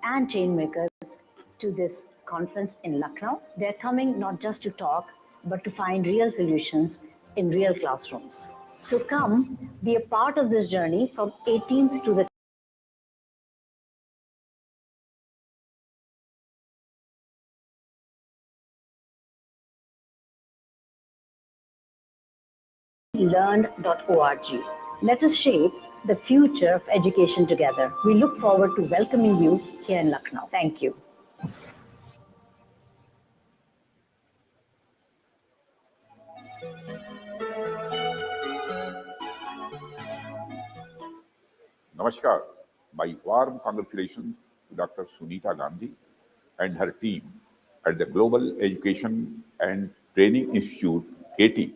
and change makers to this conference in Lucknow. They're coming not just to talk, but to find real solutions in real classrooms. So come be a part of this journey from 18th to the learn.org. Let us shape the future of education together. We look forward to welcoming you here in Lucknow. Thank you. Namaskar. My warm congratulations to Dr. Sunita Gandhi and her team at the Global Education and Training Institute, KT,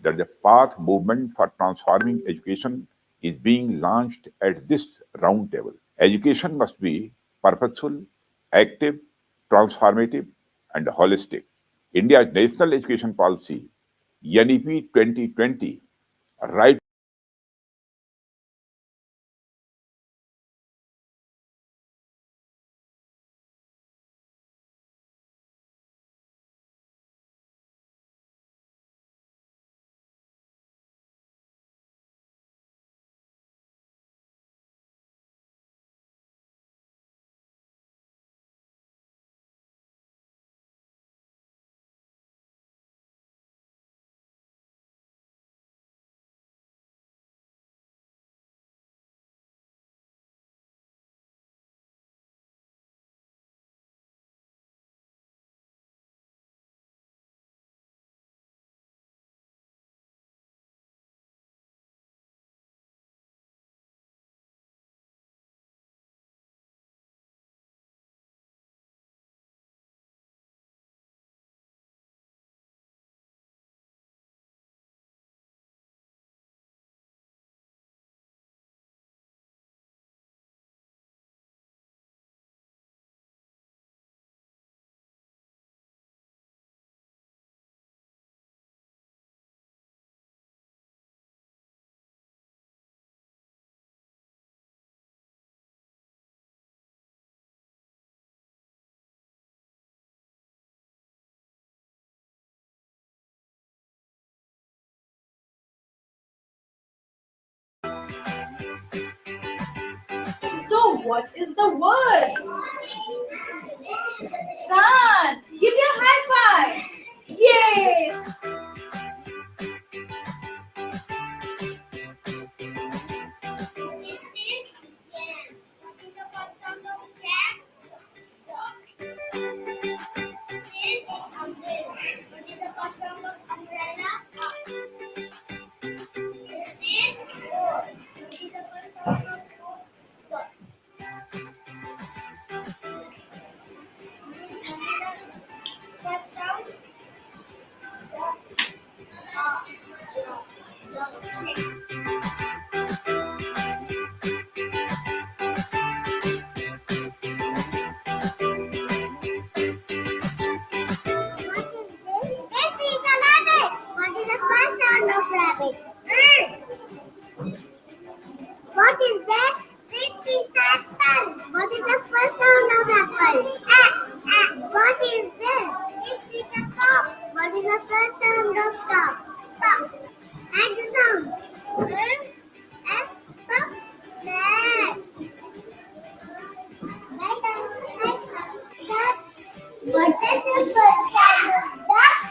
that the Path Movement for Transforming Education is being launched at this roundtable. Education must be purposeful, active, transformative, and holistic. India's National Education Policy, NEP 2020, right So, what is the word? Sun! Give me a high five! Yay! What is that? This is apple. What is the first sound of apple? What is this? This is a top. What is the first sound of top? Top. And the sound. And top. That. Duck. What is the first sound of duck?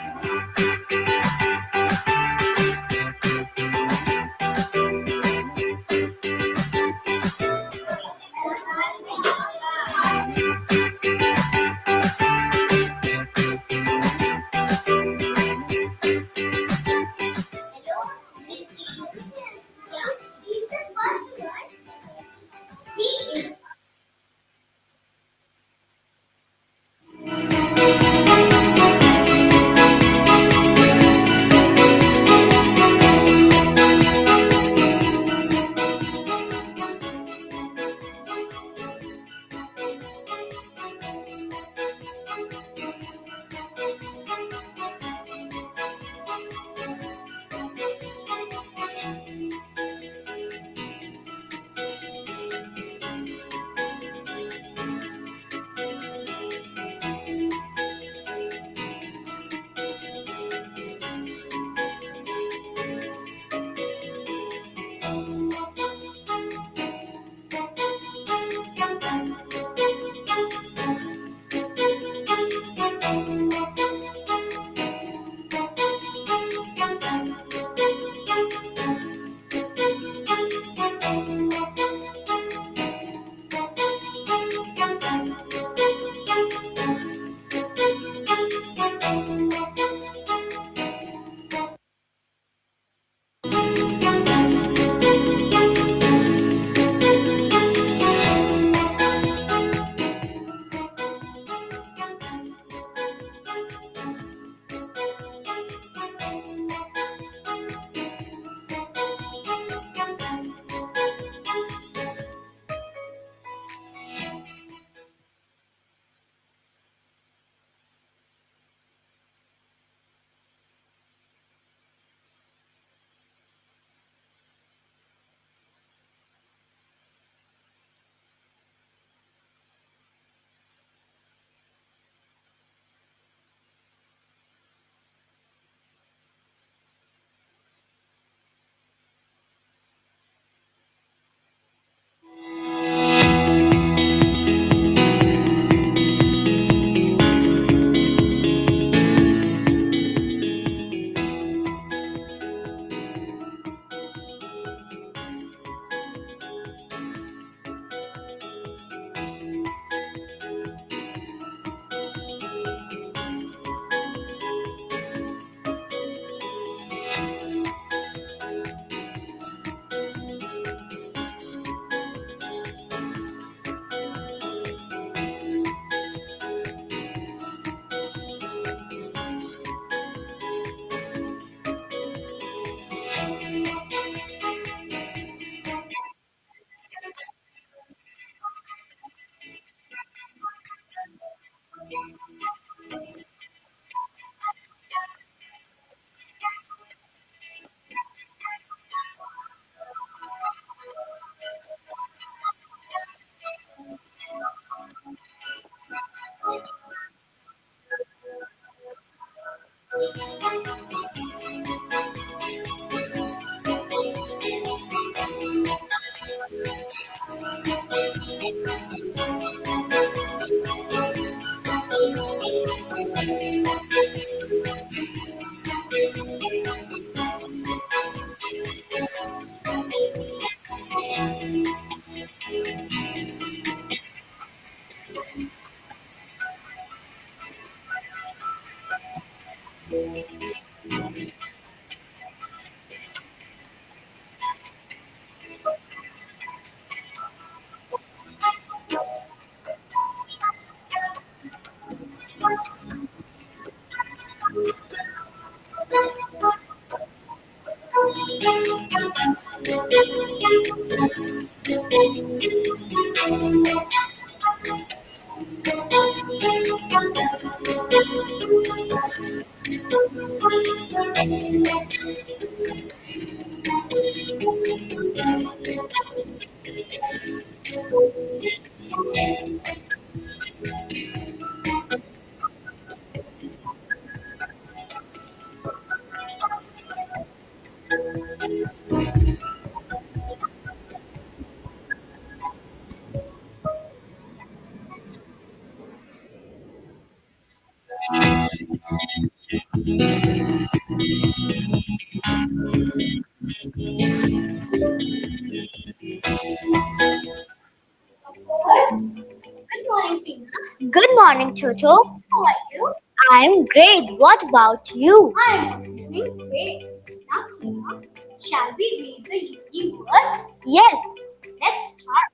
Good morning, Tina. Good morning, Toto. How are you? I'm great. What about you? I'm also doing great. Now, Tina, shall we read the unique words? Yes. Let's start.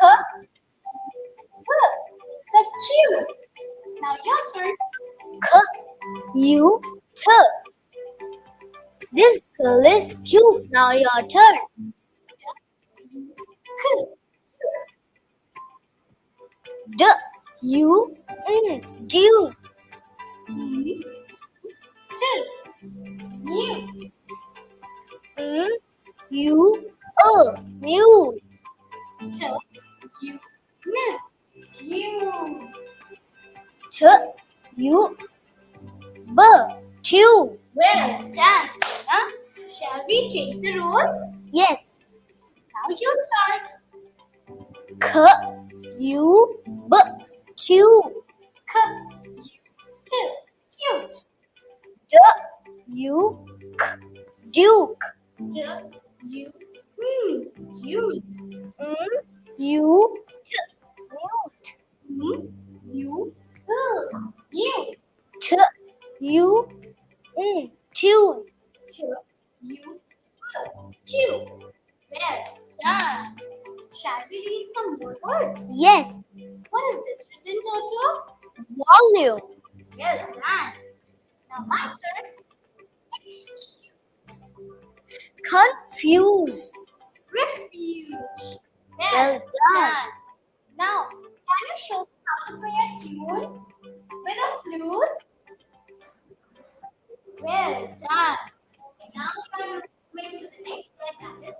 K, so cute. Now your turn. K, you, T. This girl is cute. Now your turn. K, D, U, Dude. two, mute. M, U, Mute. T, U, N, June. T, U, B, Tube. Well done, Tina. Shall we change the rules? Yes. Now you start. K, U, B, Q. K, U, two, cute. D, U, Duke. D, U, June. M, U, Mute. M, U, mute. T, U, Tune. T, U, two. Well done. Shall we read some more words? Yes. What is this written, Toto? Volume. Well done. Now my turn. Excuse. Confuse. Refuge. Well Well done. done. Now, can you show me how to play a tune with a flute? Well done. Okay, now we are moving to the next word, that is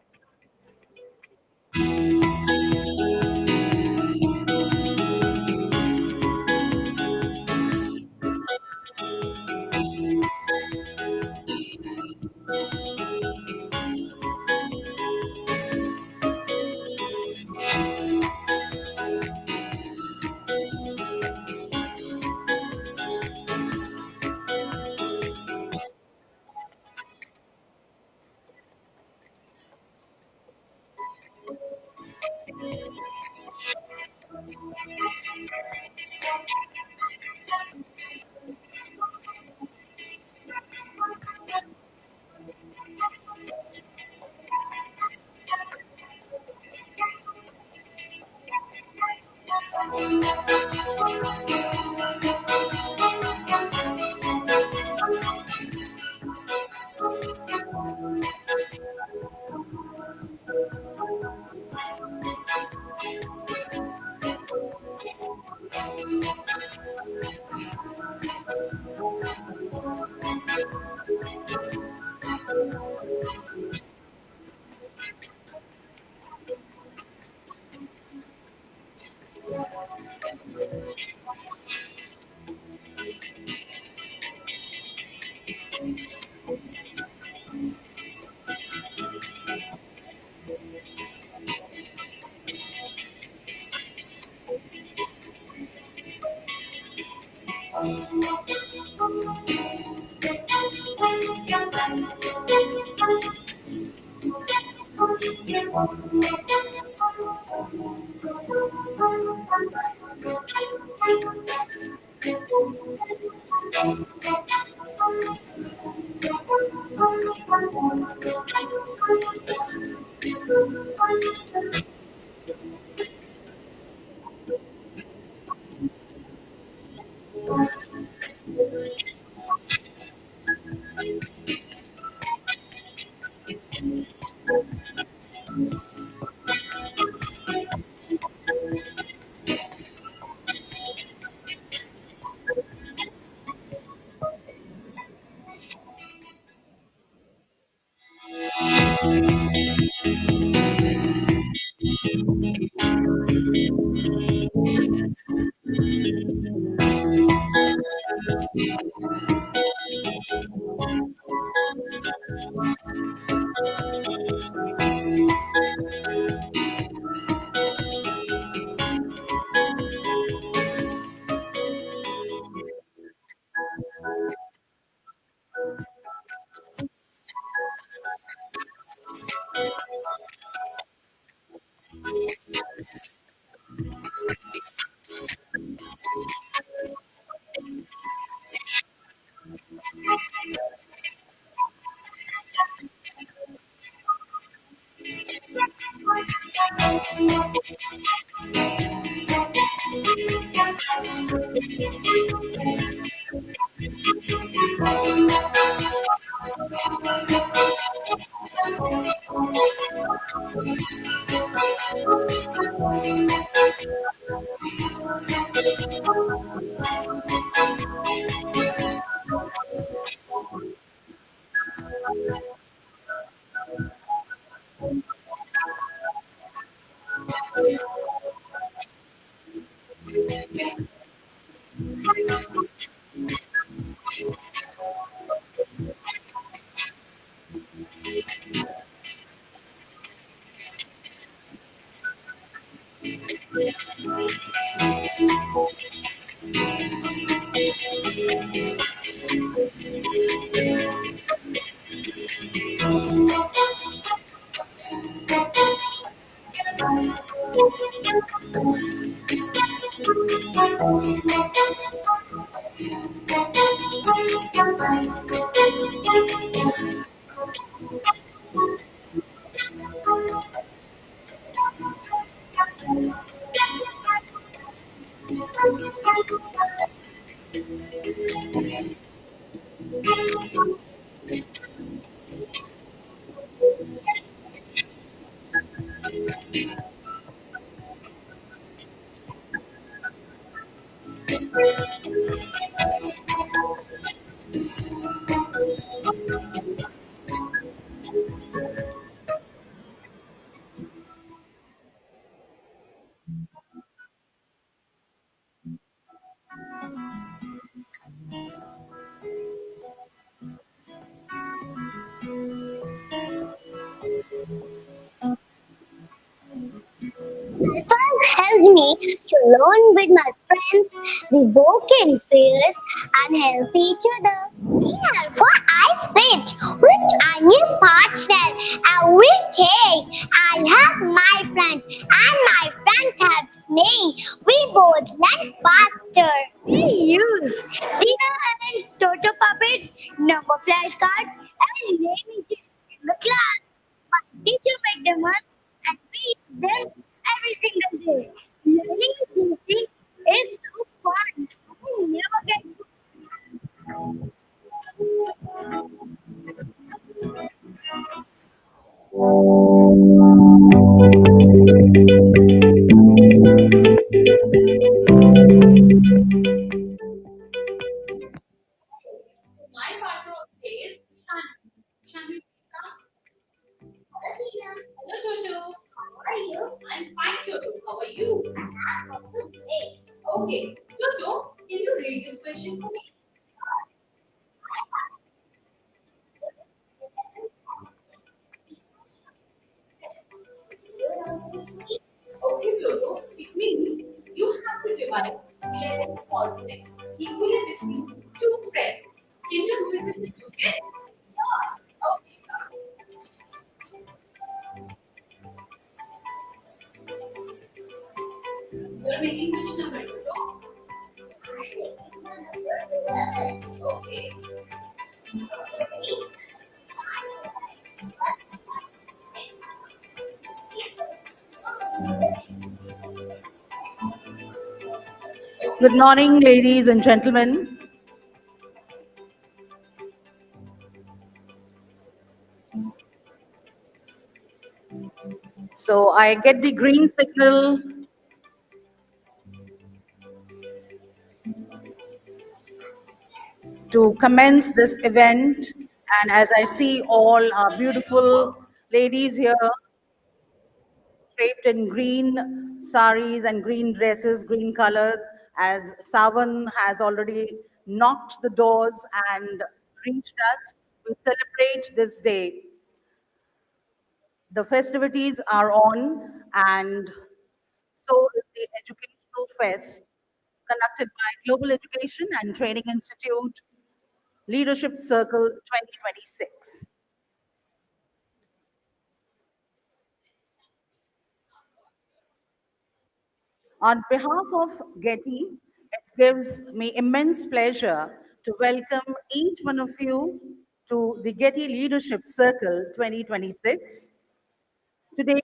Helpers helped me to learn with my friends. We work in pairs and help each other. Therefore, I sit with a new partner every day. I help my friend and my friend helps me. We both learn faster. We use Tina and Toto puppets, number flashcards, and naming kids in the class. My teacher made them once, and we use them every single day. Learning with music is so fun. I never get my partner of the day is Shanti. Shanti, come. Hello, Toto. How are you? I'm fine, Toto. How are you? I'm also great. Okay, Toto, can you read this question for me? Okay, Toto, it means you have to divide 11 small steps equally between two friends. Can you do it with the two kids? Sure. Okay, you're making which number, Toto? Okay. Good morning, ladies and gentlemen. So I get the green signal to commence this event. And as I see all our beautiful ladies here, draped in green saris and green dresses, green colors, as Savan has already knocked the doors and reached us. We celebrate this day. The festivities are on, and so is the Educational Fest conducted by Global Education and Training Institute Leadership Circle 2026. On behalf of Getty, it gives me immense pleasure to welcome each one of you to the Getty Leadership Circle 2026. Today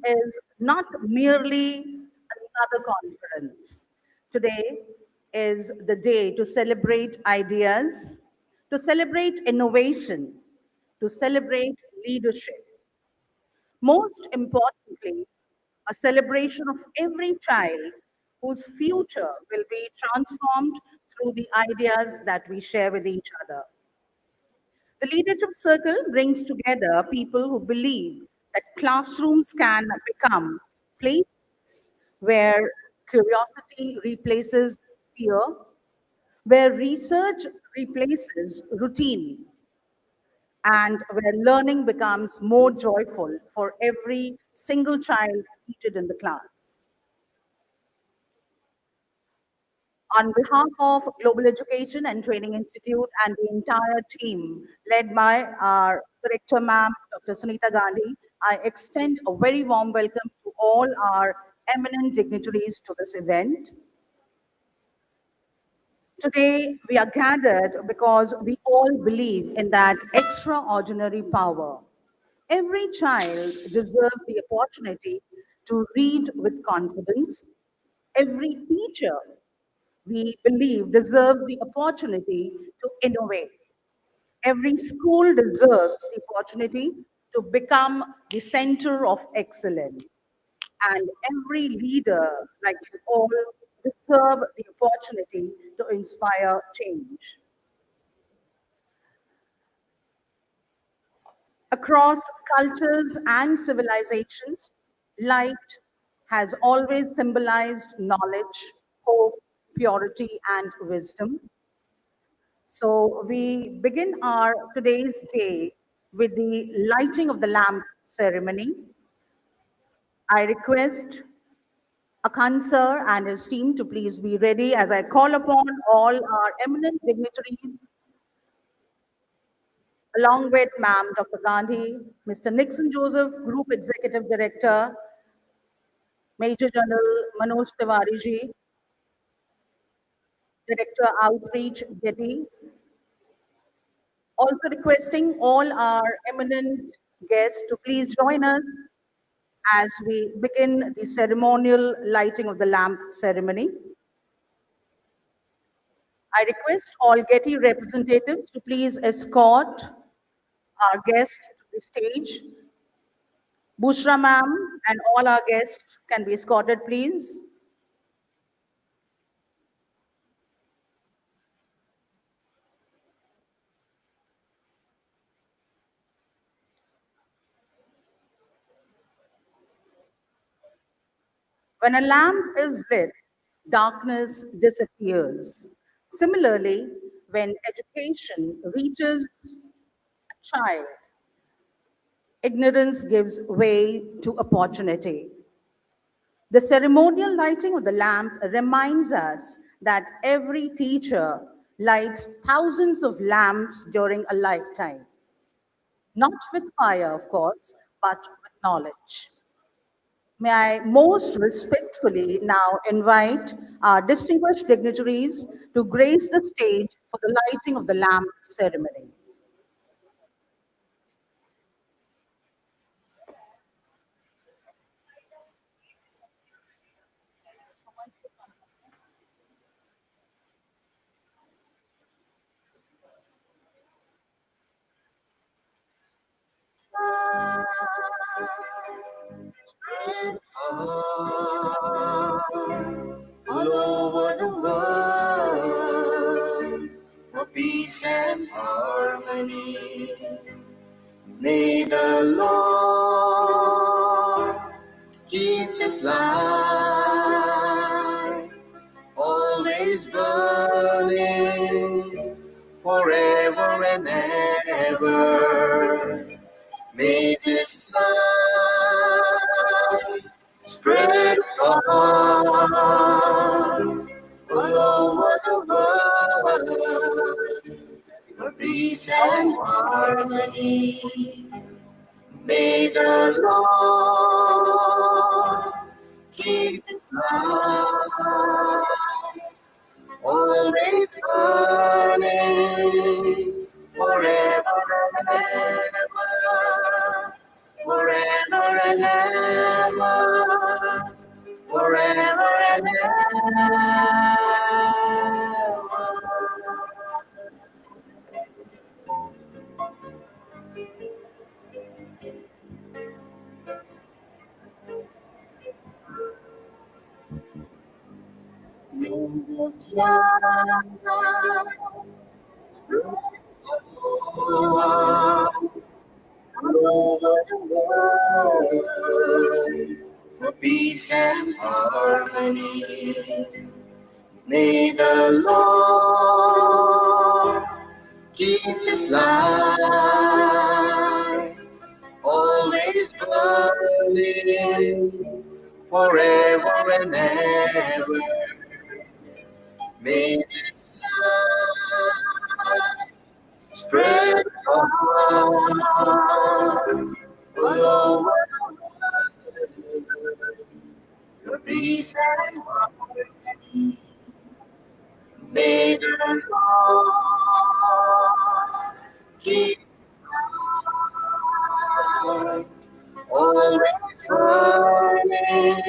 is not merely another conference. Today is the day to celebrate ideas, to celebrate innovation, to celebrate leadership. Most importantly, a celebration of every child whose future will be transformed through the ideas that we share with each other. The Leadership Circle brings together people who believe that classrooms can become places where curiosity replaces fear, where research replaces routine, and where learning becomes more joyful for every single child seated in the class. On behalf of Global Education and Training Institute and the entire team led by our director, ma'am, Dr. Sunita Gandhi, I extend a very warm welcome to all our eminent dignitaries to this event. Today, we are gathered because we all believe in that extraordinary power. Every child deserves the opportunity to read with confidence. Every teacher, we believe, deserves the opportunity to innovate. Every school deserves the opportunity to become the center of excellence. And every leader, like you all, deserve the opportunity to inspire change. Across cultures and civilizations, light has always symbolized knowledge, hope, purity, and wisdom. So we begin our today's day with the lighting of the lamp ceremony. I request Akan sir and his team to please be ready as I call upon all our eminent dignitaries, along with Ma'am Dr. Gandhi, Mr. Nixon Joseph, Group Executive Director, Major General Manoj Tiwari ji, Director Outreach Getty. Also requesting all our eminent guests to please join us as we begin the ceremonial lighting of the lamp ceremony. I request all Getty representatives to please escort our guests to the stage. Bushra ma'am and all our guests can be escorted, please. When a lamp is lit, darkness disappears. Similarly, when education reaches a child, ignorance gives way to opportunity. The ceremonial lighting of the lamp reminds us that every teacher lights thousands of lamps during a lifetime. Not with fire, of course, but with knowledge. May I most respectfully now invite our distinguished dignitaries to grace the stage for the lighting of the lamp ceremony. All over the world for peace and harmony. May the Lord keep His light always always burning forever and ever. May this light spread far all over the world for peace and harmony. May the Lord keep His light always burning forever and ever, forever and ever, forever and ever. May this light all over the world for peace and harmony. May the Lord keep His light always burning forever and ever. May this light spread far all over the world for peace and harmony. May the Lord keep our always burning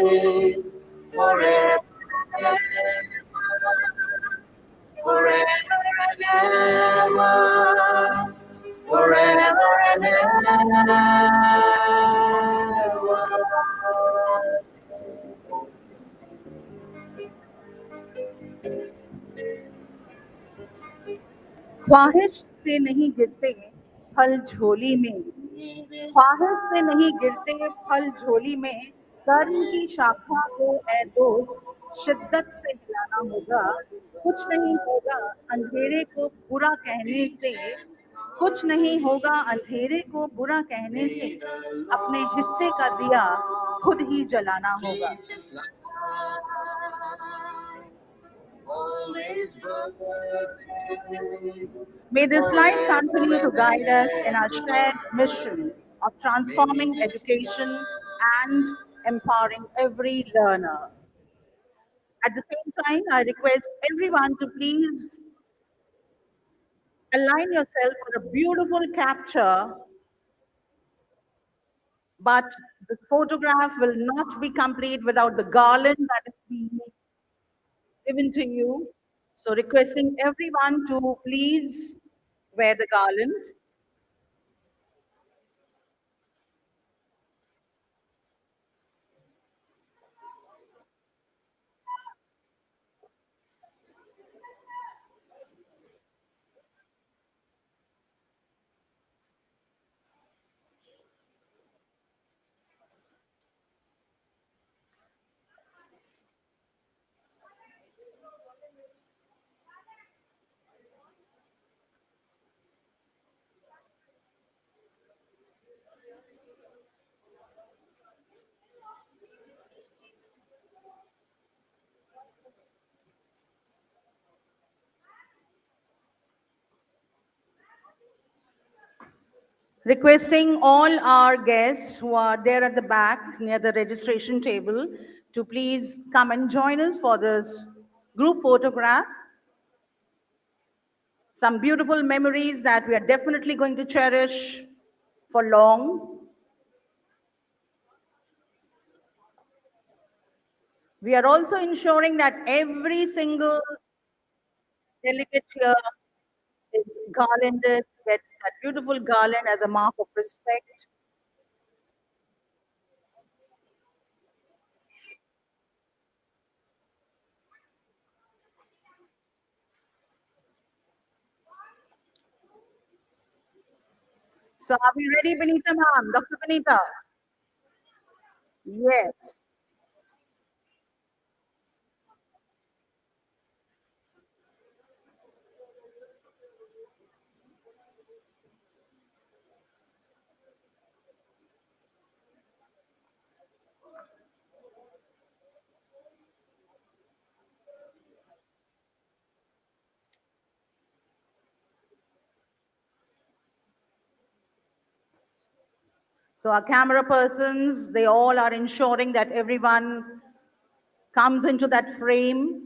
forever and ever, forever and ever, forever and ever. ख्वाहिश से नहीं गिरते फल झोली में, ख्वाहिश से नहीं गिरते फल झोली में, कर्म की शाखा को ए दोस्त शिद्दत से हिलाना होगा। कुछ नहीं होगा अंधेरे को बुरा कहने से, कुछ नहीं होगा अंधेरे को बुरा कहने से, अपने हिस्से का दिया खुद ही जलाना होगा। Always burning. May this light continue to guide us in our shared mission of transforming education and empowering every learner. At the same time, I request everyone to please align yourself for a beautiful capture, but the photograph will not be complete without the garland that is being given to you. So requesting everyone to please wear the garland. Requesting all our guests who are there at the back near the registration table to please come and join us for this group photograph. Some beautiful memories that we are definitely going to cherish for long. We are also ensuring that every single delegate here is garlanded, gets that beautiful garland as a mark of respect. So are we ready, Benita ma'am? Dr. Benita? Yes. So our camera persons, they all are ensuring that everyone comes into that frame.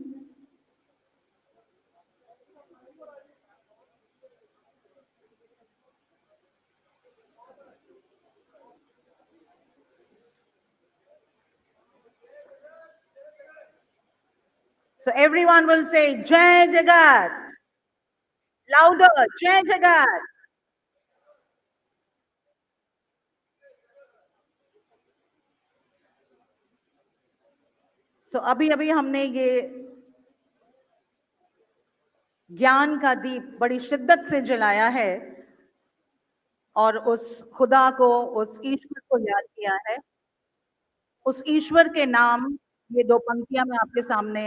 So everyone will say, Jai Jagat. Louder, Jai Jagat. So अभी अभी हमने ये ज्ञान का दीप बड़ी शिद्दत से जलाया है और उस खुदा को, उस ईश्वर को याद किया है। उस ईश्वर के नाम ये दो पंक्तियां मैं आपके सामने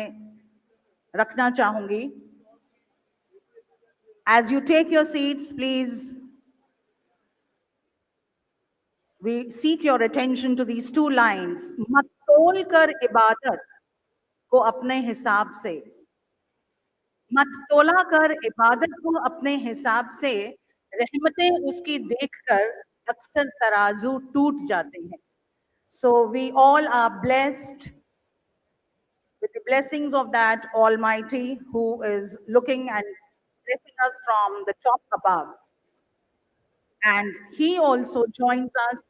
रखना चाहूंगी। As you take your seats, please, we seek your attention to these two lines. मत तोल कर इबादत को अपने हिसाब से, मत तोला कर इबादत को अपने हिसाब से, रहमतें उसकी देखकर अक्सर तराजू टूट जाते हैं। So we all are blessed with the blessings of that Almighty who is looking and blessing us from the top above. And He also joins us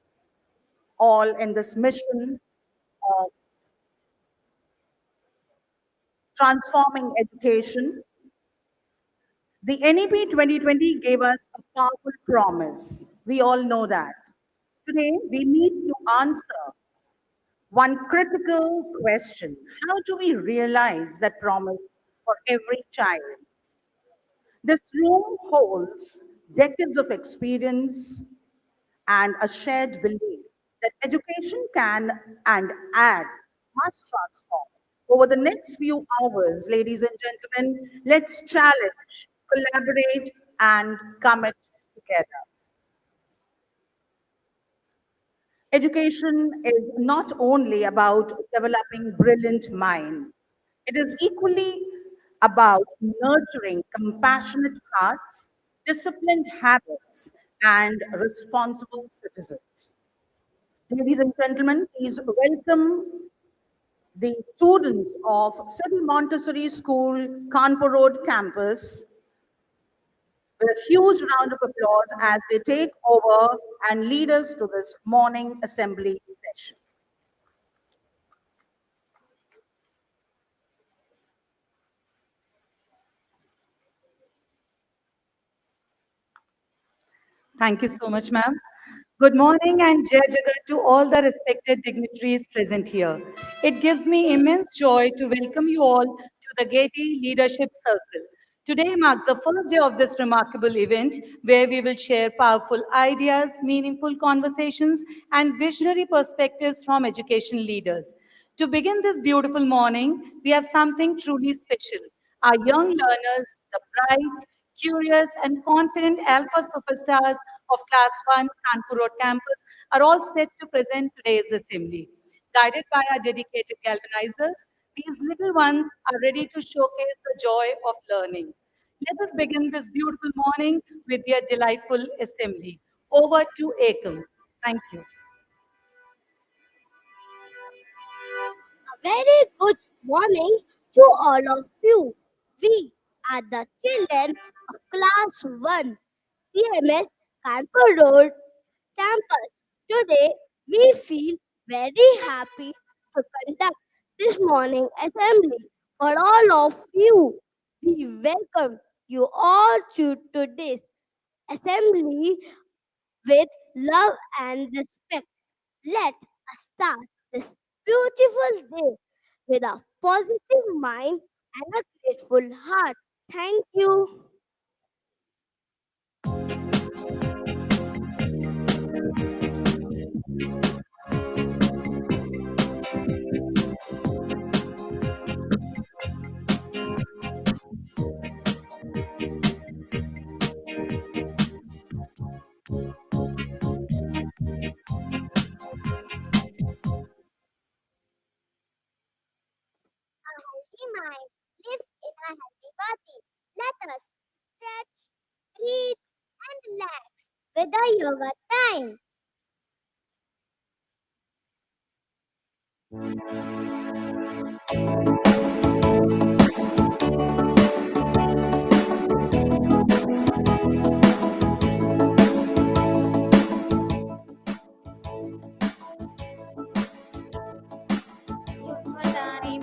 all in this mission of transforming education. The NEP 2020 gave us a powerful promise. We all know that. Today, we need to answer one critical question. How do we realize that promise for every child? This room holds decades of experience and a shared belief that education can and add must transform. Over the next few hours, ladies and gentlemen, let's challenge, collaborate, and commit together. Education is not only about developing brilliant minds, it is equally about nurturing compassionate hearts, disciplined habits, and responsible citizens. Ladies and gentlemen, please welcome the students of City Montessori School, Kanpur Road campus, with a huge round of applause as they take over and lead us to this morning assembly session. Thank you so much, ma'am. Good morning and Jai Jagat to all the respected dignitaries present here. It gives me immense joy to welcome you all to the Getty Leadership Circle. Today marks the first day of this remarkable event where we will share powerful ideas, meaningful conversations, and visionary perspectives from education leaders. To begin this beautiful morning, we have something truly special. Our young learners, the bright, curious, and confident alpha superstars of Class 1 Kanpur Road campus are all set to present today's assembly. Guided by our dedicated galvanizers, these little ones are ready to showcase the joy of learning. Let us begin this beautiful morning with their delightful assembly. Over to Ekam. Thank you. A very good morning to all of you. We are the children of Class 1 CMS Kanpur Road campus. Today, we feel very happy to conduct this morning assembly for all of you. We welcome you all to today's assembly with love and respect. Let us start this beautiful day with a positive mind and a grateful heart. Thank you. the yoga time.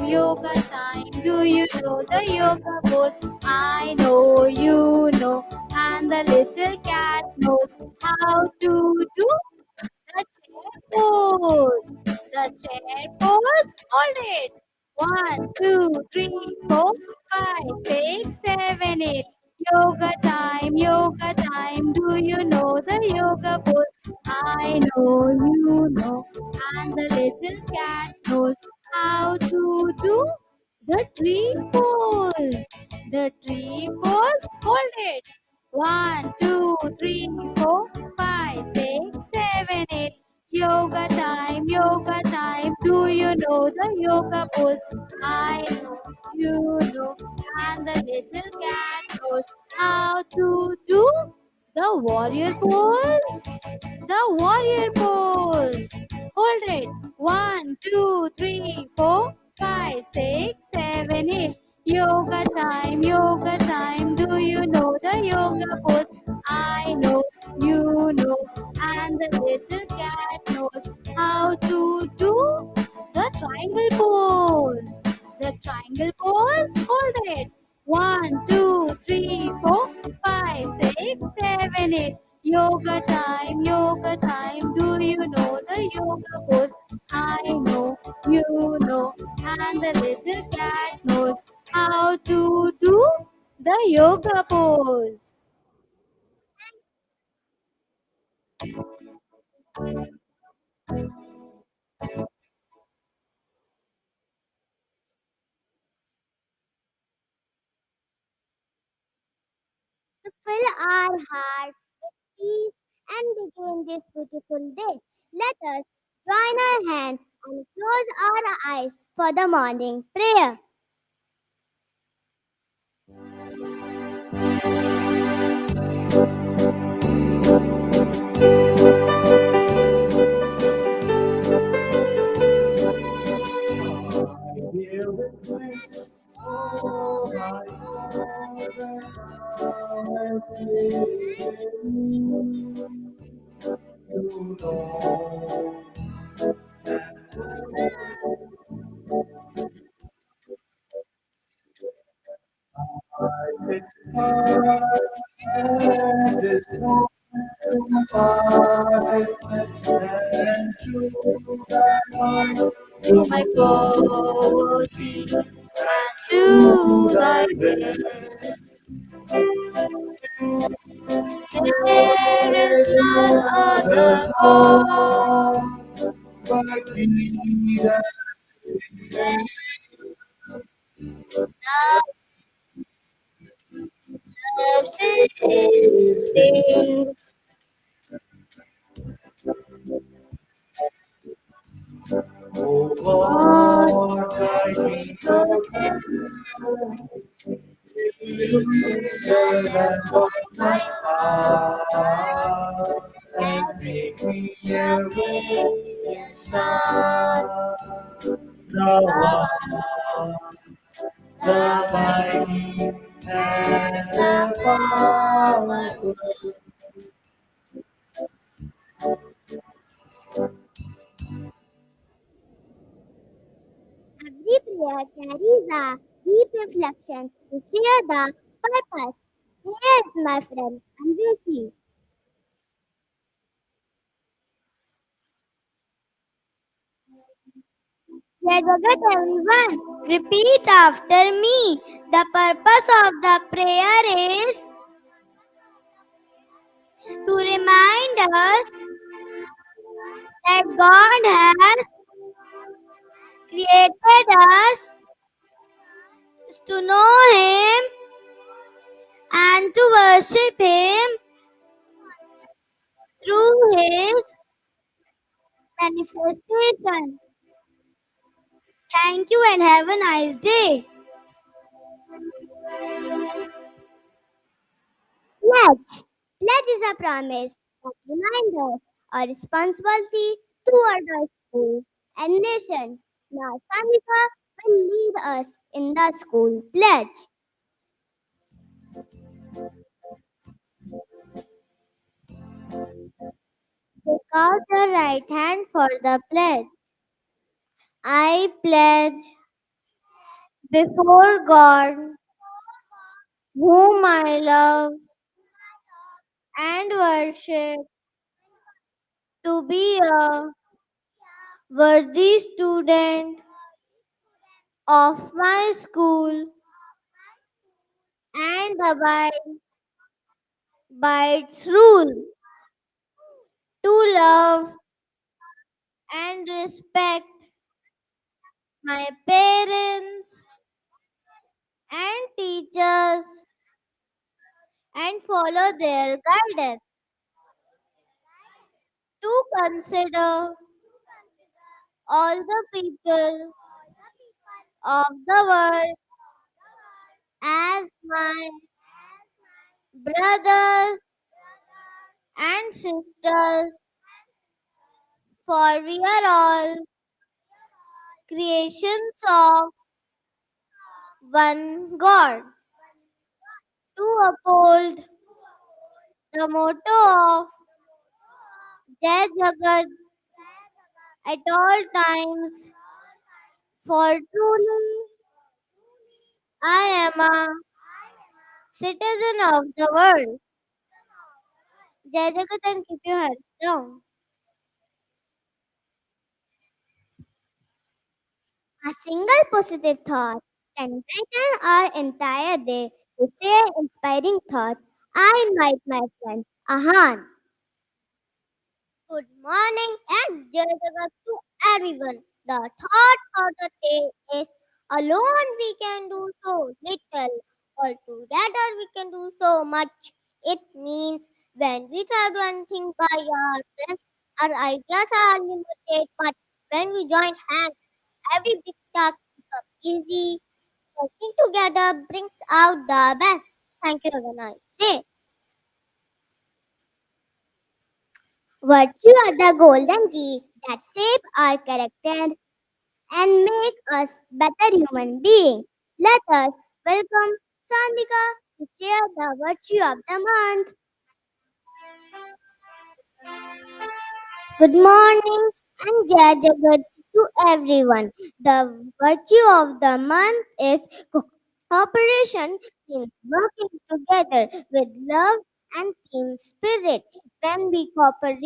Yoga time. Do you know the yoga pose? I know you know, and the little cat knows how to do the chair pose. The chair pose. Hold it. One, two, three, 4, 5, 6, 7, 8. Yoga time, yoga time. Do you know the yoga pose? I know you know, and the little cat knows how to do the tree pose. The tree pose. Hold it. 1, 2, 3, 4, 5, 6, 7, 8. Yoga time, yoga time. Do you know the yoga pose? I know, you know, and the little cat knows how to do the warrior pose. The warrior pose. Hold it. 1, 2, 3, 4, 5, 6, 7, 8. Yoga time, yoga time. Do you know the yoga pose? I know, you know, and the little cat knows how to do the triangle pose. The triangle pose. Hold it. 1, 2, 3, 4, 5, 6, 7, 8. Yoga time, yoga time. Do you know the yoga pose? I know, you know, and the little cat knows how to do the yoga pose. To fill our heart with peace and begin this beautiful day, let us join our hands and close our eyes for the morning prayer. To my body and to thy will. There is none other God. Existing. God, Every prayer carries a deep reflection to share the purpose. Here's my friend Anjushi. Jai Jagat everyone. Repeat after me. The purpose of the prayer is to remind us that God has created us to know Him and to worship Him through His manifestation. Thank you and have a nice day. Pledge. Pledge is a promise that remind us our responsibility toward our school and nation. Now, Sandika will lead us in the school pledge. Take out your right hand for the pledge. I pledge before God, whom I love and worship, to be a worthy student of my school and abide by its rules, to love and respect my parents and teachers and follow their guidance, to consider all the people of the world as my brothers and sisters, for we are all creations of one God. To uphold the motto of Jai Jagat at all times, for truly I am a citizen of the world. Jai Jagat and keep your head down. A single positive thought can brighten our entire day. To say inspiring thought, I invite my friend Ahan. Good morning and Jai Jagat to everyone. The thought for the day is alone we can do so little, or together we can do so much. It means when we try to do anything by ourselves, our ideas are unlimited, but when we join hands, every big task becomes easy. Working together brings out the best. Thank you. Have a nice day. Virtue are the golden key that shape our character and make us better human beings. Let us welcome Sandika to share the virtue of the month. Good morning and Jai Jagat to everyone. The virtue of the month is cooperation in working together with love and team spirit. When we cooperate,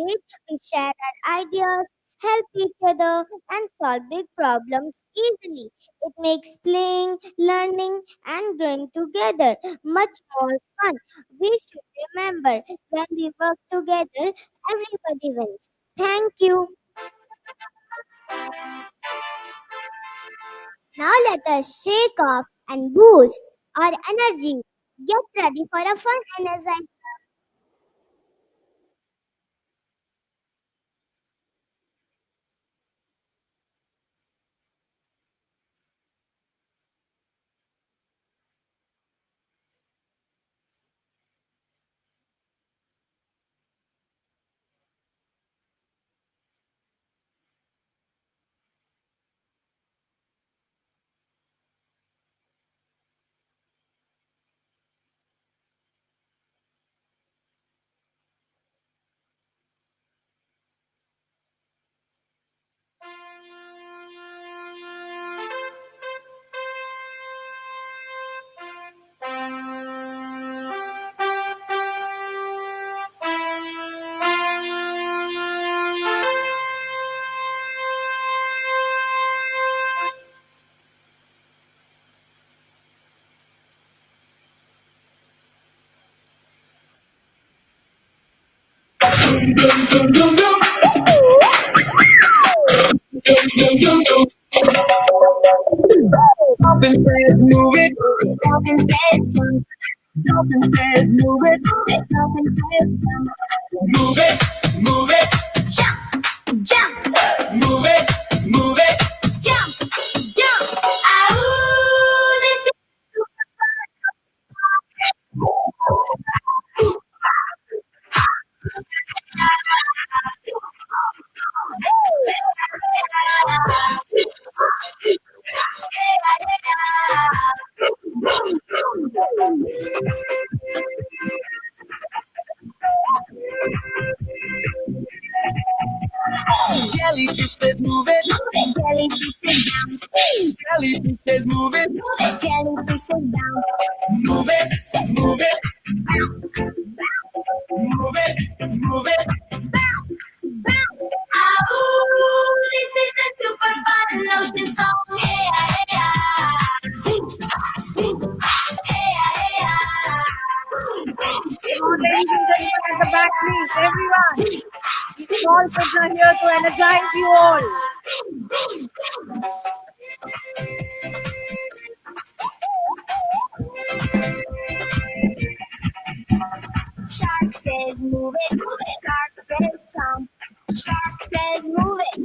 we share our ideas, help each other, and solve big problems easily. It makes playing, learning, and growing together much more fun. We should remember when we work together, everybody wins. Thank you. Now let us shake off and boost our energy. Get ready for a fun exercise. Dolphin says move it. Dolphin says jump. Dolphin says move it. Dolphin says jump. Move it, move it, jump, jump. Move it, move it, jump, jump. Ow, this Jellyfish says move it. Jellyfish says bounce. Jellyfish says move it. Jellyfish says bounce. Move it. Move it. Move it. Move it. Oh, this is the super fun ocean song. Hey, hey, hey, Come on, ladies and gentlemen at the back, please, everyone. These small kids are here to energize you all. Shark says move it. Shark says jump. Shark says move it.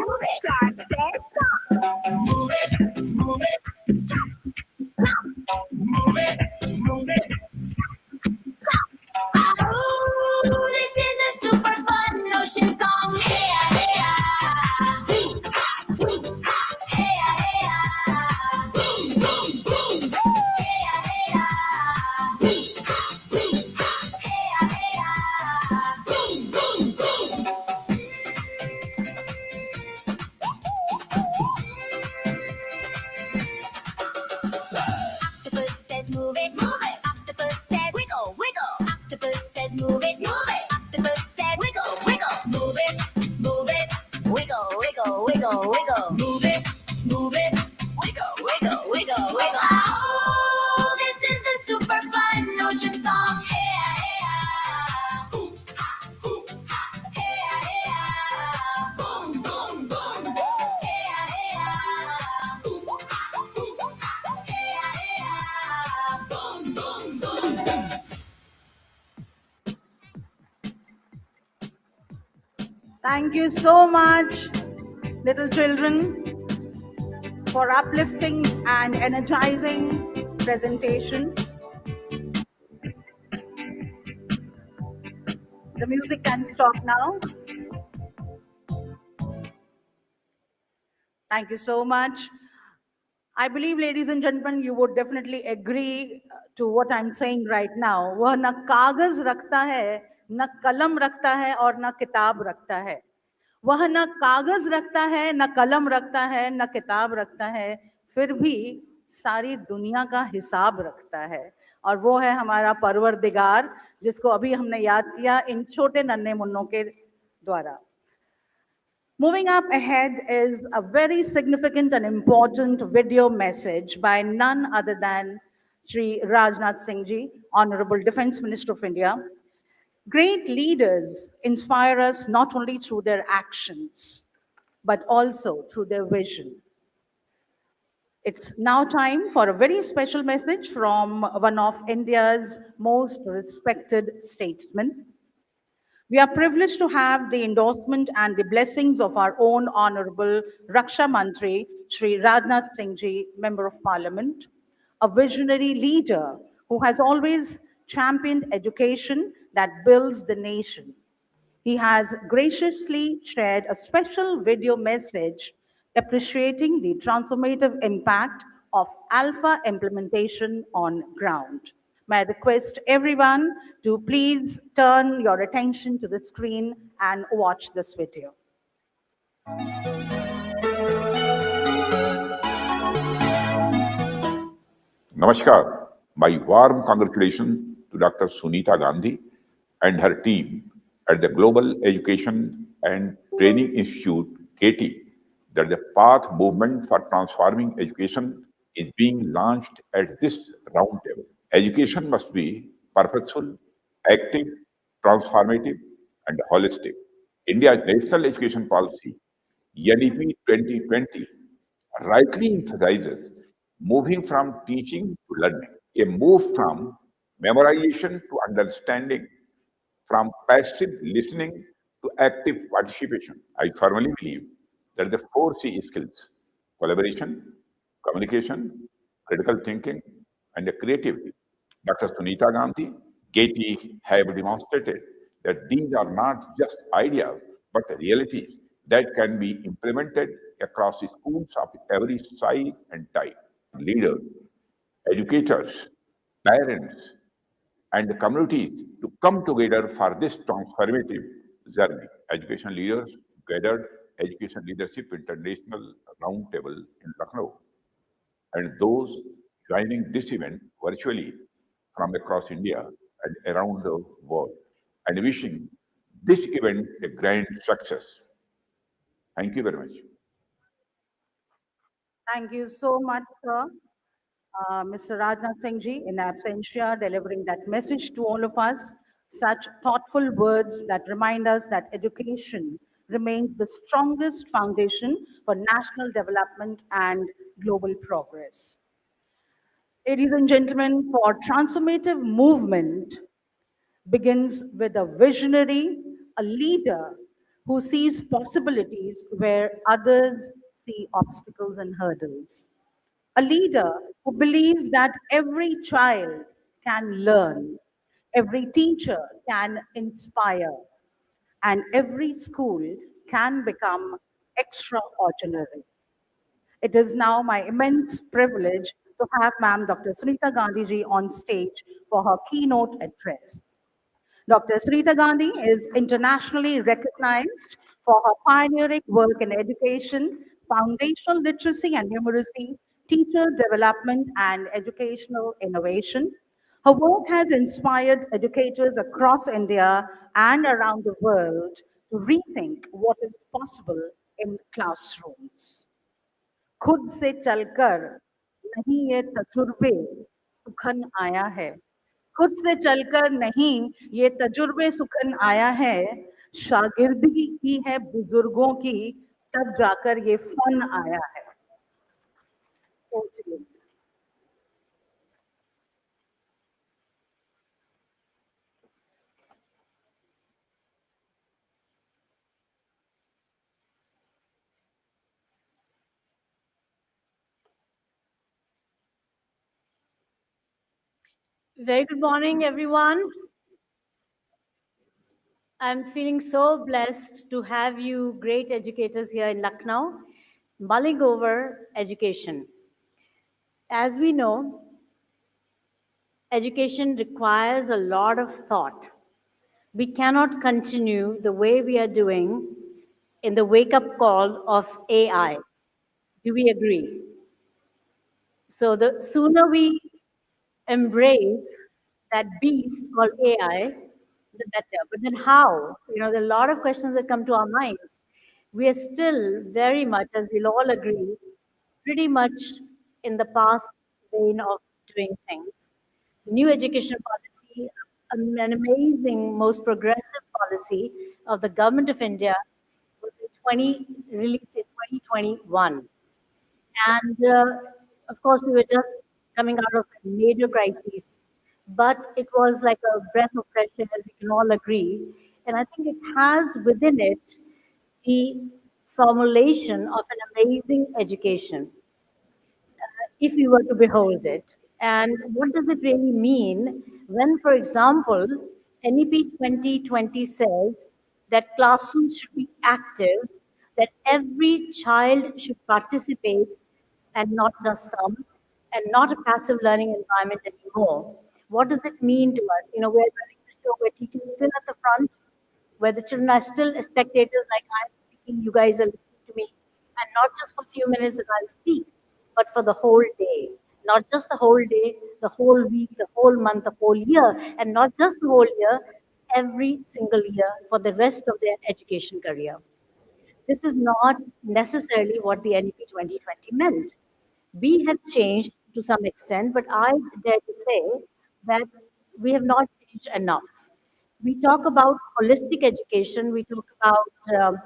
Shark says jump. Move it. Move it. Move it. Move it. Oh, this is the super fun ocean song. Hey, hey, hey, Octopus says move it. Octopus says wiggle, wiggle. Octopus says move it. Octopus says wiggle, wiggle. Move it. Wiggle, wiggle, wiggle, wiggle. Move it. Move it. Wiggle, wiggle, wiggle, wiggle. Oh, this is the super fun ocean song. Hey, hey, hey, Boom, boom, boom. Boom, boom, boom. Thank you so much, little children, for uplifting and energizing presentation. The music can stop now. Thank you so much. I believe, ladies and gentlemen, you would definitely agree to what I'm saying right now. वह न कागज रखता है, न कलम रखता है और न किताब रखता है. वह न कागज रखता है, न कलम रखता है, न किताब रखता है, फिर भी सारी दुनिया का हिसाब रखता है. और वो है हमारा परवरदिगार, जिसको अभी हमने याद किया इन छोटे नन्हे मुन्नों के द्वारा. Moving up ahead is a very significant and important video message by none other than Sri Rajnath Singh Ji, Honorable Defence Minister of India. Great leaders inspire us not only through their actions, but also through their vision. It's now time for a very special message from one of India's most respected statesmen. We are privileged to have the endorsement and the blessings of our own Honorable Raksha Mantri, Sri Rajnath Singh Ji, Member of Parliament, a visionary leader who has always championed education that builds the nation. He has graciously shared a special video message appreciating the transformative impact of alpha implementation on ground. May I request everyone to please turn your attention to the screen and watch this video. Namaskar. My warm congratulations to Dr. Sunita Gandhi and her team at the Global Education and Training Institute, KT, that the Path Movement for Transforming Education is being launched at this roundtable. Education must be purposeful, active, transformative, and holistic. India's National Education Policy, NEP 2020, rightly emphasizes moving from teaching to learning, a move from memorization to understanding, from passive listening to active participation. I firmly believe that the four C skills, collaboration, communication, critical thinking, and creativity, Dr. Sunita Gandhi, Katie have demonstrated that these are not just ideas, but realities that can be implemented across the schools of every size and type. Leaders, educators, parents, and the communities to come together for this transformative journey. Education leaders gathered Education Leadership International Roundtable in Lucknow, and those joining this event virtually from across India and around the world, and wishing this event a grand success. Thank you very much. Thank you so much, sir. Mr. Rajnath Singh ji, in absentia, delivering that message to all of us. Such thoughtful words that remind us that education remains the strongest foundation for national development and global progress. Ladies and gentlemen, for transformative movement begins with a visionary, a leader who sees possibilities where others see obstacles and hurdles. A leader who believes that every child can learn, every teacher can inspire, and every school can become extraordinary. It is now my immense privilege to have Ma'am Dr. Sunita Gandhi ji on stage for her keynote address. Dr. Sarita Gandhi is internationally recognized for her pioneering work in education, foundational literacy and numeracy, teacher development, and educational innovation. Her work has inspired educators across India and around the world to rethink what is possible in classrooms. खुद से चलकर नहीं ये तजुर्बे सुखन आया है खुद से चलकर नहीं ये तजुर्बे सुखन आया है शागिर्दी की है बुजुर्गों की तब जाकर ये फन आया है सोचिए। Very good morning, everyone. I'm feeling so blessed to have you great educators here in Lucknow mulling over education. As we know, education requires a lot of thought. We cannot continue the way we are doing in the wake up call of AI. Do we agree? So, the sooner we embrace that beast called AI, the better. But then how? There are a lot of questions that come to our minds. We are still very much, as we'll all agree, pretty much in the past vein of doing things. The new education policy, an amazing, most progressive policy of the government of India, was released in 2021. And of course, we were just coming out of a major crisis, but it was like a breath of fresh air, as we can all agree. And I think it has within it the formulation of an amazing education if you were to behold it. And what does it really mean when, for example, NEP 2020 says that classrooms should be active, that every child should participate and not just some, and not a passive learning environment anymore? What does it mean to us? We're running the show where teachers are still at the front, where the children are still spectators like I'm speaking, you guys are listening to me, and not just for a few minutes that I'll speak, but for the whole day. Not just the whole day, the whole week, the whole month, the whole year, and not just the whole year, every single year for the rest of their education career. This is not necessarily what the NEP 2020 meant. We have changed to some extent, but I dare to say that we have not changed enough. We talk about holistic education, we talk about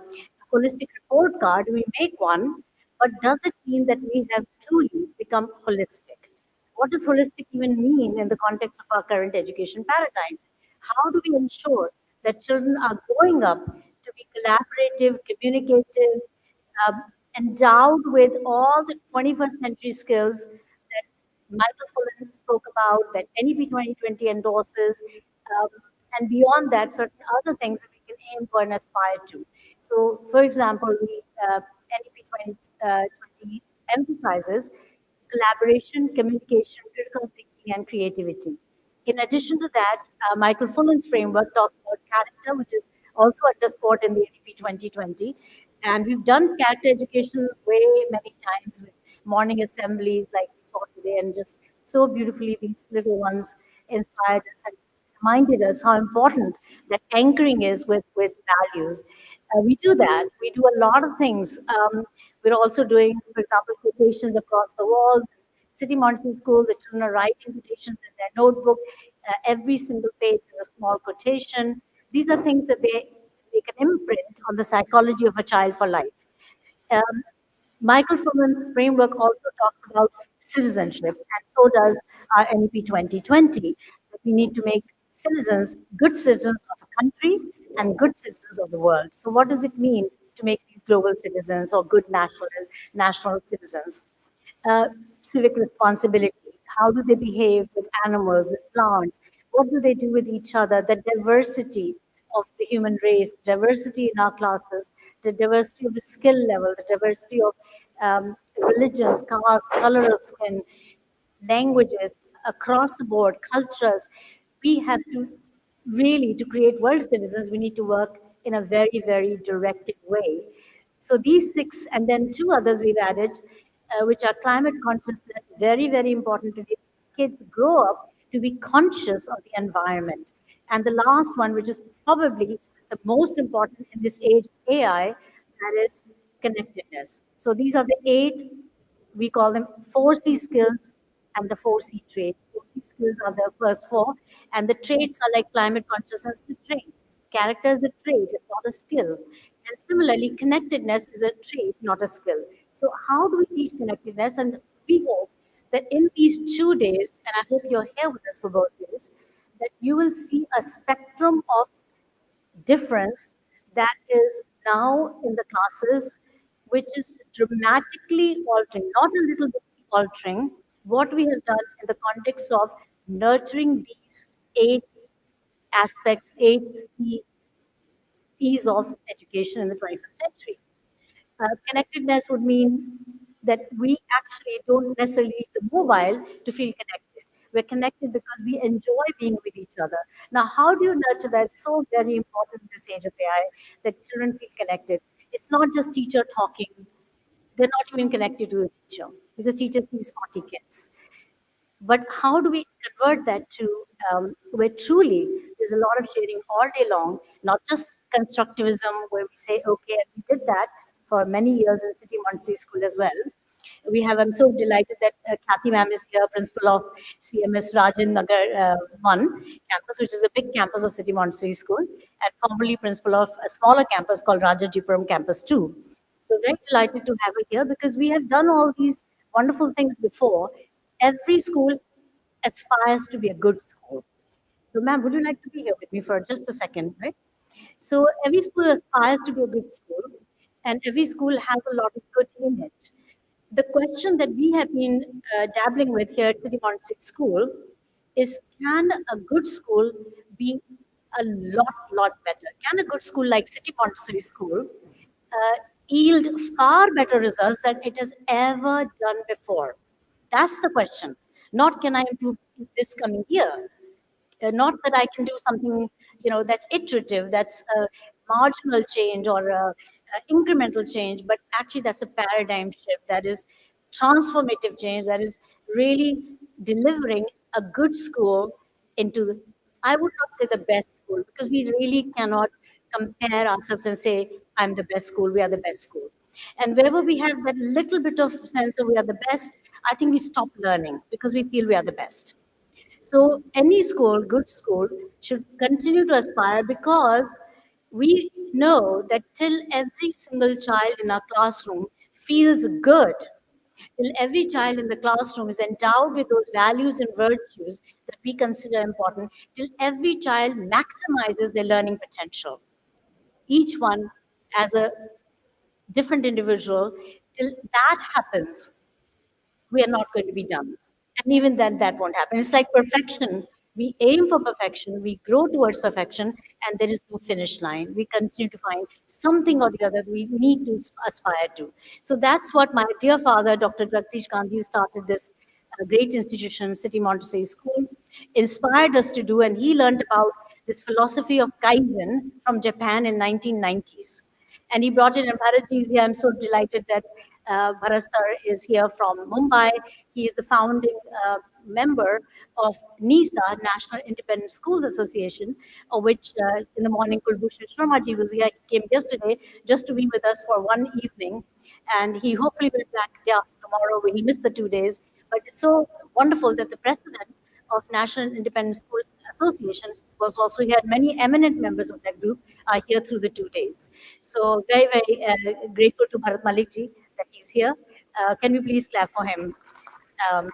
holistic report card, we make one, but does it mean that we have truly become holistic? What does holistic even mean in the context of our current education paradigm? How do we ensure that children are growing up to be collaborative, communicative, endowed with all the 21st century skills that Michael Fullan spoke about, that NEP 2020 endorses, um, and beyond that, certain other things that we can aim for and aspire to. So, for example, NEP 2020 emphasizes collaboration, communication, critical thinking, and creativity. In addition to that, Michael Fullan's framework talks about character, which is also underscored in the NEP 2020. And we've done character education way many times with morning assemblies like we saw today, and just so beautifully these little ones inspired us and reminded us how important that anchoring is with values. We do that. We do a lot of things. We're also doing, for example, quotations across the walls. City Montessori School, the children are writing quotations in their notebook. Every single page is a small quotation. These are things that they can imprint on the psychology of a child for life. Um, Michael Fullan's framework also talks about citizenship, and so does our NEP 2020, that we need to make citizens good citizens of a country and good citizens of the world. So, what does it mean to make these global citizens or good national citizens? uh, Civic responsibility. How do they behave with animals, with plants? What do they do with each other? The diversity of the human race, the diversity in our classes, the diversity of the skill level, the diversity of religions, caste, color of skin, languages, across the board, cultures. We have to really, to create world citizens, we need to work in a very, very directed way. So these six, and then two others we've added, which are climate consciousness, very, very important to the kids grow up to be conscious of the environment. And the last one, which is probably the most important in this age of AI, that is connectedness. So these are the eight, we call them 4C skills and the 4C traits. 4C skills are the first four, and the traits are like climate consciousness, the trait. Character is a trait, it's not a skill. And similarly, connectedness is a trait, not a skill. So, how do we teach connectedness? And we hope that in these 2 days, and I hope you're here with us for both days, that you will see a spectrum of difference that is now in the classes, which is dramatically altering, not a little bit altering, what we have done in the context of nurturing these eight aspects, eight C's of education in the 21st century. Connectedness would mean that we actually don't necessarily need the mobile to feel connected. We're connected because we enjoy being with each other. Now, how do you nurture that? It's so very important in this age of AI that children feel connected. It's not just teacher talking. They're not even connected to the teacher because teacher sees 40 kids. But how do we convert that to where truly there's a lot of sharing all day long, not just constructivism where we say, okay, and we did that for many years in City Montessori School as well. I'm so delighted that Kathy ma'am is here, principal of CMS Rajan Nagar 1 campus, which is a big campus of City Montessori School, and formerly principal of a smaller campus called Rajajipuram Campus 2. So very delighted to have her here because we have done all these wonderful things before. Every school aspires to be a good school. So, ma'am, would you like to be here with me for just a second, right? So, every school aspires to be a good school, and every school has a lot of good in it. The question that we have been dabbling with here at City Montessori School is, can a good school be a lot better? Can a good school like City Montessori School yield far better results than it has ever done before? That's the question. Not can I improve this coming year? Not that I can do something, that's iterative, that's a marginal change or a incremental change, but actually that's a paradigm shift. That is transformative change. That is really delivering a good school into, I would not say the best school, because we really cannot compare ourselves and say, I'm the best school, we are the best school. And wherever we have that little bit of sense of we are the best, I think we stop learning because we feel we are the best. So any school, good school, should continue to aspire because we know that till every single child in our classroom feels good, till every child in the classroom is endowed with those values and virtues that we consider important, till every child maximizes their learning potential, each one as a different individual, till that happens, we are not going to be done. And even then, that won't happen. It's like perfection. We aim for perfection, we grow towards perfection, and there is no finish line. We continue to find something or the other we need to aspire to. So that's what my dear father, Dr. Jagdish Gandhi, started this great institution, City Montessori School, inspired us to do, and he learned about this philosophy of Kaizen from Japan in 1990s. And he brought it, and Bharat is here. I'm so delighted that Bharat sir is here from Mumbai. He is the founding member of NISA, National Independent Schools Association, of which in the morning Kulbhushan Sharma ji was here. He came yesterday just to be with us for one evening, and he hopefully will be back day after tomorrow when he missed the 2 days. But it's so wonderful that the president of National Independent School Association was also here. Many eminent members of that group are here through the 2 days. So very, very grateful to Bharat Malik ji that he's here. Can we please clap for him? Um,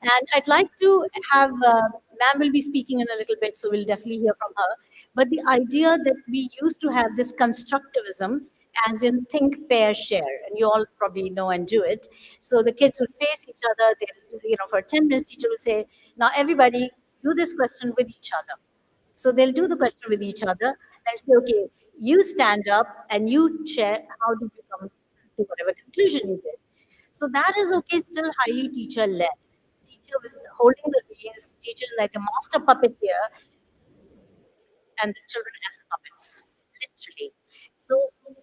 and I'd like to have, ma'am will be speaking in a little bit, so we'll definitely hear from her. But the idea that we used to have this constructivism, as in think, pair, share, and you all probably know and do it. So the kids would face each other, for 10 minutes, teacher will say, now everybody do this question with each other. So they'll do the question with each other and say, okay, you stand up and you share how did you come to whatever conclusion you did. So that is okay, still highly teacher led. Teacher with holding the reins, teacher like a master puppeteer, and the children as puppets, literally. So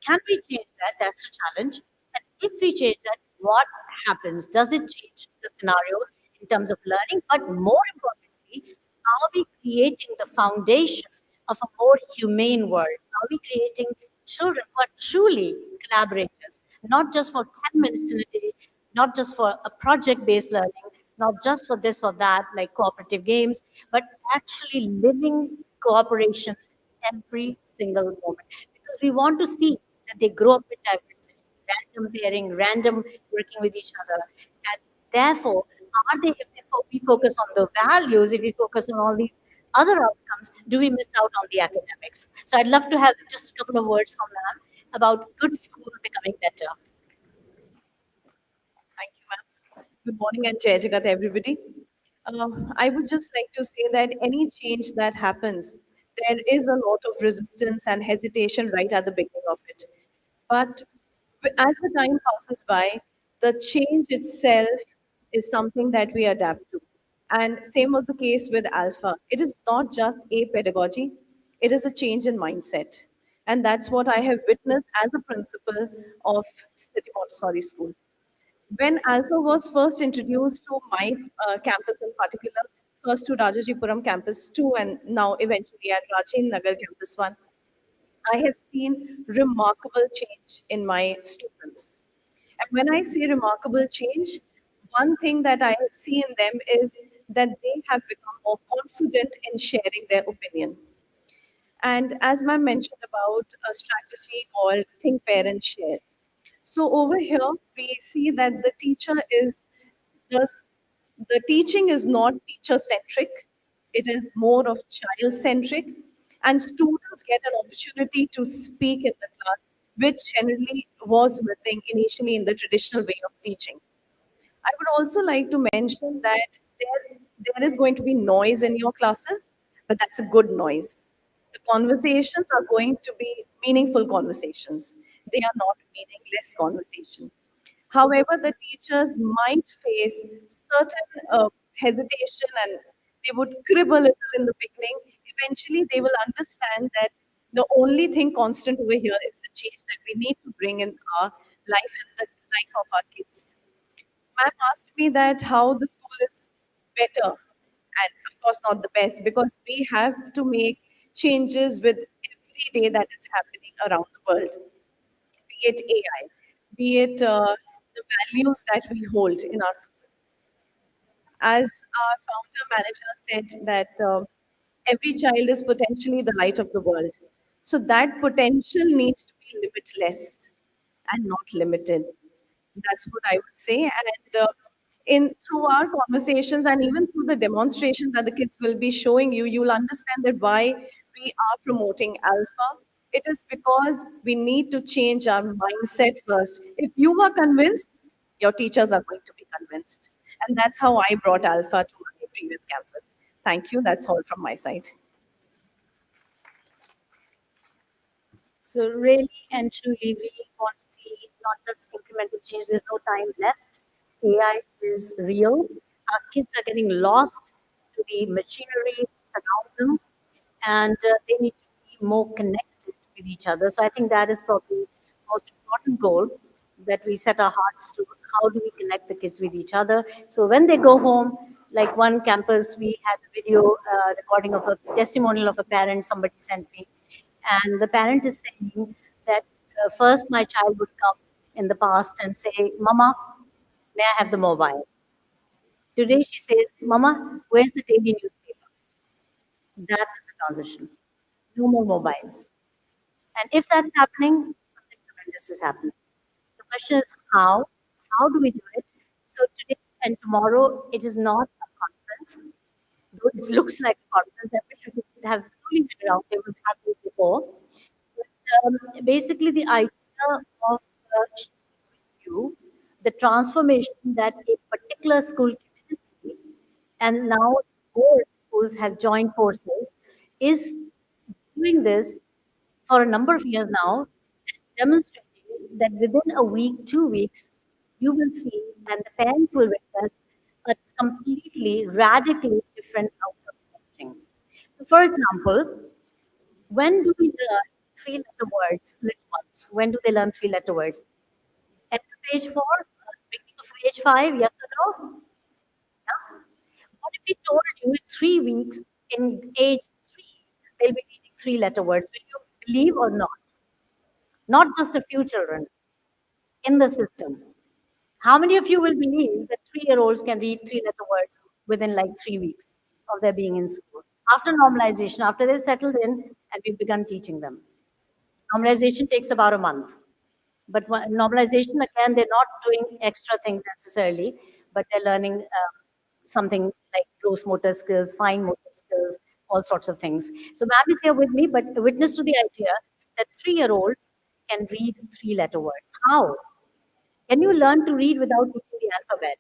can we change that? That's the challenge. And if we change that, what happens? Does it change the scenario in terms of learning? But more importantly, are we creating the foundation of a more humane world? Are we creating children who are truly collaborators, not just for 10 minutes in a day, not just for a project-based learning, not just for this or that, like cooperative games, but actually living cooperation every single moment. Because we want to see that they grow up with diversity, random pairing, random working with each other. And therefore, are they, if we focus on the values, if we focus on all these other outcomes, do we miss out on the academics? So I'd love to have just a couple of words from ma'am about good school becoming better. Thank you, ma'am. Good morning and Jai Jagat, everybody. I would just like to say that any change that happens, there is a lot of resistance and hesitation right at the beginning of it. But as the time passes by, the change itself is something that we adapt to. And same was the case with Alpha. It is not just a pedagogy, it is a change in mindset. And that's what I have witnessed as a principal of City Montessori School. When Alpha was first introduced to my campus in particular, first to Rajajipuram campus 2 and now eventually at Rajin Nagar campus 1, I have seen remarkable change in my students. And when I say remarkable change, one thing that I see in them is that they have become more confident in sharing their opinion. And as ma'am mentioned about a strategy called Think, Pair, and Share. So over here, we see that the, the teaching is not teacher centric, it is more of child centric, and students get an opportunity to speak in the class, which generally was missing initially in the traditional way of teaching. I would also like to mention that there is going to be noise in your classes, but that's a good noise. The conversations are going to be meaningful conversations. They are not meaningless conversation. However, the teachers might face certain hesitation and they would crib a little in the beginning. Eventually, they will understand that the only thing constant over here is the change that we need to bring in our life and the life of our kids. Ma'am asked me that how the school is better, and of course not the best, because we have to make changes with every day that is happening around the world, be it AI, be it the values that we hold in our school. As our founder manager said that every child is potentially the light of the world. So that potential needs to be limitless and not limited. That's what I would say. And in through our conversations and even through the demonstration that the kids will be showing you, you'll understand that why we are promoting Alpha. It is because we need to change our mindset first. If you are convinced, your teachers are going to be convinced. And that's how I brought Alpha to my previous campus. Thank you. That's all from my side. So really and truly, we want to see not just incremental change. There's no time left. AI is real. Our kids are getting lost to the machinery around them, and they need to be more connected with each other. So I think that is probably the most important goal that we set our hearts to. How do we connect the kids with each other? So when they go home, like one campus, we had a video recording of a testimonial of a parent somebody sent me, and the parent is saying that first my child would come in the past and say, "Mama, may I have the mobile?" Today she says, "Mama, where's the daily newspaper?" That is a transition. No more mobiles. And if that's happening, something tremendous is happening. The question is how? How do we do it? So today and tomorrow, it is not a conference, though it looks like a conference. I wish we could have truly been around table we had this before. But basically, the idea of sharing with you the transformation that a particular school community and now more schools have joined forces is doing this for a number of years now, demonstrating that within a week, 2 weeks, you will see and the parents will witness a completely, radically different outcome of teaching. So, for example, when do we learn three-letter words, little ones? When do they learn three-letter words? At the age 4, beginning of age 5, yes or no? Yeah. What if we told you in 3 weeks, in age 3, they'll be reading three-letter words? Will you believe or not? Not just a few children in the system. How many of you will believe that 3-year-olds can read three-letter words within like 3 weeks of their being in school? After normalization, after they've settled in and we've begun teaching them. Normalization takes about a month. But normalization, again, they're not doing extra things necessarily, but they're learning something like gross motor skills, fine motor skills, all sorts of things. So ma'am is here with me, but a witness to the idea that 3-year-olds can read three-letter words. How? Can you learn to read without teaching the alphabet?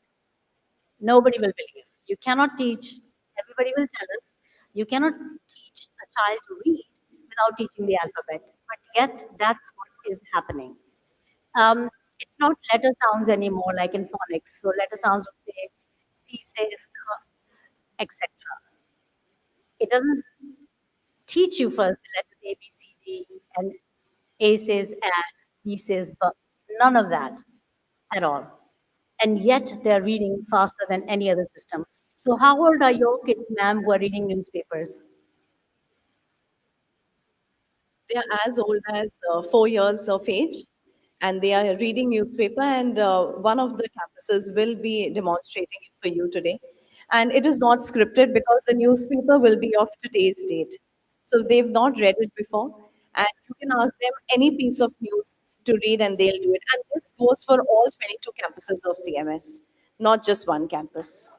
Nobody will believe. You cannot teach, everybody will tell us, you cannot teach a child to read without teaching the alphabet. But yet, that's what is happening. Um, it's not letter sounds anymore like in phonics. So letter sounds would say C says, etc. It doesn't teach you first the letters A, B, C, D, and A says and, B says but. None of that at all. And yet they're reading faster than any other system. So how old are your kids, ma'am, who are reading newspapers? They are as old as 4 years of age, and they are reading newspaper. And one of the campuses will be demonstrating it for you today. And it is not scripted because the newspaper will be of today's date. So they've not read it before, and you can ask them any piece of news to read, and they'll do it. And this goes for all 22 campuses of CMS, not just one campus.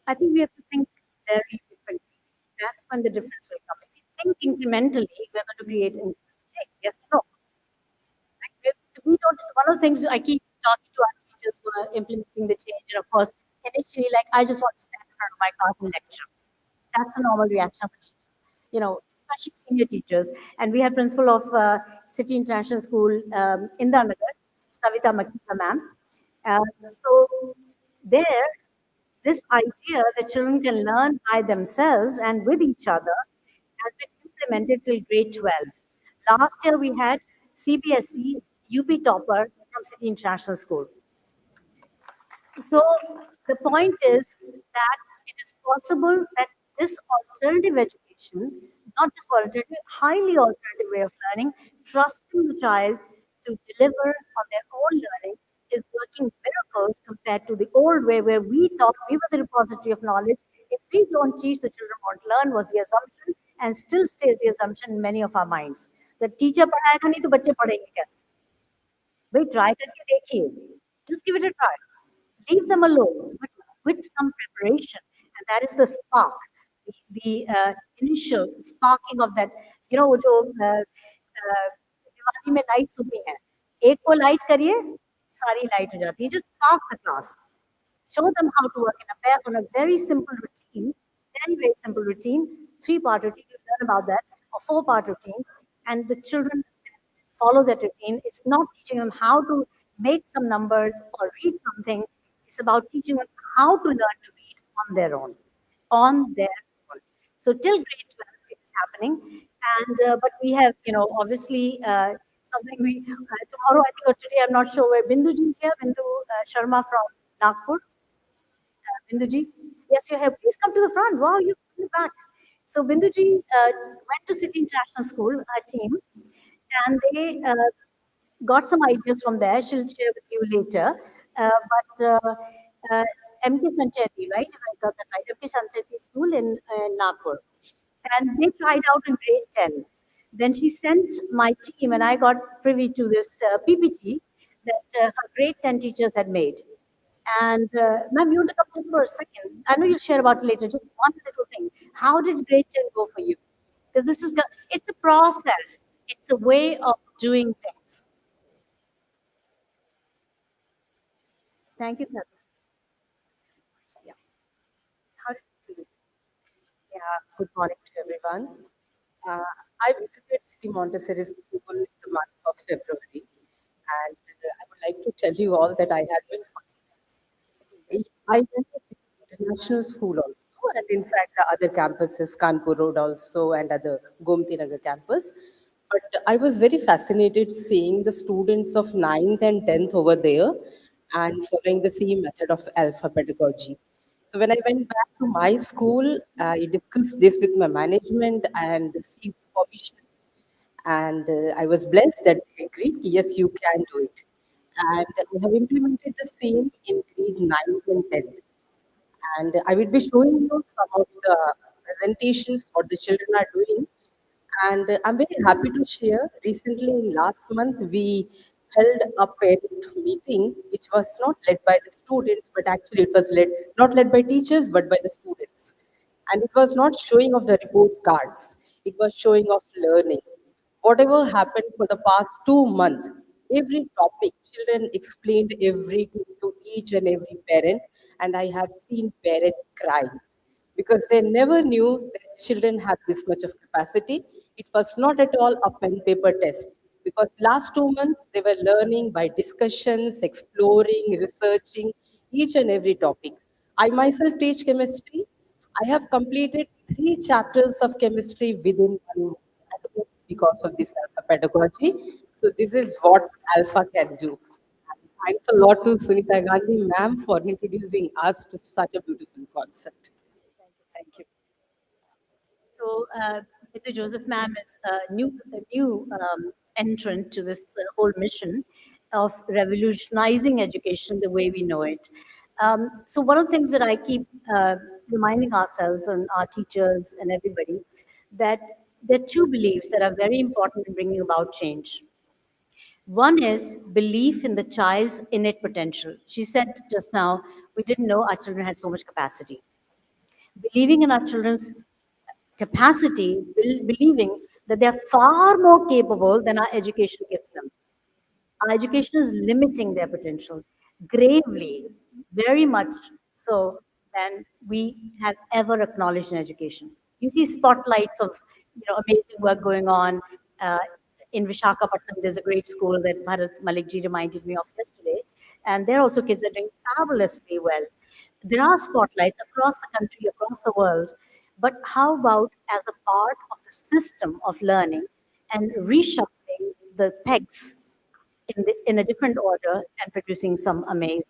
I think we have to think very differently. That's when the difference will come. If we think incrementally, we're going to create incremental change. Yes or no? Like, we don't, one of the things I keep talking to our teachers who are implementing the change, and of course, initially, like, I just want to stand in front of my class and lecture. That's a normal reaction of a teacher, especially senior teachers. And we had principal of City International School in the Nagar, Savita Makita ma'am. So there, this idea that children can learn by themselves and with each other has been implemented till grade 12. Last year we had CBSE UP topper from City International School. So the point is that it is possible that this alternative education, not just alternative, highly alternative way of learning, trusting the child to deliver on their own learning is working miracles compared to the old way where we thought we were the repository of knowledge. If we don't teach, the children won't learn was the assumption and still stays the assumption in many of our minds. The teacher पढ़ाएगा नहीं तो बच्चे पढ़ेंगे कैसे? भाई try करके देखिए. Just give it a try. Leave them alone, but with some preparation. And that is the spark, the initial sparking of that. वो जो दिवाली में लाइट्स होती हैं, एक को लाइट करिए, सारी लाइट हो जाती है. Just spark the class. Show them how to work in a pair on a very simple routine, very simple routine, 3-part routine. You learn about that, or 4-part routine, and the children follow that routine. It's not teaching them how to make some numbers or read something. It's about teaching them how to learn to read on their own, on their own. So till grade 12, it is happening. And, but we have, obviously, something tomorrow, I think, or today, I'm not sure where Binduji is here, Bindu Sharma from Nagpur. Binduji, yes, you're here. Please come to the front. Wow, you're in the back. So Binduji went to City International School, her team, and they got some ideas from there. She'll share with you later. But MK Sancheti, right? If I got that right. MK Sancheti School in Nagpur. And they tried out in grade 10. Then she sent my team, and I got privy to this PPT that her grade 10 teachers had made. And ma'am, you want to come just for a second? I know you'll share about it later. Just one little thing. How did grade 10 go for you? Because it's a process. It's a way of doing things. Thank you, Kathy. Yeah. How did you feel? Yeah, good morning to everyone. I visited City Montessori School in the month of February, and I would like to tell you all that I have been. I went to the international school also, and in fact, the other campuses, Kanpur Road also, and other Gomti Nagar campus. But I was very fascinated seeing the students of ninth and 10th over there and following the same method of alpha pedagogy. So when I went back to my school, I discussed this with my management and received permission. And I was blessed that they agreed, yes, you can do it. And we have implemented the same in grade 9th and 10th. And I will be showing you some of the presentations what the children are doing. And I'm very happy to share. Recently, in last month, we held a parent meeting, which was not led by the students, but actually it was led not led by teachers, but by the students. And it was not showing of the report cards; it was showing of learning. Whatever happened for the past 2 months, every topic, children explained everything to each and every parent, and I have seen parents cry because they never knew that children have this much of capacity. It was not at all a pen paper test because last 2 months they were learning by discussions, exploring, researching each and every topic. I myself teach chemistry. I have completed 3 chapters of chemistry within 1 month and because of this alpha pedagogy. So this is what alpha can do. And thanks a lot to Sunita Gandhi ma'am for introducing us to such a beautiful concept. Thank you. So, Mr. Joseph Ma'am is a new entrant to this whole mission of revolutionizing education the way we know it. So, one of the things that I keep reminding ourselves and our teachers and everybody that there are two beliefs that are very important in bringing about change. One is belief in the child's innate potential. She said just now, we didn't know our children had so much capacity. Believing in our children's capacity, believing that they are far more capable than our education gives them. Our education is limiting their potential gravely, very much so than we have ever acknowledged in education. You see spotlights of amazing work going on. In Vishakhapatnam, there's a great school that Bharat Malikji reminded me of yesterday, and there also kids are doing fabulously well. There are spotlights across the country, across the world, but how about as a part of the system of learning and reshuffling the pegs in a different order and producing some amazing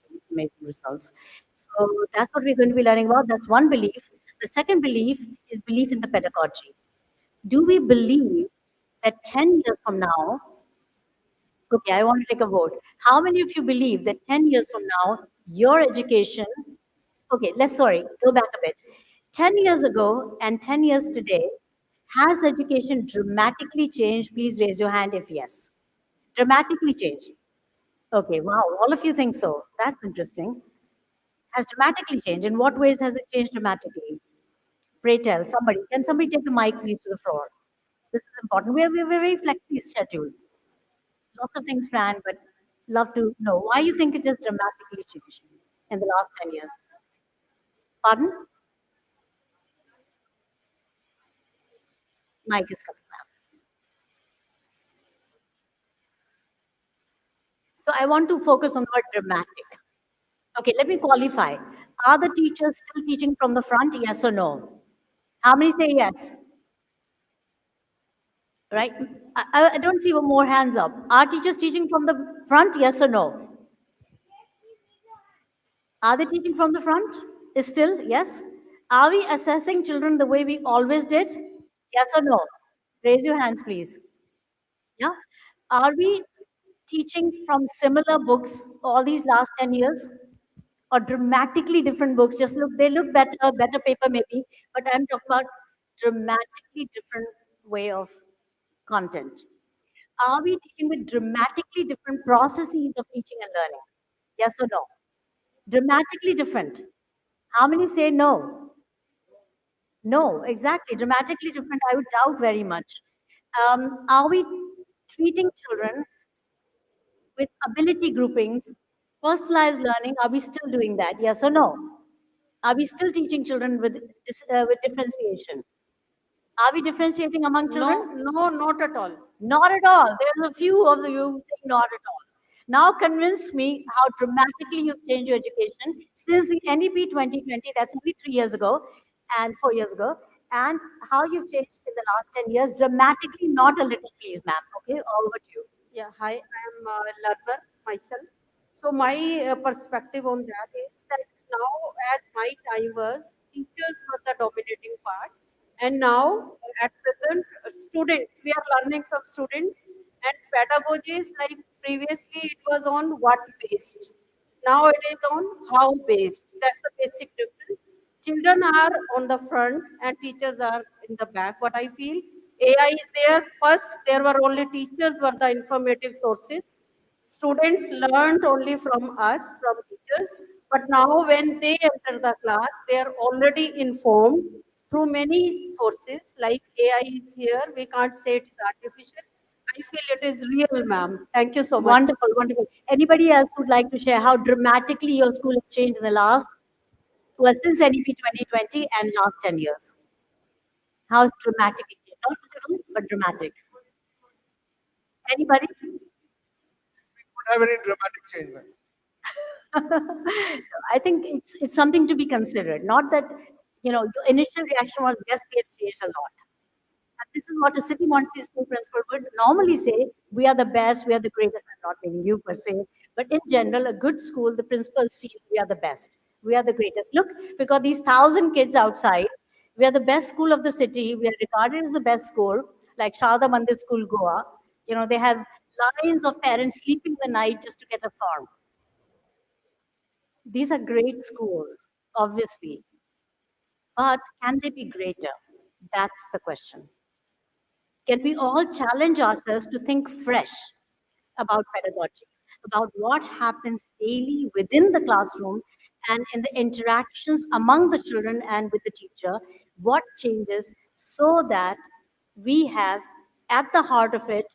results. So that's what we're going to be learning about. That's one belief. The second belief is belief in the pedagogy. Do we believe that 10 years from now, okay, I want to take a vote. How many of you believe that 10 years from now, your education, okay, sorry, go back a bit. 10 years ago and 10 years today, has education dramatically changed? Please raise your hand if yes. Dramatically changed. Okay, wow, all of you think so. That's interesting. Has dramatically changed. In what ways has it changed dramatically? Pray tell somebody. Can somebody take the mic, please, to the floor? This is important. We're very flexi scheduled. Lots of things planned, but love to know why you think it has dramatically changed in the last 10 years. Pardon? Mic is coming up. So I want to focus on the word dramatic. Okay, let me qualify. Are the teachers still teaching from the front? Yes or no? How many say yes? Right? I don't see more hands up. Are teachers teaching from the front? Yes or no? Are they teaching from the front? Is still yes? Are we assessing children the way we always did? Yes or no? Raise your hands, please. Yeah. Are we teaching from similar books all these last 10 years? Or dramatically different books? Just look, they look better, better paper maybe, but I'm talking about dramatically different way of content. Are we dealing with dramatically different processes of teaching and learning? Yes or no? Dramatically different. How many say no? No, exactly. Dramatically different, I would doubt very much. Are we treating children with ability groupings, personalized learning? Are we still doing that? Yes or no? Are we still teaching children with differentiation? Are we differentiating among children? No, not at all. Not at all. There's a few of you saying not at all. Now convince me how dramatically you've changed your education since the NEP 2020, that's only 3 years ago and 4 years ago, and how you've changed in the last 10 years dramatically, not a little, please, ma'am. Okay, over to you. Yeah, hi, I am a learner myself. So my perspective on that is that now, as my time was, teachers were the dominating part, and now at present, students, we are learning from students, and pedagogies like previously it was on what based. Now it is on how based. That's the basic difference. Children are on the front and teachers are in the back. What I feel, AI is there. First, there were only teachers were the informative sources. Students learned only from us, from teachers. But now when they enter the class, they are already informed through many sources. Like AI is here. We can't say it is artificial. I feel it is real, ma'am. Thank you so much. Wonderful, wonderful. Anybody else would like to share how dramatically your school has changed in the last, well, since NEP 2020 and last 10 years? How it's dramatically changed? Not little, but dramatic. Anybody? Have any dramatic change, ma'am. I think it's something to be considered. Not that, your initial reaction was, yes, we have changed a lot. And this is what a City Montessori school principal would normally say: we are the best, we are the greatest. I'm not meaning you per se, but in general, a good school, the principals feel we are the best, we are the greatest. Look, because these 1,000 kids outside, we are the best school of the city. We are regarded as the best school, like Sharda Mandir School, Goa. They have lines of parents sleeping the night just to get a form. These are great schools, obviously, but can they be greater? That's the question. Can we all challenge ourselves to think fresh about pedagogy, about what happens daily within the classroom and in the interactions among the children and with the teacher? What changes so that we have at the heart of it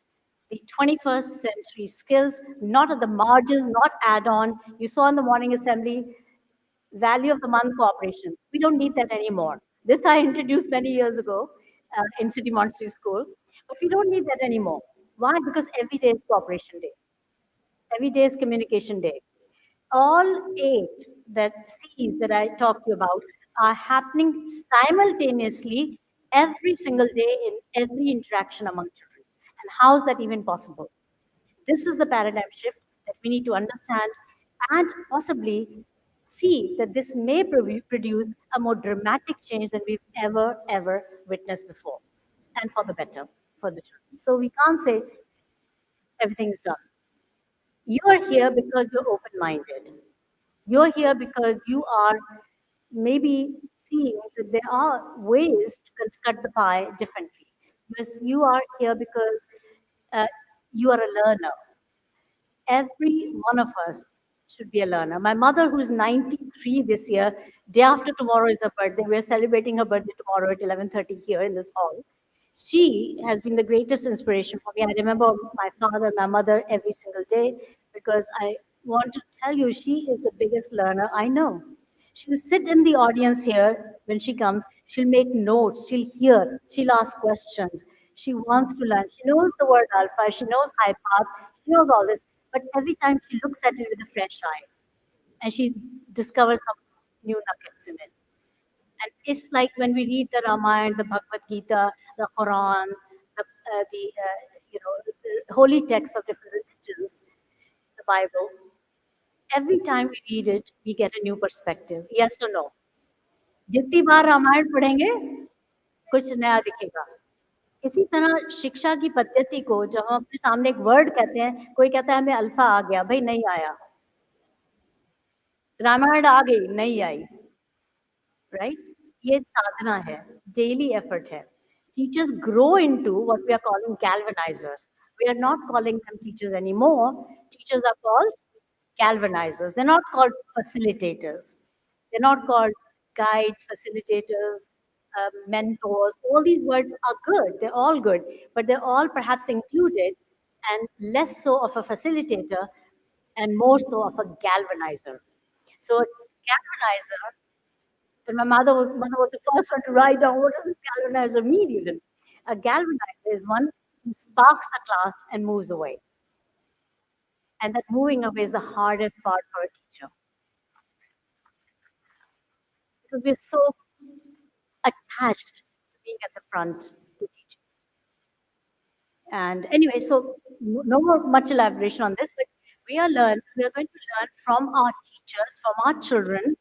the 21st century skills, not at the margins, not add on. You saw in the morning assembly, value of the month cooperation. We don't need that anymore. This I introduced many years ago in City Montessori School, but we don't need that anymore. Why? Because every day is cooperation day. Every day is communication day. All 8 that C's that I talked to you about are happening simultaneously every single day in every interaction among children. And how is that even possible? This is the paradigm shift that we need to understand and possibly see that this may produce a more dramatic change than we've ever witnessed before, and for the better for the children. So we can't say everything's done. You are here because you're open minded. You're here because you are maybe seeing that there are ways to cut the pie differently. Because you are here because uh, you are a learner. Every one of us should be a learner. My mother, who's 93 this year, day after tomorrow is her birthday. We're celebrating her birthday tomorrow at 11:30 here in this hall. She has been the greatest inspiration for me. I remember my father, my mother every single day because I want to tell you, she is the biggest learner I know. She'll sit in the audience here when she comes. She'll make notes. She'll hear. She'll ask questions. She wants to learn. She knows the word alpha. She knows high path. She knows all this. But every time she looks at it with a fresh eye and she discovers something. new nuggets in it. And it's like when we read the Ramayana, the Bhagavad Gita, the Quran, the holy texts of different religions, the Bible. Every time we read it, we get a new perspective. Yes or no? जितनी बार रामायण पढ़ेंगे कुछ नया दिखेगा. इसी तरह शिक्षा की पद्धति को जब हम अपने सामने एक वर्ड कहते हैं, कोई कहता है हमें अल्फा आ गया, भाई नहीं आया. रामायण आ गई, नहीं आई. Right? ये साधना है, daily effort है. Teachers grow into what we are calling galvanizers. We are not calling them teachers anymore. Teachers are called galvanizers. They're not called facilitators. They're not called guides, facilitators, mentors. All these words are good. They're all good, but they're all perhaps included and less so of a facilitator and more so of a galvanizer. So galvanizer, and my mother was the first one to write down what does this galvanizer mean even. A galvanizer is one who sparks the class and moves away. And that moving away is the hardest part for a teacher. Because we're so attached to being at the front to teach. And anyway, so no more much elaboration on this, but we are going to learn from our teachers, from our children,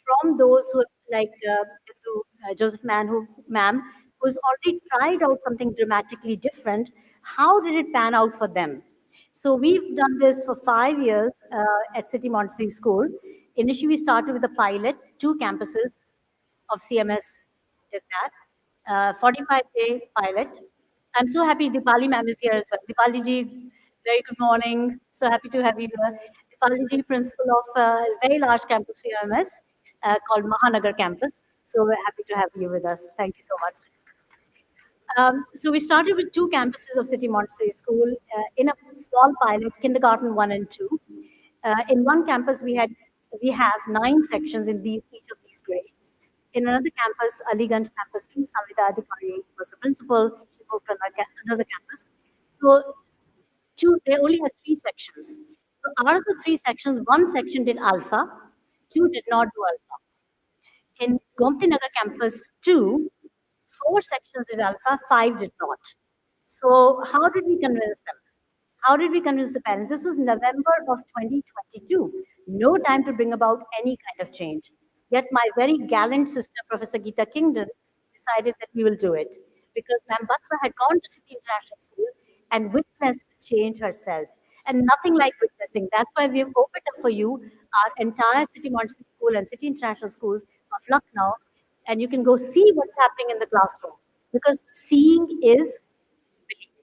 from those who like Joseph ma'am, who's already tried out something dramatically different. How did it pan out for them? So we've done this for 5 years at City Montessori School. Initially, we started with a pilot, 2 campuses of CMS did that, 45-day pilot. I'm so happy Dipali ma'am is here as well. Dipali ji, very good morning. So happy to have you here. Dipali ji, principal of a very large campus CMS called Mahanagar campus. So we're happy to have you with us. Thank you so much. So we started with 2 campuses of City Montessori School in a small pilot, kindergarten 1 and 2. In one campus, we have 9 sections in each of these grades. In another campus, Aliganj campus 2, Samvita Adhikari was the principal. She moved to another campus. So they only had 3 sections. So out of the 3 sections, 1 section did alpha, 2 did not do alpha. In Gomti Nagar campus 2, 4 sections did alpha, 5 did not. So how did we convince them? How did we convince the parents? This was November of 2022. No time to bring about any kind of change. Yet my very gallant sister, Professor Geeta Kingdon, decided that we will do it. Because Ma'am Batra had gone to City International School and witnessed the change herself. And nothing like witnessing. That's why we have opened up for you our entire City Montessori School and City International Schools of Lucknow. And you can go see what's happening in the classroom. Because seeing is believing.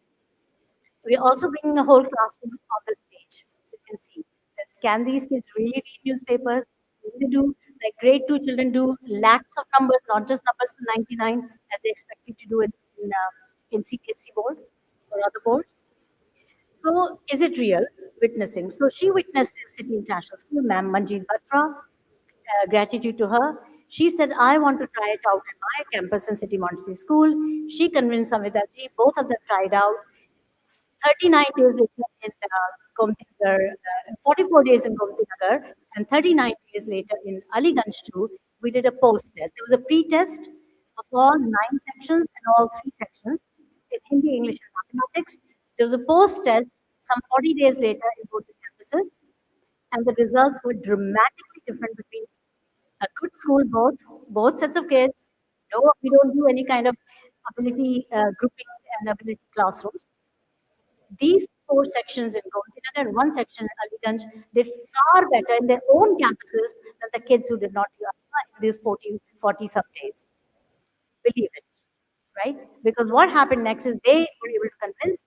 We're also bringing the whole classroom on the stage. So you can see that can these kids really read newspapers? They do, like grade 2 children do lakhs of numbers, not just numbers to 99 as they expect you to do in CPSC board or other boards. So is it real witnessing? So she witnessed in City International School, Ma'am Manjeet Batra, gratitude to her. She said, I want to try it out in my campus in City Montessori School. She convinced Samvita ji, both of them tried out. 39 days later in Gomti Nagar, 44 days in Gomti Nagar, and 39 days later in Aliganj 2, we did a post-test. There was a pre-test of all 9 sections and all 3 sections in Hindi, English, and mathematics. There was a post-test some 40 days later in both the campuses, and the results were dramatically different between a good school, both sets of kids. No, we don't do any kind of ability grouping and ability classrooms. These 4 sections in Gomtinagar and 1 section in Aliganj did far better in their own campuses than the kids who did not do in these 40 some days. Believe it, right? Because what happened next is they were able to convince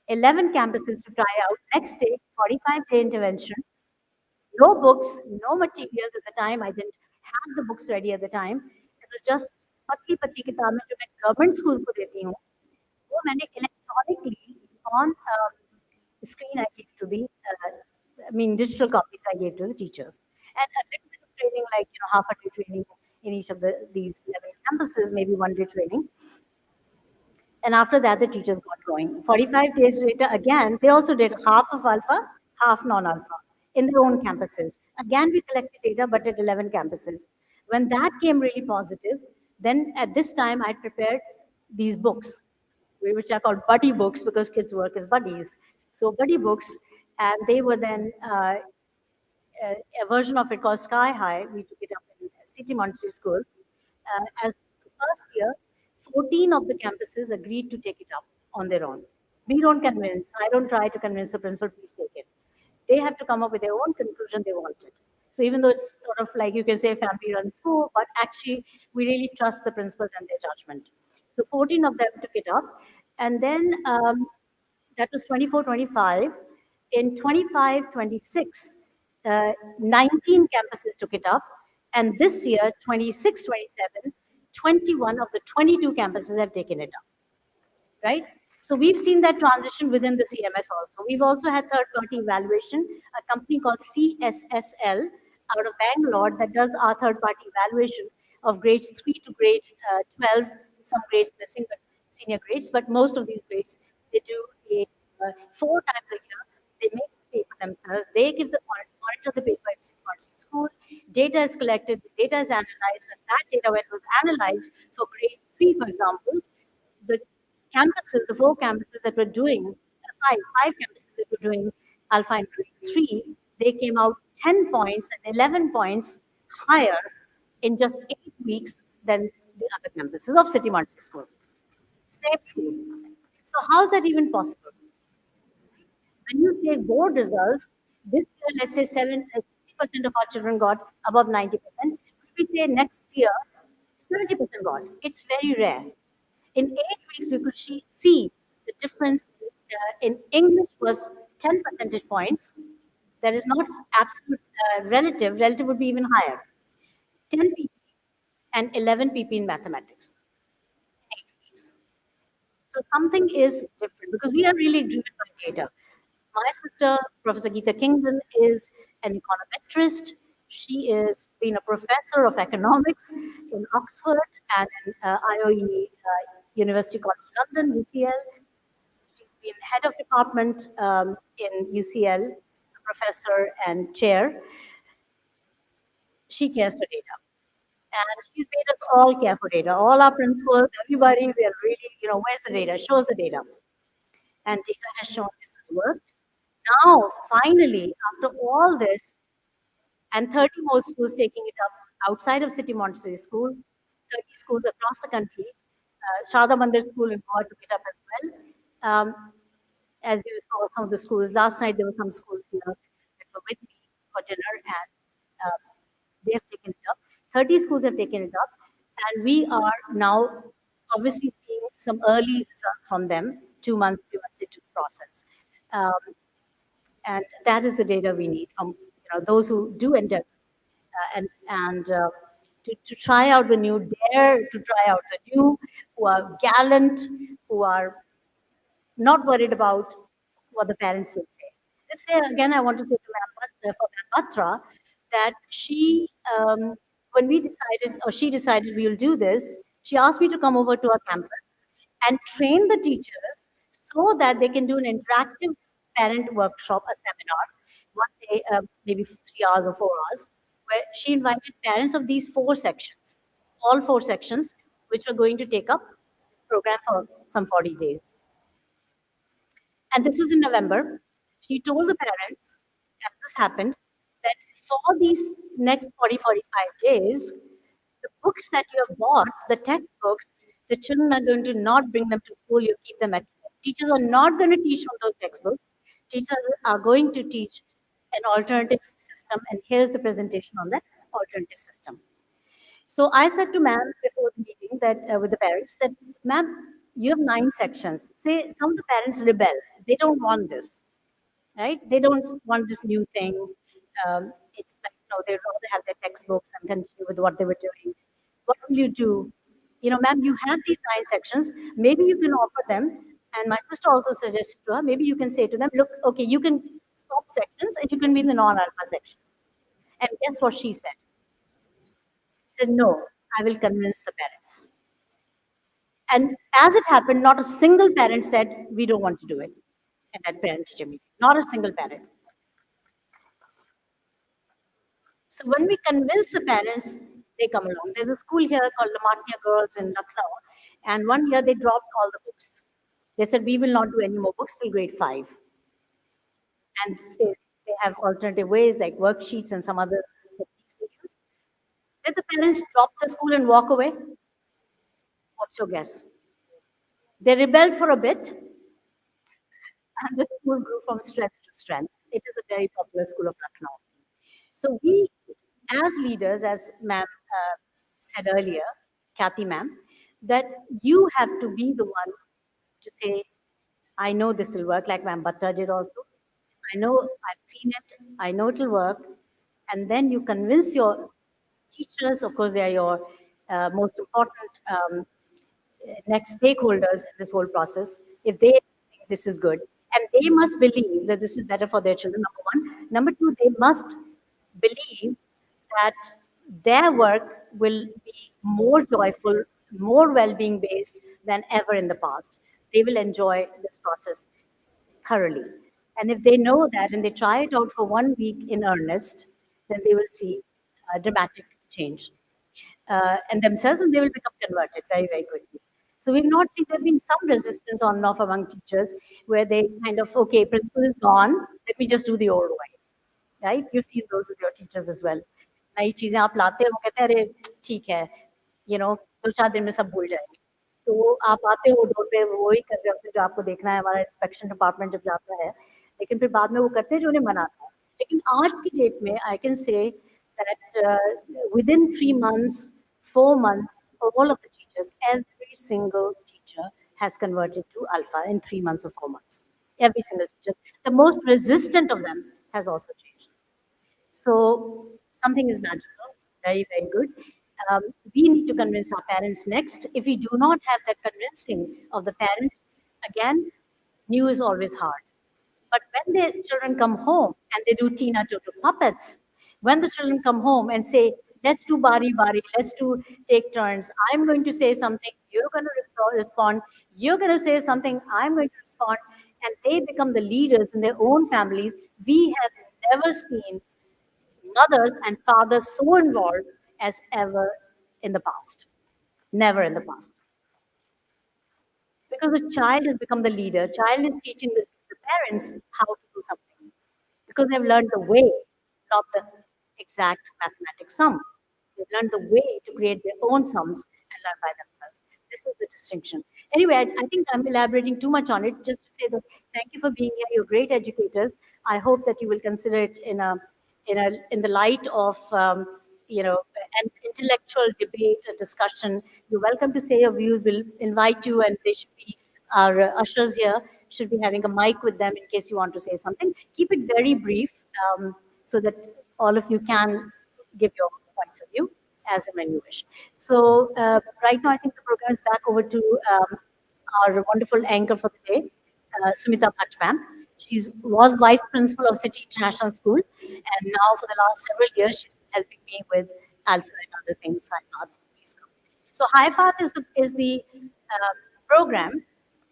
11 campuses to try out next day, 45-day intervention. No books, no materials at the time. I didn't have the books ready at the time. It was just पतली पतली किताबें जो मैं government school को देती हूँ वो मैंने electronically on screen I gave to the digital copies I gave to the teachers, and a little bit of training, like half a day training in each of these 11 campuses, maybe 1 day training. And after that, the teachers got going. 45 days later, again, they also did half of alpha, half non-alpha. in their own campuses. Again, we collected data, but at 11 campuses. When that came really positive, then at this time I prepared these books, which are called buddy books because kids work as buddies. So buddy books, and they were then a version of it called Sky High. We took it up in City Montessori School. As the first year, 14 of the campuses agreed to take it up on their own. We don't convince. I don't try to convince the principal, please take it. They have to come up with their own conclusion they wanted. So even though it's sort of like you can say family run school, but actually we really trust the principals and their judgment. So 14 of them took it up. And then that was 24, 25. In 25, 26, 19 campuses took it up. And this year, 26, 27, 21 of the 22 campuses have taken it up, right? So we've seen that transition within the CMS also. We've also had third-party evaluation, a company called CSSL out of Bangalore that does our third-party evaluation of grades 3 to grade 12, some grades missing, but senior grades, but most of these grades, they do a 4 times a year. They make the paper themselves. They give the monitor the paper in school. Data is collected, the data is analyzed, and that data, when it was analyzed for grade 3, for example, the campuses, the 4 campuses that were doing, five campuses that were doing Alpha and grade 3, they came out 10 points and 11 points higher in just 8 weeks than the other campuses of City Montessori School. Same school. So how is that even possible? When you say board results, this year, let's say 60% of our children got above 90%. If we say next year, 70% got. It's very rare. In 8 weeks, we could see the difference in English was 10 percentage points. That is not absolute relative. Relative would be even higher. 10 PP and 11 PP in mathematics. 8 weeks. So something is different because we are really driven by data. My sister, Professor Geeta Kingdon, is an econometrist. She is been a professor of economics in Oxford and in IOE, University College London, UCL. She's been head of department in UCL, professor and chair. She cares for data. And she's made us all care for data. All our principals, everybody, we are really, where's the data? Show us the data. And data has shown this has worked. Now, finally, after all this, and 30 more schools taking it up outside of City Montessori School, 30 schools across the country, Sharda Mandir School in Goa took it up as well. As you saw, some of the schools, last night there were some schools here that were with me for dinner, and they have taken it up. 30 schools have taken it up, and we are now obviously seeing some early results from them, 2 months, 3 months into the process. And that is the data we need from those who do endeavor to try out the new, dare to try out the new, who are gallant, who are not worried about what the parents will say. This year, again, I want to say to Ma'am Batra that she, when we decided, or she decided we will do this, she asked me to come over to our campus and train the teachers so that they can do an interactive parent workshop, a seminar, one day, maybe 3 hours or 4 hours, where she invited parents of these 4 sections, all 4 sections, which were going to take up this program for some 40 days. And this was in November. She told the parents, as this happened, that for these next 40, 45 days, the books that you have bought, the textbooks, the children are going to not bring them to school, you keep them at home. Teachers are not going to teach from those textbooks. Teachers are going to teach an alternative system, and here's the presentation on that alternative system. So I said to ma'am before the meeting that with the parents that, ma'am, you have 9 sections. Say some of the parents rebel. They don't want this, right? They don't want this new thing. It's like, they'd rather have their textbooks and continue with what they were doing. What will you do? Ma'am, you have these 9 sections. Maybe you can offer them. And my sister also suggested to her, maybe you can say to them, look, okay, you can stop sections and you can be in the non-alpha sections. And guess what she said? Said, no, I will convince the parents. And as it happened, not a single parent said, we don't want to do it at that parent-teacher meeting. Not a single parent. So when we convince the parents, they come along. There's a school here called Lamatnia Girls in Lucknow, and one year they dropped all the books. They said, we will not do any more books till grade 5. And say they have alternative ways like worksheets and some other techniques they use. Did the parents drop the school and walk away? What's your guess? They rebelled for a bit, and the school grew from strength to strength. It is a very popular school of Lucknow. So we, as leaders, as ma'am said earlier, Kathy ma'am, that you have to be the one to say, I know this will work, like ma'am Bhatta did also. I know, I've seen it, I know it will work. And then you convince your teachers, of course, they are your most important next stakeholders in this whole process, if they think this is good, and they must believe that this is better for their children, number one. Number two, they must believe that their work will be more joyful, more well-being based than ever in the past. They will enjoy this process thoroughly. And if they know that and they try it out for 1 week in earnest, then they will see a dramatic change and themselves, and they will become converted very, very quickly. So we've not seen there have been some resistance on and off among teachers where they kind of, okay, principal is gone, let me just do the old way. Right? You've seen those with your teachers as well. नई चीजें आप लाते हो वो कहते हैं अरे ठीक है दो चार दिन में सब भूल जाएंगे तो आप आते हो डोर पे वो ही कर रहे होते हैं जो आपको देखना है हमारा इंस्पेक्शन डिपार्टमेंट जब जाता है लेकिन फिर बाद में वो करते हैं जो उन्हें मना था लेकिन आज की डेट में I can say that within 3 months, 4 months, all of the teachers, every single teacher has converted to Alpha in 3 months or 4 months. Every single teacher. The most resistant of them has also changed. So something is magical, very, very good. We need to convince our parents next. If we do not have that convincing of the parent, again, new is always hard. But when the children come home and they do Tina Toto puppets, when the children come home and say, let's do bari bari, let's do take turns, I'm going to say something, you're going to respond, you're going to say something, I'm going to respond, and they become the leaders in their own families, we have never seen mothers and fathers so involved as ever in the past. Never in the past. Because the child has become the leader, child is teaching the parents how to do something. Because they've learned the way, not the exact mathematics sum. They've learned the way to create their own sums and learn by themselves. This is the distinction. Anyway, I think I'm elaborating too much on it. Just to say that thank you for being here. You're great educators. I hope that you will consider it in the light of an intellectual debate, a discussion. You're welcome to say your views. We'll invite you, and they should be our ushers here should be having a mic with them in case you want to say something. Keep it very brief so that all of you can give your points of view as and when you wish. So right now, I think the program is back over to our wonderful anchor for the day, Sumita Bhatt ma'am. She was vice principal of City International School, and now for the last several years, she's been helping me with Alpha and other things. Please come. So High Path is the program,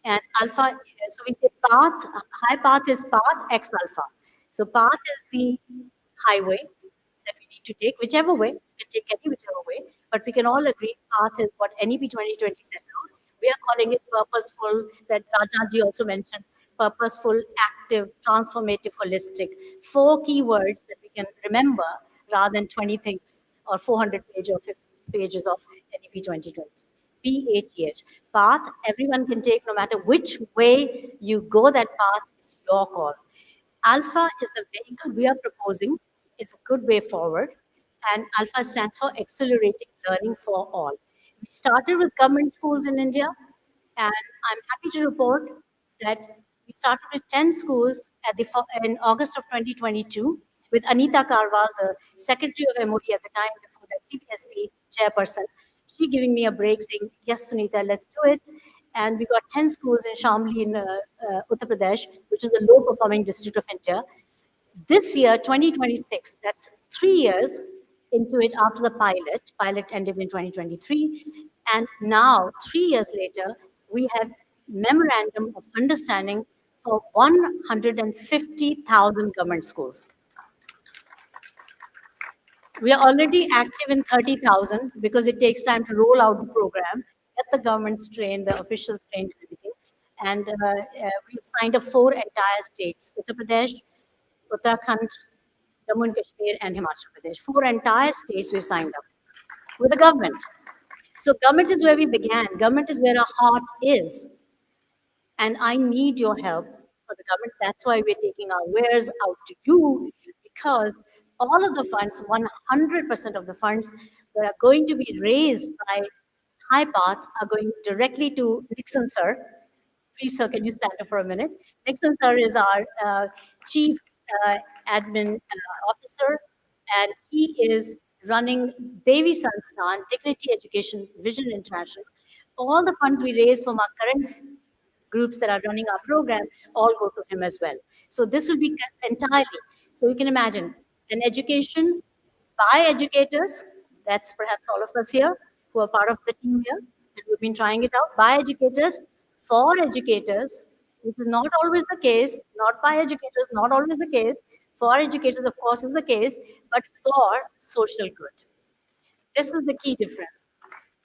and Alpha. So we say path. High Path is path X Alpha. So path is the highway that we need to take, whichever way. We can take any whichever way, but we can all agree path is what NEP 2020 set out. We are calling it purposeful, that Rajaji also mentioned, purposeful, active, transformative, holistic. 4 key words that we can remember rather than 20 things or 400 pages of NEP 2020. PATH. Path, everyone can take no matter which way you go, that path is your call. Alpha is the vehicle we are proposing, is a good way forward. And Alpha stands for Accelerating Learning for All. We started with government schools in India, and I'm happy to report that we started with 10 schools in August of 2022 with Anita Karwal, the Secretary of MOE at the time, before that CPSC chairperson. She giving me a break saying, yes, Sunita, let's do it. And we got 10 schools in Shamli in Uttar Pradesh, which is a low-performing district of India. This year, 2026, that's 3 years into it after the pilot ended in 2023, and now 3 years later, we have memorandum of understanding for 150,000 government schools. We are already active in 30,000 because it takes time to roll out the program, get the governments trained, the officials trained, and everything. And we've signed up 4 entire states: Uttar Pradesh, Uttarakhand, Jammu and Kashmir, and Himachal Pradesh. 4 entire states we've signed up with the government. So government is where we began. Government is where our heart is. And I need your help for the government. That's why we're taking our wares out to you, because all of the funds, 100% of the funds that are going to be raised by High Path are going directly to Nixon sir. Please, sir, can you stand up for a minute? Nixon sir is our chief admin officer, and he is running Devi Sansthan, Dignity Education Vision International. All the funds we raise from our current groups that are running our program all go to him as well. So this will be entirely. So you can imagine an education by educators, that's perhaps all of us here who are part of the team here, and we've been trying it out, by educators, for educators, which is not always the case, not by educators, not always the case, for educators, of course, is the case, but for social good. This is the key difference,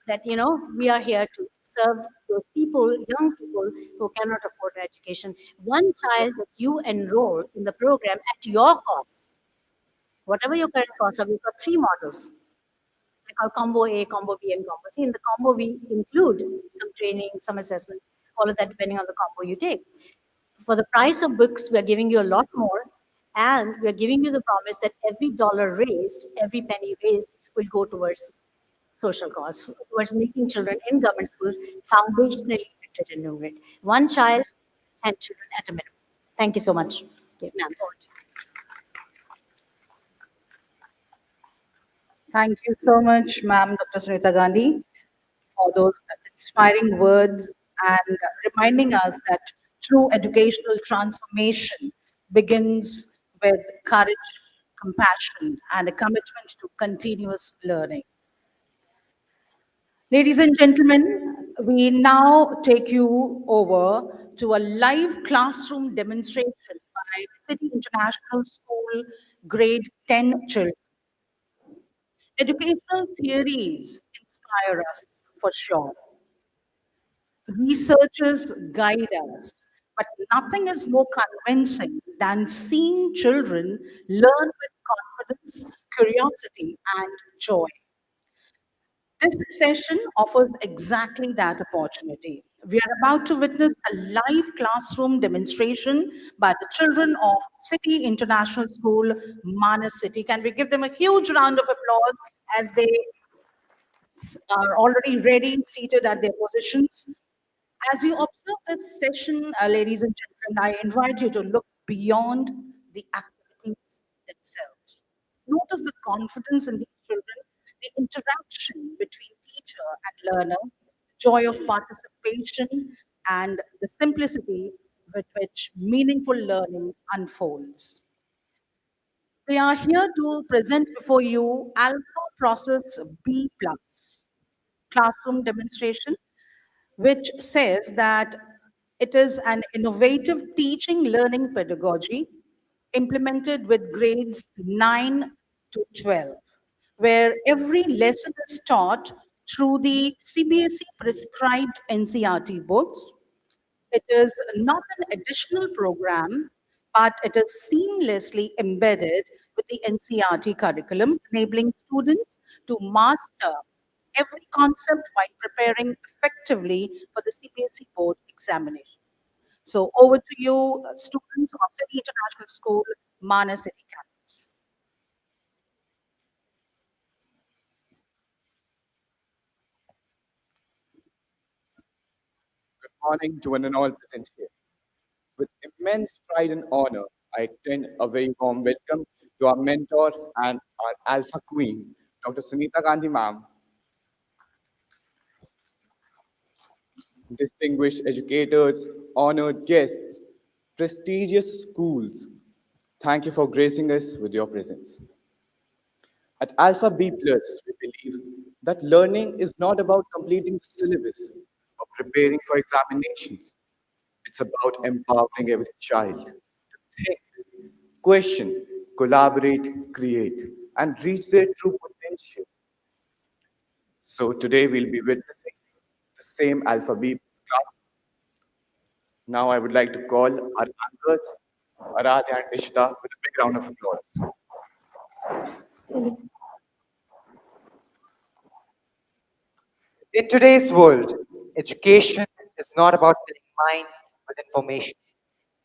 that we are here to serve those people, young people who cannot afford education. One child that you enroll in the program at your cost, whatever your current costs are, we've got 3 models. We call combo A, combo B, and combo C. In the combo, we include some training, some assessments, all of that depending on the combo you take. For the price of books, we're giving you a lot more, and we're giving you the promise that every dollar raised, every penny raised will go towards social cause, towards making children in government schools foundationally literate and literate. One child, 10 children at a minimum. Thank you so much. Okay, ma'am, over to you. Thank you so much, ma'am, Dr. Sunita Gandhi, for those inspiring words and reminding us that true educational transformation begins with courage, compassion, and a commitment to continuous learning. Ladies and gentlemen, we now take you over to a live classroom demonstration by City International School grade 10 children. Educational theories inspire us for sure. Researchers guide us, but nothing is more convincing than seeing children learn with confidence, curiosity, and joy. This session offers exactly that opportunity. We are about to witness a live classroom demonstration by the children of City International School, Manas City. Can we give them a huge round of applause as they are already ready, seated at their positions? As you observe this session, ladies and gentlemen, I invite you to look beyond the activities themselves. Notice the confidence in these children, the interaction between teacher and learner, the joy of participation, and the simplicity with which meaningful learning unfolds. They are here to present before you Alpha Process B Plus classroom demonstration, which says that it is an innovative teaching learning pedagogy implemented with grades 9 to 12, where every lesson is taught through the CBSE prescribed NCRT books. It is not an additional program, but it is seamlessly embedded with the NCRT curriculum, enabling students to master every concept while preparing effectively for the CBSE board examination. So over to you, students of City International School, Mana City campus. Morning to one and all present here. With immense pride and honor, I extend a very warm welcome to our mentor and our Alpha Queen, Dr. Sunita Gandhi ma'am, distinguished educators, honored guests, prestigious schools. Thank you for gracing us with your presence. At Alpha B Plus, we believe that learning is not about completing the syllabus or preparing for examinations. It's about empowering every child to think, question, collaborate, create, and reach their true potential. So today we'll be witnessing the same Alpha B class. Now I would like to call our anchors, Aradhya and Ishita, with a big round of applause. In today's world, education is not about filling minds with information.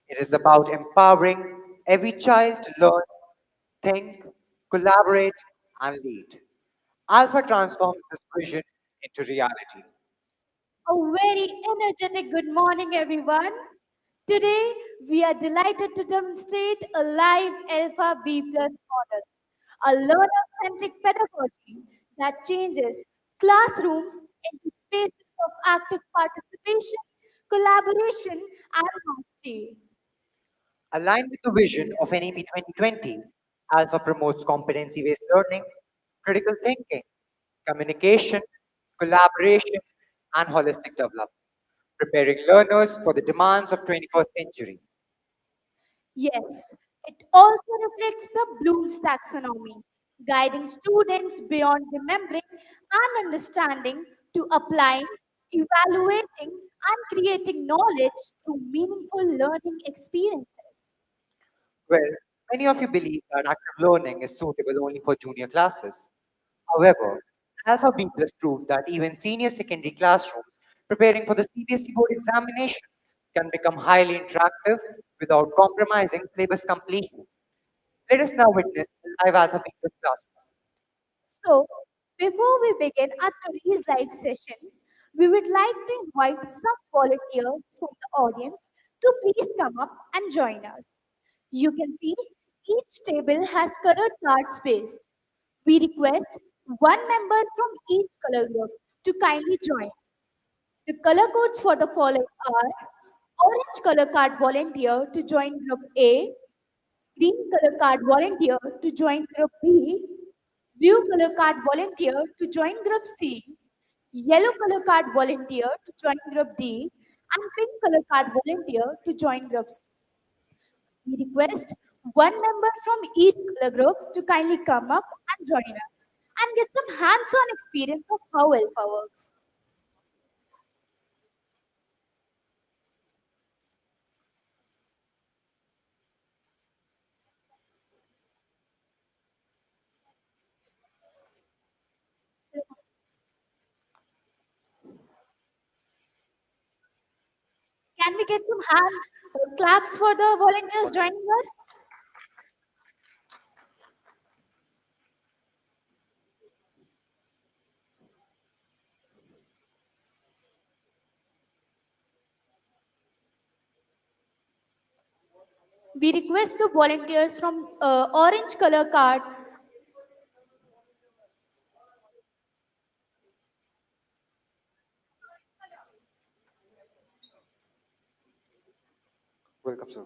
It is about empowering every child to learn, think, collaborate, and lead. Alpha transforms this vision into reality. A very energetic good morning, everyone. Today, we are delighted to demonstrate a live Alpha B Plus model, a learner centric pedagogy that changes classrooms into spaces of active participation, collaboration, and mastery. Aligned with the vision of NEP 2020, Alpha promotes competency based learning, critical thinking, communication, collaboration, and holistic development, preparing learners for the demands of 21st century. Yes, it also reflects the Bloom's taxonomy, guiding students beyond remembering and understanding to applying, evaluating, and creating knowledge through meaningful learning experiences. Well, many of you believe that active learning is suitable only for junior classes. However, Alpha B Plus proves that even senior secondary classrooms preparing for the CBSE board examination can become highly interactive without compromising syllabus completion. Let us now witness a live Alpha B Plus classroom. So, before we begin our today's live session, we would like to invite some volunteers from the audience to please come up and join us. You can see each table has colored cards placed. We request one member from each color group to kindly join. The color codes for the following are orange color card volunteer to join group A, green color card volunteer to join group B, blue color card volunteer to join group C, yellow color card volunteer to join group D, and pink color card volunteer to join group C. We request one member from each color group to kindly come up and join us and get some hands-on experience of how Alpha works. Can we get some hand claps for the volunteers joining us? We request the volunteers from orange color card. Welcome, sir.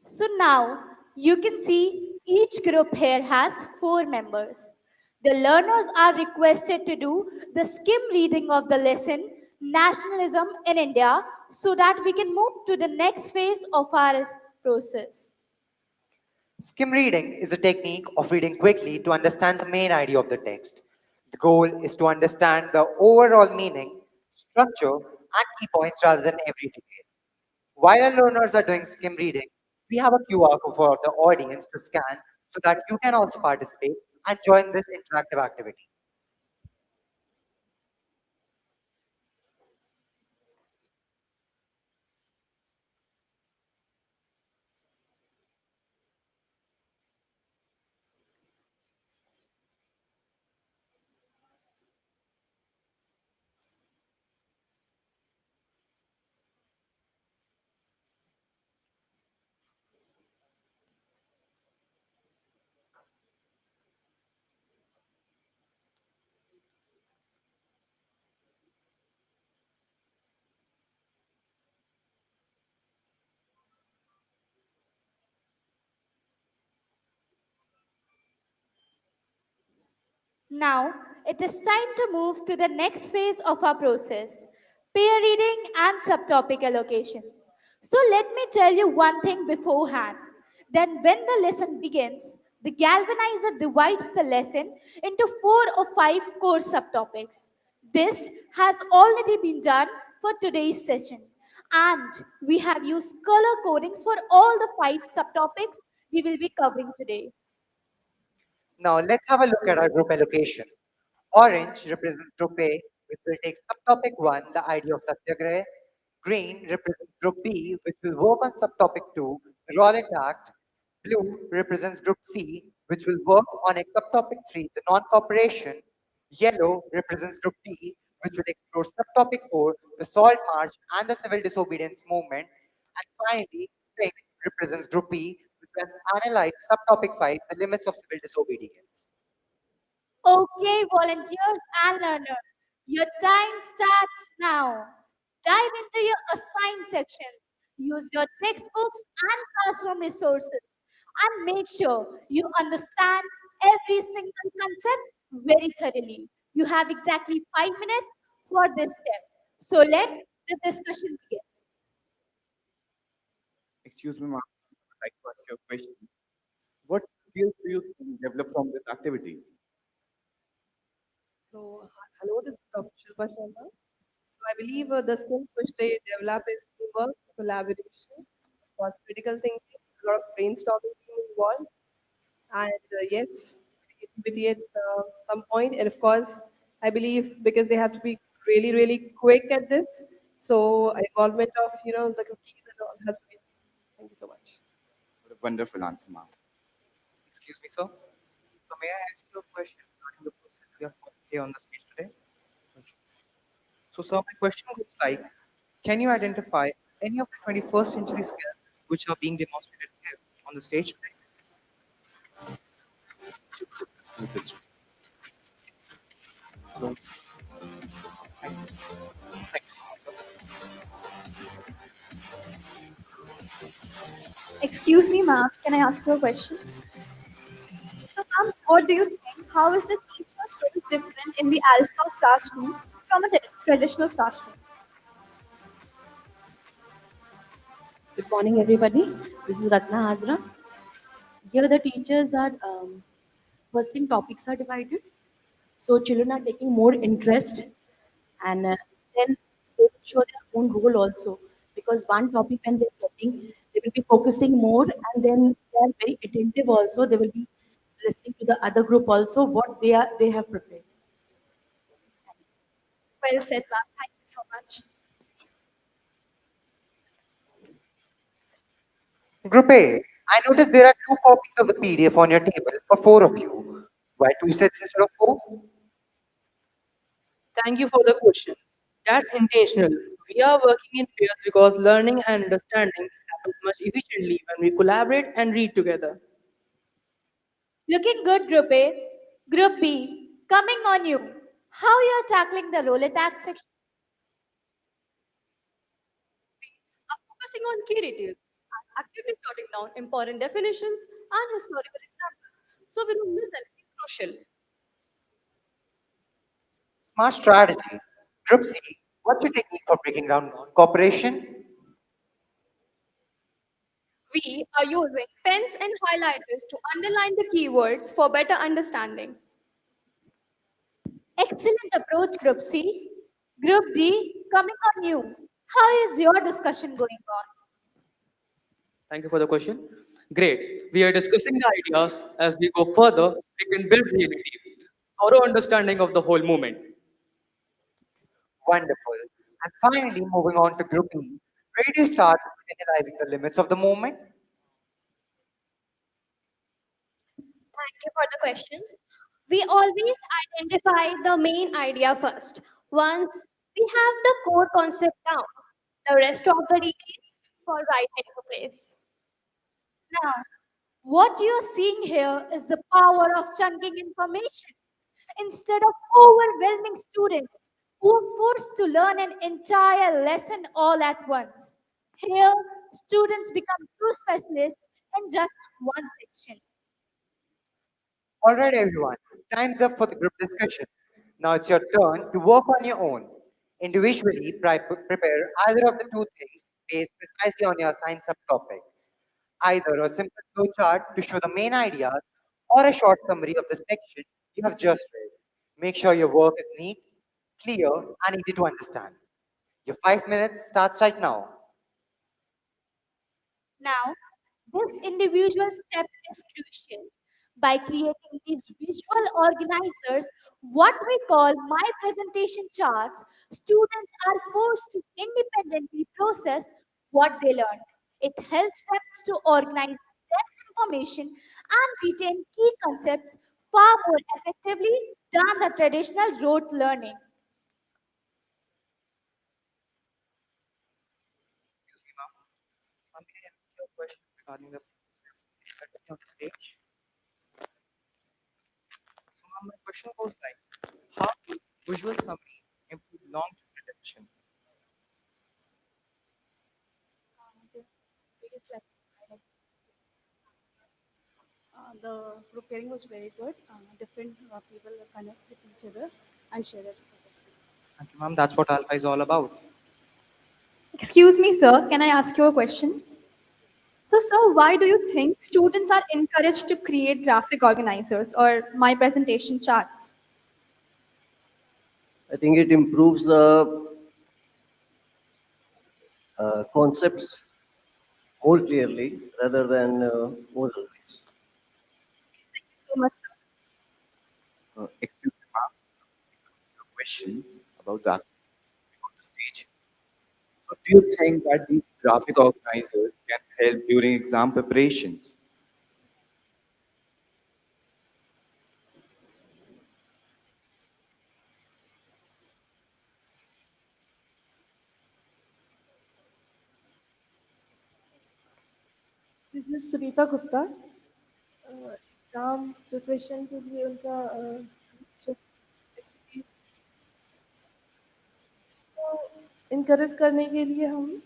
So now you can see each group here has 4 members. The learners are requested to do the skim reading of the lesson Nationalism in India so that we can move to the next phase of our process. Skim reading is a technique of reading quickly to understand the main idea of the text. The goal is to understand the overall meaning, structure, and key points rather than every detail. While our learners are doing skim reading, we have a QR code for the audience to scan so that you can also participate and join this interactive activity. Now, it is time to move to the next phase of our process, peer reading and subtopic allocation. So, let me tell you one thing beforehand. Then, when the lesson begins, the galvanizer divides the lesson into 4 or 5 core subtopics. This has already been done for today's session, and we have used color codings for all the 5 subtopics we will be covering today. Now let's have a look at our group allocation. Orange represents Group A, which will take subtopic 1, the idea of Satyagraha. Green represents Group B, which will work on subtopic 2, the Rowlatt Act. Blue represents Group C, which will work on subtopic 3, the non-cooperation. Yellow represents Group D, which will explore subtopic 4, the Salt March and the civil disobedience movement. And finally, pink represents Group E, which will analyze subtopic 5, the limits of civil disobedience. Okay, volunteers and learners, your time starts now. Dive into your assigned sections. Use your textbooks and classroom resources and make sure you understand every single concept very thoroughly. You have exactly 5 minutes for this step. So let the discussion begin. Excuse me, ma'am. I'd like to ask you a question. What skills do you think develop from this activity? So, hello, this is Dr. Shilpa Sharma. So, I believe the skills which they develop is teamwork, collaboration, of course, critical thinking, a lot of brainstorming being involved, and yes, creativity at some point. And of course, I believe because they have to be really, really quick at this, so involvement of the cookies and all has to be. Thank you so much. What a wonderful answer, ma'am. Excuse me, sir. So may I ask you a question regarding the process we have followed here on the stage today? So, sir, my question goes like, can you identify any of the 21st century skills which are being demonstrated here on the stage today? So, thank you so much, sir. Excuse me, ma'am, can I ask you a question? So, ma'am, what do you think? How is the teacher's role different in the alpha classroom from a traditional classroom? Good morning, everybody. This is Ratna Hazra. Here, the teachers are first thing topics are divided, so children are taking more interest, and then they will show their own role also. Because one topic when they're getting, they will be focusing more, and then they are very attentive also. They will be listening to the other group also what they have prepared. Well said, ma'am. Thank you so much. Group A, I noticed there are 2 copies of the PDF on your table for 4 of you. Why 2 sets instead of 4? Thank you for the question. That's intentional. We are working in pairs because learning and understanding happens much efficiently when we collaborate and read together. Looking good, Group A. Group B, coming on you. How you are tackling the role attack section? Are focusing on key details and actively jotting down important definitions and historical examples so we don't miss anything crucial. Smart strategy. Group C, what's your technique for breaking down cooperation? We are using pens and highlighters to underline the keywords for better understanding. Excellent approach, Group C. Group D, coming on you. How is your discussion going on? Thank you for the question. Great. We are discussing the ideas. As we go further, we can build really deep, thorough understanding of the whole movement. Wonderful. And finally, moving on to Group E, where do you start analyzing the limits of the movement? Thank you for the question. We always identify the main idea first. Once we have the core concept down, the rest of the details fall right into place. Now, what you're seeing here is the power of chunking information. Instead of overwhelming students who are forced to learn an entire lesson all at once, here students become true specialists in just one section. All right, everyone, time's up for the group discussion. Now it's your turn to work on your own. Individually, prepare either of the two things based precisely on your assigned subtopic. Either a simple flowchart to show the main ideas or a short summary of the section you have just read. Make sure your work is neat, clear, and easy to understand. Your 5 minutes starts right now. Now, this individual step is crucial. By creating these visual organizers, what we call my presentation charts, students are forced to independently process what they learned. It helps them to organize dense information and retain key concepts far more effectively than the traditional rote learning. May I ask you a question regarding the presentation on the stage? So, ma'am, my question goes like, how will visual summary improve long-term retention? The preparing was very good. Different people connect with each other and share their thoughts. Thank you, ma'am. That's what Alpha is all about. Excuse me, sir, can I ask you a question? So, sir, why do you think students are encouraged to create graphic organizers or my presentation charts? I think it improves the concepts more clearly rather than oral ways. Thank you so much, sir. Excuse me, ma'am. A question about the activity of the stage. So, do you think that these graphic organizers can help during exam preparations? This is Sunita Gupta exam preparation के लिए उनका encourage करने के लिए हम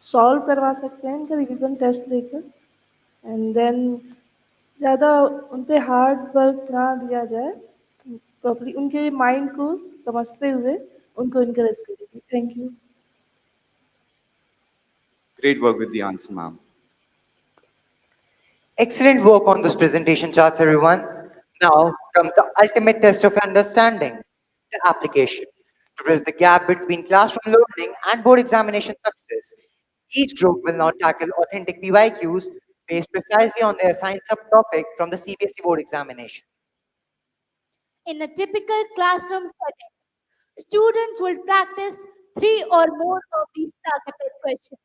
solve करवा सकते हैं इनका रिवीजन टेस्ट लेकर एंड देन ज़्यादा उन पे हार्ड वर्क ना दिया जाए प्रॉपर्ली उनके माइंड को समझते हुए उनको इनकरेज करेंगे thank you Great work with the answer, ma'am. Excellent work on those presentation charts, everyone. Now comes the ultimate test of understanding, the application. To bridge the gap between classroom learning and board examination success, each group will now tackle authentic PYQs based precisely on their assigned subtopic from the CBSE board examination. In a typical classroom setting, students will practice three or more of these targeted questions.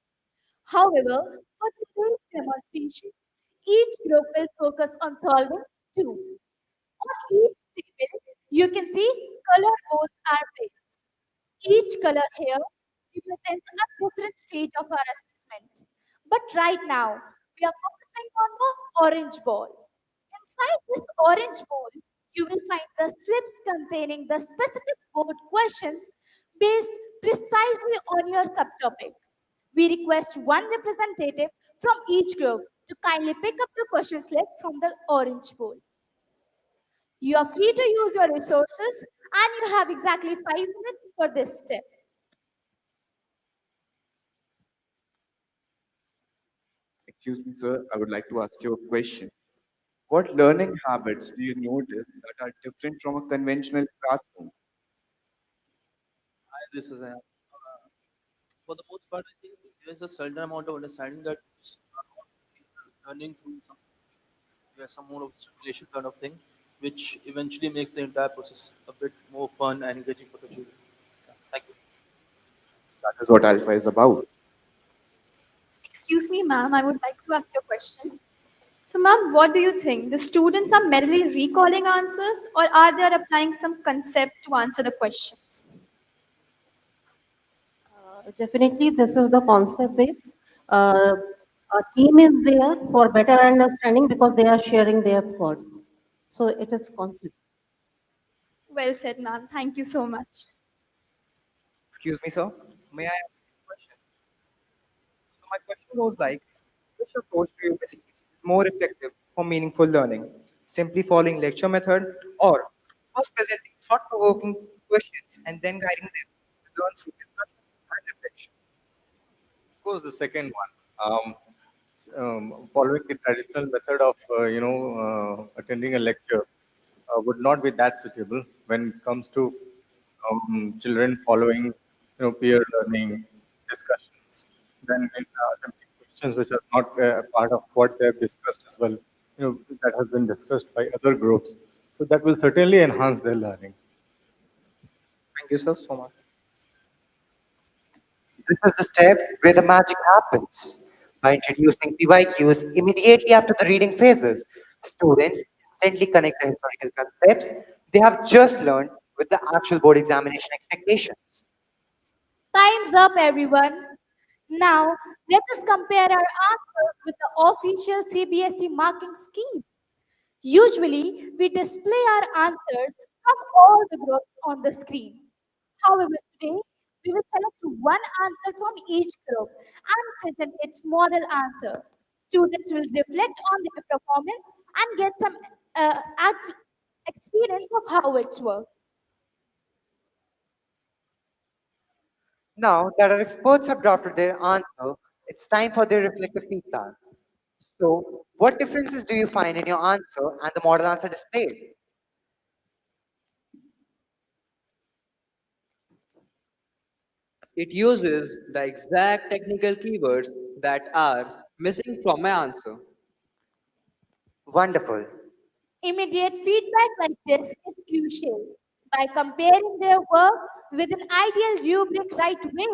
However, for today's demonstration, each group will focus on solving two. On each table, you can see color boards are placed. Each color here represents a different stage of our assessment. But right now, we are focusing on the orange ball. Inside this orange ball, you will find the slips containing the specific board questions based precisely on your subtopic. We request one representative from each group to kindly pick up the question slip from the orange bowl. You are free to use your resources and you have exactly 5 minutes for this step. Excuse me, sir. I would like to ask you a question. What learning habits do you notice that are different from a conventional classroom? Hi, this is for the most part, I think there is a certain amount of understanding that learning through some more of simulation kind of thing, which eventually makes the entire process a bit more fun and engaging for the children. Yeah, thank you. That is what Alpha is about. Excuse me, ma'am, I would like to ask you a question. So, ma'am, what do you think? The students are merely recalling answers or are they applying some concept to answer the questions? Definitely, this is the concept base. A team is there for better understanding because they are sharing their thoughts. So it is concept. Well said, ma'am. Thank you so much. Excuse me, sir. May I ask you a question? So my question goes like, which approach do you believe is more effective for meaningful learning? simply following lecture method, or first presenting thought-provoking questions and then guiding them to learn through discussion and reflection? Of course, the second one. Following the traditional method of, attending a lecture would not be that suitable when it comes to children following, peer learning discussions. Then in attempting questions which are not part of what they have discussed as well, that has been discussed by other groups. So that will certainly enhance their learning. Thank you, sir, so much. This is the step where the magic happens. By introducing PYQs immediately after the reading phases, students instantly connect the historical concepts they have just learned with the actual board examination expectations. Time's up, everyone. Now, let us compare our answers with the official CBSE marking scheme. Usually, we display our answers from all the groups on the screen. However, today, we will select one answer from each group and present its model answer. Students will reflect on their performance and get some experience of how it works. Now that our experts have drafted their answer, it's time for their reflective feedback. So, what differences do you find in your answer and the model answer displayed? It uses the exact technical keywords that are missing from my answer. Wonderful. Immediate feedback like this is crucial. By comparing their work with an ideal rubric right way,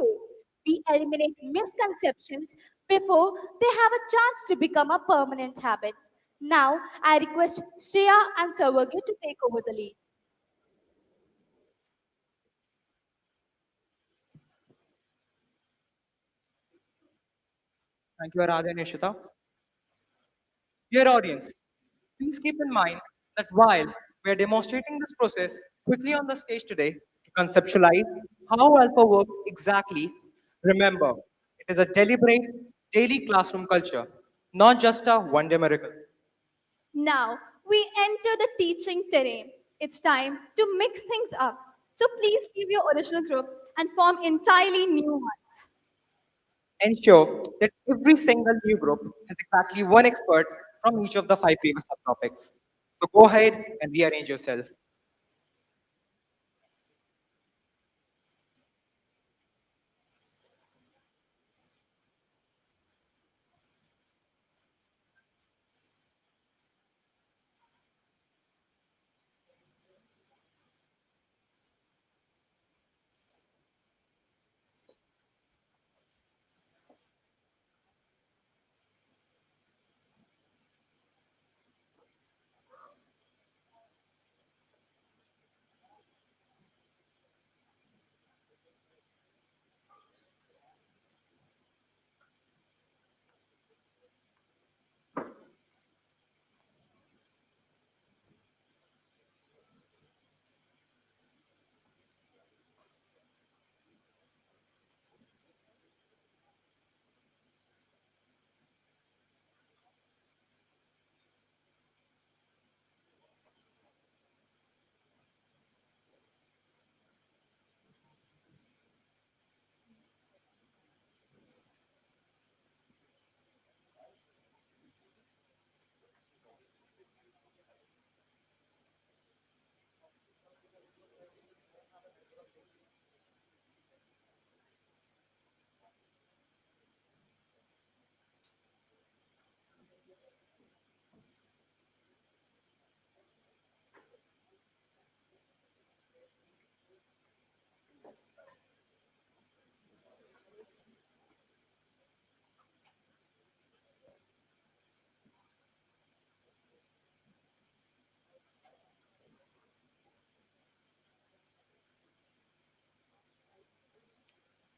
we eliminate misconceptions before they have a chance to become a permanent habit. Now, I request Shreya and Sarvagya to take over the lead. Thank you, Aradhya and Ishita. Dear audience, please keep in mind that while we are demonstrating this process quickly on the stage today to conceptualize how alpha works exactly, remember, it is a deliberate daily classroom culture, not just a one-day miracle. Now we enter the teaching terrain. It's time to mix things up. So please leave your original groups and form entirely new ones. Ensure that every single new group has exactly one expert from each of the five previous subtopics. So go ahead and rearrange yourself.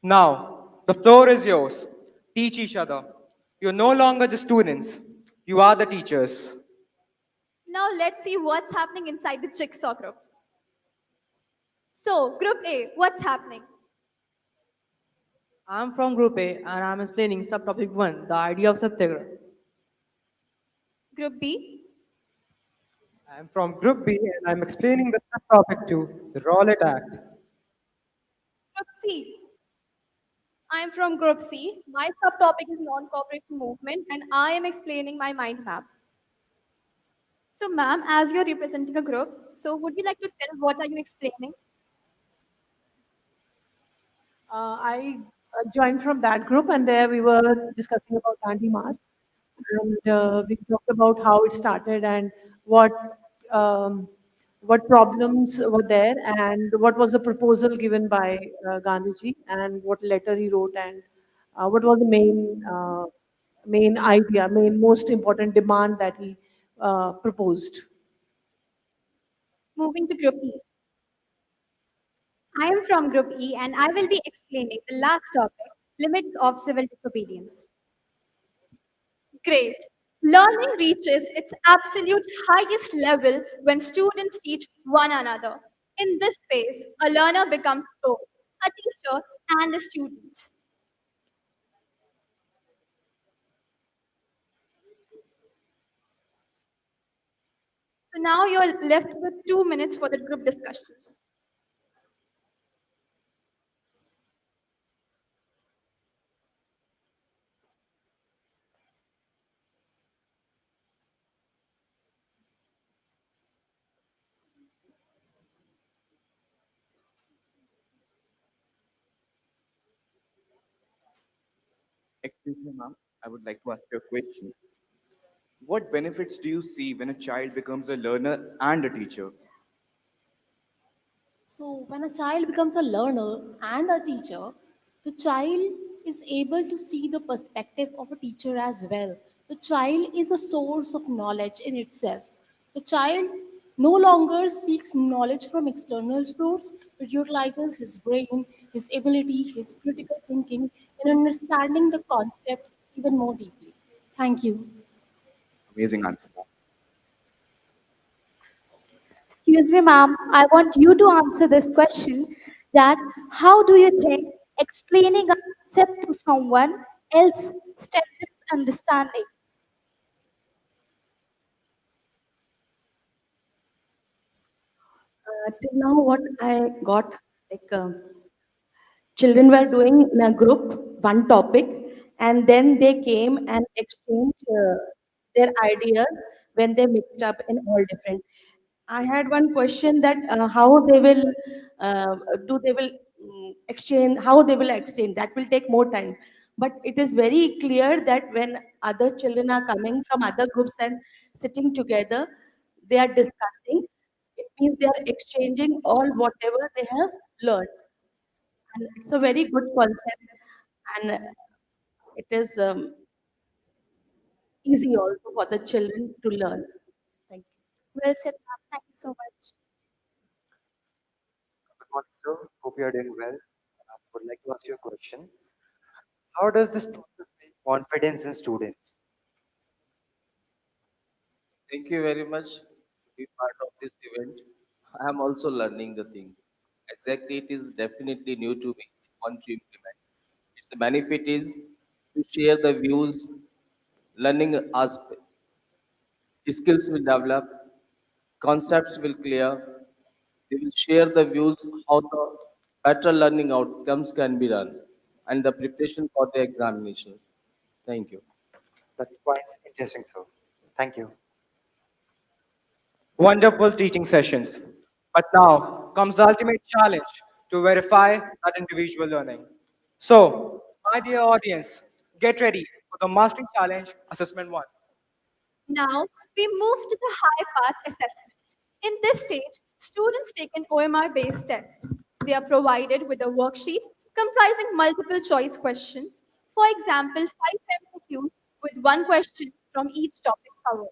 Now, the floor is yours. Teach each other. You're no longer the students, you are the teachers. Now let's see what's happening inside the jigsaw groups. So, group A, what's happening? I'm from Group A and I'm explaining subtopic 1, the idea of Satyagraha. Group B? I'm from Group B and I'm explaining the subtopic to the Rowlett Act. Group C. I'm from Group C. My subtopic is non-cooperation movement, and I am explaining my mind map. So, ma'am, as you're representing a group, so would you like to tell what are you explaining? I joined from that group, and there we were discussing about Gandhi March, and we talked about how it started and what um, what problems were there, and what was the proposal given by Gandhiji, and what letter he wrote, and what was the main idea, main most important demand that he proposed. Moving to Group E. I am from Group E, and I will be explaining the last topic, limits of civil disobedience. Great. Learning reaches its absolute highest level when students teach one another. In this space, a learner becomes both a teacher and a student. So now you're left with 2 minutes for the group discussion. Excuse me, ma'am. I would like to ask you a question. What benefits do you see when a child becomes a learner and a teacher? So, when a child becomes a learner and a teacher, the child is able to see the perspective of a teacher as well. The child is a source of knowledge in itself. The child no longer seeks knowledge from external source, but utilizes his brain, his ability, his critical thinking in understanding the concept even more deeply. Thank you. Amazing answer, ma'am. Excuse me, ma'am. I want you to answer this question that how do you think explaining a concept to someone else strengthens understanding? Till now, what I got, like children were doing in a group one topic, and then they came and exchanged their ideas when they mixed up in all different. I had one question that how they will do they will exchange, how they will exchange, that will take more time, but it is very clear that when other children are coming from other groups and sitting together, they are discussing, it means they are exchanging all whatever they have learned, and it's a very good concept, and it is easy also for the children to learn. Thank you. Well said, ma'am. Thank you so much. Good morning, sir. Hope you are doing well. I would like to ask you a question. How does this process build confidence in students? Thank you very much to be part of this event. I am also learning the things. Exactly, it is definitely new to me. I want to implement. Its benefit is to share the views, learning skills will develop, concepts will clear. We will share the views how the better learning outcomes can be done and the preparation for the examinations. Thank you. That's quite interesting, sir. Thank you. Wonderful teaching sessions. But now comes the ultimate challenge to verify that individual learning. So, my dear audience, get ready for the Mastering Challenge Assessment 1. Now we move to the high path assessment. In this stage, students take an OMR based test. They are provided with a worksheet comprising multiple choice questions. For example, 5 MCQs with one question from each topic covered.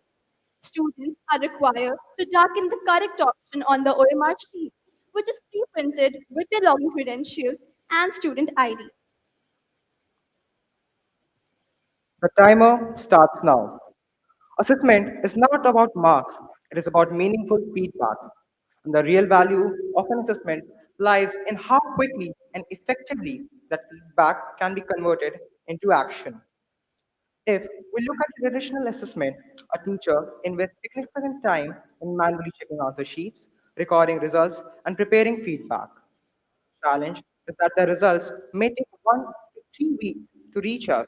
Students are required to darken the correct option on the OMR sheet, which is pre printed with their login credentials and student ID. The timer starts now. Assessment is not about marks, it is about meaningful feedback. And the real value of an assessment lies in how quickly and effectively that feedback can be converted into action. If we look at traditional assessment, a teacher invests significant time in manually checking answer sheets, recording results, and preparing feedback. Challenge is that the results may take 1 to 3 weeks to reach us.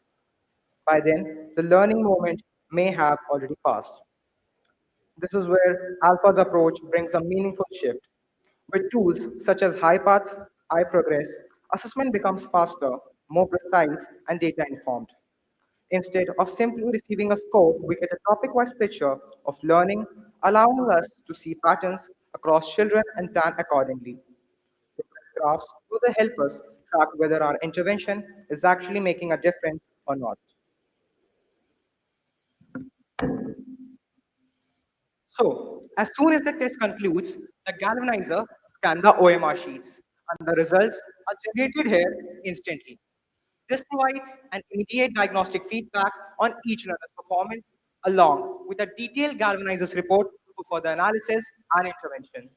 By then, the learning moment may have already passed. This is where Alpha's approach brings a meaningful shift. With tools such as HighPath, iProgress, assessment becomes faster, more precise, and data informed. Instead of simply receiving a score, we get a topic wise picture of learning, allowing us to see patterns across children and plan accordingly. Graphs further help us track whether our intervention is actually making a difference or not. So, as soon as the test concludes, the galvanizer scans the OMR sheets, and the results are generated here instantly. This provides an immediate diagnostic feedback on each learner's performance, along with a detailed galvanizer's report for further analysis and intervention.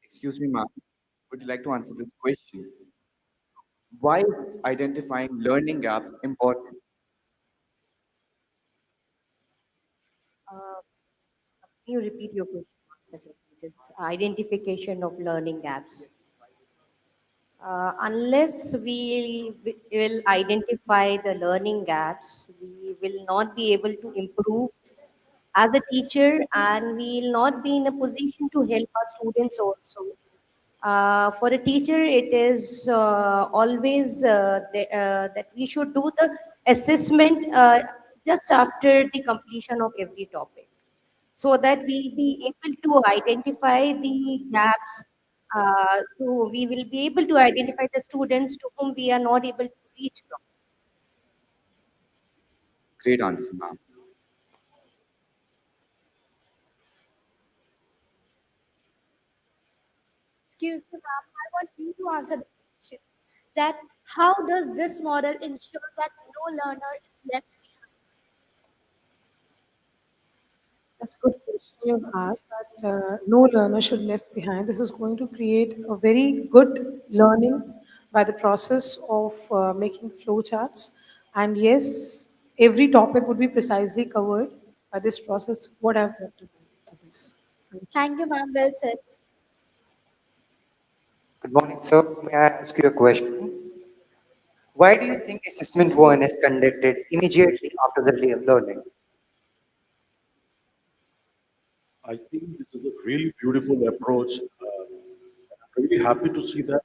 Excuse me, ma'am. Would you like to answer this question? Why is identifying learning gaps important? Uh, can you repeat your question once again? This identification of learning gaps. Unless we will identify the learning gaps, we will not be able to improve as a teacher, and we will not be in a position to help our students also. For a teacher, it is always that we should do the assessment just after the completion of every topic, so that we'll be able to identify the gaps. So we will be able to identify the students to whom we are not able to reach from. Great answer, ma'am. Excuse me, ma'am, I want you to answer the question that how does this model ensure that no learner is left behind? That's a good question you've asked that no learner should left behind. This is going to create a very good learning by the process of making flowcharts. And yes, every topic would be precisely covered by this process, what I've recommended for this. Thank you, ma'am. Well said. Good morning, sir. May I ask you a question? Why do you think assessment one is conducted immediately after the day of learning? I think this is a really beautiful approach. I'm really happy to see that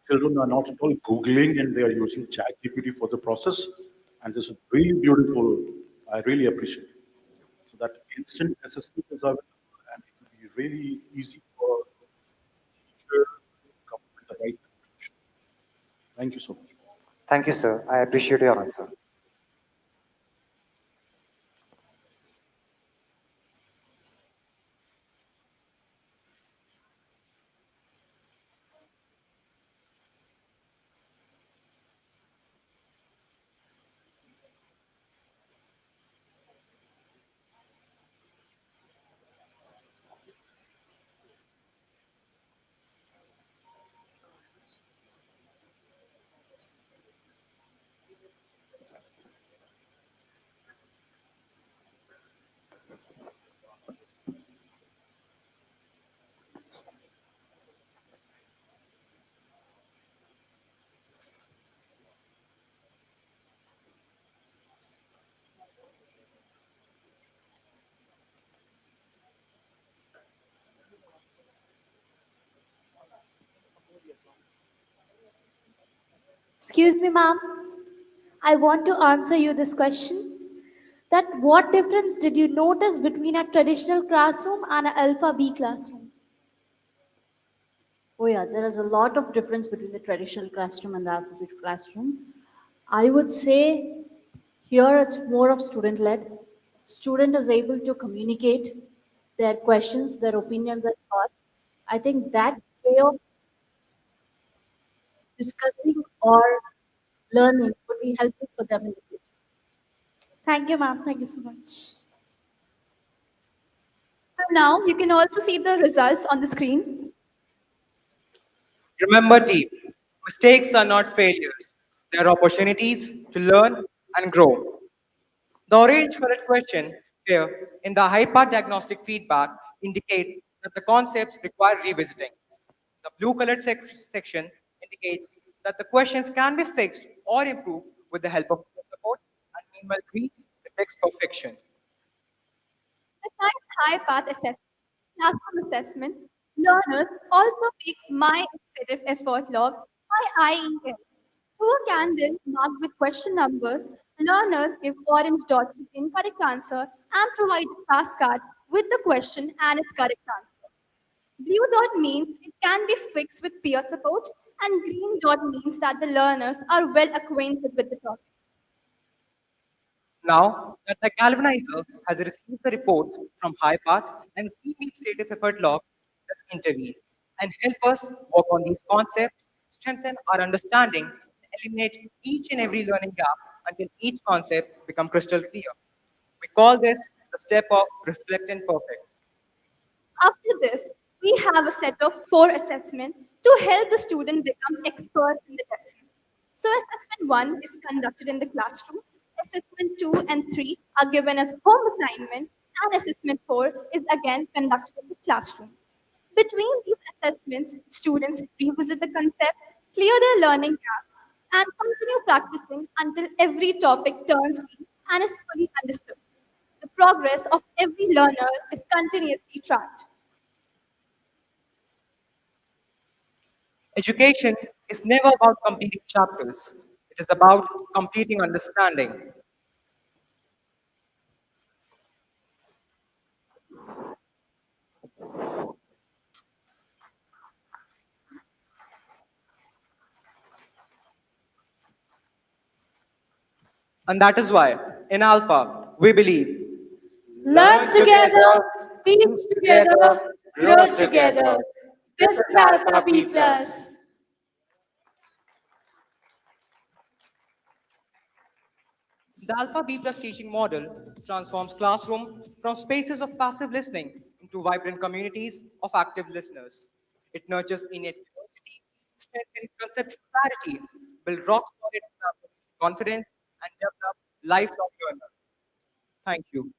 children are not at all Googling and they are using ChatGPT for the process. And this is really beautiful. I really appreciate it. So that instant assessment is available and it will be really easy for teacher to come up with the right conclusion. Thank you so much. Thank you, sir. I appreciate your answer. Excuse me, ma'am. I want to answer you this question. That what difference did you notice between a traditional classroom and an Alpha B classroom? Oh yeah, there is a lot of difference between the traditional classroom and the alphabet classroom. I would say here it's more of student led. Student is able to communicate their questions, their opinions, their thoughts. I think that way of discussing or learning would be helpful for them in the future. Thank you, ma'am. Thank you so much. So now you can also see the results on the screen. Remember, team, mistakes are not failures. They are opportunities to learn and grow. The orange colored question here in the hyper diagnostic feedback indicate that the concepts require revisiting. The blue colored section indicates that the questions can be fixed or improved with the help of peer support, and meanwhile green depicts perfection. Besides high path assessment, classroom assessments, learners also pick my initiative effort log, my IEL. Through a candle marked with question numbers, learners give orange dot to incorrect answer and provide a task card with the question and its correct answer. Blue dot means it can be fixed with peer support, and green dot means that the learners are well acquainted with the topic. Now that the galvanizer has received the reports from HighPath and CDeep Stative Effort Log, that intervene and help us work on these concepts, strengthen our understanding, and eliminate each and every learning gap until each concept become crystal clear. We call this the step of reflect and perfect. After this, we have a set of four assessments to help the student become experts in the lesson. So assessment 1 is conducted in the classroom, assessment 2 and 3 are given as home assignment, and assessment 4 is again conducted in the classroom. Between these assessments, students revisit the concept, clear their learning gaps, and continue practicing until every topic turns clean and is fully understood. The progress of every learner is continuously tracked. Education is never about completing chapters. It is about completing understanding. And that is why in Alpha, we believe Learn together, teach together, grow together. This is Alpha B Plus. the Alpha B Plus teaching model transforms classroom from spaces of passive listening into vibrant communities of active listeners. It nurtures innate curiosity, strengthens conceptual clarity, builds rock solid confidence, and develop lifelong learners. Thank you.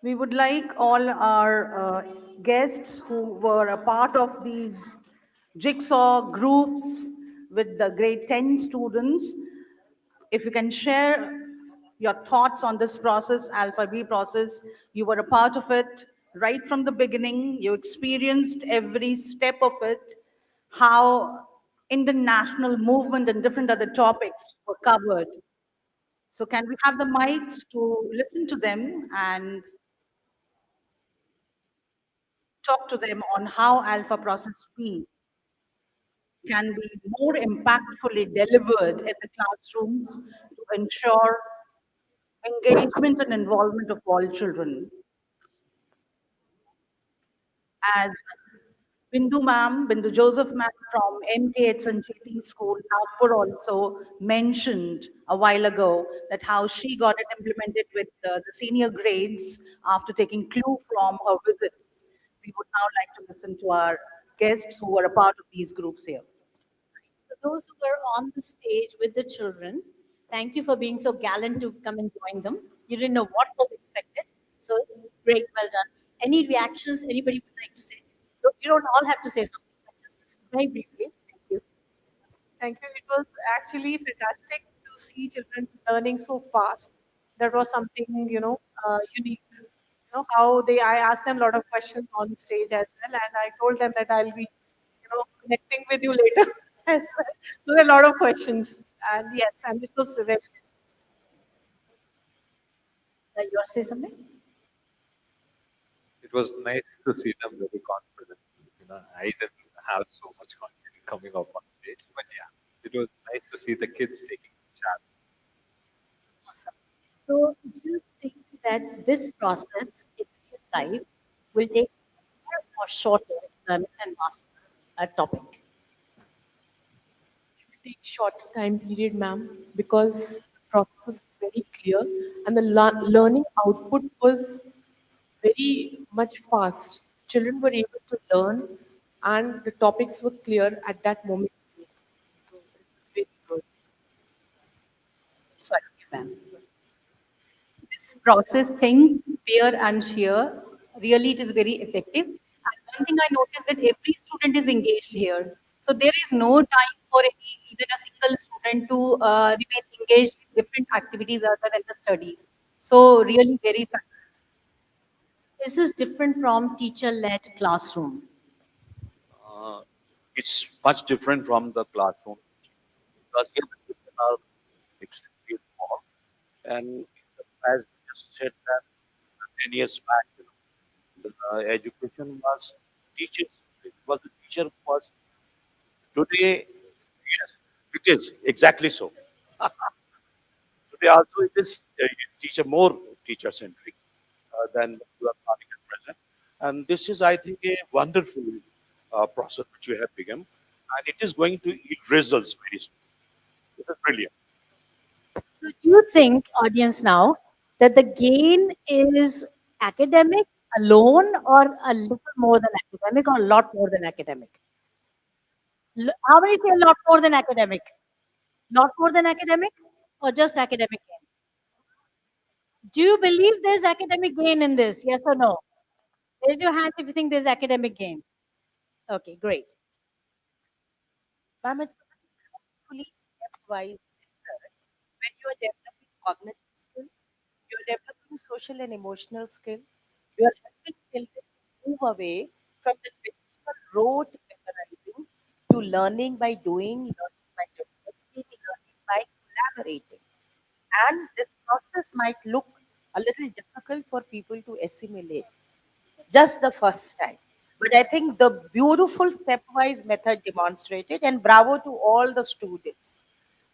We would like all our guests who were a part of these jigsaw groups with the grade 10 students, if you can share your thoughts on this process, Alpha B process. You were a part of it right from the beginning. You experienced every step of it, how Indian national movement and different other topics were covered. So can we have the mics to listen to them and talk to them on how Alpha Process B can be more impactfully delivered in the classrooms to ensure engagement and involvement of all children. As Bindu Joseph ma'am from MKH and GT School, Nagpur also mentioned a while ago that how she got it implemented with the senior grades after taking clue from her visits. We would now like to listen to our guests who were a part of these groups here. So those who were on the stage with the children, thank you for being so gallant to come and join them. You didn't know what was expected. So great, well done. Any reactions anybody would like to say? You don't all have to say something, but just very briefly. Thank you. Thank you. It was actually fantastic to see children learning so fast. That was something, unique. How I asked them a lot of questions on stage as well, and I told them that I'll be, connecting with you later as well. So there are a lot of questions, and yes, and it was really You want to say something? It was nice to see them very confident. I didn't have so much confidence coming up on stage, but yeah, it was nice to see the kids taking the challenge. Awesome. So, do you think that this process in real life will take more or shorter than master a topic? Take shorter time period, ma'am, because the process was very clear and the learning output was very much fast. Children were able to learn and the topics were clear at that moment. So it was very good. Sorry, ma'am. This process thing, peer and share, really it is very effective. And one thing I noticed that every student is engaged here. So there is no time for any, even a single student to remain engaged with different activities other than the studies. So really very effective. Is this different from teacher-led classroom? It's much different from the classroom because here the children are extremely small. And as you just said that 10 years back, the education was teachers. It was the teacher who was today. Yes, it is exactly so. Today also it is teacher more teacher centric than you are planning at present. And this is, I think, a wonderful process which we have begun, and it is going to yield results very soon. This is brilliant. So, do you think, audience now, that the gain is academic alone or a little more than academic or a lot more than academic? How many say a lot more than academic? Lot more than academic or just academic gain? Do you believe there's academic gain in this? Yes or no? Raise your hands if you think there's academic gain. Okay, great. Ma'am, it's a fully stepwise method. When you are developing cognitive skills, you're developing social and emotional skills, you're helping children to move away from the traditional rote memorizing to learning by doing, learning by reflecting, learning by collaborating. And this process might look a little difficult for people to assimilate just the first time. But I think the beautiful stepwise method demonstrated, and bravo to all the students,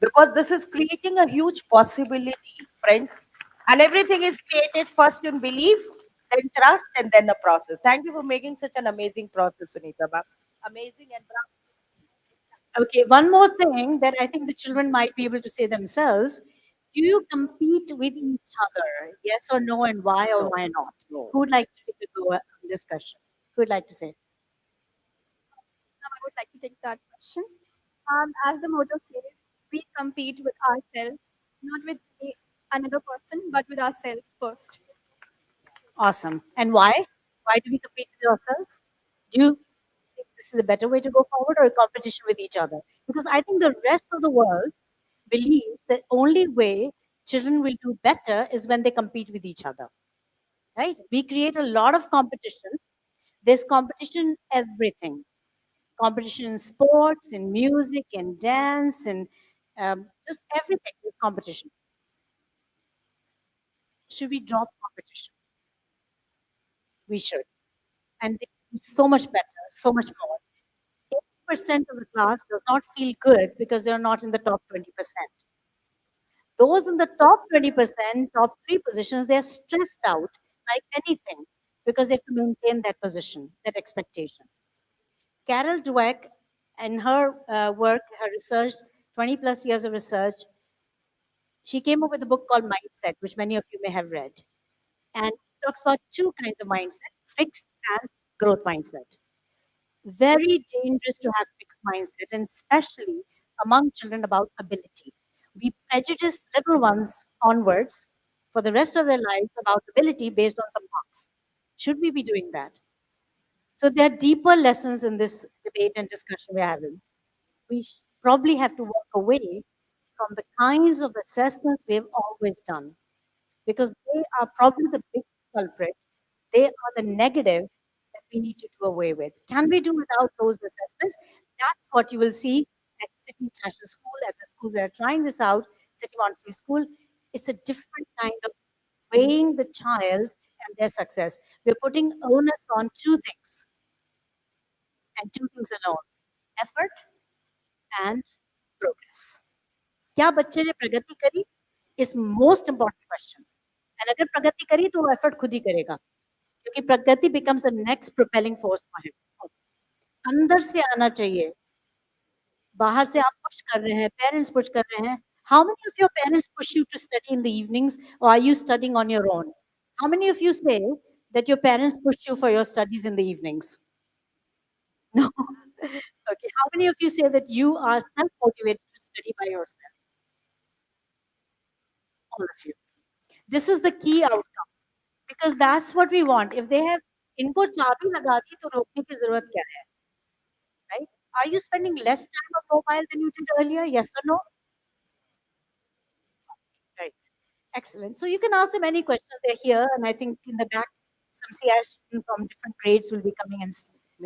because this is creating a huge possibility, friends. And everything is created first in belief, then trust, and then a process. Thank you for making such an amazing process, Sunita ma'am. Amazing and bravo. Okay, one more thing that I think the children might be able to say themselves. Do you compete with each other? Yes or no, and why or why not? Who would like to take a go on this question? Who would like to say? Now I would like to take that question. As the motto says, we compete with ourselves, not with another person, but with ourselves first. Awesome. And why? Why do we compete with ourselves? Do you think this is a better way to go forward or a competition with each other? Because I think the rest of the world believes that only way children will do better is when they compete with each other. Right? We create a lot of competition. There's competition in everything. Competition in sports, in music, in dance, and just everything. There's competition. Should we drop competition? We should. And they do so much better, so much more. 80% of the class does not feel good because they're not in the top 20%. Those in the top 20%, top three positions, they're stressed out like anything because they have to maintain that position, that expectation. Carol Dweck, in her work, her research, 20 plus years of research, she came up with a book called Mindset, which many of you may have read. And it talks about two kinds of mindset, fixed and growth mindset. Very dangerous to have fixed mindset, and especially among children about ability. We prejudice little ones onwards for the rest of their lives about ability based on some marks. Should we be doing that? So there are deeper lessons in this debate and discussion we're having. We probably have to walk away from the kinds of assessments we've always done because they are probably the big culprit. They are the negative that we need to do away with. Can we do without those assessments? That's what you will see at City International School, at the schools that are trying this out, City Montessori School. It's a different kind of weighing the child and their success. We're putting onus on two things, and two things alone: effort and progress. क्या बच्चे ने प्रगति करी? Is most important question. And अगर प्रगति करी तो वो effort खुद ही करेगा, क्योंकि प्रगति becomes the next propelling force for him. अंदर से आना चाहिए, बाहर से आप पुश कर रहे हैं, पेरेंट्स पुश कर रहे हैं. How many of your parents push you to study in the evenings, or are you studying on your own? How many of you say that your parents push you for your studies in the evenings? No. Okay. How many of you say that you are self-motivated to study by yourself? All of you. This is the key outcome, because that's what we want. If they have इनको चाबी लगा दी तो रोकने की जरूरत क्या है? Right? Are you spending less time on mobile than you did earlier? Yes or no? Right. Excellent. So you can ask them any questions. They're here, and I think in the back, some CI students from different grades will be coming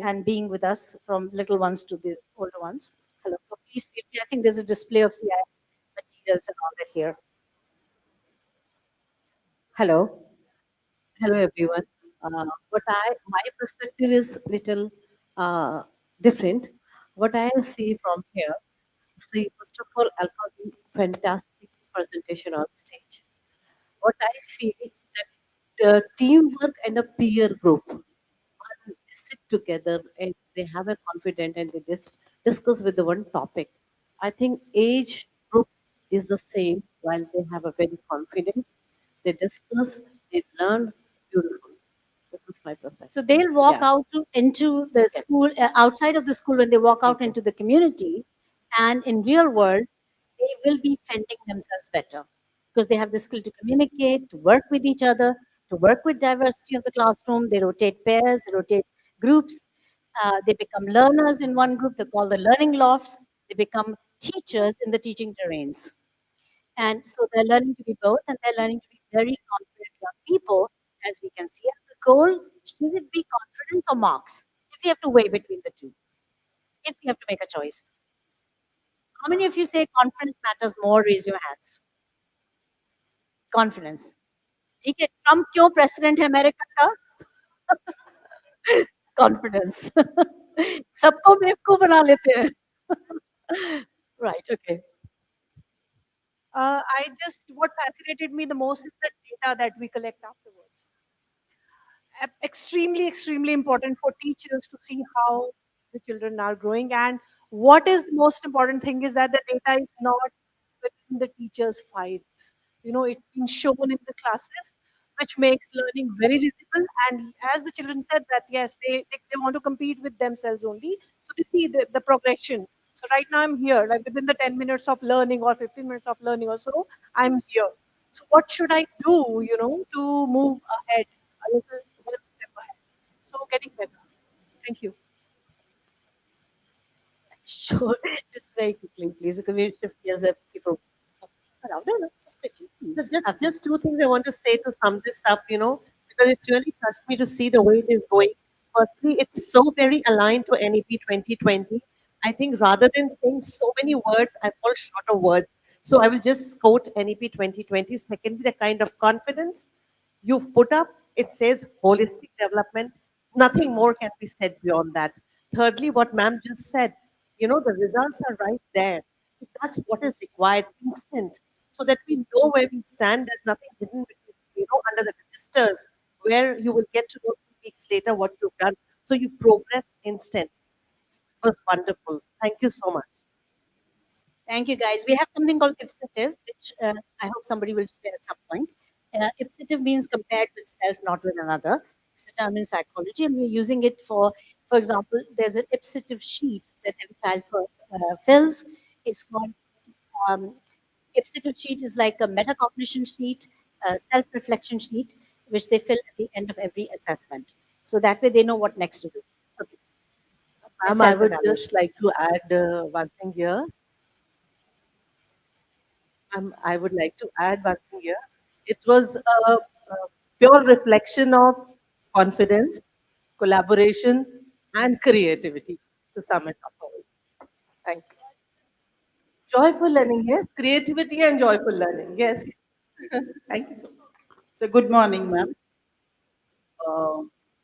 and being with us, from little ones to the older ones. Hello. So please feel free. I think there's a display of CIS materials and all that here. Hello. Hello, everyone. My perspective is little different. What I see from here, see, first of all, Alpha being fantastic presentation on stage. What I feel that teamwork and a peer group, when they sit together and they have a confidence and they just discuss with the one topic. I think age group is the same while they have a very confident. They discuss, they learn beautiful. This is my perspective. So they'll walk Yeah. out into the school, outside of the school, when they walk out into the community, and in real world, they will be fending themselves better, because they have the skill to communicate, to work with each other, to work with diversity of the classroom. They rotate pairs, they rotate groups. They become learners in one group. They call the learning lofts. They become teachers in the teaching terrains. And so they're learning to be both, and they're learning to be very confident young people, as we can see. And the goal, should it be confidence or marks? If you have to weigh between the two, if you have to make a choice. How many of you say confidence matters more? Raise your hands. Confidence. ठीक है, Trump क्यों president है America का? Confidence. सबको बेवकूफ बना लेते हैं. Right, okay. What fascinated me the most is the data that we collect afterwards. Extremely, extremely important for teachers to see how the children are growing. And what is the most important thing is that the data is not within the teachers' files. It's been shown in the classes, which makes learning very visible. And as the children said that, yes, they want to compete with themselves only. So they see the progression. So right now I'm here, like within the 10 minutes of learning or 15 minutes of learning or so, I'm here. So what should I do, to move ahead a little one step ahead? So getting better. Thank you. Sure. Just very quickly, please. Because we shift gears that people. No, no, just quickly. There's just two things I want to say to sum this up, because it's really touched me to see the way it is going. Firstly, it's so very aligned to NEP 2020. I think rather than saying so many words, I fall short of words. So I will just quote NEP 2020. Secondly, the kind of confidence you've put up, it says holistic development. Nothing more can be said beyond that. Thirdly, what ma'am just said, the results are right there. So that's what is required, instant, so that we know where we stand. There's nothing hidden, under the registers, where you will get to know 2 weeks later what you've done. So you progress instant. It was wonderful. Thank you so much. Thank you, guys. We have something called ipsative, which I hope somebody will share at some point. Ipsative means compared with self, not with another. It's a term in psychology, and we're using it for example, there's an ipsative sheet that every child fills. It's called um, ipsative sheet is like a metacognition sheet, a self-reflection sheet, which they fill at the end of every assessment. So that way they know what next to do. Okay. Ma'am, I would just like to add one thing here. I would like to add one thing here. It was a pure reflection of confidence, collaboration, and creativity, to sum it up all. Thank you. Joyful learning, yes. Creativity and joyful learning, yes. Thank you so much. So good morning, ma'am.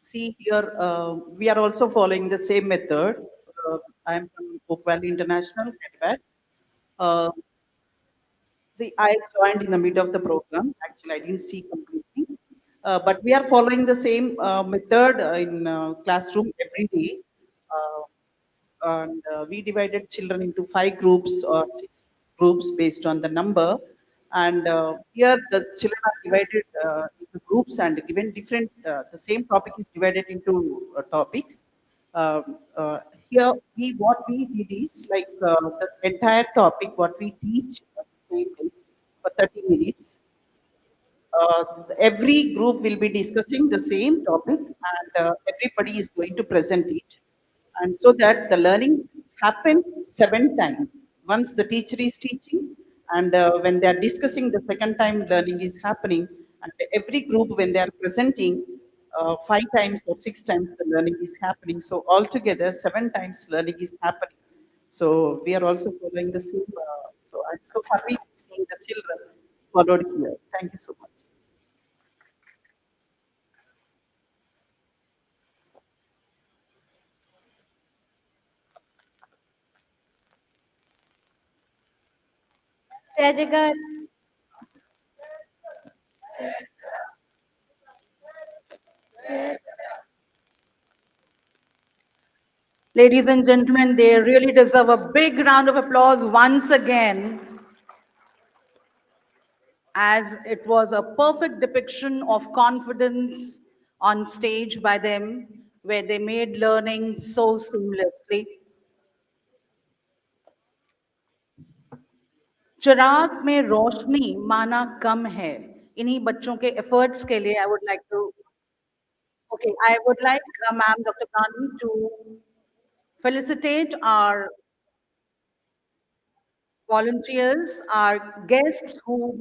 See here, we are also following the same method. I am from Oak Valley International, Hyderabad. Uh, See, I joined in the middle of the program. Actually, I didn't see completely. But we are following the same method in classroom every day. And we divided children into 5 groups or 6 groups based on the number. And here the children are divided into groups and given different, the same topic is divided into topics. Here, what we did is like the entire topic, what we teach the same day for 30 minutes. Every group will be discussing the same topic and everybody is going to present it. And so that the learning happens 7 times. Once the teacher is teaching and when they are discussing the second time learning is happening and every group when they are presenting 5 times or 6 times the learning is happening. So altogether 7 times learning is happening. So we are also following the same. So I'm so happy to see the children followed here. Thank you so much. Jai Jagat. Ladies and gentlemen, they really deserve a big round of applause once again, as it was a perfect depiction of confidence on stage by them, where they made learning so seamlessly. चिराग में रोशनी माना कम है इन्हीं बच्चों के efforts के लिए I would like to I would like ma'am Dr. Gandhi to felicitate our volunteers, our guests who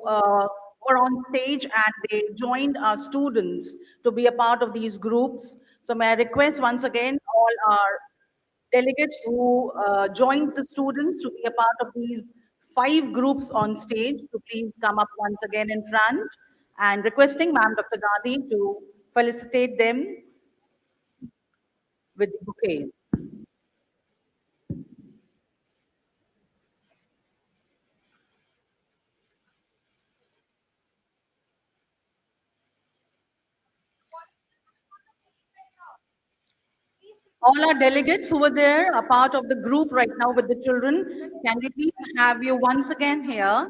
were on stage and they joined our students to be a part of these groups. So may I request once again all our delegates who joined the students to be a part of these 5 groups on stage to please come up once again in front and requesting Ma'am Dr. Gandhi to felicitate them with the bouquets. All our delegates who were there are part of the group right now with the children. Can we please have you once again here?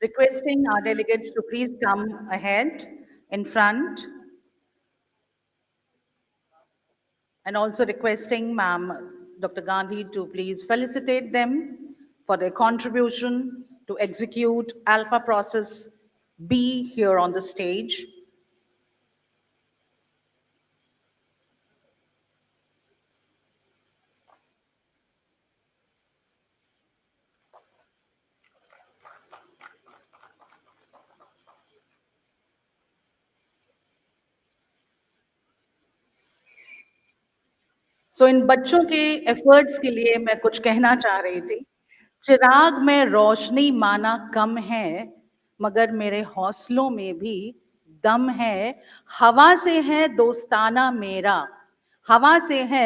Requesting our delegates to please come ahead in front and also requesting Ma'am Dr. Gandhi to please felicitate them for their contribution to execute Alpha Process B here on the stage. सो इन बच्चों के efforts के लिए मैं कुछ कहना चाह रही थी चिराग में रोशनी माना कम है मगर मेरे हौसलों में भी दम है हवा से है दोस्ताना मेरा हवा से है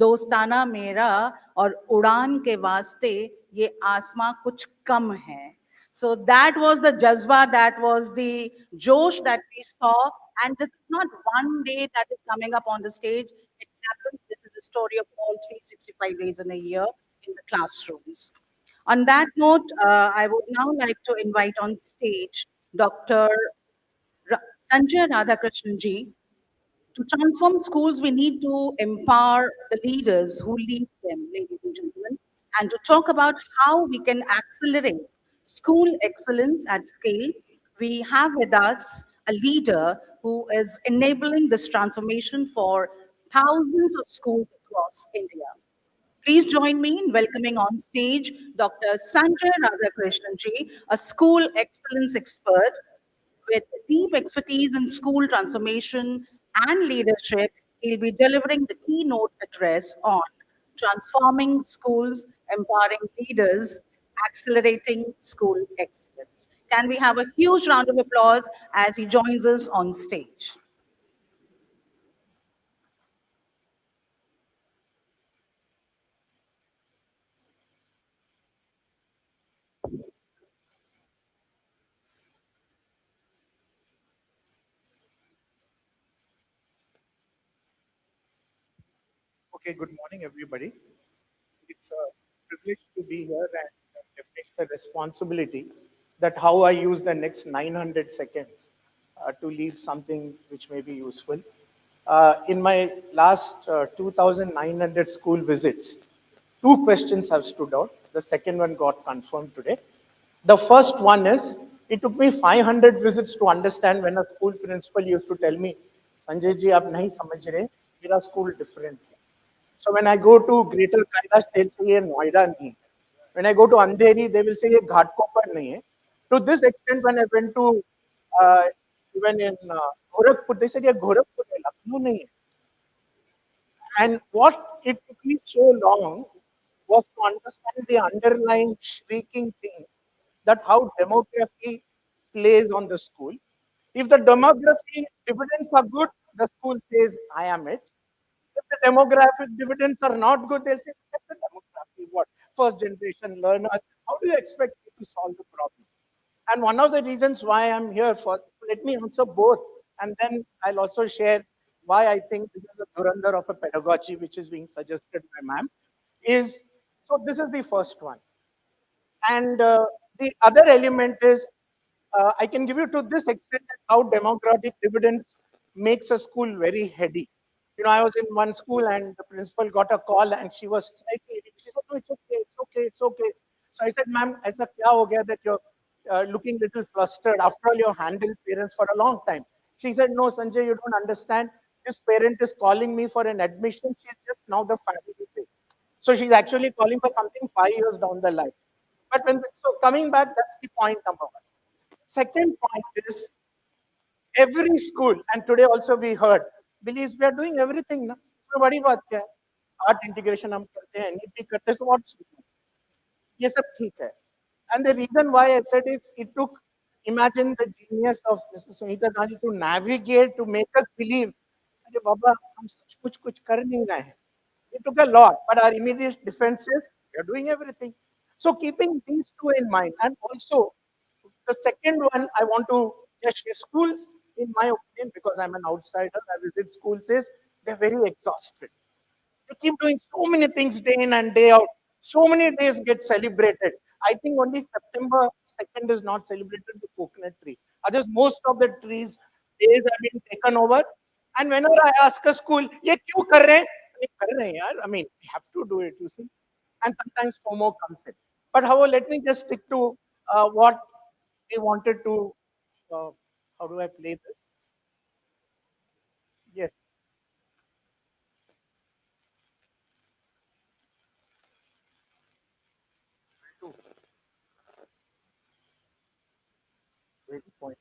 दोस्ताना मेरा और उड़ान के वास्ते ये आसमां कुछ कम है so that was the jazba that was the josh that we saw and this is not one day that is coming up on the stage it happens this is a story of all 365 days in a year in the classrooms on that note I would now like to invite on stage dr Sanjay Radhakrishnan ji. To transform schools, we need to empower the leaders who lead them, ladies and gentlemen, and to talk about how we can accelerate school excellence at scale. We have with us a leader who is enabling this transformation for thousands of schools across India. Please join me in welcoming on stage Dr. Sanjay Radhakrishnan a school excellence expert with deep expertise in school transformation and leadership. He'll be delivering the keynote address on transforming schools, empowering leaders, accelerating school excellence. Can we have a huge round of applause as he joins us on stage? Okay, good morning, everybody. It's a privilege to be here and definitely the responsibility that how I use the next 900 seconds to leave something which may be useful. In my last 2,900 school visits, two questions have stood out. The second one got confirmed today. The first one is, it took me 500 visits to understand when a school principal used to tell me, Sanjay ji, आप नहीं समझ रहे, मेरा school different. So when I go to Greater Kailash, they'll say ये Noida नहीं है. When I go to Andheri, they will say ये Ghatkopar नहीं है. To this extent, when I went to even in Gorakhpur, they said ये Gorakhpur है, Lucknow नहीं है. And what it took me so long was to understand the underlying shrieking thing that how demography plays on the school. If the demography dividends are good, the school says, I am it. If the demographic dividends are not good, they'll say, "What's the demography? What? First generation learners. How do you expect me to solve the problem?" And one of the reasons why I'm here for, let me answer both. And then I'll also share why I think this is a durandar of a pedagogy which is being suggested by ma'am. Is so this is the first one. And the other element is I can give you to this extent that how demographic dividends makes a school very heady. You know, I was in one school and the principal got a call and she was slightly, she said, no, it's okay, it's okay, it's okay. So I said, ma'am, aisa kya ho gaya that you're looking little flustered? After all, you've handled parents for a long time. She said, no, Sanjay, you don't understand. This parent is calling me for an admission. She's just now the family pay. So she's actually calling for something 5 years down the line. But when so coming back, that's the point number one. Second point is every school, and today also we heard, believes we are doing everything. Na? So बड़ी बात क्या है? Art integration हम करते हैं, NEP करते हैं, so what's ये सब ठीक है. And the reason why I said is it took, imagine the genius of Mr. Sunita Gandhi to navigate, to make us believe, अरे बाबा हम कुछ कुछ कर नहीं रहे हैं. It took a lot, but our immediate defense is we are doing everything. So keeping these two in mind, and also the second one I want to just share, schools, in my opinion, because I'm an outsider, I visit schools, is they're very exhausted. They keep doing so many things day in and day out. So many days get celebrated. I think only September 2nd is not celebrated the coconut tree. Others, most of the trees days have been taken over. And whenever I ask a school, ये क्यों कर रहे हैं? अरे कर रहे हैं यार. I mean, we have to do it, you see. And sometimes FOMO comes in. But however, let me just stick to what we wanted to. How do I play this? Yes. Very point.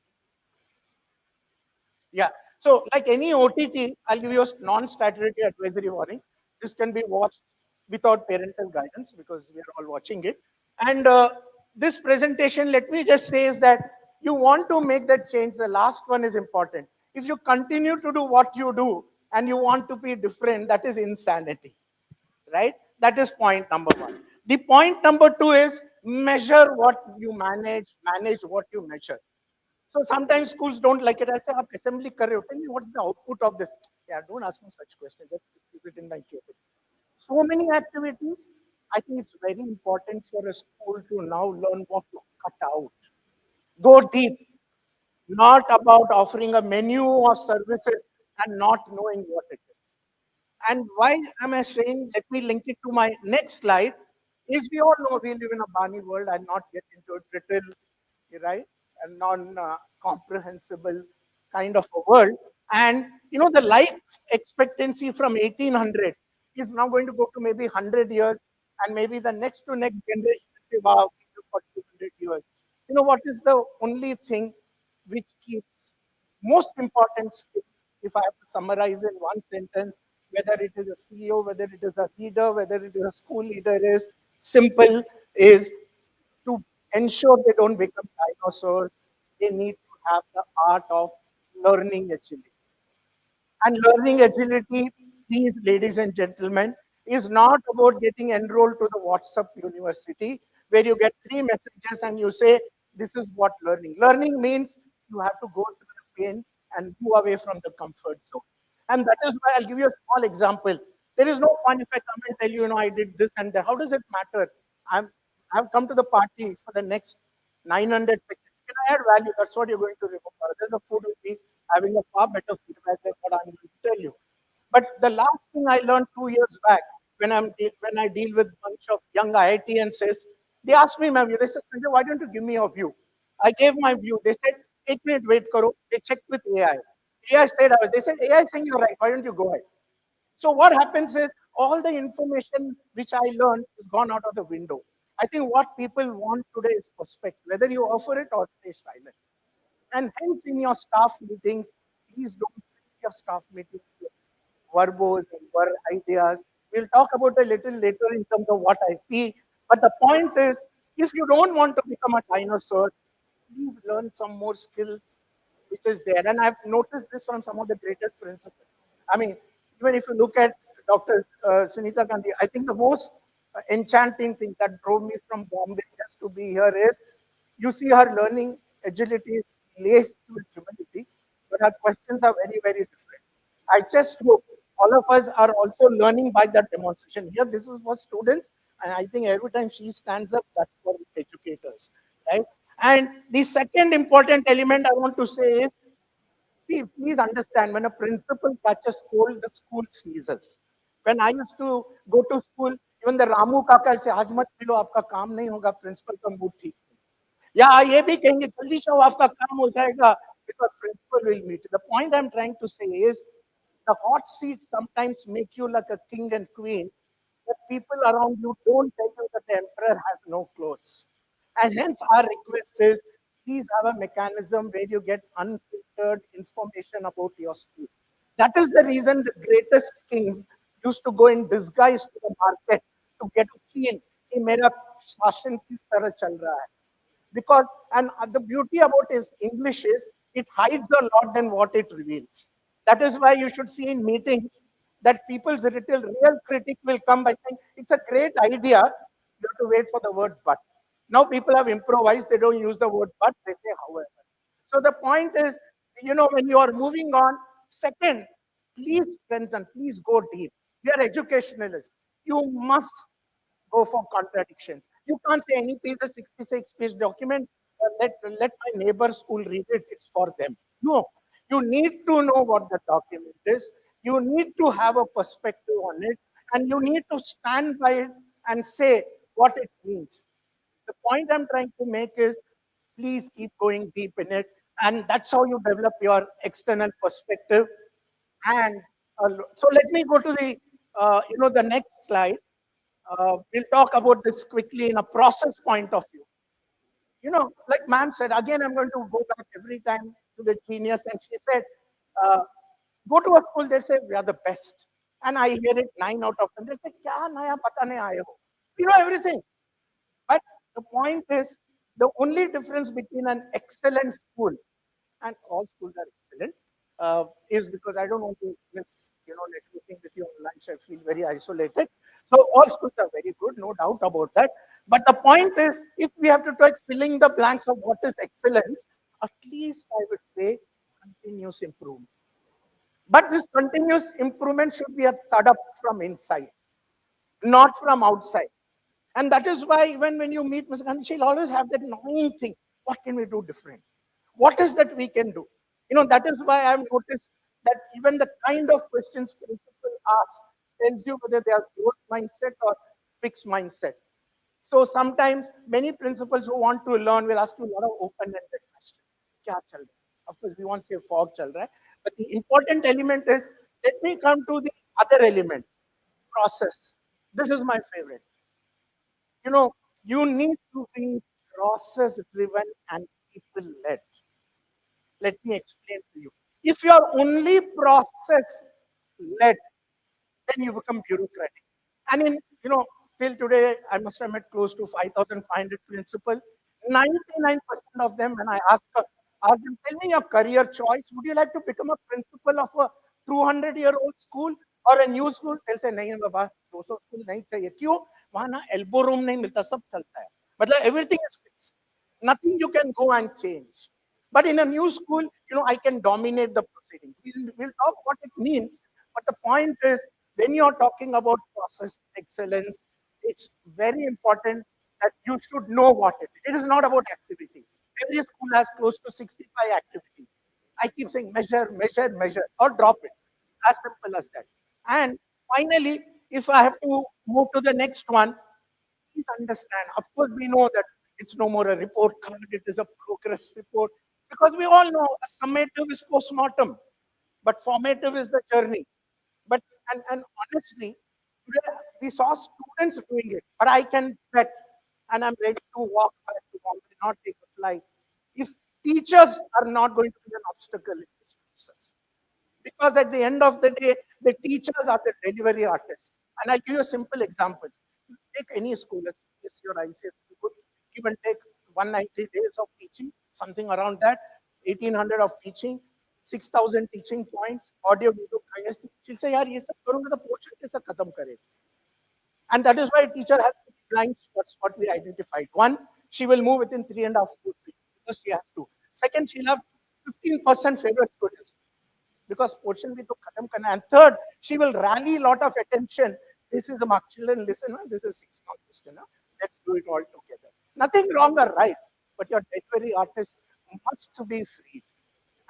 Yeah. So, like any OTT, I'll give you a non-statutory advisory warning. This can be watched without parental guidance because we are all watching it. And this presentation, let me just say, is that you want to make that change. The last one is important. If you continue to do what you do and you want to be different, that is insanity, right? That is point number one. The point number two is measure what you manage what you measure. So sometimes schools don't like it. I say, "आप assembly कर रहे हो? Tell me what's the output of this?" Yeah, don't ask me such questions. Just keep it in my case. So many activities. I think it's very important for a school to now learn what to cut out. Go deep. Not about offering a menu of services and not knowing what it is. And why am I saying, let me link it to my next slide, is we all know we live in a Barney world. I'll not get into it, brittle, right? A non-comprehensible kind of a world. And, you know, the life expectancy from 1800 is now going to go to maybe 100 years, and maybe the next to next generation will say, wow, for 200 years. You know what is the only thing which keeps most important skill, if I have to summarize in one sentence, whether it is a CEO, whether it is a leader, whether it is a school leader, is simple, is to ensure they don't become dinosaurs, they need to have the art of learning agility. And learning agility, please, ladies and gentlemen, is not about getting enrolled to the WhatsApp university where you get 3 messages and you say, this is what learning. Learning means you have to go through the pain and move away from the comfort zone. And that is why I'll give you a small example. There is no fun if I come and tell you, I did this and that. How does it matter? I've come to the party for the next 900 seconds. Can I add value? That's what you're going to remember. Then the food will be having a far better feedback than what I'm going to tell you. But the last thing I learned 2 years back when I deal with a bunch of young IITians says, they asked me, ma'am, they said, Sanjay, why don't you give me your view? I gave my view. They said, 8 minute wait karo. They checked with AI. AI said, they said, AI is saying you're right. Why don't you go ahead? So what happens is all the information which I learned is gone out of the window. I think what people want today is perspective, whether you offer it or stay silent. And hence in your staff meetings, please don't fill your staff meetings with verbos and verb ideas. We'll talk about a little later in terms of what I see. But the point is, if you don't want to become a dinosaur, please learn some more skills which is there. And I've noticed this from some of the greatest principals. I mean, even if you look at Dr. Sunita Gandhi, I think the most enchanting thing that drove me from Bombay just to be here is you see her learning agility is laced with humility, but her questions are very, very different. I just hope all of us are also learning by that demonstration. Here, this is for students, and I think every time she stands up, that's for educators, right? And the second important element I want to say is, see, please understand, when a principal catches cold, the school sneezes. When I used to go to school, even the Ramu Kaka will say, आज मत मिलो, आपका काम नहीं होगा, principal का mood ठीक या ये भी कहेंगे जल्दी से आपका काम हो जाएगा because principal will meet. The point I'm trying to say is the hot seats sometimes make you like a king and queen, but people around you don't tell you that the emperor has no clothes. And hence our request is please have a mechanism where you get unfiltered information about your school. That is the reason the greatest kings used to go in disguise to the market to get a feel कि मेरा शासन किस तरह चल रहा है. Because and the beauty about his English is it hides a lot than what it reveals. That is why you should see in meetings that people's little real critic will come by saying it's a great idea. You have to wait for the word but. Now people have improvised; they don't use the word but; they say however. So the point is, when you are moving on, second, please strengthen, please go deep. We are educationalists. You must go for contradictions. You can't say any page, a 66-page document, let my neighbor school read it, it's for them. No, you need to know what the document is. You need to have a perspective on it, and you need to stand by it and say what it means. The point I'm trying to make is please keep going deep in it, and that's how you develop your external perspective. And so let me go to the next slide. We'll talk about this quickly in a process point of view. Like ma'am said, again, I'm going to go back every time to the genius. And she said, uh, go to a school, they say, we are the best. And I hear it 9 out of 10. They say, kya naya pata nahi aaye ho? We know everything. But the point is, the only difference between an excellent school and all schools are excellent is because I don't want to miss, networking with you on lunch. I feel very isolated. So all schools are very good, no doubt about that. But the point is, if we have to try filling the blanks of what is excellence, at least I would say continuous improvement. But this continuous improvement should be a thud up from inside, not from outside. And that is why even when you meet Mr. Gandhi, she'll always have that gnawing thing. What can we do different? What is that we can do? That is why I've noticed that even the kind of questions principal ask tells you whether they are growth mindset or fixed mindset. So sometimes many principals who want to learn will ask you a lot of open-ended questions. Kya chal raha hai? Of course, we won't say fog chal raha hai. But the important element is, let me come to the other element. process. This is my favorite. You know, you need to be process driven and people led. Let me explain to you. If you are only process led, then you become bureaucratic. And till today, I must have met close to 5,500 principals. 99% of them, when I ask them, tell me your career choice. Would you like to become a principal of a 200-year-old school or a new school? They'll say, नहीं बाबा, 200 school नहीं चाहिए. क्यों? वहाँ ना elbow room नहीं मिलता, सब चलता है. मतलब everything is fixed. Nothing you can go and change. But in a new school, I can dominate the proceeding. We'll talk what it means. But the point is, when you're talking about process excellence, it's very important that you should know what it is. It is not about activities. Every school has close to 65 activities. I keep saying measure, measure, measure, or drop it. As simple as that. And finally, if I have to move to the next one, please understand. Of course, we know that it's no more a report card, it is a progress report. Because we all know a summative is post-mortem, but formative is the journey. But and honestly, today we saw students doing it, but I can bet, and I'm ready to walk back to Bombay, not take a flight. If teachers are not going to be an obstacle in this process, because at the end of the day, the teachers are the delivery artists. And I'll give you a simple example. Take any school, as your ICSE could give and take 190 days of teaching, something around that, 1800 of teaching, 6,000 teaching points, audio, video, kindness. She'll say, yaar, ye sab karunga, the portion kaisa khatam kare. And that is why a teacher has blind spots, what we identified. One, she will move within 3.5 feet because she has to. Second, she'll have 15% favorite students because portion bhi to khatam karna. And third, she will rally a lot of attention. This is a mark. Children, listen, this is 6 mark question. Let's do it all together. Nothing wrong or right, but your delivery artist must be free.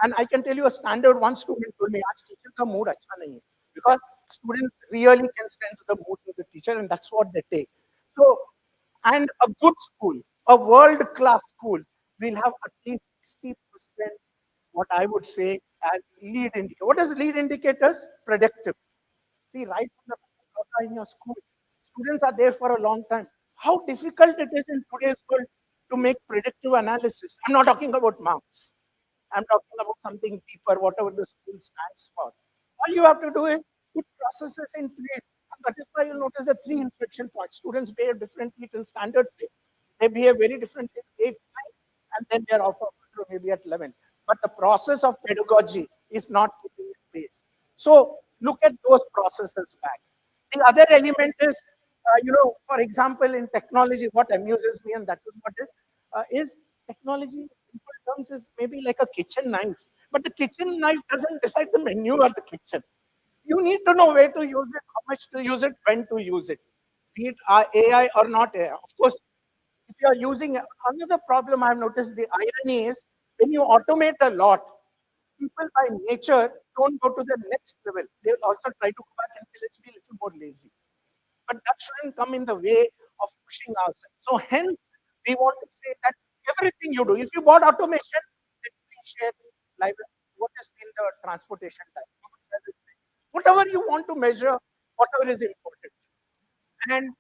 And I can tell you a standard one student told me, आज teacher का mood अच्छा नहीं है. Because students really can sense the mood of the teacher and that's what they take. So, and a good school, a world-class school will have at least 60% what I would say as lead indicator. What is lead indicators? Predictive. See, right from the in your school, students are there for a long time. How difficult it is in today's world to make predictive analysis. I'm not talking about marks. I'm talking about something deeper, whatever the school stands for. All you have to do is put processes in place. And that is why you'll notice the 3 inflection points. Students behave differently till standard 6. They behave very differently till 8, 9, and then they're off of control maybe at 11. But the process of pedagogy is not keeping in pace. So look at those processes back. The other element is, for example, in technology, what amuses me, and that is what is technology in simple terms is maybe like a kitchen knife. But the kitchen knife doesn't decide the menu or the kitchen. You need to know where to use it, how much to use it, when to use it, be it AI or not AI. Of course, if you are using another problem I've noticed, the irony is when you automate a lot, people by nature don't go to the next level. They'll also try to go back and say, let's be a little more lazy. But that shouldn't come in the way of pushing ourselves. So hence, we want to say that everything you do, if you bought automation, then please share live what has been the transportation time. How much has it been? Whatever you want to measure, whatever is important. And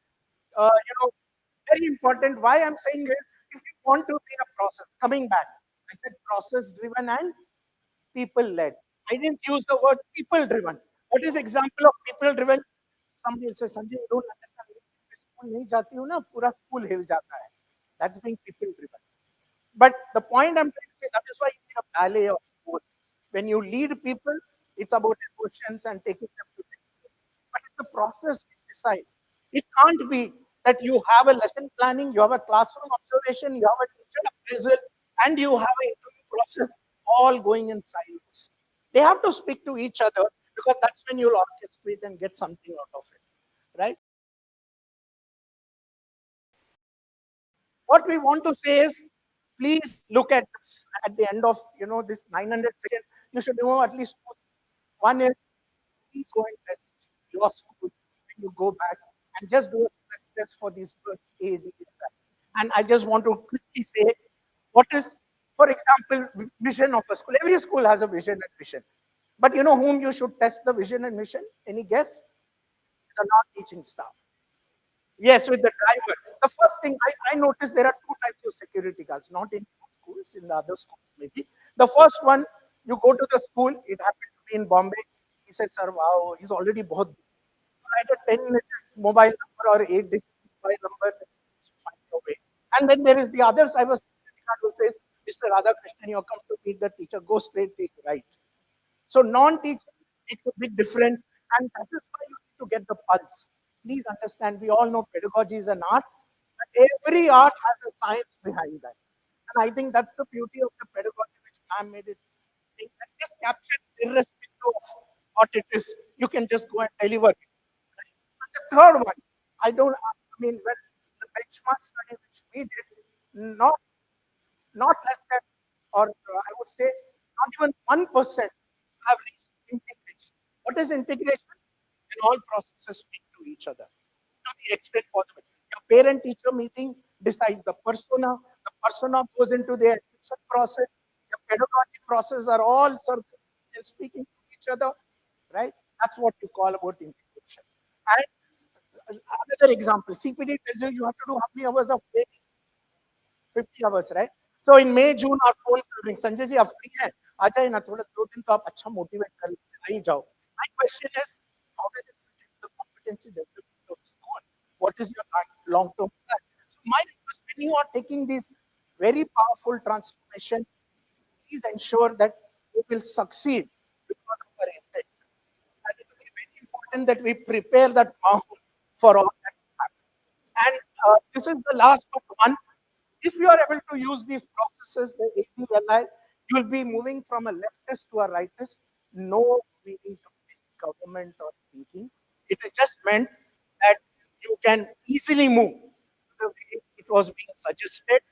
very important, why I'm saying is, if you want to be a process, coming back, I said process driven and people led. I didn't use the word people driven. What is example of people driven? Somebody will say, Sanjay, you don't understand. School nahi jati hu na, pura school hill jata hai. That's being people driven. But the point I'm trying to say, that is why you need a ballet of both. When you lead people, it's about emotions and taking them to next level. But it's the process we decide. It can't be that you have a lesson planning, you have a classroom observation, you have a teacher appraisal, and you have an interview process all going in silos. They have to speak to each other because that's when you'll orchestrate and get something out of it, right? What we want to say is, please look at this at the end of this 900 seconds. You should know at least two. One is, please go and test your school when you go back and just do a stress test for these words A, D, and I just want to quickly say, what is, for example, vision of a school. Every school has a vision and mission. But you know whom you should test the vision and mission? Any guess? the non-teaching staff. Yes, with the driver. The first thing I noticed, there are two types of security guards, not in schools, in the other schools maybe. The first one, you go to the school, it happened to be in Bombay. He says, sir, wow, he's already bahut. You write a 10-digit mobile number or 8-digit mobile number, find your way. And then there is the other cyber security guard who says, Mr. Radhakrishnan, you have come to meet the teacher, go straight, take right. So non-teaching makes a big difference, and that is why you need to get the pulse. Please understand, we all know pedagogy is an art, but every art has a science behind that. And I think that's the beauty of the pedagogy which I made it. That is captured irrespective of what it is. You can just go and deliver it. And the third one, I mean, when the benchmark study which we did, not less than, or I would say, not even 1% have reached integration. What is integration? When all processes speak to each other to the extent possible. Your parent-teacher meeting decides the persona goes into the admission process, your pedagogy process are all circling and speaking to each other, right? That's what you call about integration. And another example, CPD tells you have to do how many hours of training? 50 hours, right? So in May, June, our phone will ring. Sanjay ji, आप free हैं? आ जाए ना थोड़ा 2 दिन तो आप अच्छा motivate कर आ ही जाओ. My question is, how does it fit into the competency development of the school? What is your long-term plan? So my request, when you are taking this very powerful transformation, please ensure that you will succeed because of our intention. And it will be very important that we prepare that mahal for all that to happen. And this is the last but one. If you are able to use these processes, the ADLI, you will be moving from a leftist to a rightist. No meaning to government or thinking. It is just meant that you can easily move the way it was being suggested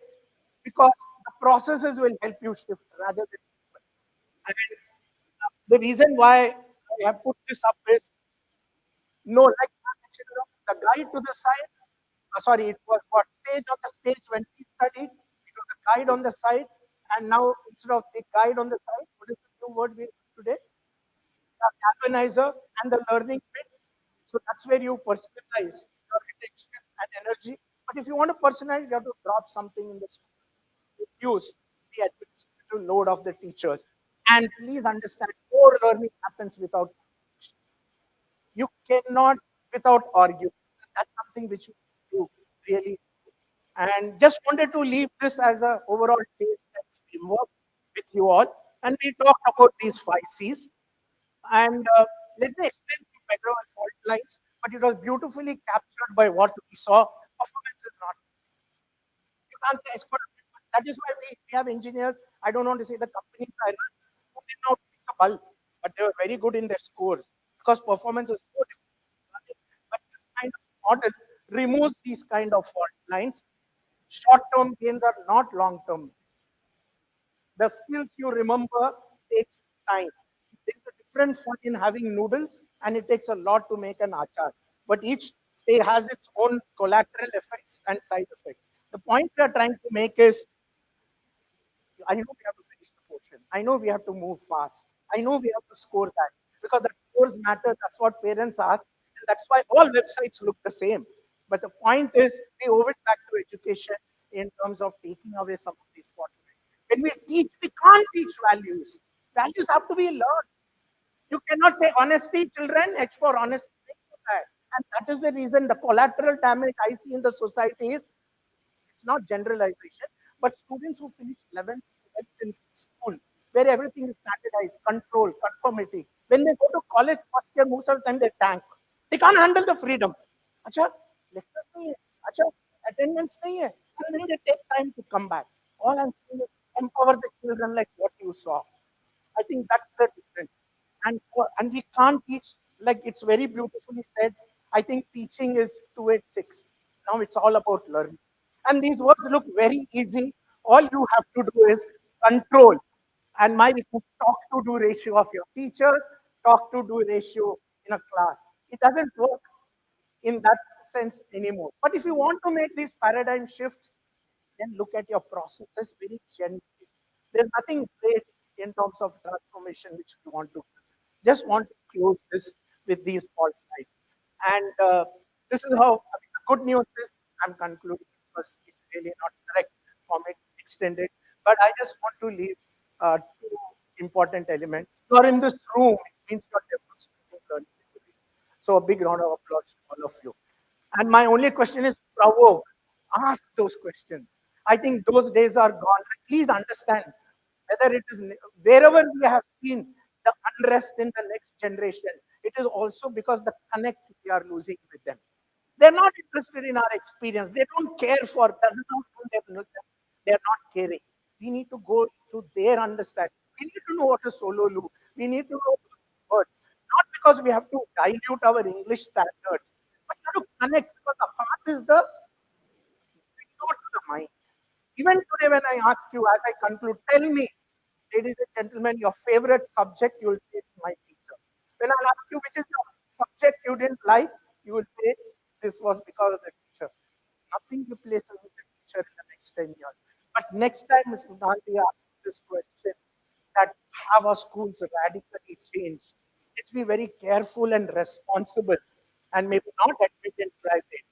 because the processes will help you shift rather than people. And the reason why I have put this up is no, like I mentioned, the guide to the side, sorry, it was what stage on the stage when we studied, it was the guide on the side, and now instead of the guide on the side, what is the new word we have today? The galvanizer and the learning bit. So that's where you personalize your attention and energy. But if you want to personalize, you have to drop something in the school, reduce the administrative load of the teachers. And please understand, more learning happens without you cannot without arguing. That's something which you really do. And just wanted to leave this as an overall taste and framework with you all. And we talked about these 5 C's. And let me explain the better fault lines, but it was beautifully captured by what we saw. Performance is not. You can't say expert. That is why we have engineers. I don't want to say the companies I run who did not fix a bulb, but they were very good in their scores because performance is so different. But this kind of model removes these kind of fault lines. Short-term gains are not long-term. The skills you remember takes time. There's a difference in having noodles, and it takes a lot to make an achar. But each day has its own collateral effects and side effects. The point we are trying to make is I know we have to finish the portion. I know we have to move fast. I know we have to score that because the scores matter. That's what parents ask. And that's why all websites look the same. But the point is, we owe it back to education in terms of taking away some of these bottlenecks. When we teach, we can't teach values. Values have to be learned. You cannot say honesty, children, H for honesty. And that is the reason the collateral damage I see in the society is it's not generalization, but students who finish 11th, 12th in school, where everything is standardized, control, conformity. When they go to college first year, most of the time they tank. They can't handle the freedom. Acha, lecture nahi hai. Acha, attendance nahi hai. And then they take time to come back. All I'm saying is empower the children like what you saw. I think that's the difference. And we can't teach like it's very beautifully said. I think teaching is 286. Now it's all about learning. And these words look very easy. All you have to do is control. And my request, talk to do ratio of your teachers, talk to do ratio in a class. It doesn't work in that sense anymore. But if you want to make these paradigm shifts, then look at your processes very gently. There's nothing great in terms of transformation which we want to do. Just want to close this with these fault lines. And this is how, I mean, the good news is I'm concluding because it's really not correct for me to extend it. But I just want to leave two important elements. You're in this room, it means you're demonstrating learning ability. So a big round of applause to all of you. And my only question is provoke, ask those questions. I think those days are gone. Please understand whether it is wherever we have seen the unrest in the next generation, it is also because the connect we are losing with them. They're not interested in our experience. They don't care for that. They're not caring. We need to go to their understanding. We need to know what is solo loop. We need to know words. Not because we have to dilute our English standards, but we have to connect because the heart is the window to the mind. Even today, when I ask you, as I conclude, tell me, ladies and gentlemen, your favorite subject, you will say it's my teacher. When I ask you which is your subject you didn't like, you will say this was because of the teacher. Nothing replaces the teacher in the next 10 years. But next time Mrs. Gandhi asks this question, that have our schools radically changed? Let's be very careful and responsible and maybe not admit in private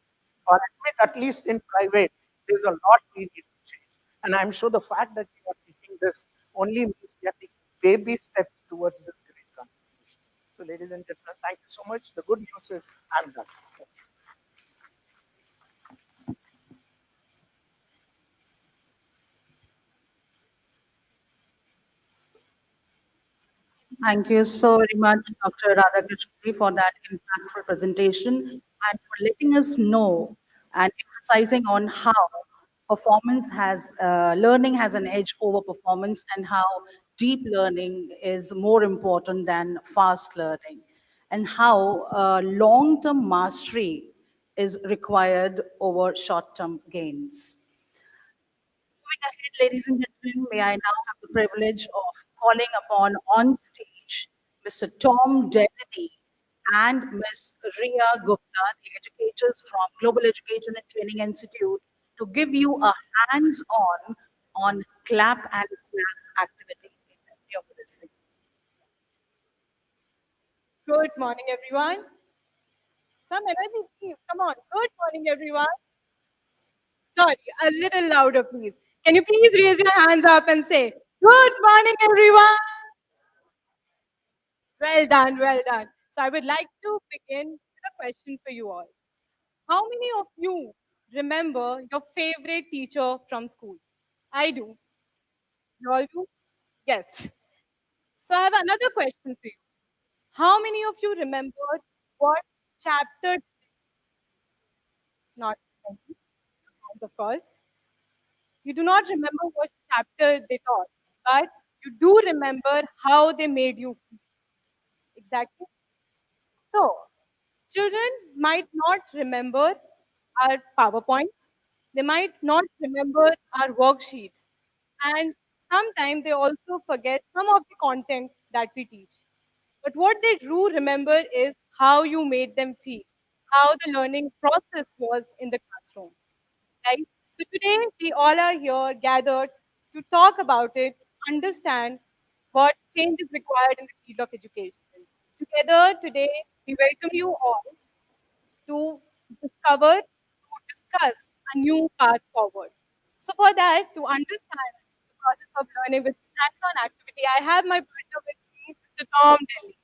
or admit at least in private, there's a lot we need to change. And I'm sure the fact that you are taking this only means we are taking baby steps towards this great transformation. So, ladies and gentlemen, thank you so much. The good news is I'm done. Thank you so very much, Dr. Radhakrishnan, for that impactful presentation and for letting us know and emphasizing on how learning has an edge over performance and how deep learning is more important than fast learning and how long-term mastery is required over short-term gains. Moving ahead, ladies and gentlemen, may I now have the privilege of calling upon on stage Mr. Tom Delaney and Ms. Ria Gupta, the educators from Global Education and Training Institute, to give you a hands-on clap and snap activity in numeracy. Good morning, everyone. Some energy, please. Come on. Good morning, everyone. Sorry, a little louder, please. Can you please raise your hands up and say, good morning, everyone? Well done, well done. So I would like to begin with a question for you all. How many of you remember your favorite teacher from school? I do. You all do? Yes. So I have another question for you. How many of you remembered what chapter? Not many, of course. You do not remember what chapter they taught, but you do remember how they made you feel. Exactly. So, children might not remember our PowerPoints, they might not remember our worksheets, and sometimes they also forget some of the content that we teach. But what they do remember is how you made them feel, how the learning process was in the classroom, right? So today we all are here gathered to talk about it, understand what change is required in the field of education. Together today, we welcome you all to discover, to discuss a new path forward. So for that, to understand the process of learning with hands-on activity, I have my partner with me, Mr. Tom Delhi.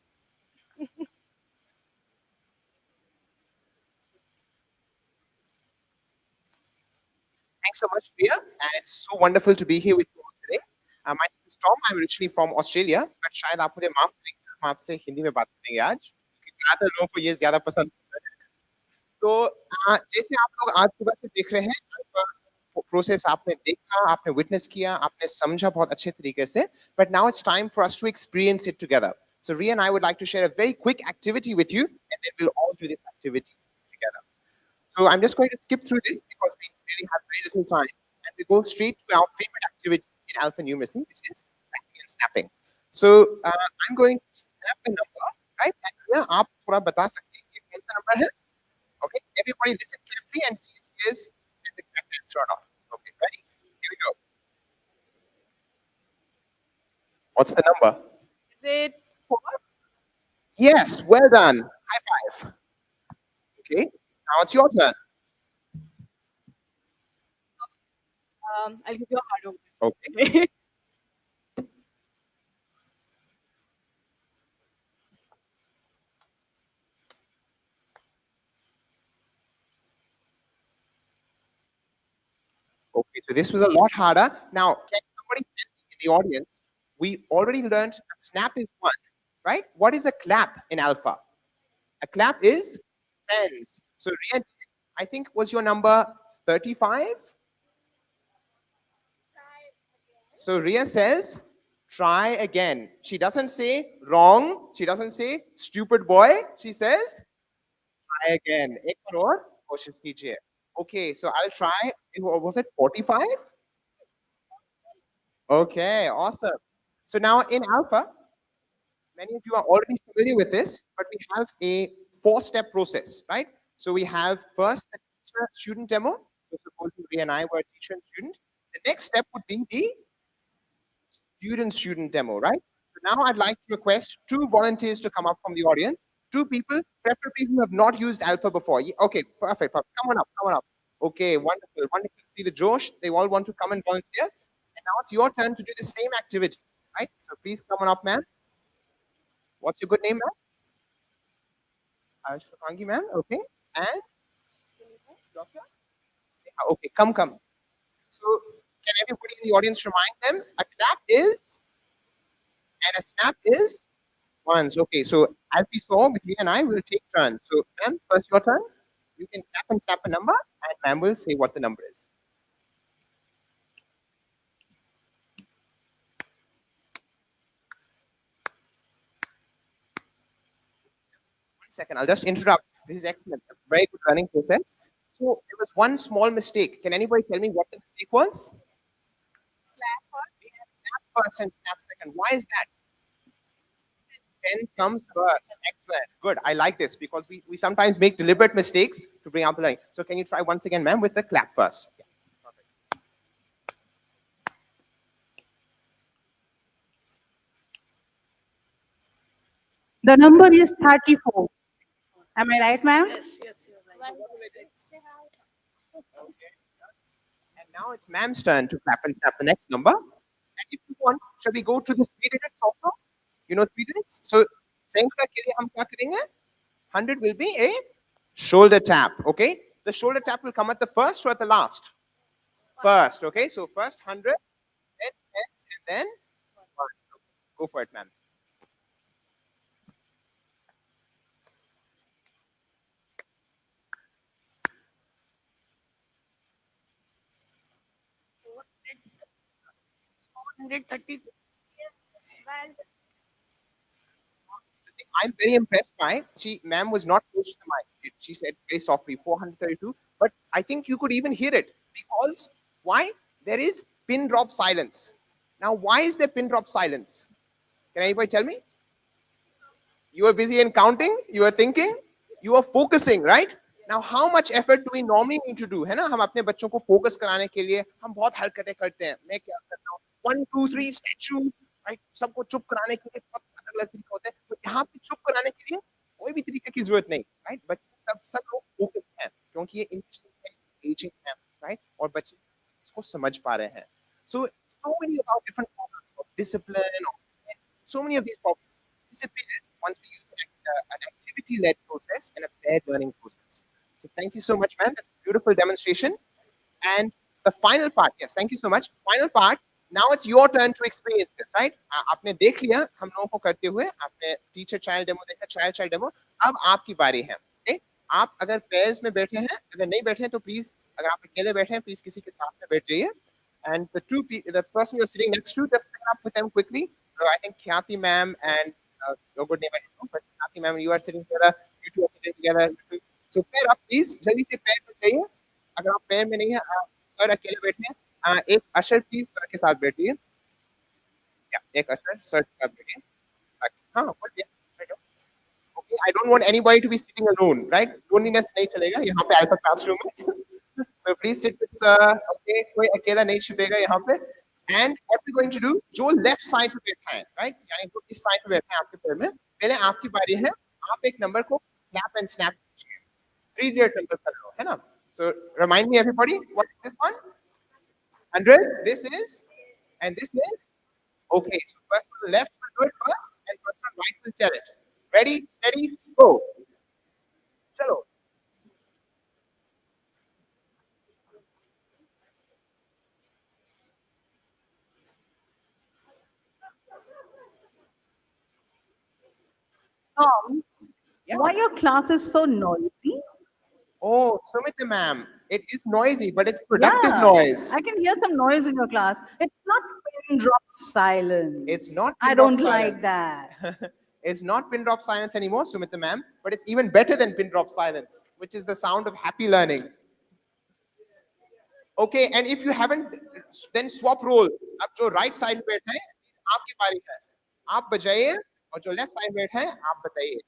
Thanks so much, Priya, and it's so wonderful to be here with you all today. My name is Tom. I'm originally from Australia, but शायद आप मुझे माफ करेंगे हम आपसे हिंदी में बात करेंगे आज क्योंकि ज़्यादातर लोगों को ये ज़्यादा पसंद है। तो जैसे आप लोग आज सुबह से देख रहे हैं, प्रोसेस आपने देखा, आपने विटनेस किया, आपने समझा बहुत अच्छे तरीके से, but now it's time for us to experience it together. So Ria and I would like to share a very quick activity with you, and then we'll all do this activity together. So I'm just going to skip through this because we really have very little time, and we go straight to our favorite activity in alphanumeracy, which is writing and snapping. So I'm going to snap a number, right? And here आप थोड़ा बता सकते हैं कि कौन सा number है? Okay, everybody listen carefully and see if he is said the correct answer or not. Okay, ready? Here we go. What's the number? Is it 4? Yes, well done. High five. Okay, now it's your turn. I'll give you a hard one. Okay. Okay, so this was a lot harder. Now, can somebody tell me in the audience, we already learned a snap is 1, right? What is a clap in alpha? A clap is tens. So Ria, I think was your number 35? So Ria says, try again. She doesn't say wrong. She doesn't say stupid boy. She says, try again. एक बार और कोशिश कीजिए. Okay, so I'll try. Was it 45? Okay, awesome. So now in alpha, many of you are already familiar with this, but we have a 4-step process, right? So we have first the teacher-student demo. So suppose Ria and I were a teacher and student. The next step would be the student-student demo, right? So now I'd like to request 2 volunteers to come up from the audience. 2 people, preferably who have not used alpha before. Okay, perfect. Come on up, come on up. Okay, wonderful, wonderful to see the Josh. They all want to come and volunteer. And now it's your turn to do the same activity, right? So please come on up, ma'am. What's your good name, ma'am? Shrutangi, ma'am. Okay. And? Doctor? Okay, come. So can everybody in the audience remind them? A clap is, and a snap is once. Okay, so as we saw with Ria and I, we'll take turns. So ma'am, first your turn. You can clap and snap a number, and ma'am will say what the number is. Second, I'll just interrupt. This is excellent. A very good learning process. So there was one small mistake. Can anybody tell me what the mistake was? Snap first and snap second. Why is that? Pens comes first. Excellent. Good. I like this because we sometimes make deliberate mistakes to bring out the learning. So can you try once again, ma'am, with the clap first? Yeah. The number is 34. Am I right, ma'am? Yes, you're right. And now it's ma'am's turn to clap and snap the next number. And if you want, shall we go to the 3 digits also? You know 3 digits? So, संख्या के लिए हम क्या करेंगे? 100 will be a shoulder tap, okay? The shoulder tap will come at the first or at the last? First, okay? So first 100, then 10, and then 1. Go for it, ma'am. I'm very impressed by. Ma'am was not close to the mic. She said very softly, 432. But I think you could even hear it because why? There is pin drop silence. Now, why is there pin drop silence? Can anybody tell me? You are busy in counting. You are thinking. You are focusing, right? Now, how much effort do we normally need to do? है ना? हम अपने बच्चों को focus कराने के लिए हम बहुत हरकतें करते हैं. मैं क्या करता हूँ? 1, 2, 3 statue, right? सबको चुप कराने के लिए बहुत अलग-अलग तरीके होते हैं. तो यहाँ पे चुप कराने के लिए कोई भी तरीके की जरूरत नहीं, right? बच्चे सब लोग focus हैं क्योंकि ये engaging है, right? और बच्चे इसको समझ पा रहे हैं. So many about different problems of discipline, so many of these problems dissipated once we use an activity-led process and a paired learning process. So thank you so much, ma'am. That's a beautiful demonstration. And the final part, yes, thank you so much. Final part, now it's your turn to experience this, right? आपने देख लिया हम लोगों को करते हुए, आपने teacher child demo देखा, child demo, अब आपकी बारी है, okay? आप अगर pairs में बैठे हैं, अगर नहीं बैठे हैं तो please, अगर आप अकेले बैठे हैं, please किसी के साथ में बैठ जाइए. And the person you're sitting next to, just pick up with them quickly. So I think Khyati ma'am and your good name I don't know, but Khyati ma'am, you are sitting together. You two are sitting together. So pair up, please. जल्दी से pair में जाइए. अगर आप pair में नहीं हैं, sir अकेले बैठे हैं. एक अशर प्लीज सर के साथ बैठिए. एक अशर सर के साथ बैठिए. हाँ, बोलिए. Okay, I don't want anybody to be sitting alone, right? Loneliness नहीं चलेगा यहाँ पे alpha classroom में. So please sit with sir. Okay, कोई अकेला नहीं छिपेगा यहाँ पे. And what we're going to do, जो left side पे बैठा है, right? यानी जो इस side पे बैठा है आपके पैर में, पहले आपकी बारी है. आप एक नंबर को clap and snap कीजिए. 3 इडियट नंबर कर लो, है ना? So remind me everybody, what is this one? Hundreds, this is, and this is? Okay, so person on the left will do it first, and person on the right will tell it. Ready, steady, go. Chalo. Tom, Yeah. why your class is so noisy? Oh, Sumita ma'am, it is noisy, but it's productive Yeah, noise. I can hear some noise in your class. It's not pin drop silence. It's not I pin drop don't like silence. that. It's not pin drop silence anymore, Sumita ma'am, but it's even better than pin drop silence, which is the sound of happy learning. Okay, and if you haven't, then swap roles. अब जो right side में बैठा है, आपकी बारी है. आप बजाइए और जो left side में बैठा है, आप बताइए.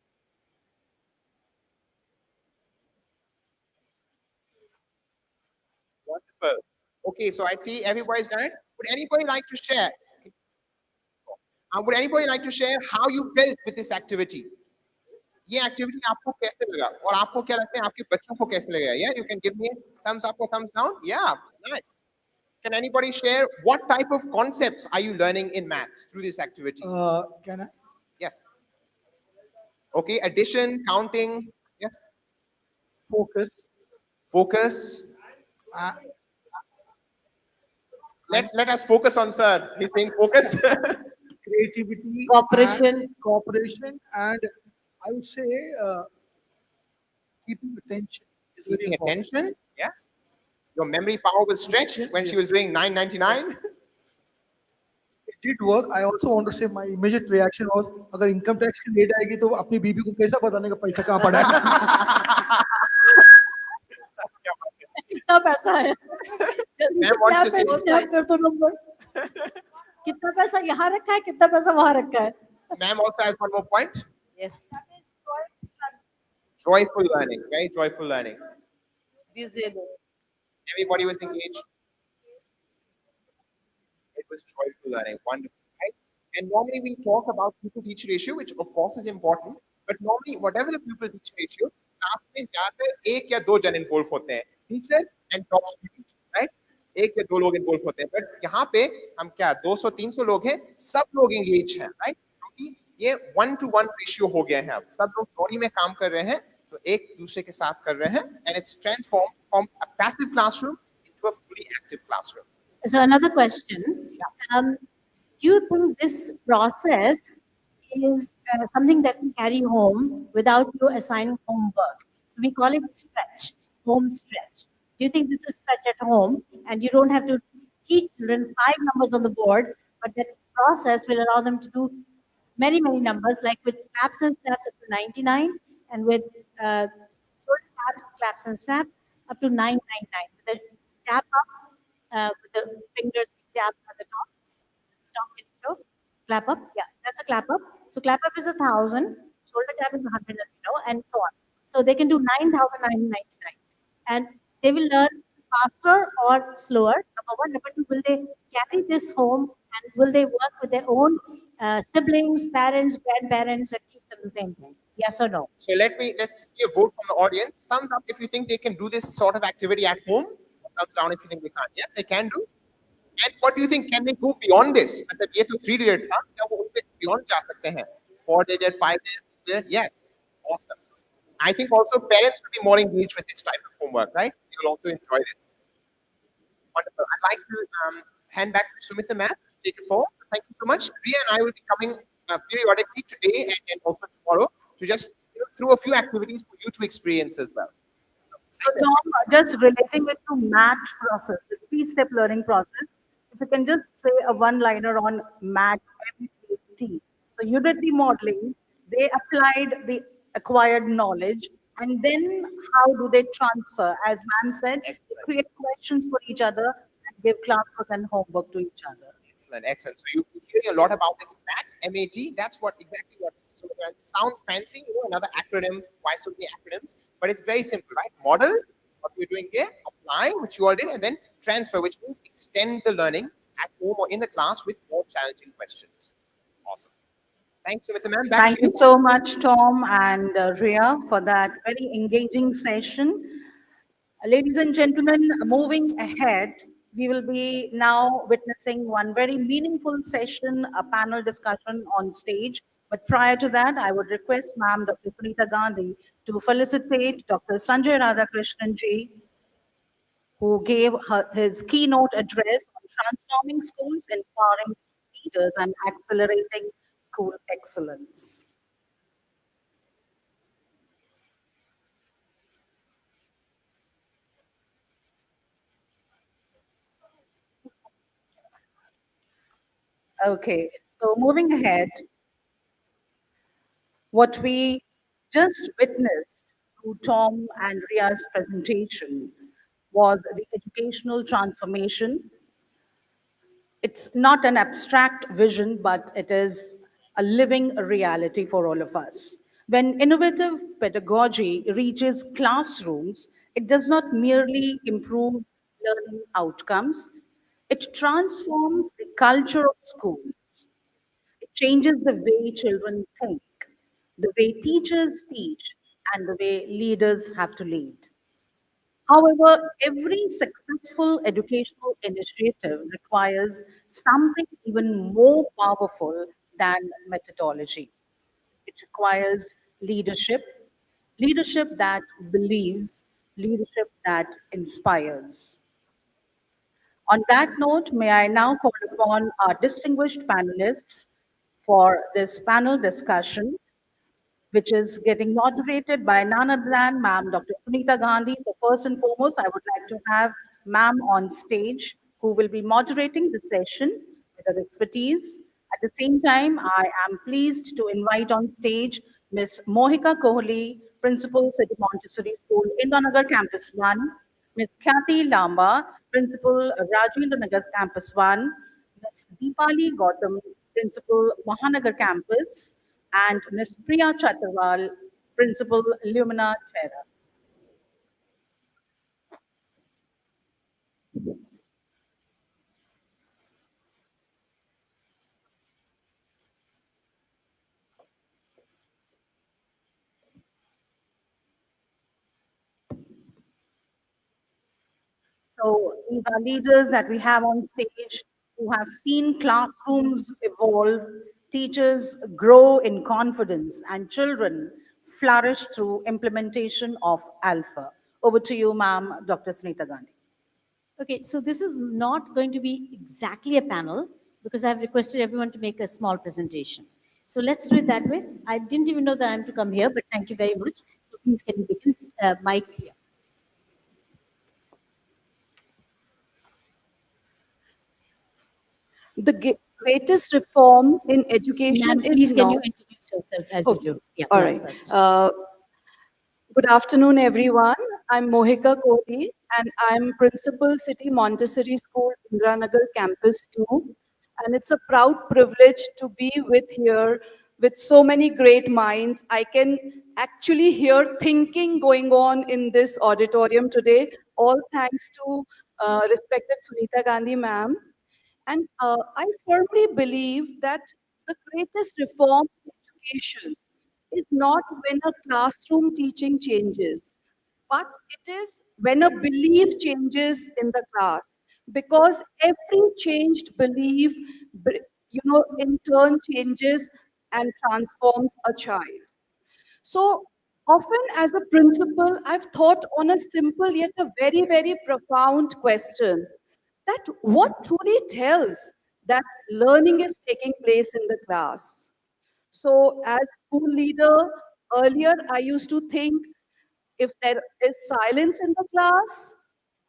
Wonderful. Okay, so I see everybody's done it. Would anybody like to share? Would anybody like to share how you felt with this activity? ये एक्टिविटी आपको कैसे लगा और आपको क्या लगता है आपके बच्चों को कैसे लगेगा? Yeah, you can give me thumbs up or thumbs down. Yeah, nice. Can anybody share what type of concepts are you learning in maths through this activity? Can I? Yes. Okay, addition, counting. Yes. Focus. Focus. Uh, Let us focus on sir. He's saying focus. Creativity. Cooperation. And cooperation. And I would say keeping attention is very Keeping important. attention. Yes. Your memory power was stretched when she was doing 999. It did work. I also want to say my immediate reaction was अगर income tax की late आएगी तो अपनी बीबी को कैसा बताने का पैसा कहाँ पड़ा है? कितना पैसा है जल्दी से Ma'am wants to say snap कर दो नंबर कितना पैसा यहाँ रखा है कितना पैसा वहाँ रखा है Ma'am also has one more point. Yes. Joyful learning, very joyful learning. Visual. Everybody was engaged. It was joyful learning, wonderful, right? And normally we talk about pupil-teacher ratio, which of course is important, but normally whatever the pupil-teacher ratio, class में ज़्यादातर एक या दो जन involve होते हैं, teacher and top student, right? एक या दो लोग involve होते हैं, but यहाँ पे हम क्या 200-300 लोग हैं, सब लोग engage हैं, right? क्योंकि ये 1-to-1 ratio हो गया है अब, सब लोग जोड़ी में काम कर रहे हैं, तो एक दूसरे के साथ कर रहे हैं, and it's transformed from a passive classroom into a fully active classroom. So another question, do you think this process is something that can carry home without you assigning homework? So we call it stretch, home stretch. Do you think this is stretch at home and you don't have to teach children 5 numbers on the board, but that process will allow them to do many, many numbers, like with claps and snaps up to 99 and with shoulder taps, claps and snaps up to 999. With the tap up, with the fingers we tap at the top. Top can you show? Clap up. Yeah, that's a clap up. So clap up is 1,000. Shoulder tap is 100, as you know, and so on. So they can do 9,999, and they will learn faster or slower. Number one. Number two, will they carry this home and will they work with their own siblings, parents, grandparents, and teach them the same thing? Yes or no? So let's see a vote from the audience. Thumbs up if you think they can do this sort of activity at home. Thumbs down if you think they can't. Yeah, they can do. And what do you think? Can they go beyond this? मतलब ये तो 3 digit था, क्या वो उससे beyond जा सकते हैं? 4 digit, 5 digit? Yes. Awesome. I think also parents will be more engaged with this type of homework, right? They will also enjoy this. Wonderful. I'd like to hand back to Sumita ma'am to take it forward. Thank you so much. Ria and I will be coming periodically today and also tomorrow to just through a few activities for you to experience as well. So Tom, just relating it to match process, the three-step learning process, if you can just say a one-liner on match MAT. So you did the modeling, they applied the acquired knowledge, and then how do they transfer? As ma'am said, they create questions for each other and give classwork and homework to each other. Excellent, excellent. So you're hearing a lot about this MAT, MAT. That's what exactly what. So it sounds fancy, another acronym. Why so many acronyms? But it's very simple, right? Model, what we're doing here, apply, which you all did, and then transfer, which means extend the learning at home or in the class with more challenging questions. Awesome. Thanks, Sumita ma'am. Back to Thank you you. so much, Tom and Ria, for that very engaging session. Ladies and gentlemen, moving ahead, we will be now witnessing one very meaningful session, a panel discussion on stage. But prior to that, I would request Ma'am Dr. Sunita Gandhi to felicitate Dr. Sanjay Radhakrishnan ji, who gave his keynote address on transforming schools, empowering leaders, and accelerating school excellence. Okay, so moving ahead, what we just witnessed through Tom and Ria's presentation was the educational transformation. It's not an abstract vision, but it is a living reality for all of us. When innovative pedagogy reaches classrooms, it does not merely improve learning outcomes, it transforms the culture of schools. It changes the way children think, the way teachers teach, and the way leaders have to lead. However, every successful educational initiative requires something even more powerful than methodology. It requires leadership, leadership that believes, leadership that inspires. On that note, may I now call upon our distinguished panelists for this panel discussion, which is getting moderated by none other than Ma'am Dr. Sunita Gandhi. So first and foremost, I would like to have Ma'am on stage who will be moderating the session with her expertise. At the same time, I am pleased to invite on stage Ms. Mohika Kohli, Principal City Montessori School, Indanagar Campus 1, Ms. Kathy Lamba, Principal Rajendra Nagar Campus 1, Ms. Deepali Gautam, Principal Mahanagar Campus, and Ms. Priya Chatterwal, Principal Lumina Chera. So these are leaders that we have on stage who have seen classrooms evolve, teachers grow in confidence, and children flourish through implementation of Alpha. Over to you, ma'am, Dr. Sunita Gandhi. Okay, so this is not going to be exactly a panel because I've requested everyone to make a small presentation. So let's do it that way. I didn't even know that I'm to come here, but thank you very much. So please can you begin? Mike here. Greatest reform in education Ma'am, is please can you not. introduce yourself as you Oh, do? Yeah, all yeah, right. first. Good afternoon, everyone. I'm Mohika Kohli, and I'm Principal City Montessori School, Indranagar Campus 2. And it's a proud privilege to be with here with so many great minds. I can actually hear thinking going on in this auditorium today, all thanks to respected Sunita Gandhi ma'am. And I firmly believe that the greatest reform in education is not when a classroom teaching changes, but it is when a belief changes in the class. Because every changed belief, in turn changes and transforms a child. So often, as a principal, I've thought on a simple yet a very, very profound question that what truly tells that learning is taking place in the class. So, as school leader, earlier I used to think if there is silence in the class,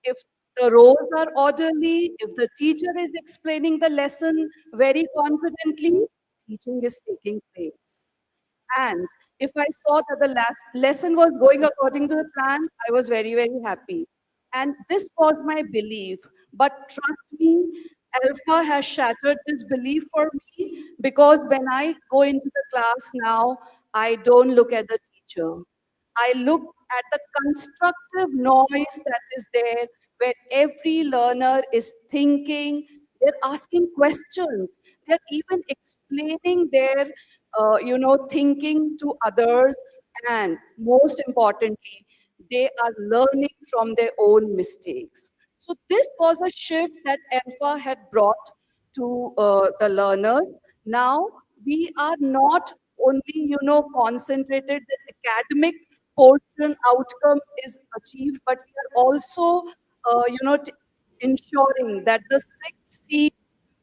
if the rows are orderly, if the teacher is explaining the lesson very confidently, teaching is taking place. And if I saw that the last lesson was going according to the plan, I was very, very happy. And this was my belief. But trust me, Alpha has shattered this belief for me because when I go into the class now, I don't look at the teacher. I look at the constructive noise that is there where every learner is thinking, they're asking questions, they're even explaining their thinking to others, and most importantly, they are learning from their own mistakes. So this was a shift that Alpha had brought to the learners. Now we are not only, concentrated the academic portion outcome is achieved, but we are also, ensuring that the 6 C's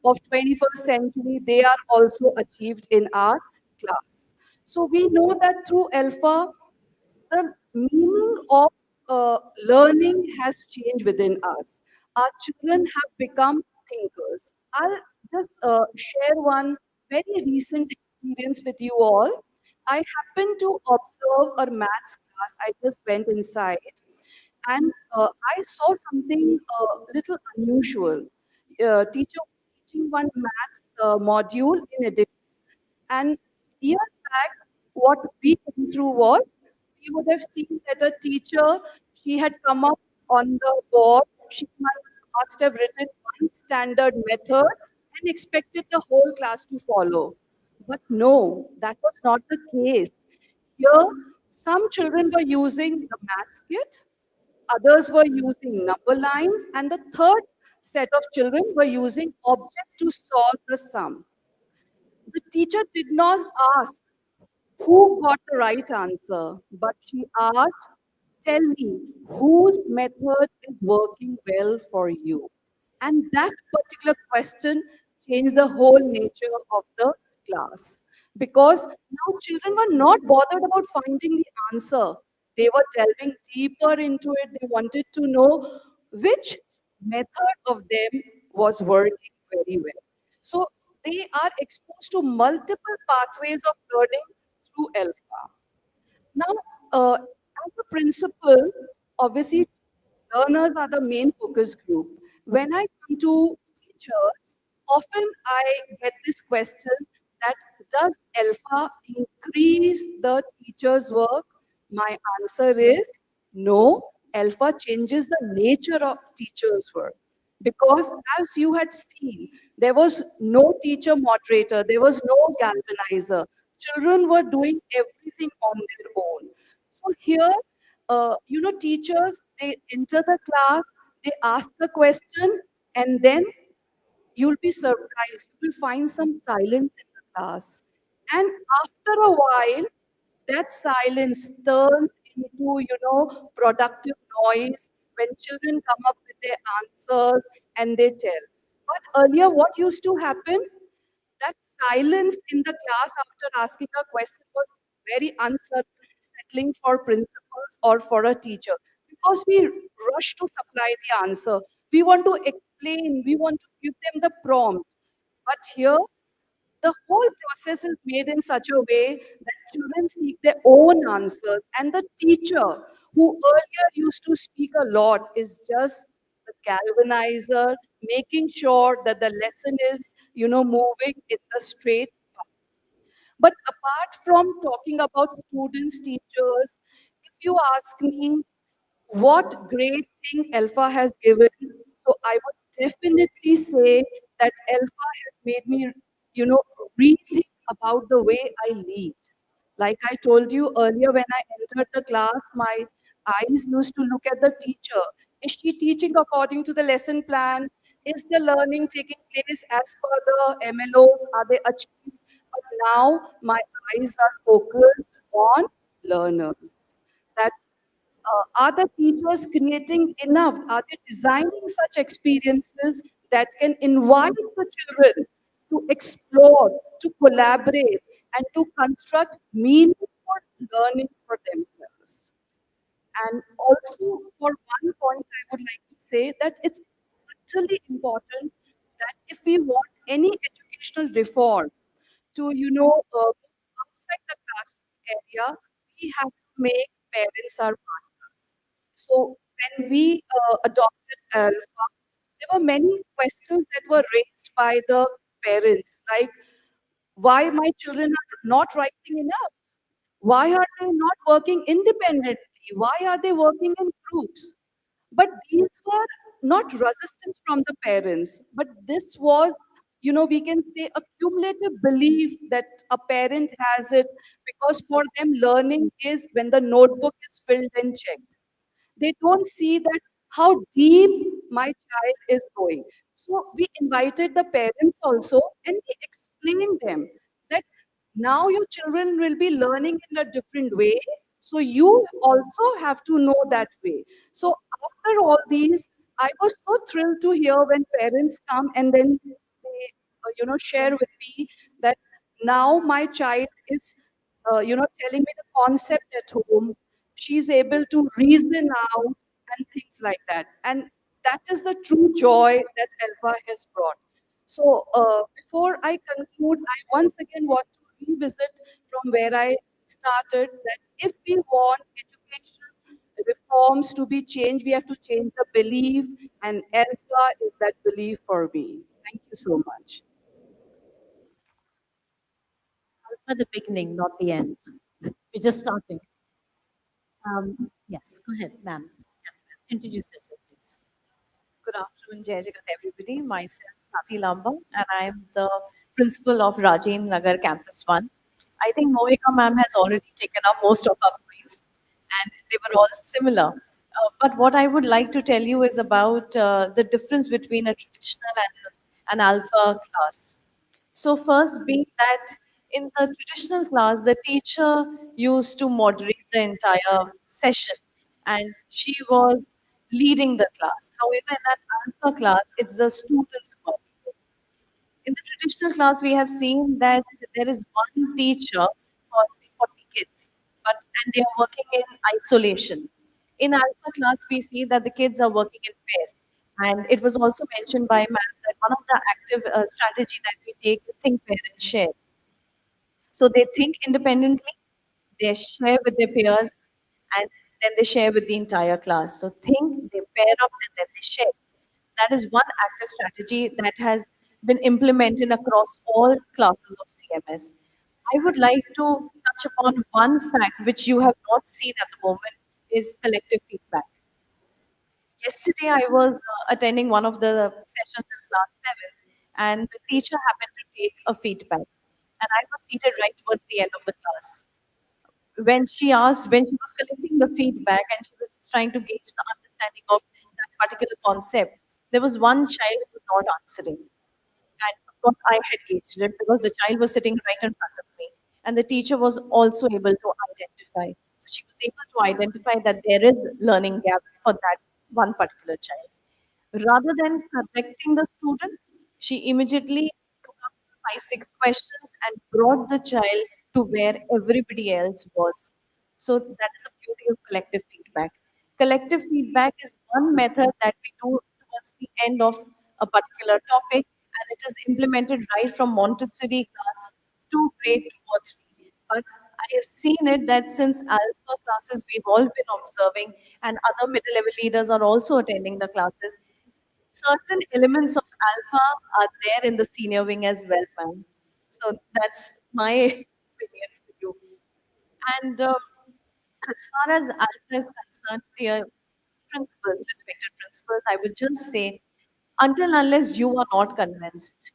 of 21st century, they are also achieved in our class. So we know that through Alpha, the meaning of learning has changed within us. Our children have become thinkers. I'll just share one very recent experience with you all. I happened to observe a maths class. I just went inside and I saw something little unusual. Teacher was teaching one maths module in addition, and years back, what we went through was we would have seen that a teacher, she had come up on the board, she must have written one standard method and expected the whole class to follow. But no, that was not the case. Here, some children were using the maths kit, others were using number lines, and the third set of children were using object to solve the sum. The teacher did not ask who got the right answer, but she asked, tell me whose method is working well for you. And that particular question changed the whole nature of the class. Because now children were not bothered about finding the answer. They were delving deeper into it. They wanted to know which method of them was working very well. So they are exposed to multiple pathways of learning through Alpha. Now, as a principal, obviously, learners are the main focus group. When I come to teachers, often I get this question that does Alpha increase the teacher's work? My answer is no. Alpha changes the nature of teacher's work. Because as you had seen, there was no teacher moderator, there was no galvanizer. Children were doing everything on their own. So here, teachers, they enter the class, they ask the question, and then you'll be surprised. You will find some silence in the class. And after a while, that silence turns into, productive noise when children come up with their answers and they tell. But earlier, what used to happen? That silence in the class after asking a question was very unsettling for principals or for a teacher because we rush to supply the answer. We want to explain, we want to give them the prompt. But here, the whole process is made in such a way that children seek their own answers, and the teacher, who earlier used to speak a lot, is just the galvanizer, making sure that the lesson is, moving in the straight path. But apart from talking about students, teachers, if you ask me, what great thing Alpha has given. So I would definitely say that Alpha has made me, rethink about the way I lead. Like I told you earlier, when I entered the class, my eyes used to look at the teacher. Is she teaching according to the lesson plan? Is the learning taking place as per the MLOs? Are they achieved? But now my eyes are focused on learners. That are the teachers creating enough? Are they designing such experiences that can invite the children to explore, to collaborate, and to construct meaningful learning for themselves? And also, for one point, I would like to say that it's utterly important that if we want any educational reform to, outside the classroom area, we have to make parents our partners. So when we adopted Alpha, there were many questions that were raised by the parents, like why my children are not writing enough? Why are they not working independently? Why are they working in groups? But these were not resistance from the parents, but this was, we can say a cumulative belief that a parent has it, because for them learning is when the notebook is filled and checked. They don't see that how deep my child is going. So we invited the parents also, and we explained them that now your children will be learning in a different way. So you also have to know that way. So after all these, I was so thrilled to hear when parents come and then they, share with me that now my child is, telling me the concept at home. She's able to reason out and things like that. And that is the true joy that Alpha has brought. So before I conclude, I once again want to revisit from where I started, that if we want education reforms to be changed, we have to change the belief, and Alpha is that belief for me. Thank you so much. Alpha the beginning, not the end. We're just starting. Yes, go ahead, ma'am. Introduce yourself, please. Good afternoon, Jai Jagat, everybody. Myself, Kathy Lamba, and I am the principal of Rajin Nagar Campus 1. I think Mohika ma'am has already taken up most of our points, and they were all similar. But what I would like to tell you is about the difference between a traditional and an alpha class. So first being that in the traditional class, the teacher used to moderate the entire session and she was leading the class. However, in that alpha class, it's the students who are leading. In the traditional class, we have seen that there is one teacher for say 40 kids, but and they are working in isolation. In alpha class, we see that the kids are working in pair. And it was also mentioned by Matt that one of the active strategy that we take is think, pair, and share. So they think independently, they share with their peers, and then they share with the entire class. So think, they pair up, and then they share. That is one active strategy that has been implemented across all classes of CMS. I would like to touch upon one fact which you have not seen at the moment is collective feedback. Yesterday, I was attending one of the sessions in class 7, and the teacher happened to take a feedback. And I was seated right towards the end of the class. When she was collecting the feedback and she was just trying to gauge the understanding of that particular concept, there was one child who was not answering. And of course, I had gauged it because the child was sitting right in front of me. And the teacher was also able to identify. So she was able to identify that there is learning gap for that one particular child. Rather than correcting the student, she immediately took up 5, 6 questions and brought the child to where everybody else was. So that is the beauty of collective feedback. Collective feedback is one method that we do towards the end of a particular topic, and it is implemented right from Montessori class to grade 2 or 3. But I have seen it that since alpha classes we've all been observing, and other middle level leaders are also attending the classes, certain elements of alpha are there in the senior wing as well, ma'am. So that's my opinion for you. And as far as alpha is concerned, dear principals, respected principals, I would just say, until unless you are not convinced,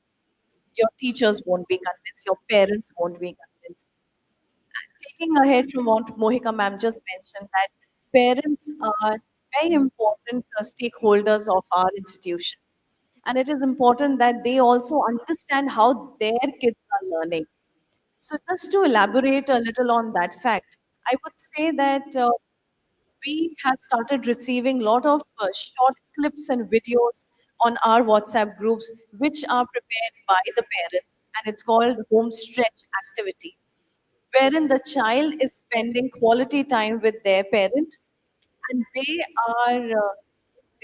your teachers won't be convinced, your parents won't be convinced. Taking ahead from what Mohika ma'am just mentioned, that parents are very important stakeholders of our institution. And it is important that they also understand how their kids are learning. So just to elaborate a little on that fact, I would say that we have started receiving a lot of short clips and videos on our WhatsApp groups, which are prepared by the parents, and it's called home stretch activity, wherein the child is spending quality time with their parent, and they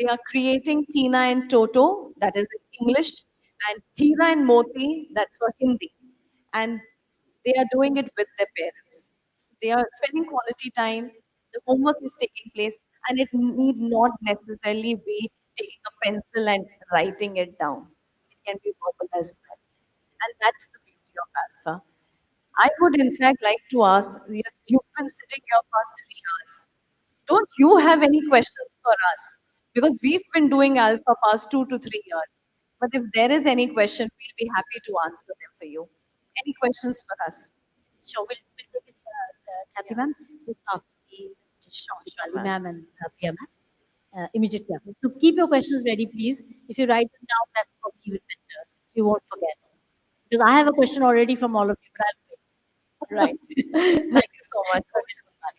are creating Tina and Toto, that is in English, and Hira and Moti, that's for Hindi, and they are doing it with their parents. So they are spending quality time. The homework is taking place, and it need not necessarily be taking a pencil and writing it down. It can be verbal as well, and that's the beauty of Alpha. I would in fact like to ask, you've been sitting here past 3 hours. Don't you have any questions for us? Because we've been doing Alpha past 2 to 3 years. But if there is any question, we'll be happy to answer them for you. Any questions for us? Sure, we'll take it, Kathy ma'am, just after the Sure, sure, Shali ma'am. ma'am and Priya ma'am, immediately after. So keep your questions ready, please. If you write them down, that's probably even better, so you won't forget. Because I have a question already from all of you, but I'll Right. wait. Thank you so much.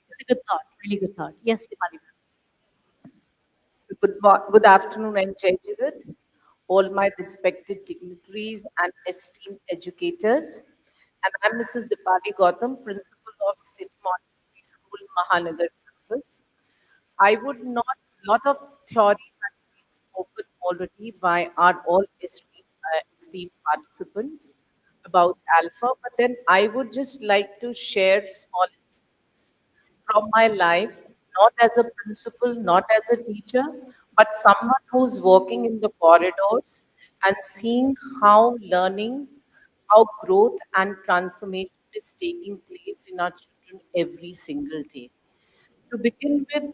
It's a good thought, really good thought. Yes, Dipali ma'am. So good afternoon and Jai Jagat, all my respected dignitaries and esteemed educators. And I'm Mrs. Dipali Gautam, Principal of City Montessori School, Mahanagar campus. I would not, lot of theory has been spoken already by our all esteemed participants about alpha, but then I would just like to share small insights from my life, not as a principal, not as a teacher, but someone who's walking in the corridors and seeing how learning, how growth and transformation is taking place in our children every single day. To begin with,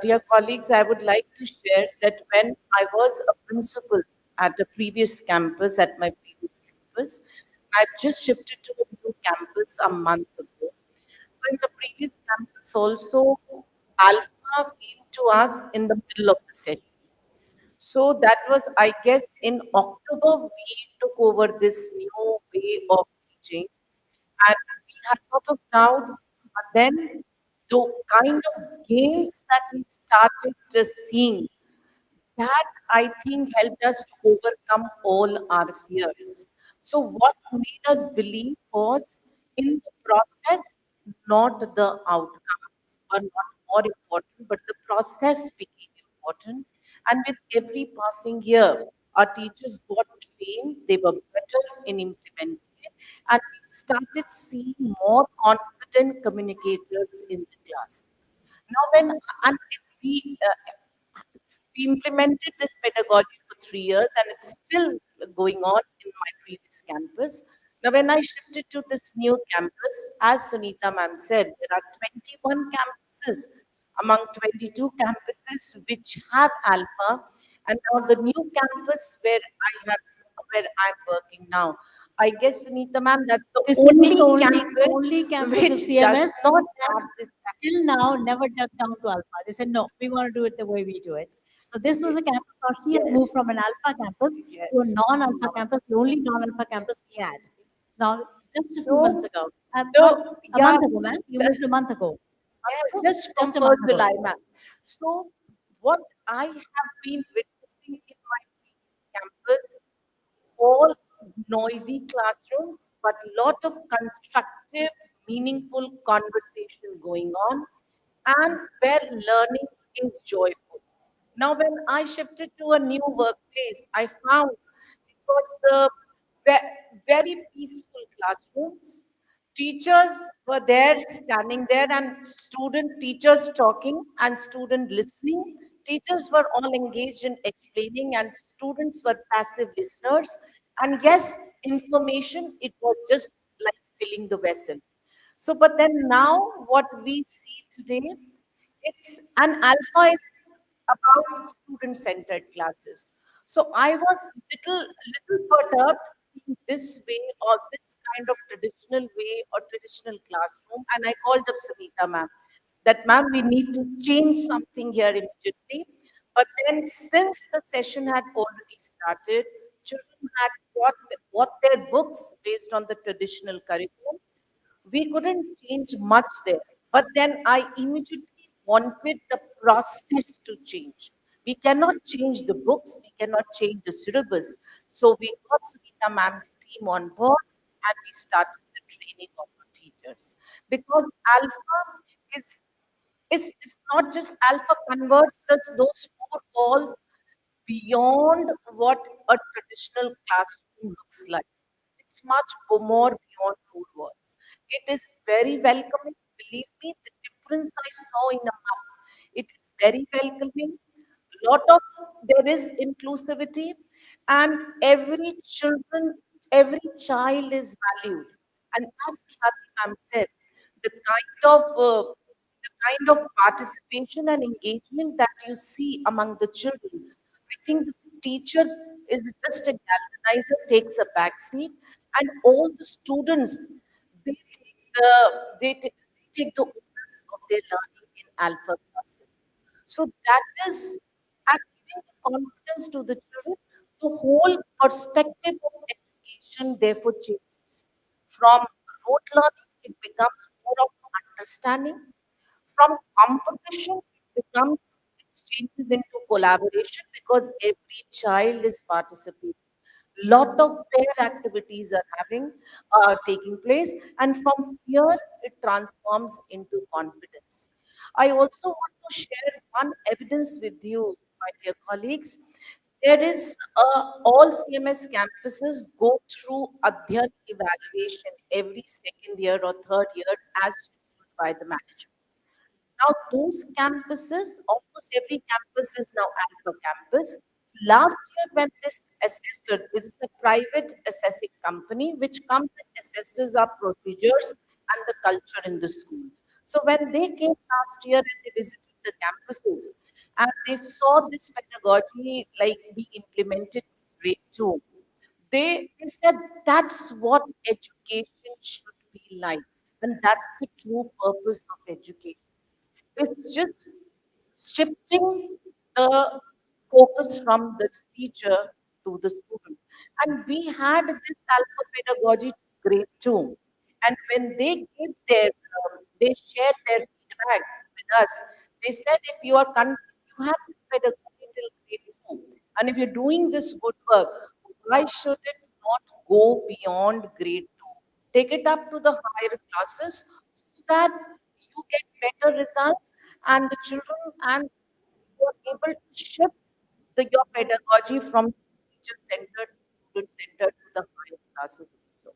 dear colleagues, I would like to share that when I was a principal at a previous campus, at my previous campus, I've just shifted to a new campus a month ago. So in the previous campus also, Alpha came to us in the middle of the session. So that was, I guess, in October, we took over this new way of teaching. And we had a lot of doubts, but then the kind of gains that we started seeing, that I think helped us to overcome all our fears. So, what made us believe was in the process, not the outcomes were not more important, but the process became important. And with every passing year, our teachers got trained, they were better in implementing it, and we started seeing more confident communicators in the class. Now, and we we implemented this pedagogy for 3 years and it's still going on in my previous campus. Now, when I shifted to this new campus, as Sunita ma'am said, there are 21 campuses among 22 campuses which have alpha. And now the new campus where I'm working now. I guess Sunita ma'am, that's the This is the campus only campus of which does CMS not that have this. till now never dug down to alpha. They said, no, we want to do it the way we do it. So this was a campus. Now she has moved from an alpha campus to a non-alpha campus, the only non-alpha campus we had. Now, just a few months ago. A month ago, ma'am. You moved a month ago. Yes, just from Just a 1st month ago. July, ma'am. So, what I have been witnessing in my previous campus, all noisy classrooms, but lot of constructive, meaningful conversation going on, and where learning is joyful. Now, when I shifted to a new workplace, I found it was the very peaceful classrooms. Teachers were there, standing there, and teachers talking, and student listening. Teachers were all engaged in explaining, and students were passive listeners. And yes, information, it was just like filling the vessel. So, but then now what we see today, it's an alpha is about student-centered classes. So I was little perturbed seeing this way or this kind of traditional way or traditional classroom, and I called up Sunita ma'am that ma'am, we need to change something here immediately. But then since the session had already started, children had bought their books based on the traditional curriculum. We couldn't change much there. But then I immediately wanted the process to change. We cannot change the books, we cannot change the syllabus. So we got Sunita ma'am's team on board and we started the training of our teachers. Because Alpha is it's not just alpha converts those four walls beyond what a traditional classroom looks like. It's much more beyond four walls. It is very welcoming. Believe me, the difference I saw in a map. It is very welcoming. Lot of there is inclusivity, and every child is valued. And as Khyati ma'am said, the kind of participation and engagement that you see among the children, I think teacher is just a galvanizer, takes a back seat, and all the students they take they take the onus of their learning in alpha classes. So that is and giving the confidence to the children. The whole perspective of education therefore changes. From rote learning, it becomes more of understanding. From competition, it becomes it changes into collaboration because every child is participating. Lot of pair activities are taking place, and from fear it transforms into confidence. I also want to share one evidence with you, my dear colleagues. There is all CMS campuses go through Adhyan evaluation every second year or third year as scheduled by the management. Now, those campuses, almost every campus is now Alpha Campus. Last year, when this assessor, it is a private assessing company which comes and assesses our procedures and the culture in the school. So when they came last year and they visited the campuses and they saw this pedagogy like be implemented in grade 2, they said that's what education should be like. And that's the true purpose of education. It's just shifting the focus from the teacher to the student. And we had this alpha pedagogy grade 2. And when they shared their feedback with us, they said if you have this pedagogy till grade 2, and if you're doing this good work, why should it not go beyond grade 2? Take it up to the higher classes so that you get better results and the children and you are able to shift your pedagogy from teacher centered to student centered to the higher classes also.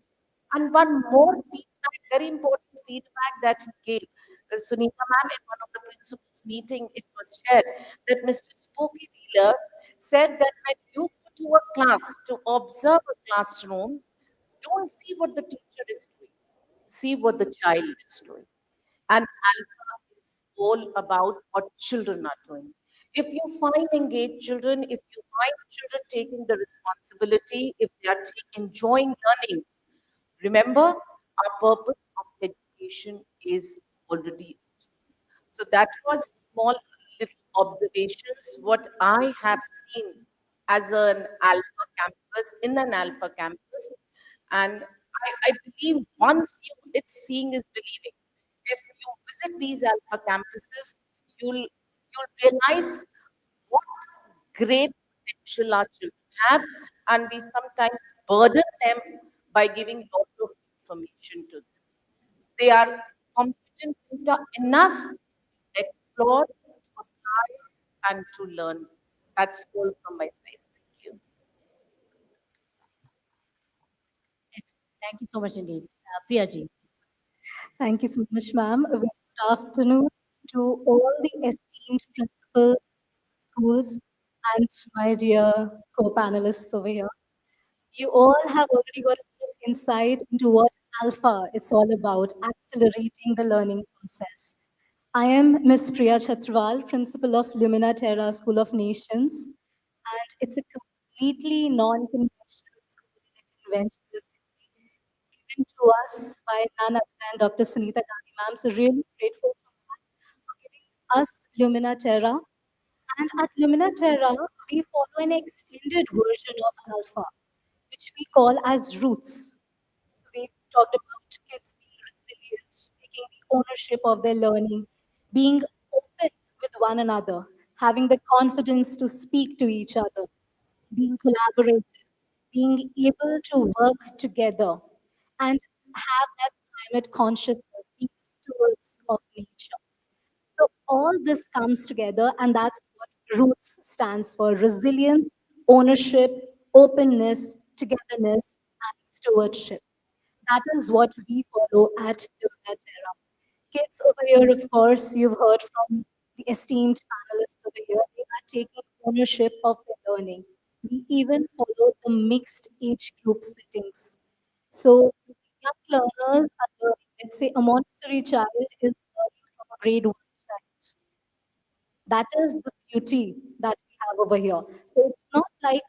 And one more feedback, very important feedback that he gave, Sunita ma'am, in one of the principals meeting, it was shared that Mr. Spooky Wheeler said that when you go to a class to observe a classroom, don't see what the teacher is doing, see what the child is doing. And alpha is all about what children are doing. If you find engaged children, if you find children taking the responsibility, if they are enjoying learning, remember our purpose of education is already achieved. So that was small little observations what I have seen as an alpha campus in an alpha campus, and I believe once it's seeing is believing. If you visit these alpha campuses, you'll realize what great potential our children have, and we sometimes burden them by giving lot of information to them. They are competent enough to explore, to apply, and to learn. That's all from my side. Thank you. Thank you so much indeed. Priya ji. Thank you so much, ma'am. A very good afternoon to all the esteemed principals, schools, and my dear co-panelists over here. You all have already got a bit of insight into what Alpha it's all about, accelerating the learning process. I am Miss Priya Chatrawal, principal of Lumina Terra School of Nations, and it's a completely non-conventional school in a conventional city, given to us by none other than Dr. Sunita Gandhi ma'am. So really grateful to ma'am for giving us Lumina Terra. And at Lumina Terra, we follow an extended version of Alpha, which we call as roots. So we talked about kids being resilient, taking the ownership of their learning, being open with one another, having the confidence to speak to each other, being collaborative, being able to work together, and have that climate consciousness, being stewards of nature. So all this comes together, and that's what Roots stands for: resilience, ownership, openness, togetherness, and stewardship. That is what we follow at Lumina Terra. Kids over here, of course, you've heard from the esteemed panelists over here, they are taking ownership of their learning. We even follow the mixed age group settings. So young learners are learning, let's say a Montessori child is learning from a grade 1 child. That is the beauty that we have over here. So it's not like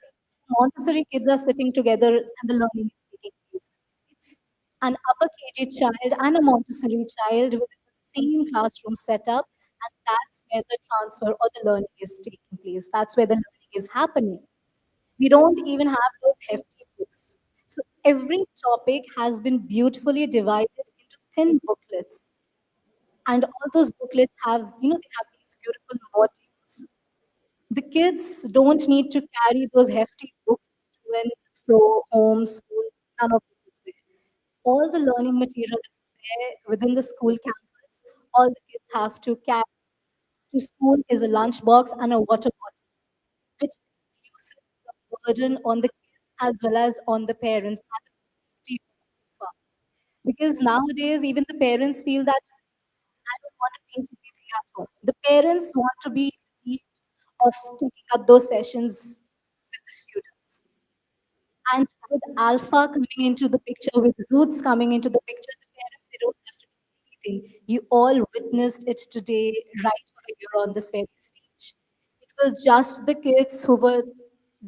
Montessori kids are sitting together and the learning is taking place. It's an upper KG child and a Montessori child within the same classroom setup, and that's where the transfer or the learning is taking place. That's where the learning is happening. We don't even have those hefty books. So every topic has been beautifully divided into thin booklets. And all those booklets have, they have these beautiful modules. The kids don't need to carry those hefty books to and fro, home, school, none of it is there. All the learning material is there within the school campus. All the kids have to carry to school is a lunchbox and a water bottle, which reduces the burden on the kids as well as on the parents. That is the beauty of it. Because nowadays, even the parents feel that I don't want to teach anything at home. The parents want to be relieved of taking up those sessions with the students. And with Alpha coming into the picture, with Roots coming into the picture, the parents, they don't have to do anything. You all witnessed it today, right over here on this very stage. It was just the kids who were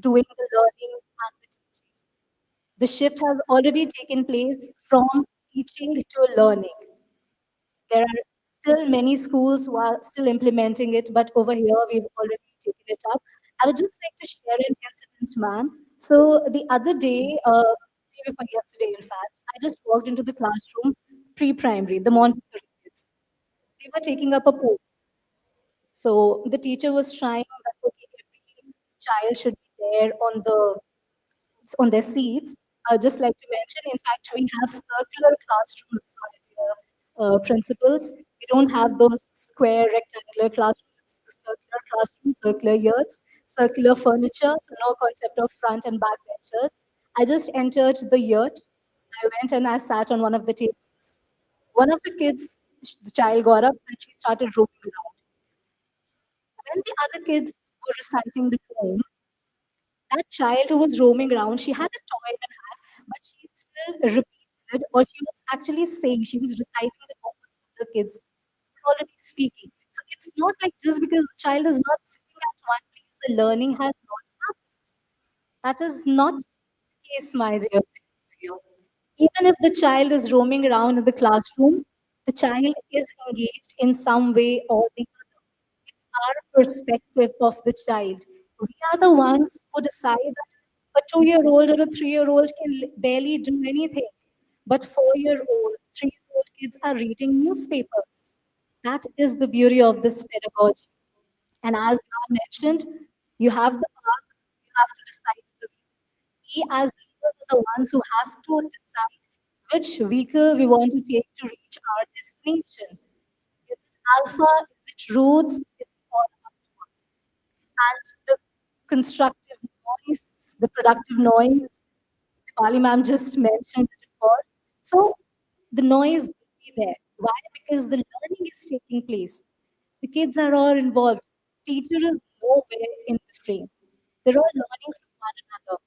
doing the learning and the teaching. The shift has already taken place from teaching to learning. There are still many schools who are still implementing it, but over here we've already taken it up. I would just like to share an incident, ma'am. So the other day, day before yesterday, in fact, I just walked into the classroom, pre-primary, the Montessori kids. They were taking up a poem. So the teacher was trying that okay, every child should be there on their seats. I'd just like to mention, in fact, we have circular classrooms, my dear principals. We don't have those square rectangular classrooms. It's the circular classroom, circular yurts, circular furniture, so no concept of front and back benches. I just entered the yurt. I went and I sat on one of the tables. One of the kids, the child got up and she started roaming around. When the other kids were reciting the poem, that child who was roaming around, she had a toy in her hand, but she still repeated, or she was actually saying, she was reciting the poem with the kids who were already speaking. So it's not like just because the child is not sitting at one place, the learning has not happened. That is not the case, my dear friends. Even if the child is roaming around in the classroom, the child is engaged in some way or the other. It's our perspective of the child. We are the ones who decide that a 2-year-old or a 3-year-old can barely do anything. But 4-year-olds, 3-year-old kids are reading newspapers. That is the beauty of this pedagogy. And as I mentioned, you have the path, you have to decide the way. We as leaders are the ones who have to decide which vehicle we want to take to reach our destination. Is it alpha? Is it roots? It's all up to us. And the constructive noise, the productive noise, Dipali ma'am just mentioned it, of course. So the noise will be there. Why? Because the learning is taking place. The kids are all involved. Teacher is nowhere in the frame. They're all learning from one another.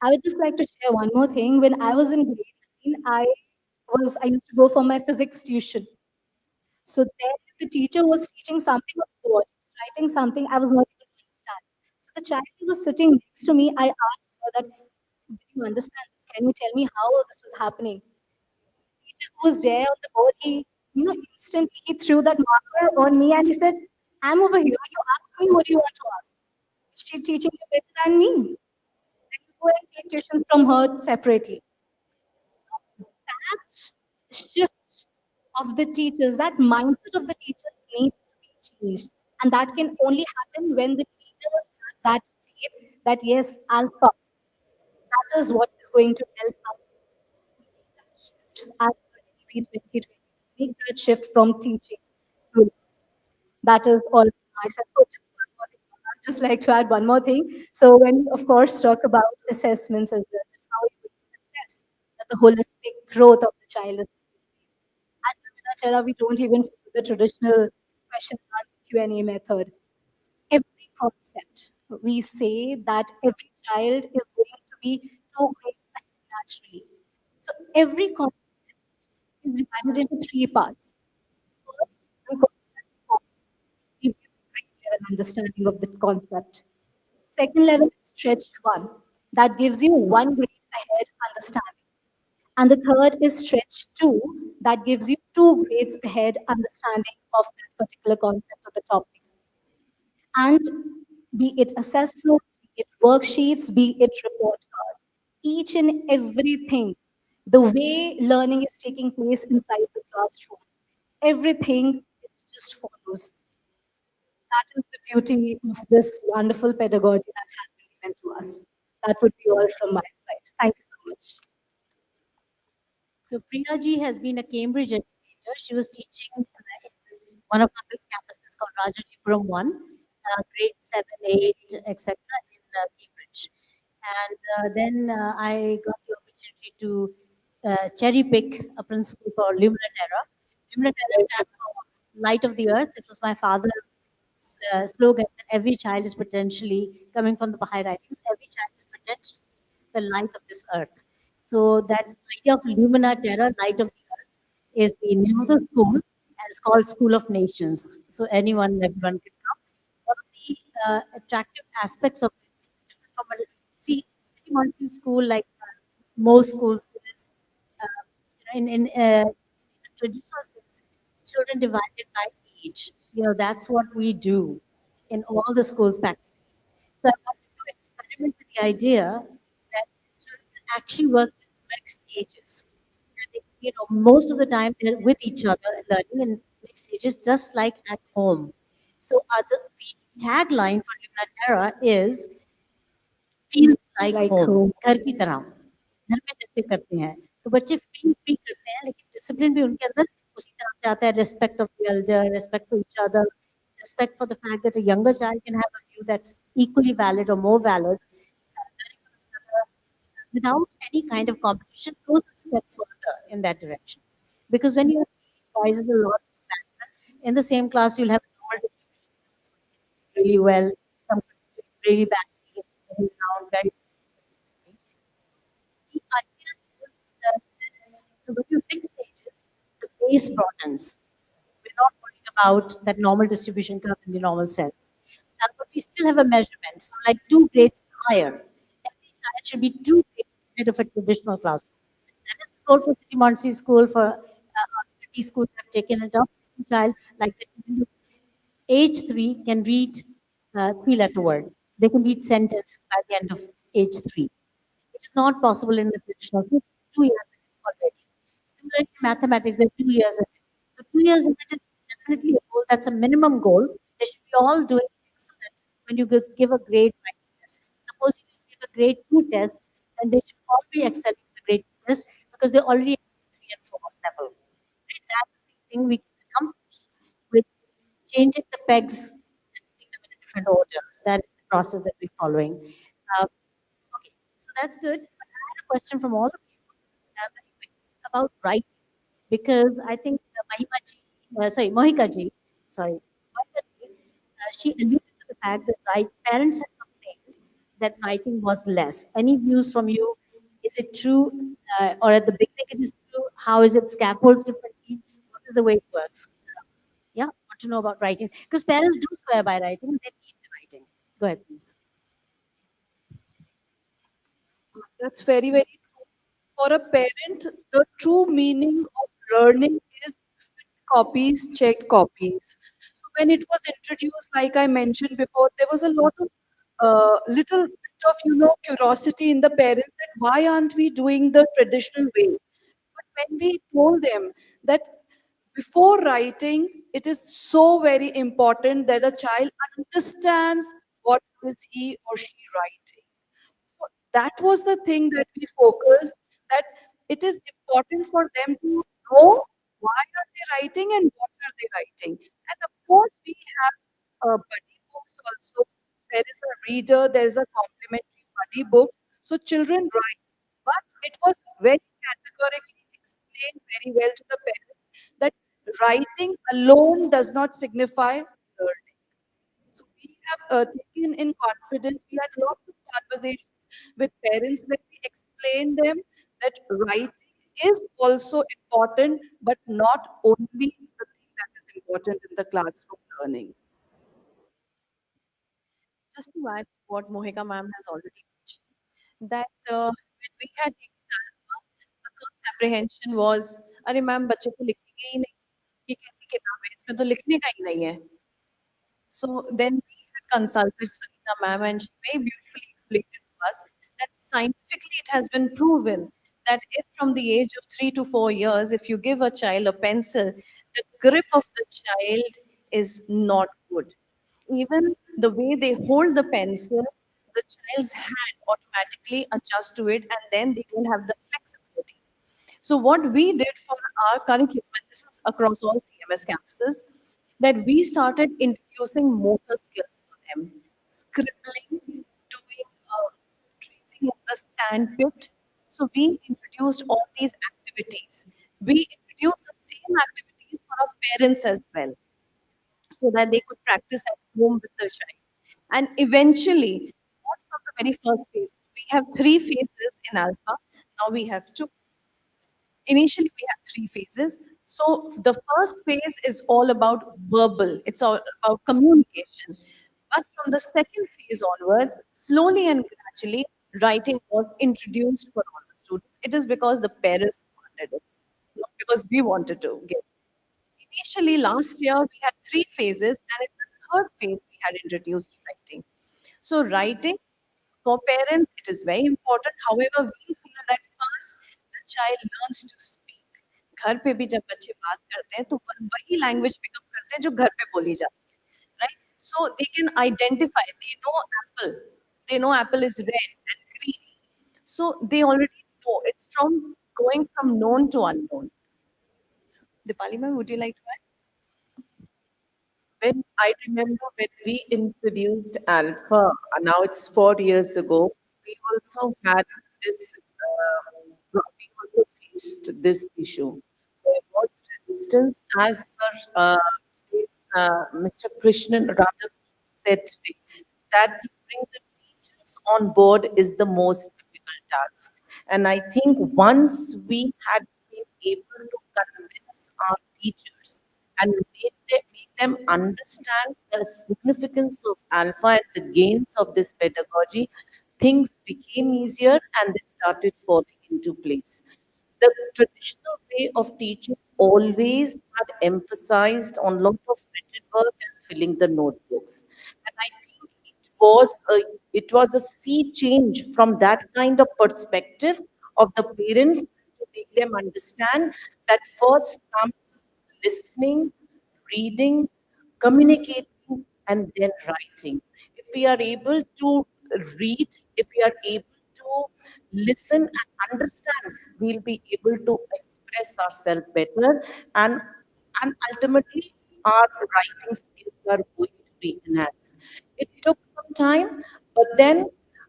I would just like to share one more thing. When I was in grade 9, I used to go for my physics tuition. So there the teacher was teaching something on the board, he was writing something I was not able to understand. So the child who was sitting next to me, I asked her that, did you understand this? Can you tell me how this was happening? The teacher who was there on the board, instantly he threw that marker on me and he said, I'm over here. You ask me what you want to ask. Is she teaching you better than me? Then you go and take tuitions from her separately. So that shift of the teachers, that mindset of the teachers needs to be changed. And that can only happen when the leaders have that faith that yes, alpha, that is what is going to help us make that shift as per NEP 2020, make that shift from teaching to that is all myself. Oh, just one more thing. I'd just like to add one more thing. So when, of course, talk about assessments as well, how you assess that the holistic growth of the child is at Navinachara, we don't even follow the traditional question and answer Q&A method. Every concept, we say that every child is going to be 2 grades ahead naturally. So every concept is divided into 3 parts. First, we call it as scope. Gives you a great level understanding of the concept. Second level is stretch one, that gives you one grade ahead understanding. And the third is stretch two, that gives you two grades ahead understanding of that particular concept or the topic. And be it assessments, be it worksheets, be it report card, each and everything, the way learning is taking place inside the classroom, everything it just follows. That is the beauty of this wonderful pedagogy that has been given to us. That would be all from my side. Thank you so much. So Priya ji has been a Cambridge educator. She was teaching in one of our big campuses called Rajajipuram 1, grade 7, 8, etc. in Cambridge. And then I got the opportunity to cherry pick a principle for Lumina Terra. Lumina Terra stands for Light of the Earth. It was my father's slogan that every child is potentially, coming from the Baha'i writings, every child is potentially the light of this earth. So that idea of Lumina Terra, Light of the Earth, is the name of the school, and it's called School of Nations. So everyone can come. One of the attractive aspects of it, different from a, see, City Monsoon School, like most schools, is in a traditional sense, children divided by age. That's what we do in all the schools practically. So I wanted to experiment with the idea that children actually work with mixed ages. And most of the time they're with each other and learning in mixed ages, just like at home. So the tagline for Lumina Terra is feels It's like like home, home. घर की तरह, Yes. घर में जैसे करते हैं। तो बच्चे फील फ्री करते हैं, लेकिन डिसिप्लिन भी उनके अंदर उसी तरह से आता है, respect of the Elder, respect for each other, respect for the fact that a younger child can have a view that's equally valid or more valid, without any kind of competition, goes a step further in that direction. Because when you rises a lot of comparison, in the same class you'll have a normal distribution. Some kids do really well, some kids do really badly, very down, very. The idea is that when you mix stages, the base broadens. We're not worrying about that normal distribution curve in the normal sense. But we still have a measurement. So like 2 grades higher. Every child should be 2 grades ahead of a traditional classroom. That is the goal for City Montessori School, for 50 schools have taken it up. Child, like the age 3 can read 3-letter words. They can read sentence by the end of age 3. It is not possible in the traditional school. 2 years already. Similarly, in mathematics, they're 2 years ahead. So 2 years ahead is definitely a goal. That's a minimum goal. They should be all doing excellent when you give a grade writing test. Suppose you give a grade 2 test, then they should all be excelling in the grade 2 test because they're already at 3 and 4 level. Right? That is the thing we can accomplish with changing the pegs and putting them in a different order. That is the process that we're following. Okay, so that's good. But I had a question from all of you very quickly about writing, because I think Mahima ji, Mohika ji, sorry, Mohika ji, she alluded to the fact that parents have complained that writing was less. Any views from you? Is it true, or at the beginning it is true? How is it scaffolds differently? What is the way it works? Yeah, want to know about writing, because parents do swear by writing and they need the writing. Go ahead, please. That's very, very true. For a parent, the true meaning of learning is copies, checked copies. So when it was introduced, like I mentioned before, there was a lot of little bit of curiosity in the parents that why aren't we doing the traditional way? But when we told them that before writing, it is so very important that a child understands what is he or she writing. So that was the thing that we focused, that it is important for them to know why are they writing and what are they writing. And of course, we have buddy books also. There is a reader, there is a complementary buddy book. So children write. But it was very categorically explained very well to the parents that writing alone does not signify learning. So we have taken in confidence. We had lots of conversations with parents where we explained them that writing is also important, but not only the thing that is important in the classroom learning. Just to add what Mohika ma'am has already mentioned, that when we had taken alpha, the first apprehension was, अरे ma'am बच्चे को लिखेंगे ही नहीं, ये कैसी किताब है, इसमें तो लिखने का ही नहीं है. So then we had consulted Sunita ma'am, and she very beautifully explained it to us that scientifically it has been proven that if from the age of 3 to 4 years, if you give a child a pencil, the grip of the child is not good. Even the way they hold the pencil, the child's hand automatically adjusts to it, and then they don't have the flexibility. So what we did for our curriculum, and this is across all CMS campuses, that we started introducing motor skills for them, scribbling, doing tracing in the sand pit. So we introduced all these activities. We introduced the same activities for our parents as well, so that they could practice at home with the child. And eventually, not from the very first phase, we have three phases in Alpha. Now we have two. Initially we have three phases. So the first phase is all about verbal, it's all about communication. But from the second phase onwards, slowly and gradually, writing was introduced for all the students. It is because the parents wanted it, not because we wanted to give. Initially last year we had three phases, and in the third phase we had introduced writing. So writing for parents, it is very important. However, we feel that first the child learns to speak. घर पे भी जब बच्चे बात करते हैं तो वही लैंग्वेज पिकअप करते हैं जो घर पे बोली जाती है, right? So they can identify. They know apple is red and green. So they already know. It's from going from known to unknown. Dipali ma'am, would you like to add? When I remember when we introduced Alpha, now it's 4 years ago, we also had this, we also faced this issue. There was resistance, as Mr. Krishnan rather said today, that to bring the teachers on board is the most difficult task. And I think once we had been able to convince our teachers and make them understand the significance of alpha and the gains of this pedagogy, things became easier and they started falling into place. The traditional way of teaching always had emphasized on lot of written work and filling the notebooks. And I think it was a sea change from that kind of perspective of the parents to make them understand that first comes listening, reading, communicating, and then writing. If we are able to read, if we are able to listen and understand, we'll be able to express ourselves better, and ultimately our writing skills are going to be enhanced. It took some time, but then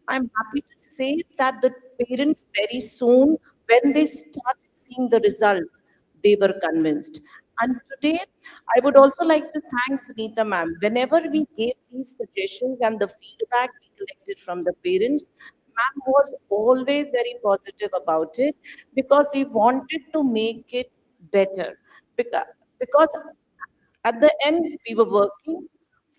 I'm happy to say that the parents very soon, when they started seeing the results, they were convinced. And today, I would also like to thank Sunita ma'am. Whenever we gave these suggestions and the feedback we collected from the parents, ma'am was always very positive about it because we wanted to make it better. Because at the end, we were working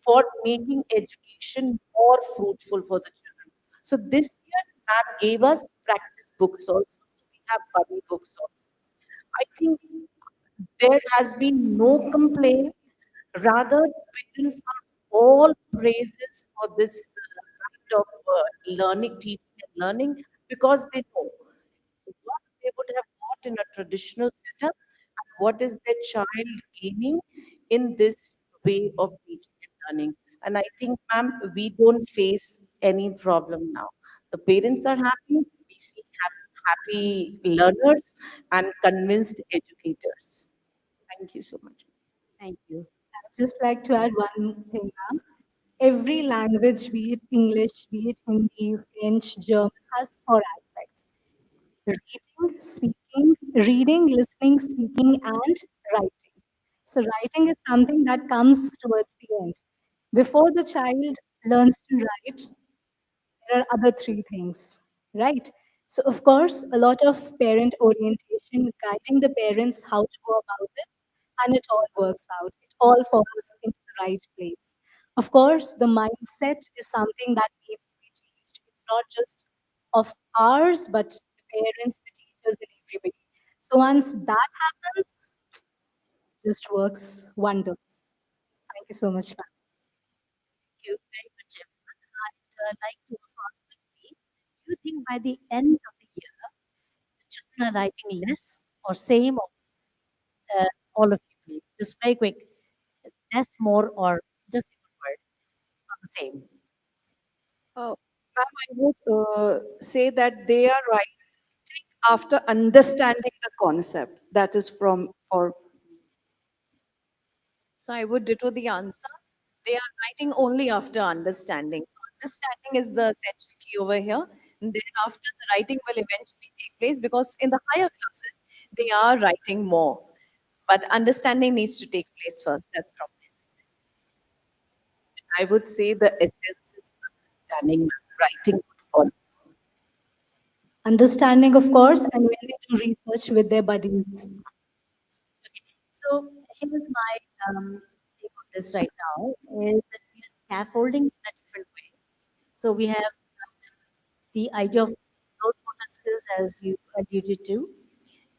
for making education more fruitful for the children. So this year, ma'am gave us practice books also. So we have buddy books also. I think there has been no complaint. Rather, parents are all praises for this kind of learning, teaching and learning, because they know what they would have got in a traditional setup and what is their child gaining in this way of teaching and learning. And I think, ma'am, we don't face any problem now. The parents are happy, we see happy learners and convinced educators. Thank you so much. Thank you. I'd just like to add one thing, ma'am. Every language, be it English, be it Hindi, French, German, has four aspects: reading, speaking, reading, listening, speaking, and writing. So, writing is something that comes towards the end. Before the child learns to write, there are other three things, right? So, of course, a lot of parent orientation, guiding the parents how to go about it, and it all works out. It all falls into the right place. Of course, the mindset is something that needs to be changed. It's not just of ours, but the parents, the teachers, and everybody. So once that happens, it just works wonders. Thank you so much, ma'am. Thank you very much, everyone. I'd like to also ask quickly, do you think by the end of the year, the children are writing less or same, or all of you, please? Just very quick, less, more, or just a word on the same. Ma'am, I would say that they are writing after understanding the concept. That is from for So I would ditto the answer. They are writing only after understanding. So understanding is the essential key over here. And thereafter, the writing will eventually take place because in the higher classes, they are writing more. But understanding needs to take place first. That's from my side. I would say the essence is understanding, writing would follow. Understanding, of course, and when they do research with their buddies. So here's my take on this right now is that we are scaffolding in a different way. So we have the idea of growth motor skills, as you alluded to,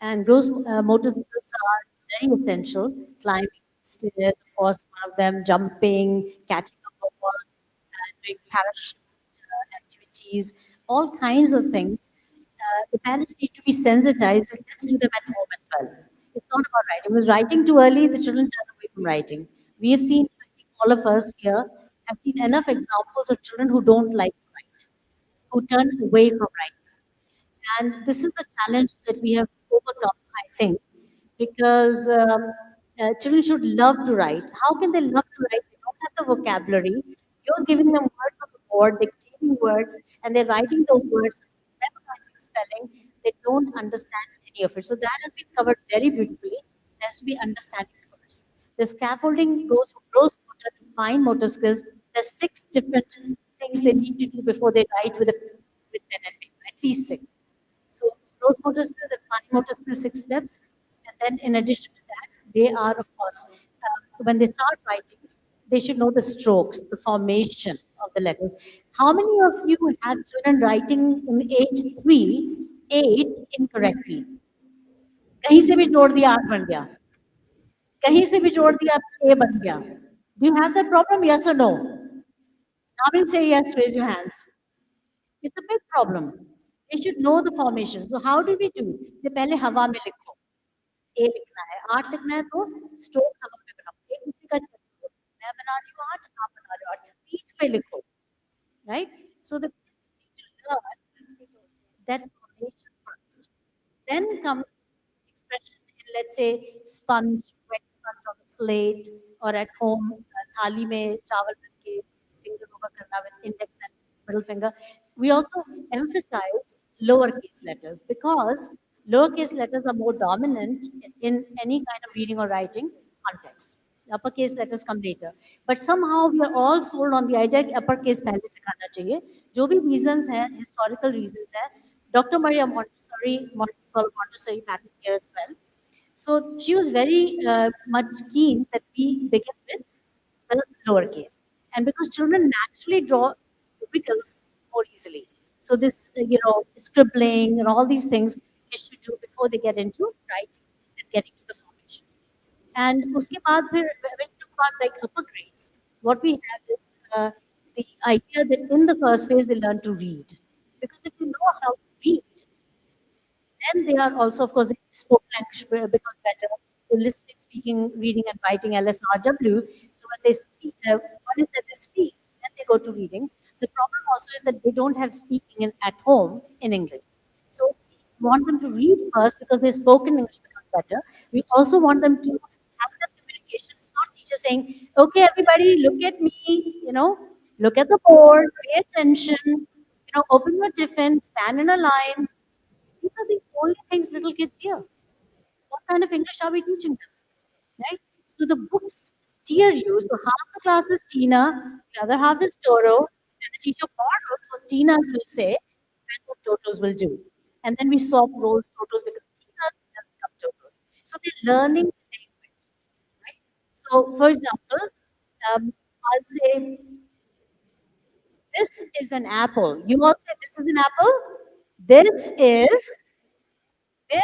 and growth motor skills are very essential. Climbing stairs, of course, one of them, jumping, catching up a ball, doing parachute activities, all kinds of things. The parents need to be sensitized and let's do them at home as well. It's not about writing. Because writing too early, the children turn away from writing. We have seen, I think all of us here have seen enough examples of children who don't like to write, who turn away from writing. And this is the challenge that we have overcome, I think, because children should love to write. How can they love to write? They don't have the vocabulary. You're giving them words on the board, dictating words, and they're writing those words, memorizing spelling. They don't understand any of it. So that has been covered very beautifully. There has to be understanding first. The scaffolding goes from gross motor to fine motor skills. There's 6 different things they need to do before they write with pen and paper, at least 6. So gross motor skills and fine motor skills, 6 steps. And then in addition to that, they are, of course, when they start writing, they should know the strokes, the formation of the letters. How many of you have children writing in age 3, 8 incorrectly? कहीं से भी जोड़ दिया 8 बन गया कहीं से भी जोड़ दिया 6 बन गया Do you have that problem? Yes or no? Now will say yes, raise your hands. It's a big problem. They should know the formation. So how do we do? से पहले हवा में लिखो. A लिखना है, 8 लिखना है तो स्ट्रोक हवा में बनाओ. एक दूसरे का check करो. मैं बना रही हूँ 8, आप बना रहे हो 8. बीच पे लिखो. Right? So the kids need to learn that formation first. Then comes expression in, let's say, sponge, wet sponge on the slate, or at home, thali mein chawal rख ke finger over karna with index and middle finger. We also emphasize lowercase letters because lowercase letters are more dominant in any kind of reading or writing context. Uppercase letters come later. But somehow we are all sold on the idea that uppercase पहले सिखाना चाहिए. जो भी reasons हैं, historical reasons हैं, Dr. Maria Montessori, called Montessori pattern here as well. So she was very much keen that we begin with the lowercase. And because children naturally draw wiggles more easily. So this, scribbling and all these things kids should do before they get into writing and getting to the formation. And उसके बाद फिर when we talk about like upper grades, what we have is the idea that in the first phase they learn to read. Because if you know how to read, then they are also, of course, the spoken language becomes better. So listening, speaking, reading, and writing LSRW. So when they speak, one is that they speak, then they go to reading. The problem also is that they don't have speaking at home in English. So we want them to read first because their spoken English becomes better. We also want them to have that communication. It's not teacher saying, okay, everybody, look at me, look at the board, pay attention, open your tiffin, stand in a line, these are the only things little kids hear. What kind of English are we teaching them? Right? So the books steer you. So half the class is Tina, the other half is Toro, and the teacher models what Tina's will say and what Toto's will do. And then we swap roles, Toto's become Tina's, Tina's become Toto's. So they're learning the language. Right? So, for example, I'll say, this is an apple. You all say, this is an apple. This is, say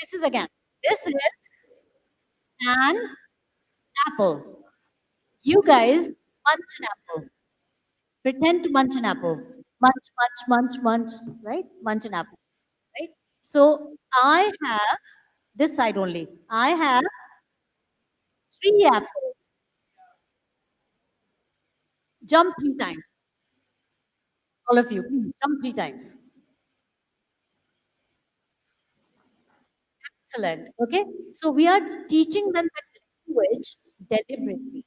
this is again. This is an apple. You guys munch an apple. Pretend to munch an apple. Munch, munch, munch, munch, right? Munch an apple, right? So I have this side only. I have 3 apples. Jump 3 times. All of you, please jump 3 times. Excellent. Okay. So we are teaching them that language deliberately.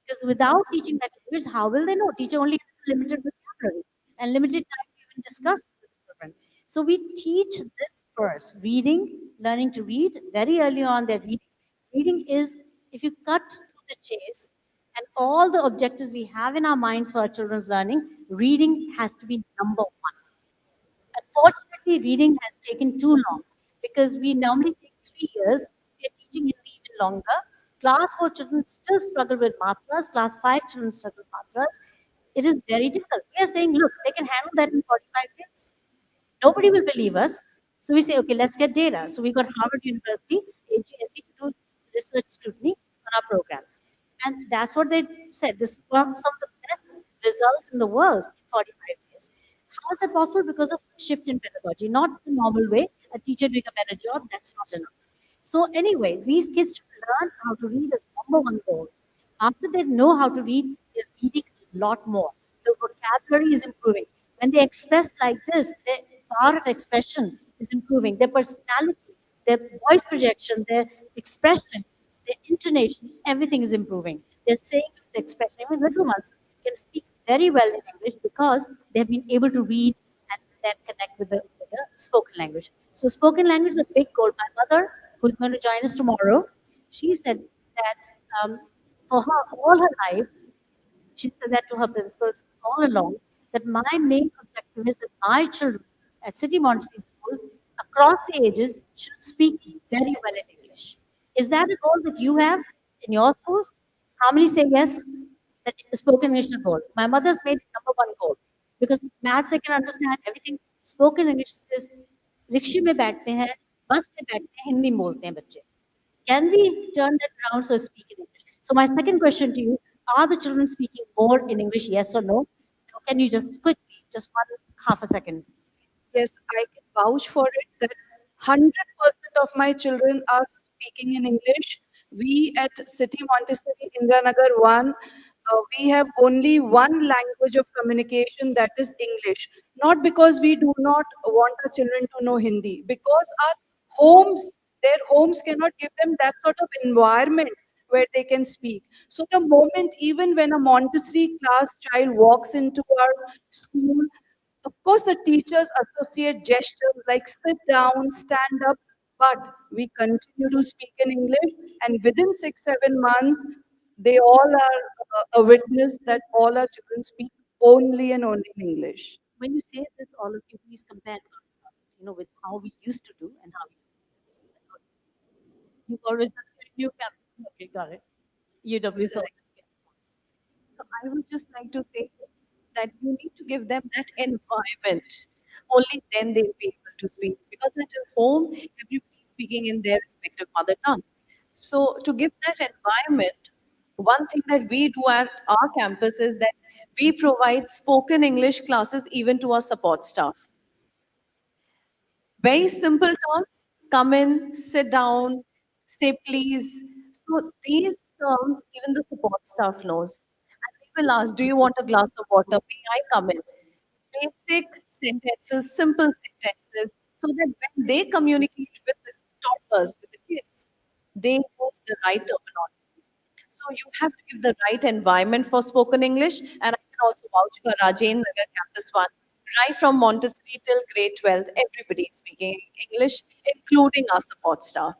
Because without teaching that language, how will they know? Teacher only has limited vocabulary and limited time to even discuss with the children. So we teach this first. Reading, learning to read very early on. Their reading. Reading is, if you cut to the chase, and all the objectives we have in our minds for our children's learning, reading has to be number one. Unfortunately, reading has taken too long because we normally take 3 years. We are teaching Hindi even longer. Class 4 children still struggle with matras. Class 5 children struggle with matras. It is very difficult. We are saying, look, they can handle that in 45 minutes. Nobody will believe us. So we say, okay, let's get data. So we got Harvard University, AGSE to do research scrutiny on our programs. And that's what they said. This were some of the best results in the world in 45 days. How is that possible? Because of shift in pedagogy, not the normal way. A teacher doing a better job, that's not enough. So anyway, these kids should learn how to read as number one goal. After they know how to read, they're reading a lot more. The vocabulary is improving. When they express like this, their power of expression is improving. Their personality, their voice projection, their expression, their intonation, everything is improving. They're saying the expression. Even little ones can speak very well in English because they've been able to read and then connect with the spoken language. So spoken language is a big goal. My mother, who's going to join us tomorrow, she said that for her, all her life, she said that to her principals all along, that my main objective is that my children at City Montessori School, across the ages, should speak very well in English. Is that a goal that you have in your schools? How many say yes? That spoken English is a goal. My mother's made it number one goal because maths they can understand everything. Spoken English is रिक्शे में बैठते हैं, बस में बैठते हैं, हिंदी में बोलते हैं बच्चे. Can we turn that around so speak in English? So my second question to you, are the children speaking more in English, yes or no? Now, can you just quickly, just one half a second? Yes, I can vouch for it that 100% of my children are speaking in English. We at City Montessori Indranagar 1, we have only one language of communication, that is English. Not because we do not want our children to know Hindi, because our homes, their homes cannot give them that sort of environment where they can speak. So the moment, even when a Montessori class child walks into our school, of course, the teachers associate gestures like sit down, stand up, but we continue to speak in English, and within 6, 7 months, they all are a witness that all our children speak only and only in English. When you say this, all of you, please compare and contrast, with how we used to do and how we do. You've always done it. You can. Okay, got it. UW. Right. So I would just like to say that you need to give them that environment. Only then they'll be able to speak. Because at home, everybody is speaking in their respective mother tongue. So to give that environment, one thing that we do at our campus is that we provide spoken English classes even to our support staff. Very simple terms. Come in, sit down, say please. So these terms, even the support staff knows. And they will ask, do you want a glass of water? May I come in? Basic sentences, simple sentences, so that when they communicate with the toddlers, with the kids, they use the right terminology. So you have to give the right environment for spoken English. And I can also vouch for Rajen Nagar Campus 1. Right from Montessori till grade 12, everybody is speaking English, including our support staff.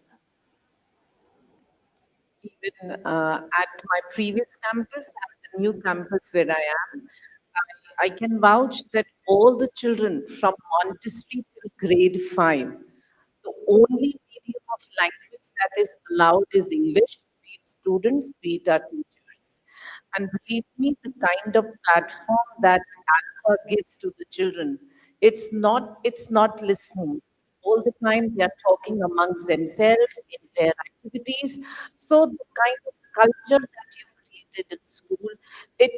Even at my previous campus, at the new campus where I am, I can vouch that all the children from Montessori till grade 5, the only medium of language that is allowed is English, be it students, be it our teachers. And believe me, the kind of platform that Alpha gives to the children, it's not listening. All the time they are talking amongst themselves in their activities. So the kind of culture that you've created in school, it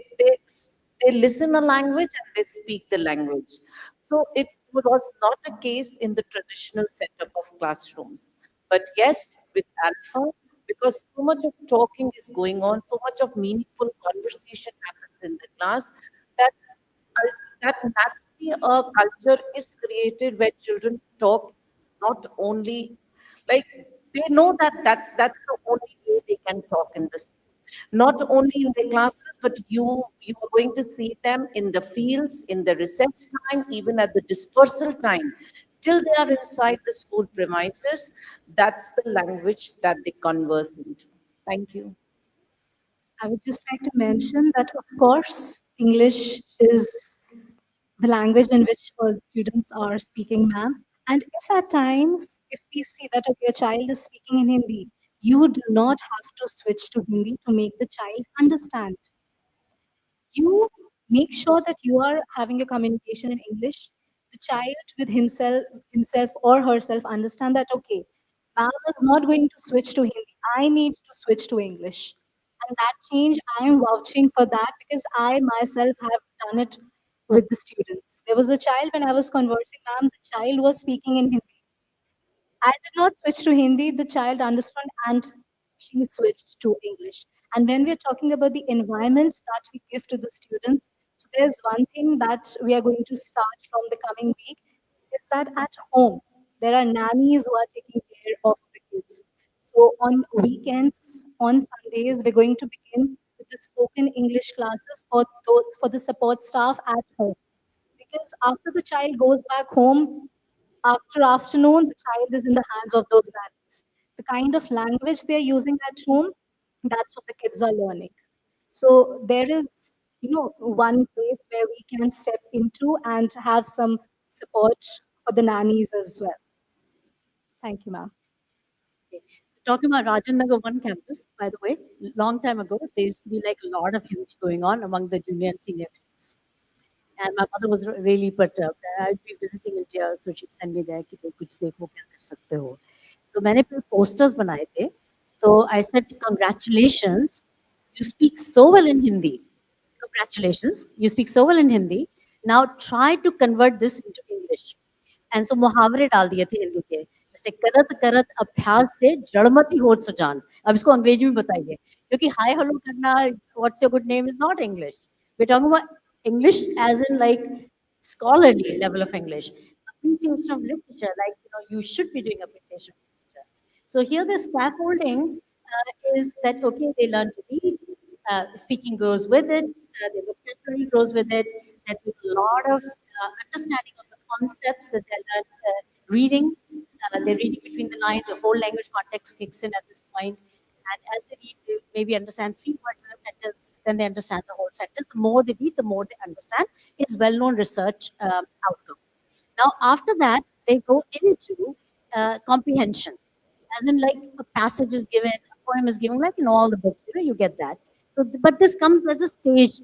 they listen a language and they speak the language. So it was not a case in the traditional setup of classrooms. But yes, with Alpha, because so much of talking is going on, so much of meaningful conversation happens in the class, that that naturally a culture is created where children talk not only like they know that that's the only way they can talk in the school. Not only in the classes, but you are going to see them in the fields, in the recess time, even at the dispersal time. Till they are inside the school premises, that's the language that they converse into. Thank you. I would just like to mention that, of course, English is the language in which students are speaking, ma'am. And if at times, if we see that okay, a child is speaking in Hindi, you do not have to switch to Hindi to make the child understand. You make sure that you are having a communication in English. The child with himself or herself understand that okay, ma'am is not going to switch to Hindi. I need to switch to English. And that change, I am vouching for that because I myself have done it with the students. There was a child when I was conversing, ma'am, the child was speaking in Hindi. I did not switch to Hindi. The child understood and she switched to English. And when we are talking about the environment that we give to the students, so there's one thing that we are going to start from the coming week is that at home, there are nannies who are taking care of the kids. So on weekends, on Sundays, we're going to begin with the spoken English classes for the support staff at home. Because after the child goes back home, after afternoon, the child is in the hands of those nannies. The kind of language they're using at home, that's what the kids are learning. So there is, one place where we can step into and have some support for the nannies as well. Thank you, ma'am. Okay. So talking about Rajan 1 campus, by the way, long time ago, there used to be like a lot of Hindi going on among the junior and senior kids. And my mother was really perturbed. I'd be visiting India, so she'd send me there कि तुम कुछ देखो क्या कर सकते हो. तो मैंने फिर posters बनाए थे. So I said, congratulations, you speak so well in Hindi. Congratulations, you speak so well in Hindi. Now try to convert this into English. And so मुहावरे डाल दिए थे हिंदी के, जैसे करत करत अभ्यास से जड़मती होत सुजान. अब इसको अंग्रेजी में बताइए, क्योंकि हाय हेलो करना, what's your good name is not English. We talking about English as in like scholarly level of English. Appreciation of literature, like you should be doing appreciation of literature. So here the scaffolding is that okay, they learn to read, speaking goes with it, their vocabulary grows with it, that with a lot of understanding of the concepts that they learn reading. They're reading between the lines, the whole language context kicks in at this point. And as they read, they maybe understand 3 words in a sentence, then they understand the whole sentence. The more they read, the more they understand. It's well-known research outcome. Now, after that, they go into comprehension, as in like a passage is given, a poem is given, like in all the books, you get that. So, but this comes as a stage,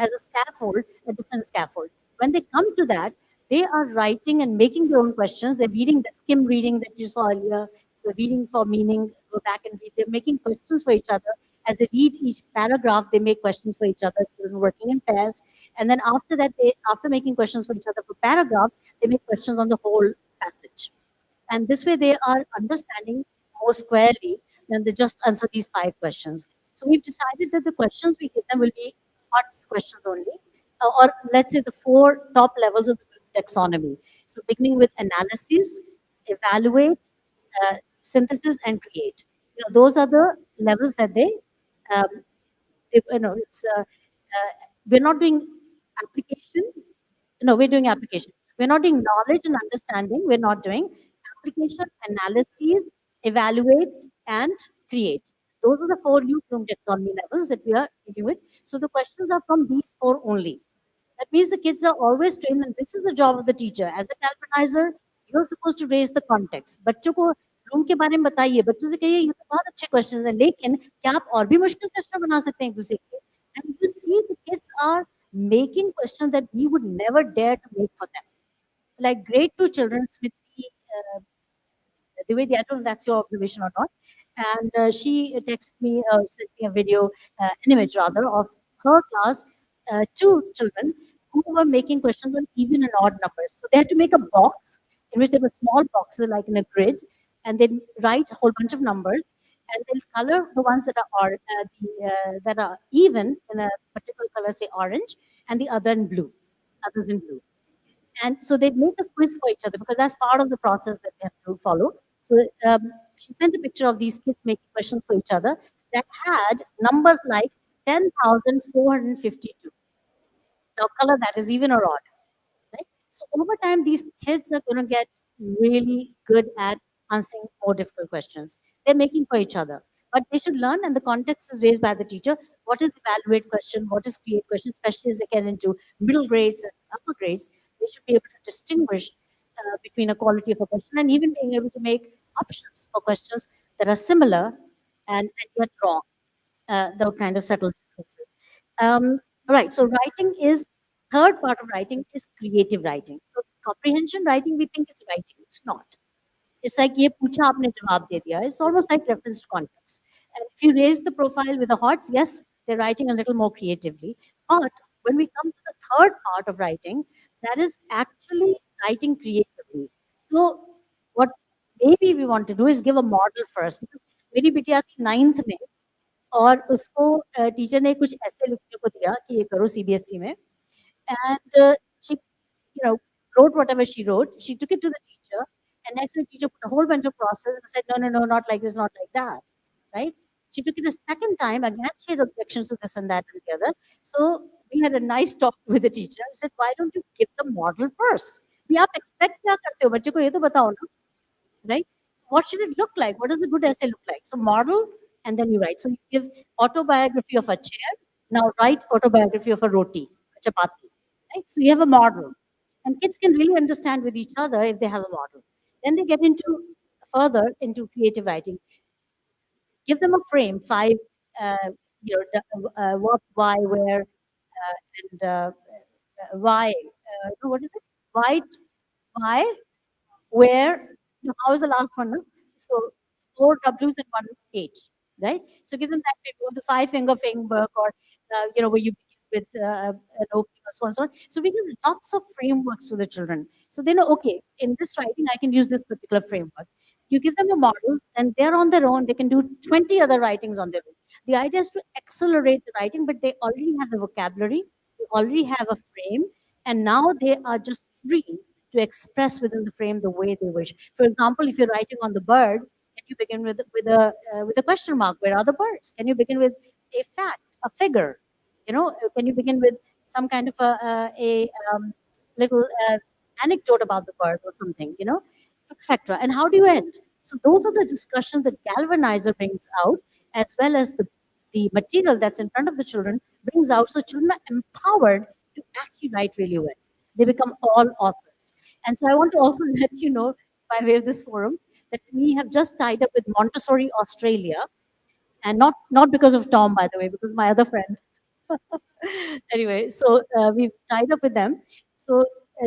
as a scaffold, a different scaffold. When they come to that, they are writing and making their own questions. They're reading the skim reading that you saw earlier. They're reading for meaning, go back and read. They're making questions for each other. As they read each paragraph, they make questions for each other, children working in pairs. And then after that, after making questions for each other for paragraph, they make questions on the whole passage. And this way they are understanding more squarely than they just answer these 5 questions. So we've decided that the questions we give them will be hot questions only, or let's say the 4 top levels of the taxonomy. So beginning with analysis, evaluate, synthesis, and create. Those are the levels that they um, it's we're not doing application. No, we're doing application. We're not doing knowledge and understanding. We're not doing application, analysis, evaluate, and create. Those are the 4 new Bloom taxonomy levels that we are dealing with. So the questions are from these 4 only. That means the kids are always trained, and this is the job of the teacher. As a galvanizer, you're supposed to raise the context. बच्चों को room के बारे में बताइए, बच्चों से कहिए ये तो बहुत अच्छे क्वेश्चंस हैं, लेकिन क्या आप और भी मुश्किल क्वेश्चन बना सकते हैं एक दूसरे के? And you see the kids are making questions that we would never dare to make for them. Like grade two children, Smriti, the way I don't know if that's your observation or not. And she texted me, sent me a video, an image rather, of her class, two children who were making questions on even and odd numbers. So they had to make a box in which there were small boxes like in a grid, and they'd write a whole bunch of numbers, and they'll color the ones that are that are even in a particular color, say orange, and the other in blue, others in blue. And so they make a quiz for each other because that's part of the process that they have to follow. So she sent a picture of these kids making questions for each other that had numbers like 10,452. Now, color that is even or odd, right? So over time, these kids are going to get really good at answering more difficult questions. They're making for each other, but they should learn, and the context is raised by the teacher. What is evaluate question? What is create question? Especially as they get into middle grades and upper grades, they should be able to distinguish between a quality of a question and even being able to make options for questions that are similar and yet wrong, the kind of subtle differences. Right. So writing is third part of writing is creative writing. So comprehension writing, we think it's writing. It's not. It's like ये पूछा आपने जवाब दे दिया. It's almost like reference to context. And if you raise the profile with the hearts, yes, they're writing a little more creatively. But when we come to the third part of writing, that is actually writing creatively. So what maybe we want to do is give a model first, because मेरी बिटिया थी 9th में, और उसको teacher ने कुछ ऐसे लिखने को दिया कि ये करो सीबीएसई में, and she, wrote whatever she wrote. She took it to the teacher, and next the teacher put a whole bunch of process and said, no, no, no, not like this, not like that, right? She took it a second time, again she had objections to this and that and the other. So we had a nice talk with the teacher. I said, why don't you give the model first? We आप expect क्या करते हो बच्चे को, ये तो बताओ ना, right? So what should it look like? What does a good essay look like? So model, and then you write. So you give autobiography of a chair. Now write autobiography of a roti, a chapati, right? So you have a model, and kids can really understand with each other if they have a model. Then they get into further into creative writing. Give them a frame, five, what, why, where, and why. What is it? Why, where, how is the last one? No? So four W's and one H, right? So give them that paper, the five-finger framework, or where you begin with an opening or so on and so on. So we give lots of frameworks to the children, so they know, okay, in this writing I can use this particular framework. You give them a model, and they're on their own. They can do 20 other writings on their own. The idea is to accelerate the writing, but they already have the vocabulary, they already have a frame, and now they are just free to express within the frame the way they wish. For example, if you're writing on the bird, can you begin with a question mark? Where are the birds? Can you begin with a fact, a figure? Can you begin with some kind of a little anecdote about the bird or something? Etc. And how do you end? So those are the discussions that Galvanizer brings out, as well as the material that's in front of the children brings out. So children are empowered to actually write really well. They become all authors. And so I want to also let you know, by way of this forum, that we have just tied up with Montessori Australia, and not because of Tom, by the way, because my other friend. Anyway, so we've tied up with them. So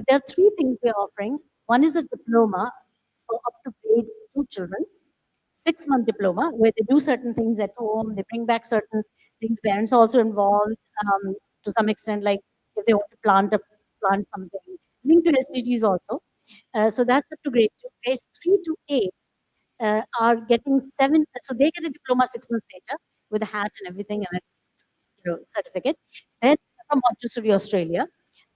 there are three things we're offering. One is a diploma for up to grade two children, 6-month diploma, where they do certain things at home, they bring back certain things. Parents are also involved to some extent, like if they want to plant something, linked to SDGs also. So that's up to grade two. Grades 3 to 8 are getting 7, so they get a diploma 6 months later with a hat and everything, and a certificate. Then from Montessori, Australia.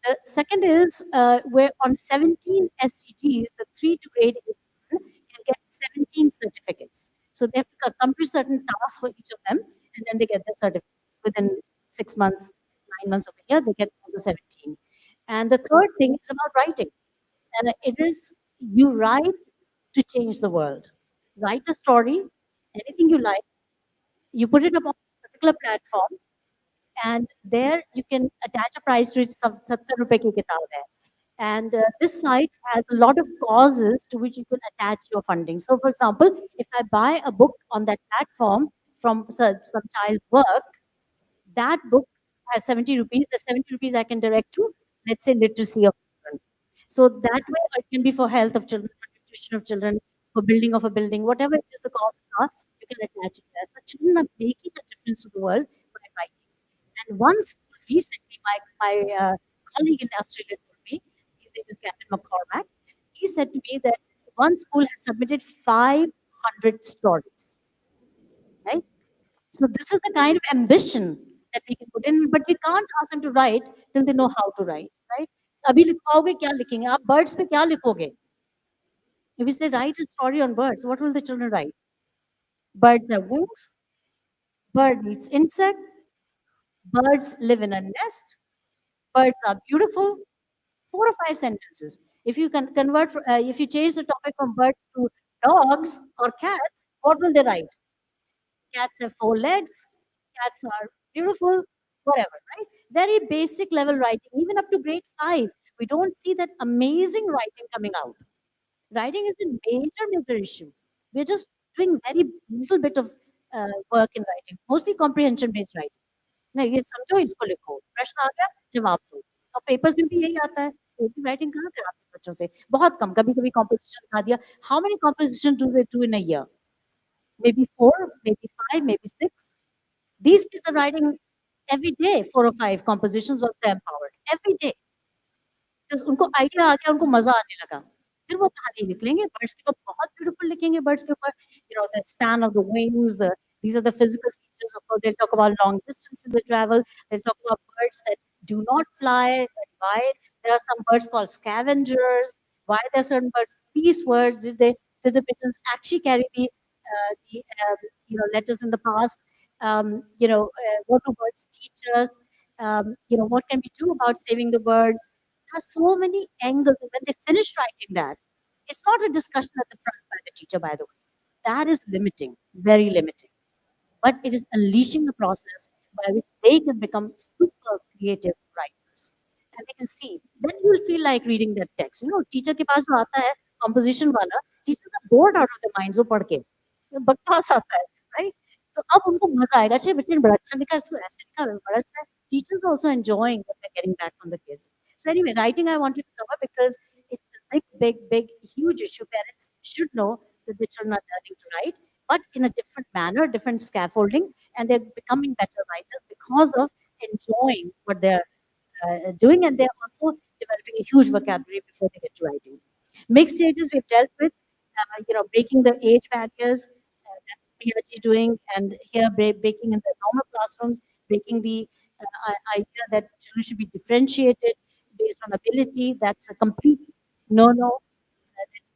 The second is where on 17 SDGs, the 3 to grade 8 children can get 17 certificates. So they have to accomplish certain tasks for each of them, and then they get their certificates within 6 months, 9 months of a year. They get all the 17. And the third thing is about writing, and it is you write to change the world. Write a story, anything you like. You put it up on a particular platform, and there you can attach a price to it. 70 रुपए की किताब है. And this site has a lot of causes to which you can attach your funding. So, for example, if I buy a book on that platform from some child's work, that book have 70 rupees. The 70 rupees I can direct to, let's say, literacy of children. So that way, it can be for health of children, for nutrition of children, for building of a building, whatever it is the costs are, you can attach it there. So children are making a difference to the world by writing. And one school recently, my colleague in Australia told me, his name is Gavin McCormack, he said to me that one school has submitted 500 stories, right? So this is the kind of ambition that we can put in, but we can't ask them to write till they know how to write, right? अभी लिखवाओगे क्या लिखेंगे आप birds पे क्या लिखोगे? If we say write a story on birds, what will the children write? Birds have wings. Bird eats insect. Birds live in a nest. Birds are beautiful. 4 or 5 sentences. If you can convert, if you change the topic from birds to dogs or cats, what will they write? Cats have 4 legs. Cats are beautiful. Whatever, right? Very basic level writing, even up to grade 5. We don't see that amazing writing coming out. Writing is a major issue. We're just doing very little bit of work in writing, mostly comprehension based writing. नहीं ये समझो इसको लिखो प्रश्न आ गया जवाब दो और पेपर्स में भी यही आता है कोई राइटिंग कहाँ कराते हैं बच्चों से बहुत कम कभी कभी कॉम्पोजिशन दिखा दिया how many composition do they do in a year maybe 4 maybe 5 maybe 6 these kids are writing every day 4 or 5 compositions once they're empowered every day because उनको आइडिया आ गया उनको मजा आने लगा फिर वो कहानी निकलेंगे बर्ड्स के ऊपर बहुत ब्यूटीफुल लिखेंगे बर्ड्स के ऊपर the span of the wings these are the physical features of course they'll talk about long distances they travel they'll talk about birds that do not fly but why there are some birds called scavengers why there are certain birds peace words did they did the pigeons actually carry the letters in the past what do birds teach us what can we do about saving the birds there are so many angles. And when they finish writing that, it's not a discussion at the front by the teacher, by the way. That is limiting, very limiting. But it is unleashing a process by which they can become super creative writers. And they can see. Then you will feel like reading that text. Teacher के पास जो आता है composition वाला, teachers are bored out of their minds वो पढ़ के. बकवास आता है, right? तो अब उनको मजा आएगा अच्छा बच्चे ने बड़ा अच्छा लिखा इसको ऐसे लिखा बड़ा अच्छा teachers also enjoying what they're getting back from the kids. So anyway, writing I wanted to cover because it's a big, huge issue. Parents should know that the children are learning to write, but in a different manner, different scaffolding, and they're becoming better writers because of enjoying what they're doing, and they're also developing a huge vocabulary before they get to writing. Mixed stages we've dealt with, breaking the age barriers. That's PRG doing, and here breaking in the normal classrooms, breaking the idea that children should be differentiated based on ability. That's a complete no-no.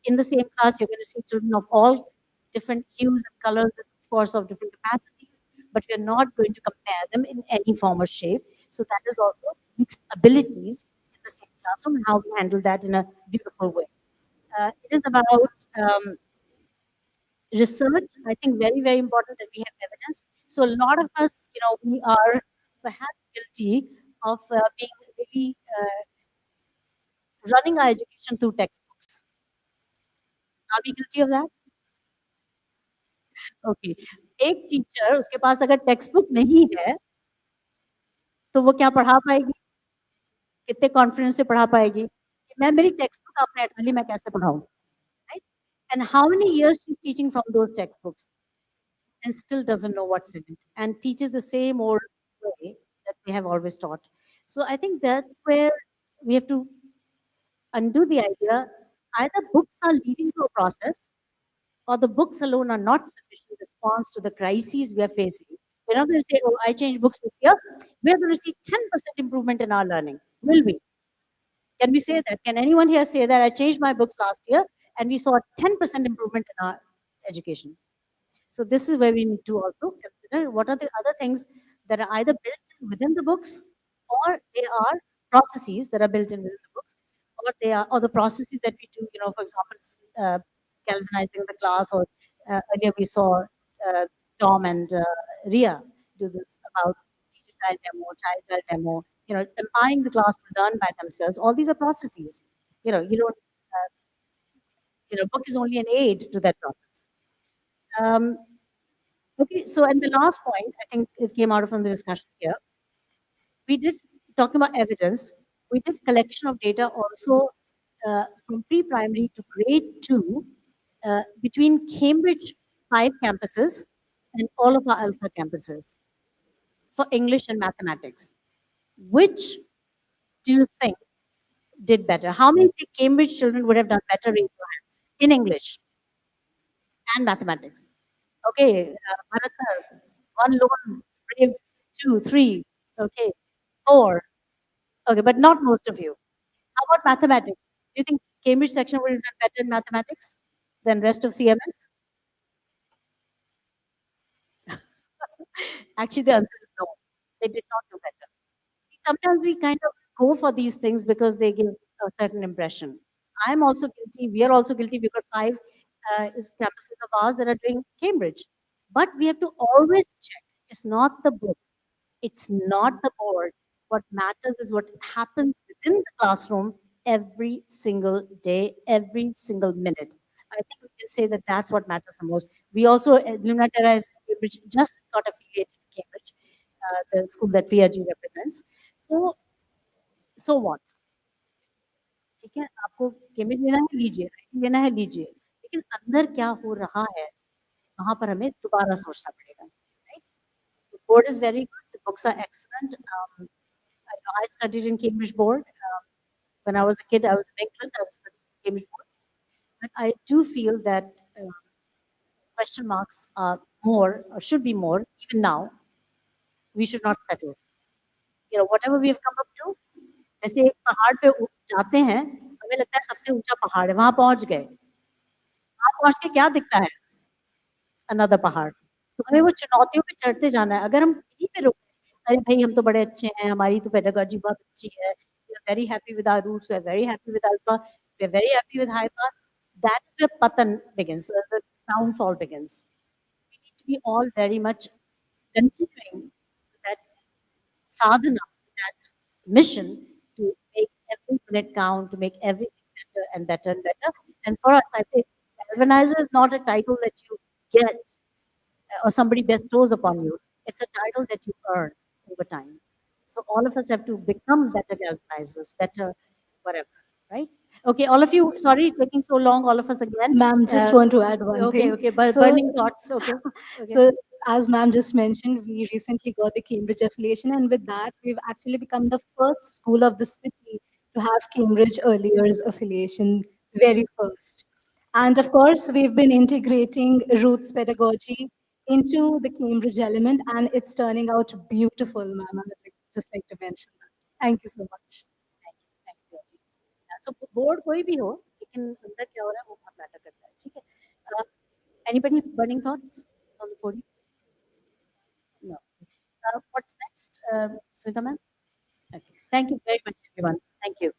In the same class, you're going to see children of all different hues and colors, and of course, of different capacities, but we're not going to compare them in any form or shape. So that is also mixed abilities in the same classroom and how we handle that in a beautiful way. It is about research. I think very important that we have evidence. So a lot of us, we are perhaps guilty of being really running our education through textbooks. Are we guilty of that? Okay. एक teacher उसके पास अगर text book नहीं है तो वो क्या पढ़ा पाएगी कितने कॉन्फिडेंस से पढ़ा पाएगी मैं मेरी टेक्स्ट बुक आपने हटा ली मैं कैसे पढ़ाऊं right and how many years she's teaching from those textbooks and still doesn't know what's in it and teaches the same old way that they have always taught so I think that's where we have to undo the idea either books are leading to a process or the books alone are not sufficient response to the crises we are facing. We're not going to say, oh, I changed books this year. We're going to see 10% improvement in our learning. Will we? Can we say that? Can anyone here say that I changed my books last year and we saw a 10% improvement in our education? So this is where we need to also consider what are the other things that are either built in within the books or they are processes that are built in within the books or they are or the processes that we do, for example, galvanizing the class or earlier we saw Tom and Ria do this about teacher-child demo, child-child demo, empowering the class to learn by themselves. All these are processes. You don't, book is only an aid to that process. Okay, so and the last point, I think it came out from the discussion here. We did, talking about evidence, we did collection of data also from pre-primary to grade 2 between Cambridge 5 campuses and all of our alpha campuses for English and mathematics. Which do you think did better? How many say Cambridge children would have done better? Raise your hands in English and mathematics. Okay, Bharat sir, one lone brave, two, three, okay, four. Okay, but not most of you. How about mathematics? Do you think Cambridge section would have done better in mathematics than rest of CMS? Actually, the answer is no. They did not do better. See, sometimes we kind of go for these things because they give a certain impression. I'm also guilty. We are also guilty. We've got five campuses of ours that are doing Cambridge. But we have to always check. It's not the book. It's not the board. What matters is what happens within the classroom every single day, every single minute. I think we can say that that's what matters the most. We also, Lumina Terra is Cambridge, just got affiliated to Cambridge, the school that PRG represents. So what? ठीक है आपको chemist लेना है लीजिए लेना है लीजिए लेकिन अंदर क्या हो रहा है वहां पर हमें दोबारा सोचना पड़ेगा right board is very good. The books are excellent. I studied in Cambridge board. When I was a kid, I was in England. I was studying in Cambridge board. But I do feel that question marks are more, or should be more, even now. We should not settle. You know, whatever we have come up to, जैसे एक पहाड़ पे जाते हैं, हमें लगता है सबसे ऊंचा पहाड़ है, वहां पहुंच गए। वहां पहुंच के क्या दिखता है? अनदर पहाड़। तो हमें वो चुनौतियों पे चढ़ते जाना है। अगर हम यहीं पे रुक अरे भाई हम तो बड़े अच्छे हैं, हमारी तो पेडागॉजी बहुत अच्छी है, we are very happy with our roots, we are very happy with alpha, we are very happy with high path, that is where पतन begins, the downfall begins. We need to be all very much continuing that sadhana, that mission to make every minute count, to make everything better and better and better. And for us, I say, galvanizer is not a title that you get or somebody bestows upon you. It's a title that you earn over time. So all of us have to become better galvanizers, better whatever, right? Okay, all of you, sorry, taking so long, all of us again. Ma'am, just want to add one okay, thing. okay, So, burning thoughts, okay. Okay. so as ma'am just mentioned, we recently got the Cambridge affiliation, and with that, we've actually become the first school of the city to have Cambridge early years affiliation, very first. And of course, we've been integrating roots pedagogy into the Cambridge element, and it's turning out beautiful, ma'am. I would just like to mention that. Thank you so much. Thank you, Jyoti. So board कोई भी हो, लेकिन अंदर क्या हो रहा है वो बहुत मैटर करता है, ठीक है? Anybody burning thoughts on the podium? No. What's next, Smita ma'am? Okay. Thank you very much, everyone. Thank you.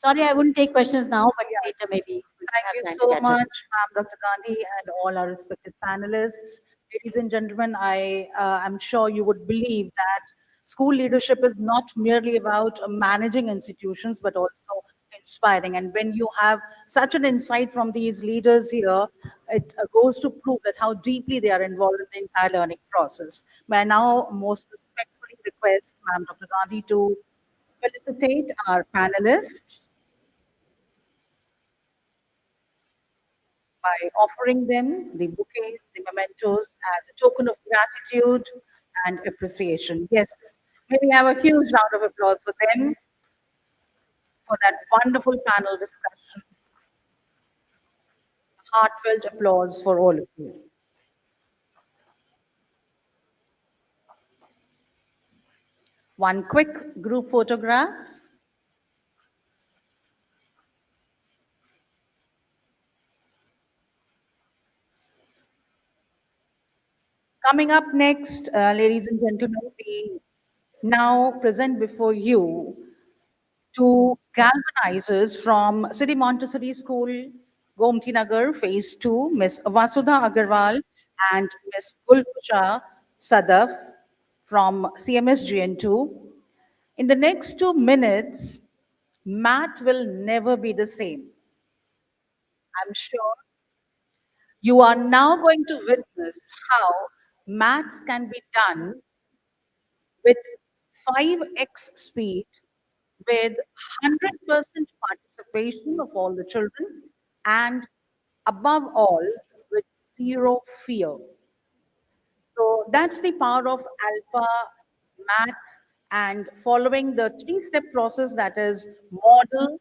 Sorry, I wouldn't take questions now, but later maybe we'll Thank have you time to so catch up. much, ma'am, Dr. Gandhi, and all our respected panelists. Ladies and gentlemen, I am sure you would believe that school leadership is not merely about managing institutions, but also inspiring. And when you have such an insight from these leaders here, it goes to prove that how deeply they are involved in the entire learning process. May I now most respectfully request Ma'am Dr. Gandhi to felicitate our panelists by offering them the bouquets, the mementos as a token of gratitude and appreciation. Yes, may we have a huge round of applause for them for that wonderful panel discussion. Heartfelt applause for all of you. One quick group photograph. Coming up next, ladies and gentlemen, we now present before you two galvanizers from City Montessori School, Gomti Nagar, Phase 2, Miss Vasudha Agarwal and Miss Gulfusha Sadaf from CMS GN2. In the next 2 minutes, math will never be the same. I'm sure you are now going to witness how maths can be done with 5x speed with 100% participation of all the children and above all with zero fear. So that's the power of alpha math and following the three-step process, that is model,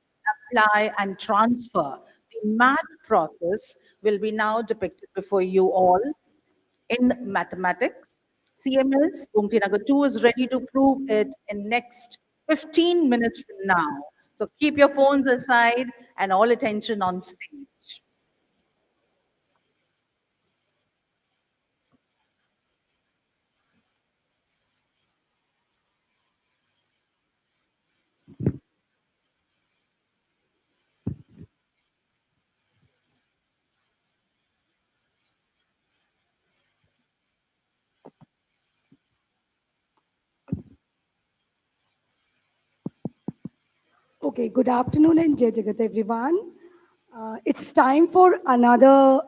apply, and transfer. The math process will be now depicted before you all in mathematics. CML's Gumti Nagar 2 is ready to prove it in next 15 minutes from now. So keep your phones aside and all attention on stage. Okay, good afternoon and Jai Jagat everyone. It's time for another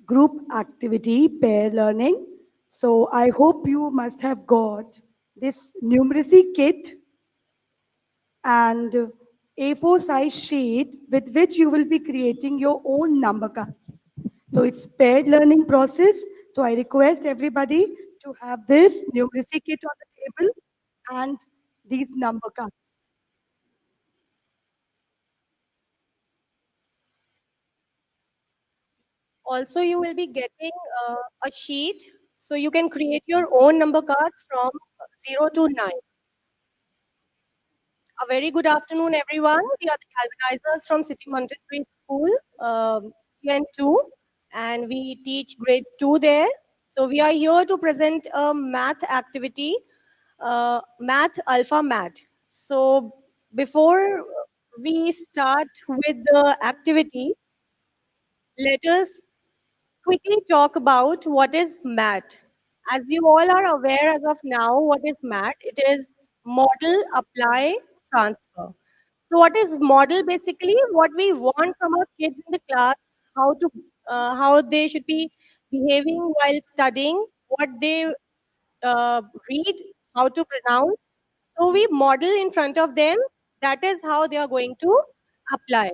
group activity, pair learning. So I hope you must have got this numeracy kit and A4 size sheet with which you will be creating your own number cards. So it's paired learning process. So I request everybody to have this numeracy kit on the table and these number cards. Also, you will be getting a sheet so you can create your own number cards from 0 to 9. A very good afternoon, everyone. We are the Galvanizers from City Montessori School, GN2, and we teach grade 2 there. So we are here to present a math activity, Math Alpha Math. So before we start with the activity, let us quickly talk about what is MAT. As you all are aware as of now, what is MAT? It is model, apply, transfer. So what is model basically? What we want from our kids in the class, how they should be behaving while studying, what they read, how to pronounce. So we model in front of them. That is how they are going to apply.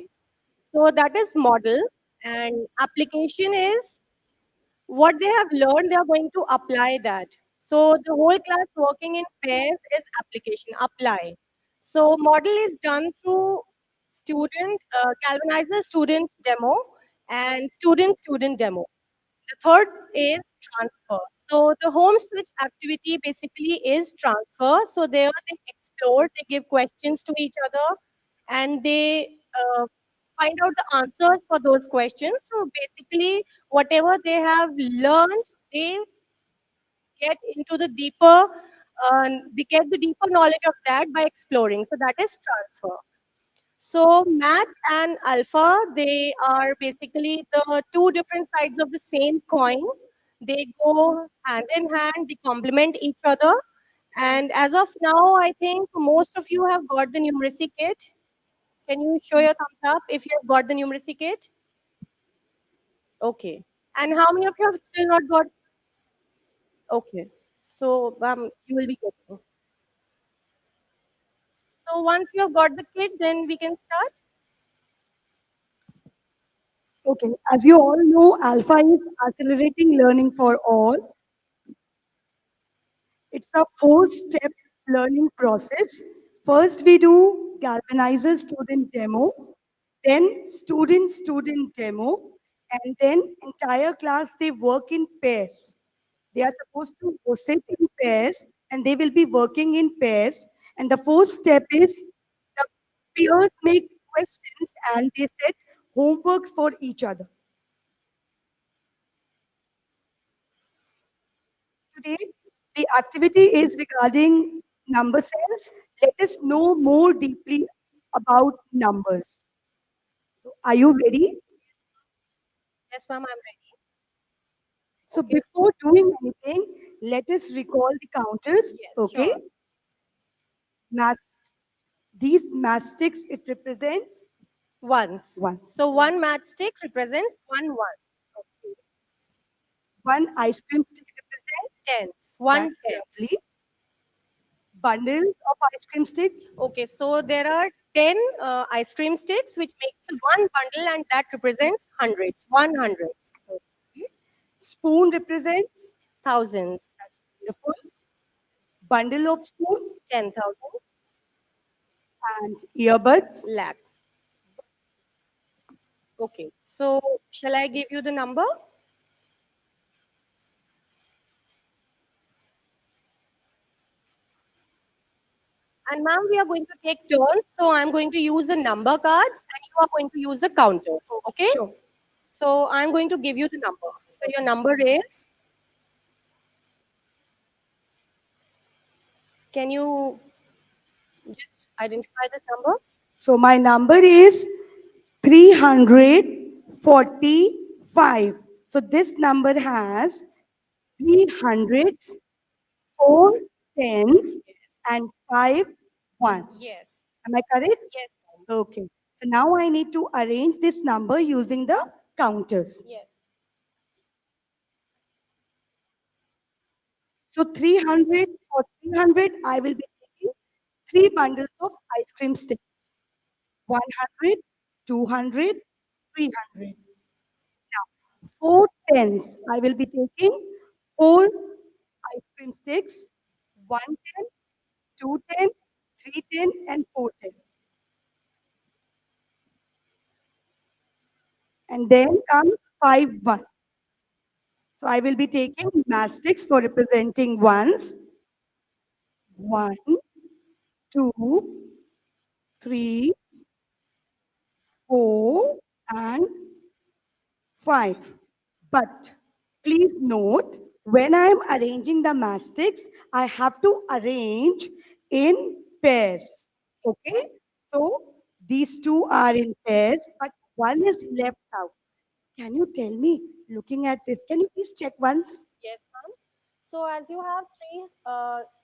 So that is model, and application is what they have learned, they are going to apply that. So the whole class working in pairs is application, apply. So model is done through galvanizer student demo and student demo. The third is transfer. So the home switch activity basically is transfer. So there they explore, they give questions to each other, and they find out the answers for those questions. So basically, whatever they have learned, they get into the deeper, they get the deeper knowledge of that by exploring. So that is transfer. So math and alpha, they are basically the two different sides of the same coin. They go hand in hand, they complement each other. And as of now, I think most of you have got the numeracy kit. Can you show your thumbs up if you have got the numeracy kit? Okay. And how many of you have still not got? Okay. So you will be getting. So once you have got the kit, then we can start. Okay, as you all know, Alpha is accelerating learning for all. It's a four-step learning process. First, we do galvanizer student demo, then student demo, and then entire class, they work in pairs. They are supposed to go sit in pairs and they will be working in pairs. And the fourth step is the peers make questions and they set homeworks for each other. Today, the activity is regarding number sense. Let us know more deeply about numbers. Are you ready? Yes, ma'am, I'm ready. So before doing anything, let us recall the counters. Yes, Okay. sure. Math. These mastics, it represents Ones. one. So one matchstick represents one. Okay. One ice cream stick represents Tens. One that's tens. lovely. bundles of ice cream sticks. Okay, so there are 10 ice cream sticks, which makes one bundle, and that represents hundreds, 100s. Spoon represents Thousands. That's wonderful. Bundle of spoons 10,000. and earbuds. Lakhs. Okay, so shall I give you the number? And ma'am, we are going to take turns. So I'm going to use the number cards and you are going to use the counters. Okay? Sure. So I'm going to give you the number. So your number is, can you just identify this number? So my number is 345. So this number has 300s, 4 10s, and 5 1s. Yes. Am I correct? Yes. Okay. So now I need to arrange this number using the counters. Yes. So 300, for 300, I will be taking 3 bundles of ice cream sticks. 100, 200, 300. Now, 4 10s, I will be taking 4 ice cream sticks, 1 10, 2 10, 3 10, and 4 10. And then comes 5 1. So I will be taking mastics for representing ones. 1, 2, 3, 4, and 5. But please note, when I am arranging the mastics, I have to arrange in pairs. Okay? So these two are in pairs, but one is left out. Can you tell me, looking at this, can you please check once? Yes, ma'am. So as you have three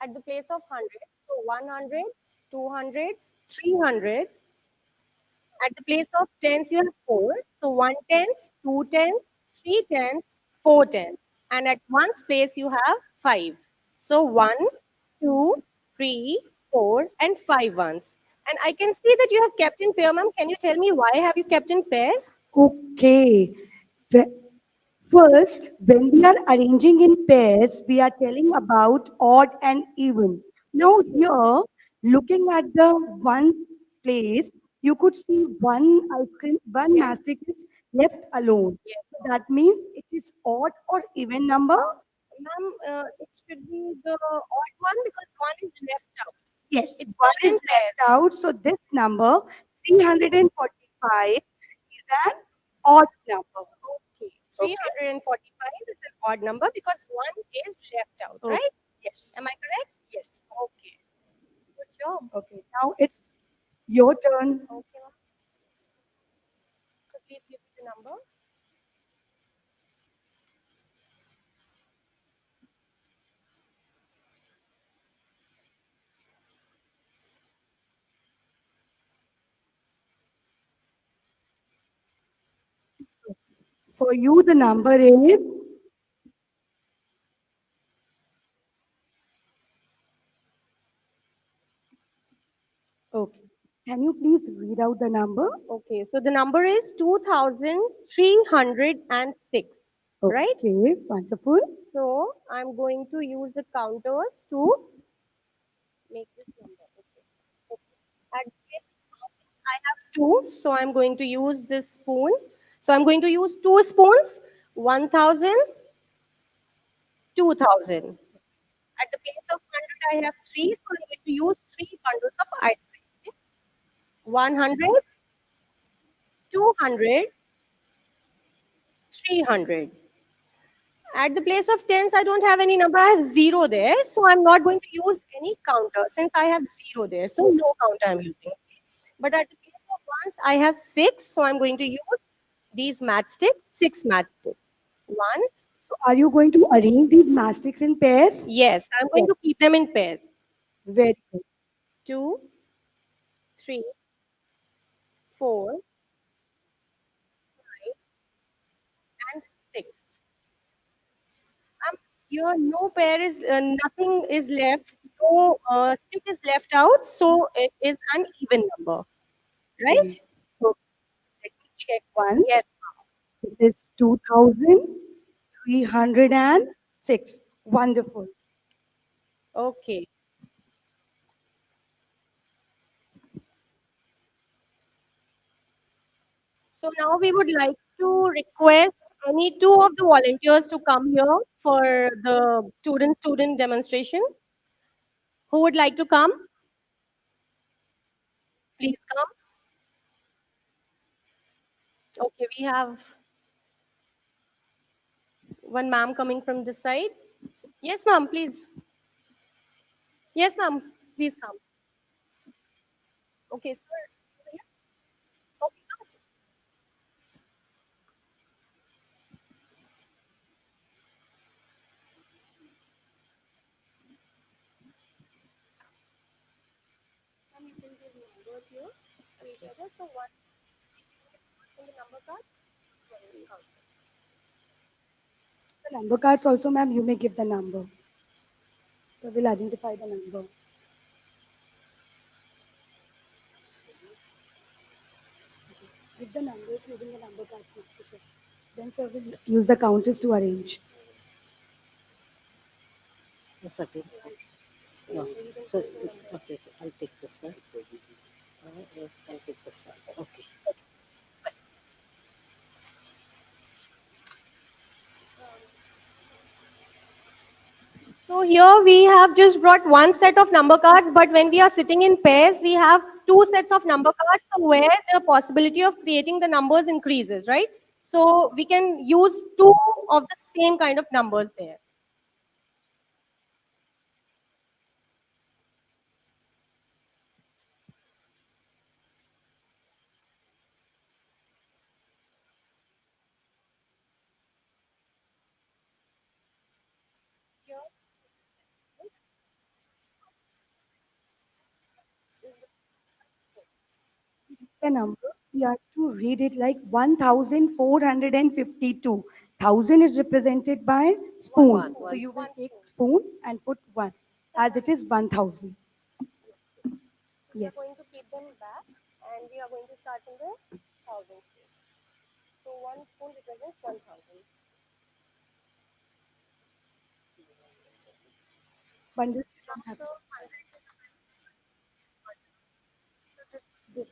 at the place of hundreds, so 100s, 200s, 300s. At the place of tens, you have four. So 1 10s, 2 10s, 3 10s, 4 10s. And at one's place, you have five. So 1, 2, 3, 4, and 5 ones. And I can see that you have kept in pair, ma'am. Can you tell me why have you kept in pairs? Okay. First, when we are arranging in pairs, we are telling about odd and even. Now here, looking at the one place, you could see one ice cream, one mastic is left alone. Yes. So that means it is odd or even number? Ma'am, it should be the odd one because one is left out. Yes, It's one not is in left pairs. out. So this number, 345, is an odd number. Okay. 345 is an odd number because one is left out, Okay. right? Yes. Am I correct? Yes. Okay. Good job. Okay, now it's your turn. Okay, ma'am. So please give me the number. For you, the number is okay. Can you please read out the number? Okay, so the number is 2306, right? Okay, wonderful. So I'm going to use the counters to make this number. Okay. At the place of thousands, I have two, so I'm going to use this spoon. So I'm going to use two spoons, 1,000, 2,000. At the place of 100, I have three, so I'm going to use three bundles of ice cream. 100, 200, 300. At the place of tens, I don't have any number. I have zero there. So I'm not going to use any counter since I have zero there. So no counter I'm using. But at the place of ones, I have six. So I'm going to use these matchsticks, six matchsticks. Ones. So are you going to arrange these mastics in pairs? Yes, I'm going to keep them in pairs. Very good. 2, 3, 4, 5, and 6. Here, no pair is, nothing is left no stick is left out, so it is an even number, right? Okay. So let me check Yes. once. It is 2,306. Wonderful. Okay. So now we would like to request any two of the volunteers to come here for the student demonstration. Who would like to come? Please come. Okay, we have one ma'am coming from this side. Yes, ma'am, please. Yes, ma'am, please come. Okay, sir. Okay, come. Ma'am, you can give numbers here to each other. So one in the number card. The number cards also, ma'am, you may give the number. So we'll identify the number. Give the numbers using the number cards, ma'am, to sir. Then sir will use the counters to arrange. Yes, okay. No. So, okay, I'll take this one. I'll take this one. Okay. So here we have just brought one set of number cards, but when we are sitting in pairs, we have two sets of number cards, so where the possibility of creating the numbers increases, right? So we can use two of the same kind of numbers there. The number, we have to read it like 1,452. 1,000 is represented by spoon. So you will take spoon and put 1 as it is 1,000. We are Yes. going to keep them back and we are going to start in the thousand place. So one spoon represents 1,000. Bundles you don't have So to. 100 is so This.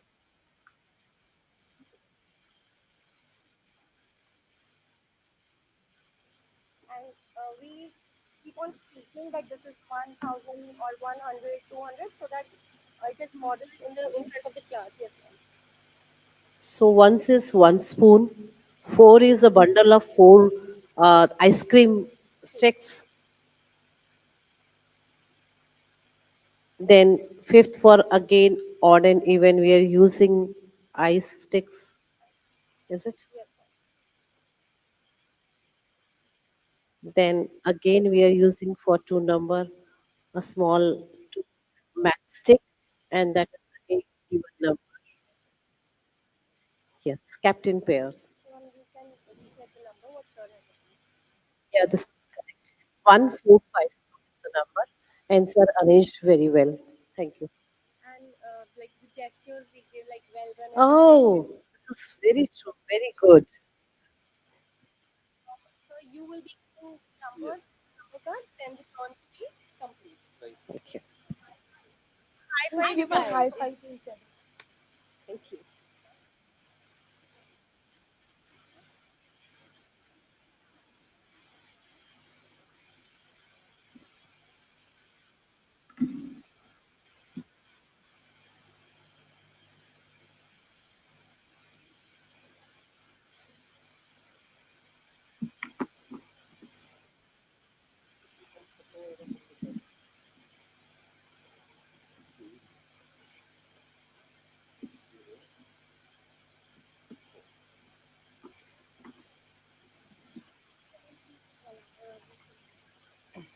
and we keep on speaking that this is 1,000 or 100, 200, so that it is modeled in front of the class. Yes, ma'am. So once is one spoon, four is a bundle of four ice cream sticks. Then fifth for again odd and even we are using ice sticks. Is it? Then again we are using for two number a small two matchstick and that is again even number. Yes, captain pairs. Ma'am, you can recheck the number. What's your number? Yeah, this is correct. 145 is the number and sir arranged very well. Thank you. And like the gestures we give, like well done, Oh, appreciation. this is very true, very good. So you will be giving numbers, number cards, then the turn will be complete. Okay. High Just five. give a high five to each other. Thank you.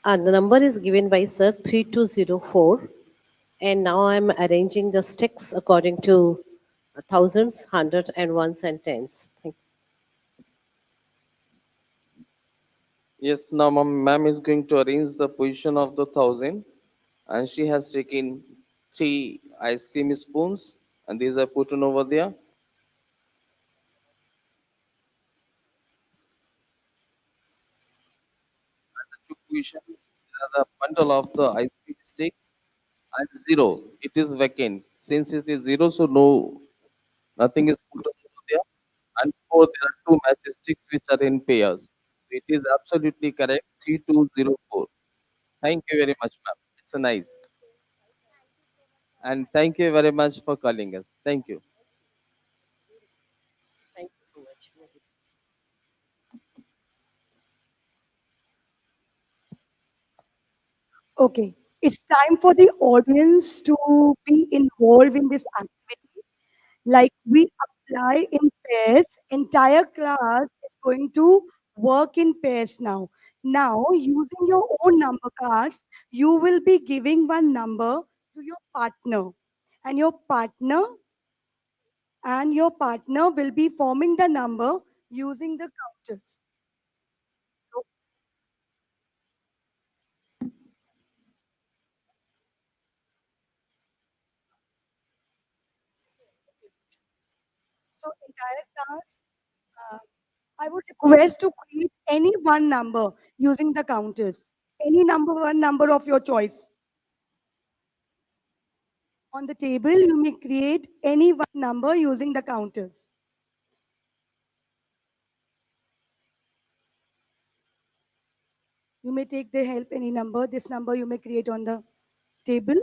The number is given by sir 3204 and now I'm arranging the sticks according to thousands, hundreds and ones and tens. Thank Yes, now ma'am is going to arrange the position of the thousand and she has taken three ice cream spoons, and these are put on over there. To question the bundle of the ice cream sticks and zero. It is vacant. Since it is zero, so no, nothing is put on over there. And four, there are two matchsticks which are in pairs. So it is absolutely correct. 3204. Thank you very much, ma'am. It's a nice. And thank you very much for calling us. Thank you. Thank you so much. Okay, it's time for the audience to be involved in this activity. Like we apply in pairs, entire class is going to work in pairs now. Now, using your own number cards, you will be giving one number to your partner, and your partner will be forming the number using the counters. So, so entire class, uh, I would request to create any one number using the counters. Any number, one number of your choice. On the table, you may create any one number using the counters. You may take the help any number. This number you may create on the table.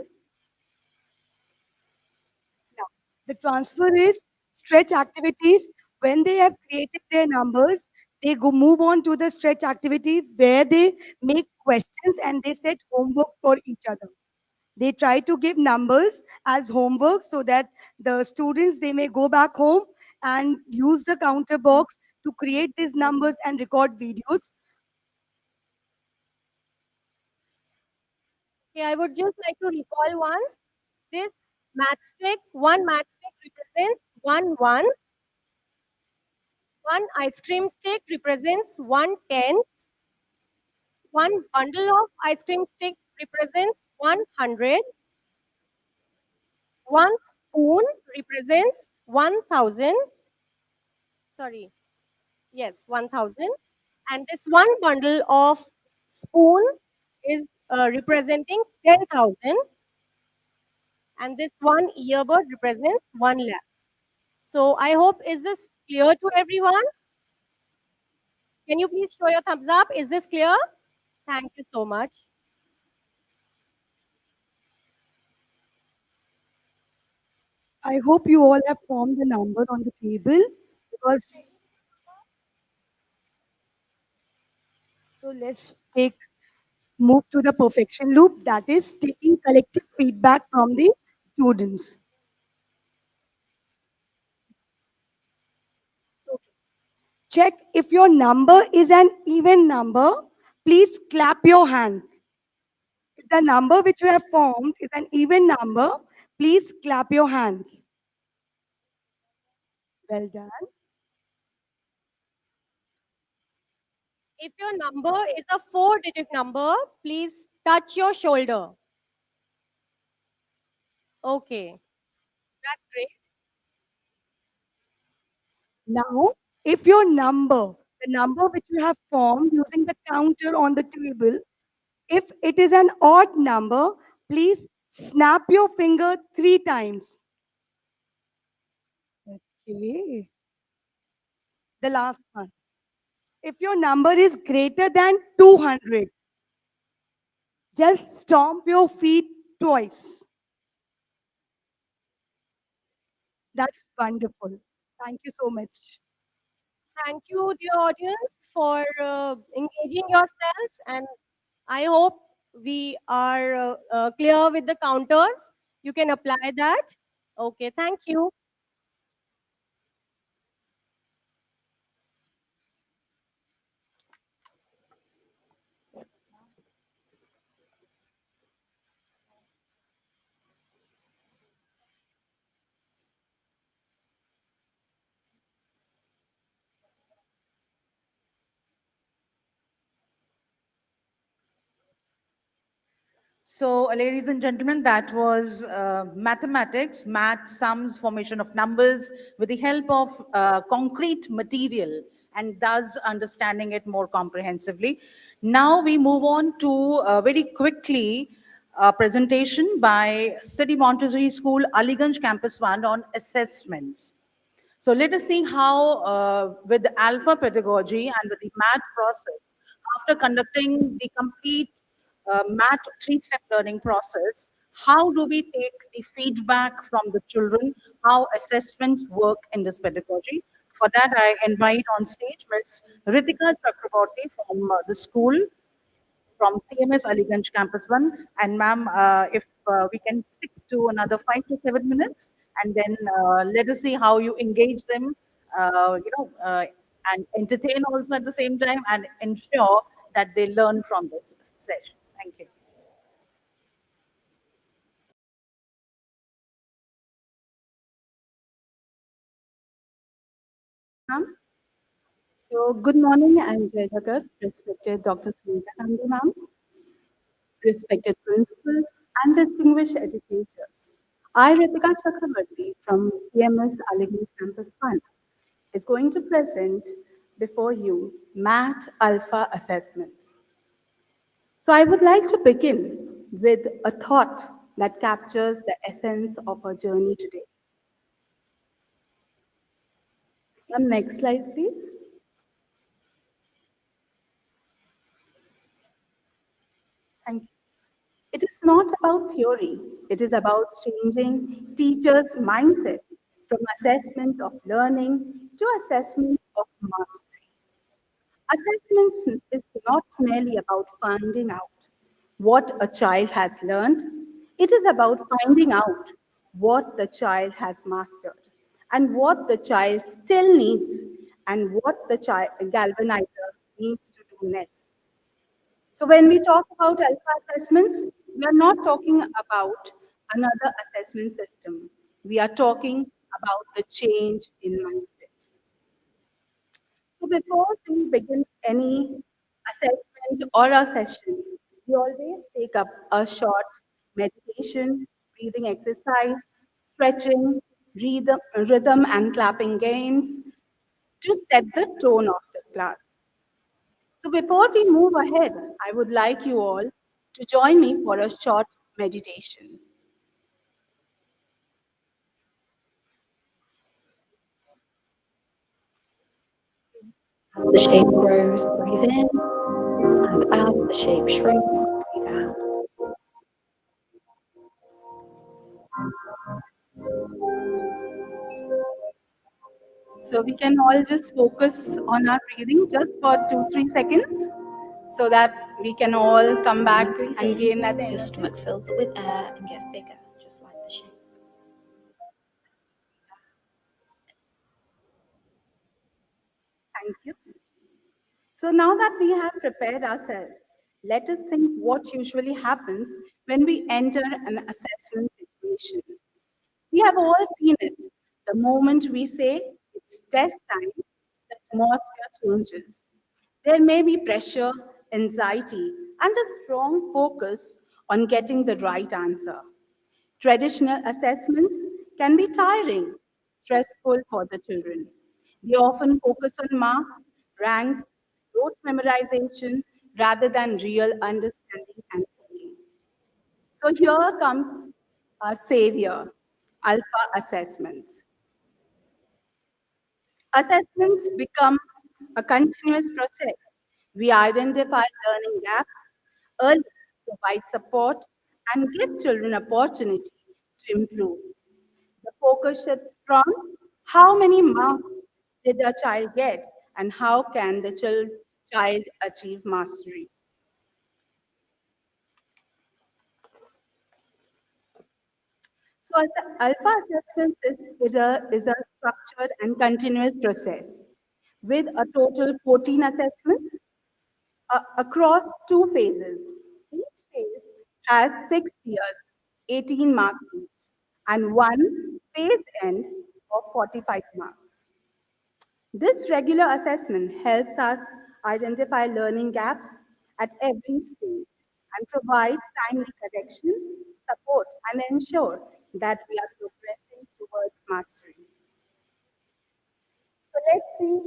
Now, the transfer is stretch activities. When they have created their numbers, they go move on to the stretch activities where they make questions and they set homework for each other. They try to give numbers as homework so that the students they may go back home and use the counter box to create these numbers and record videos. Okay, I would just like to recall once this matchstick, one matchstick represents one one, one ice cream stick represents one tenth, one bundle of ice cream stick represents 100, one spoon represents 1000, sorry, yes, 1000, and this one bundle of spoon is representing 10,000, and this one earbud represents 1 lakh. So I hope, is this clear to everyone? Can you please show your thumbs up? Is this clear? Thank you so much. I hope you all have formed the number on the table because so let's take move to the perfection loop, that is taking collective feedback from the students. Check if your number is an even number. Please clap your hands. If the number which you have formed is an even number, please clap your hands. Well done. If your number is a 4-digit number, please touch your shoulder. Okay, that's great. Now, if your number, the number which you have formed using the counter on the table, if it is an odd number, please snap your finger 3 times. Okay. The last one. If your number is greater than 200, just stomp your feet twice. That's wonderful. Thank you so much. Thank you, dear audience, for engaging yourselves. And I hope we are clear with the counters. You can apply that. Okay, thank you. So, ladies and gentlemen, that was mathematics, math, sums, formation of numbers with the help of concrete material and thus understanding it more comprehensively. Now we move on to very quickly a presentation by City Montessori School, Aliganj Campus 1 on assessments. So let us see how, with the alpha pedagogy and with the math process, after conducting the complete math three-step learning process, how do we take the feedback from the children, how assessments work in this pedagogy? For that, I invite on stage Ms. Ritika Chakraborty from the school from CMS Aliganj Campus 1. And ma'am, if we can stick to another 5 to 7 minutes, and then let us see how you engage them, and entertain also at the same time, and ensure that they learn from this session. Thank you. Ma'am. So, good morning, I'm Jai Jagat, respected Dr. Sunita Nandi, ma'am, respected principals, and distinguished educators. I, Ritika Chakrabarti from CMS Aliganj Campus 1, is going to present before you Math Alpha Assessments. So, I would like to begin with a thought that captures the essence of our journey today. Next slide, please. Thank you. It is not about theory, it is about changing teachers' mindset from assessment of learning to assessment of mastery. Assessments is not merely about finding out what a child has learned, it is about finding out what the child has mastered and what the child still needs and what the child galvanizer needs to do next. So when we talk about alpha assessments, we are not talking about another assessment system. We are talking about the change in mindset. So before we begin any assessment or a session, we always take up a short meditation, breathing exercise, stretching, rhythm and clapping games to set the tone of the class. So before we move ahead, I would like you all to join me for a short meditation. As the shape grows, breathe in, and as the shape shrinks, breathe out. So we can all just focus on our breathing just for 2-3 seconds so that we can all come So back when you breathe and gain that in, your energy. stomach fills up with air and gets bigger, just like the shape. Thank you. So now that we have prepared ourselves, let us think what usually happens when we enter an assessment situation. We have all seen it. The moment we say it's test time, the atmosphere changes. There may be pressure, anxiety, and a strong focus on getting the right answer. Traditional assessments can be tiring, stressful for the children. They often focus on marks, ranks, rote memorization, rather than real understanding and thinking. So here comes our savior, alpha assessments. Assessments become a continuous process. We identify learning gaps early, provide support, and give children opportunity to improve. The focus shifts from how many marks did a child get and how can the child achieve mastery. So as alpha assessment is a structured and continuous process with a total 14 assessments across two phases. Each phase has 6 years, 18 marks each, and one phase end of 45 marks. This regular assessment helps us identify learning gaps at every stage and provide timely correction, support, and ensure that we are progressing towards mastery. So let's see.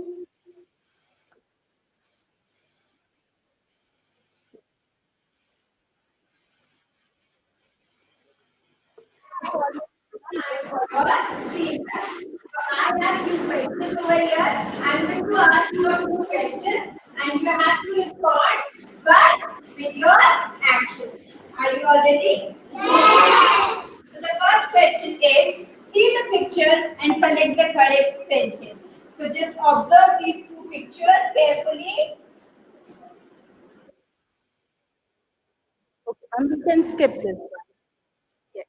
I have two questions over here. I'm going to ask you a few questions and you have to respond, but with your action. Are you all ready? Yes. So the first question is, see the picture and select the correct sentence. So just observe these two pictures carefully. Okay, and we can skip this one. Yes.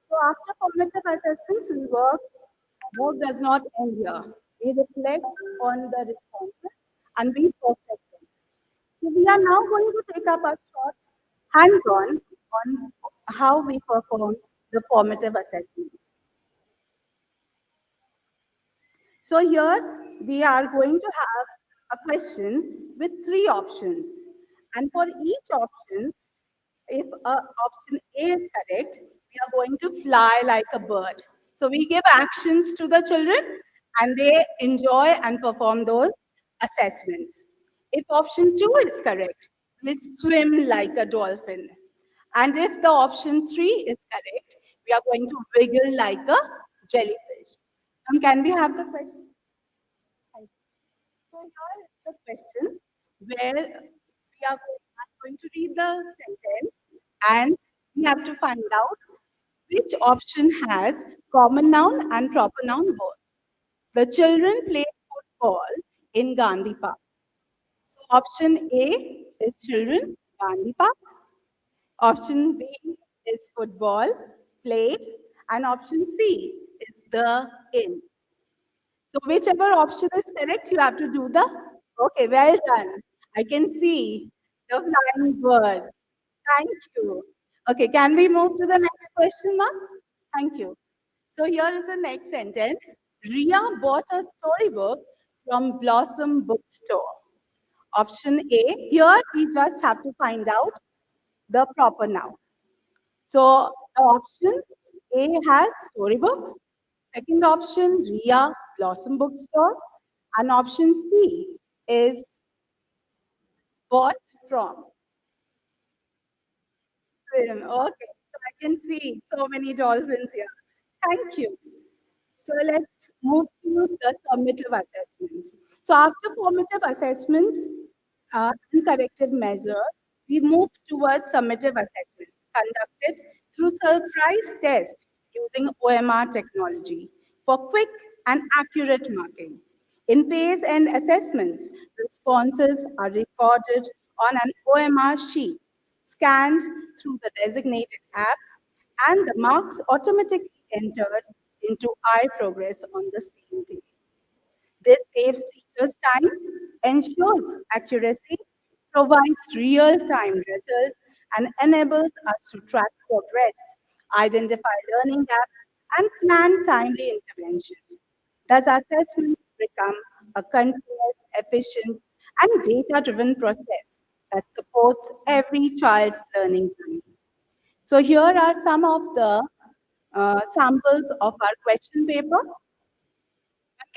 So after formative assessments, work does not end here. We reflect on the responses and we perfect them. So we are now going to take up a short hands-on on how we perform the formative assessments. So here we are going to have a question with three options. And for each option, if option A is correct, we are going to fly like a bird. So we give actions to the children and they enjoy and perform those assessments. If option 2 is correct, we'll swim like a dolphin. And if the option 3 is correct, we are going to wiggle like a jellyfish. Can we have the question? So here is the question where I'm going to read the sentence and we have to find out which option has common noun and proper noun both. The children play football in Gandhi Park. So option A is children, Gandhi Park. Option B is football, played. And option C is the inn. So whichever option is correct, you have to do the, okay, well done. I can see the flying birds. Thank you. Okay, can we move to the next question, ma'am? Thank you. So here is the next sentence. Ria bought a storybook from Blossom Bookstore. Option A, here we just have to find out the proper noun. So the option A has storybook. Second option, Ria Blossom Bookstore. And option C is bought from. Swim. Okay, so I can see so many dolphins here. Thank you. So let's move to the summative assessments. So after formative assessments and corrective measures, we move towards summative assessment conducted through surprise test using OMR technology for quick and accurate marking. In PACE and assessments, responses are recorded on an OMR sheet, scanned through the designated app, and the marks automatically entered into iProgress on the same day. This saves teachers time, ensures accuracy, provides real-time results, and enables us to track progress, identify learning gaps, and plan timely interventions. Thus, assessments become a continuous, efficient, and data-driven process that supports every child's learning journey. So here are some of the samples of our question paper.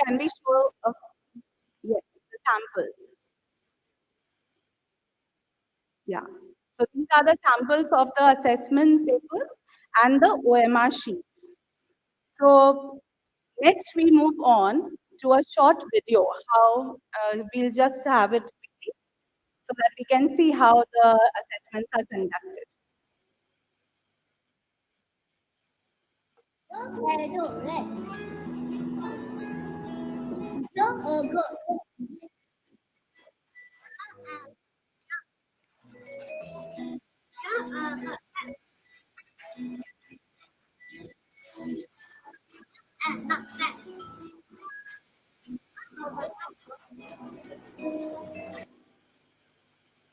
Can we show, yes, the samples? Yeah. So these are the samples of the assessment papers and the OMR sheets. So next we move on to a short video, how we'll just have it quickly so that we can see how the assessments are conducted.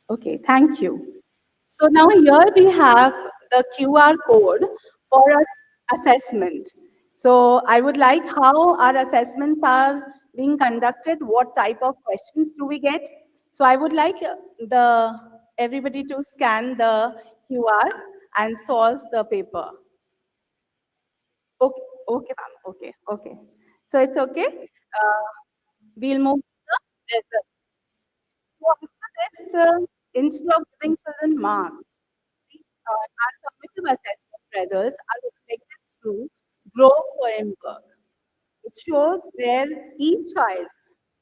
Okay, thank you. So now here we have the QR code for us assessment. So I would like how our assessments are being conducted, what type of questions do we get. So I would like the everybody to scan the QR and solve the paper. Okay, okay, ma'am. Okay, okay. So it's okay. We'll move to the result. So after this, instead of giving children marks, our summative assessment results are reflected through Grow framework. It shows where each child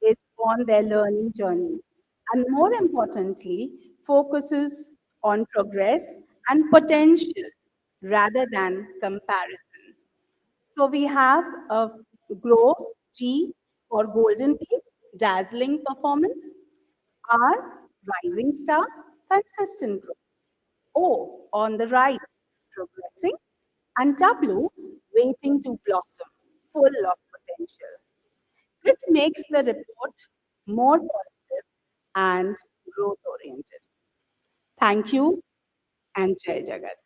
is on their learning journey, and more importantly, focuses on progress and potential rather than comparison. So we have a Grow G for Golden Peak, dazzling performance, R, rising star, consistent growth. O on the right, progressing, and W, waiting to blossom, full of potential. This makes the report more positive and growth oriented. Thank you and Jai Jagat.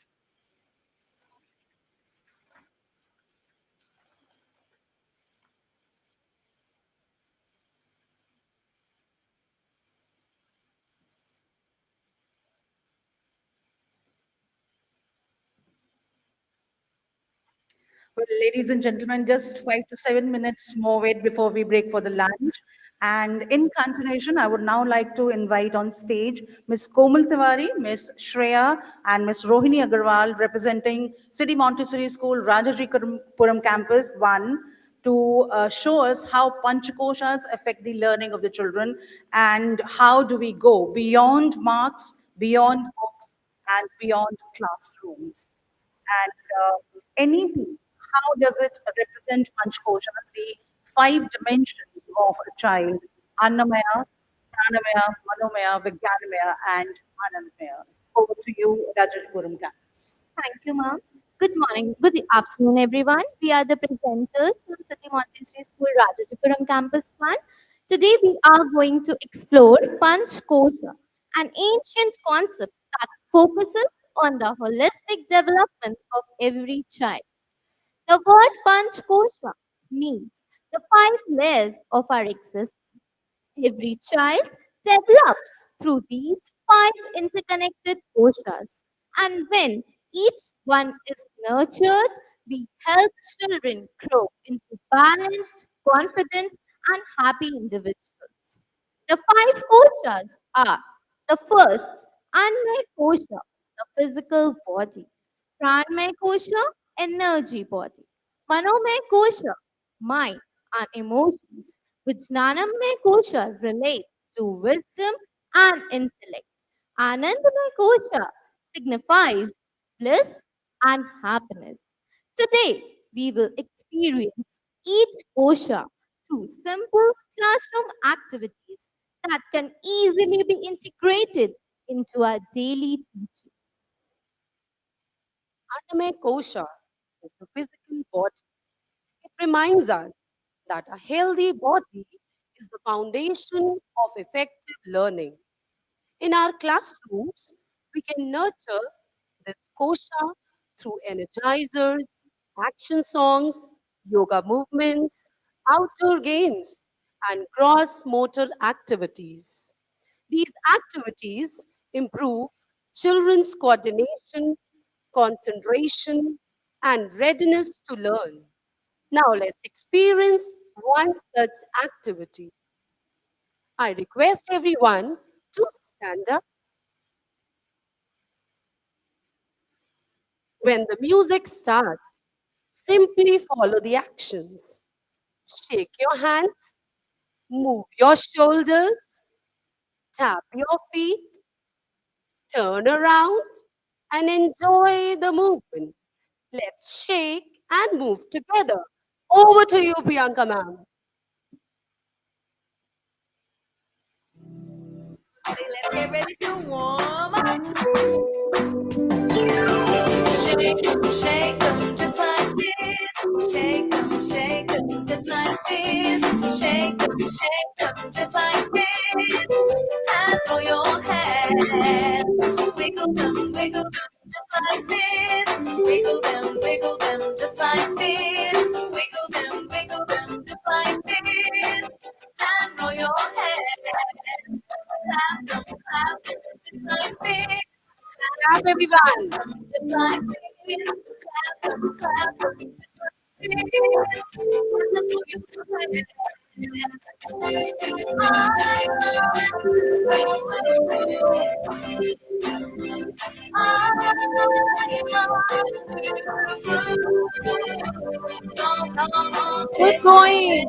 Well, ladies and gentlemen, just 5 to 7 minutes more wait before we break for the lunch. And in continuation, I would now like to invite on stage Ms. Komal Tiwari, Ms. Shreya, and Ms. Rohini Agarwal, representing City Montessori School, Rajajipuram Campus 1, to show us how Panchakoshas affect the learning of the children and how do we go beyond marks, beyond books, and beyond classrooms. And NEP, how does it represent Panchkosha, the five dimensions of a child, Annamaya, Pranamaya, Manomaya, Vijnanamaya, and Anandamaya? Over to you, Rajapuram campus. Thank you, ma'am. Good morning, good afternoon, everyone. We are the presenters from City Montessori School, Rajajipuram Campus 1. Today, we are going to explore Panch Kosha, an ancient concept that focuses on the holistic development of every child. The word Panch Kosha means the five layers of our existence. Every child develops through these five interconnected koshas. And when each one is nurtured, we help children grow into balanced, confident, and happy individuals. The five koshas are the first, Anmay Kosha, the physical body. Pranmay Kosha, energy body. Manomay Kosha, mind and emotions. Vijnanamay Kosha relates to wisdom and intellect. Anandamay Kosha signifies bliss and happiness. Today, we will experience each kosha through simple classroom activities that can easily be integrated into our daily teaching. Anime kosha is the physical body. It reminds us that a healthy body is the foundation of effective learning. In our classrooms, we can nurture this kosha through energizers, action songs, yoga movements, outdoor games, and gross motor activities. These activities improve children's coordination, concentration, and readiness to learn. Now let's experience one such activity. I request everyone to stand up. When the music starts, simply follow the actions. Shake your hands, move your shoulders, tap your feet, turn around, and enjoy the movement. Let's shake and move together. Over to you, Priyanka ma'am. Let's get ready to warm up. Shake 'em just like this. Shake 'em just like this. Shake 'em just like this. And throw your hands. Wiggle them just like this. Wiggle them just like this. Wiggle them just like this. And throw your hands. Clap them just like this. everyone. Just like this. Clap, clap, just like this. And the more you clap it, I Good going.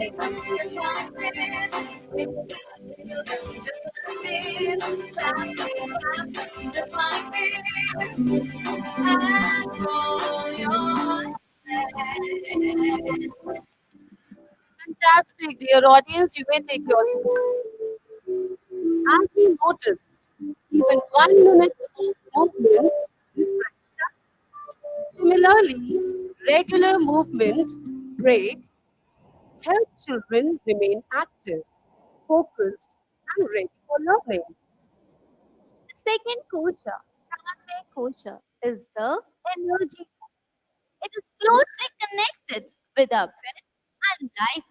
Fantastic, dear audience. You may take your seat. As we noticed, even 1 minute of movement refreshes us. Similarly, regular movement breaks help children remain active, focused, and ready for learning. The second kosha, Pranay kosha, is the energy. It is closely connected with our breath and life.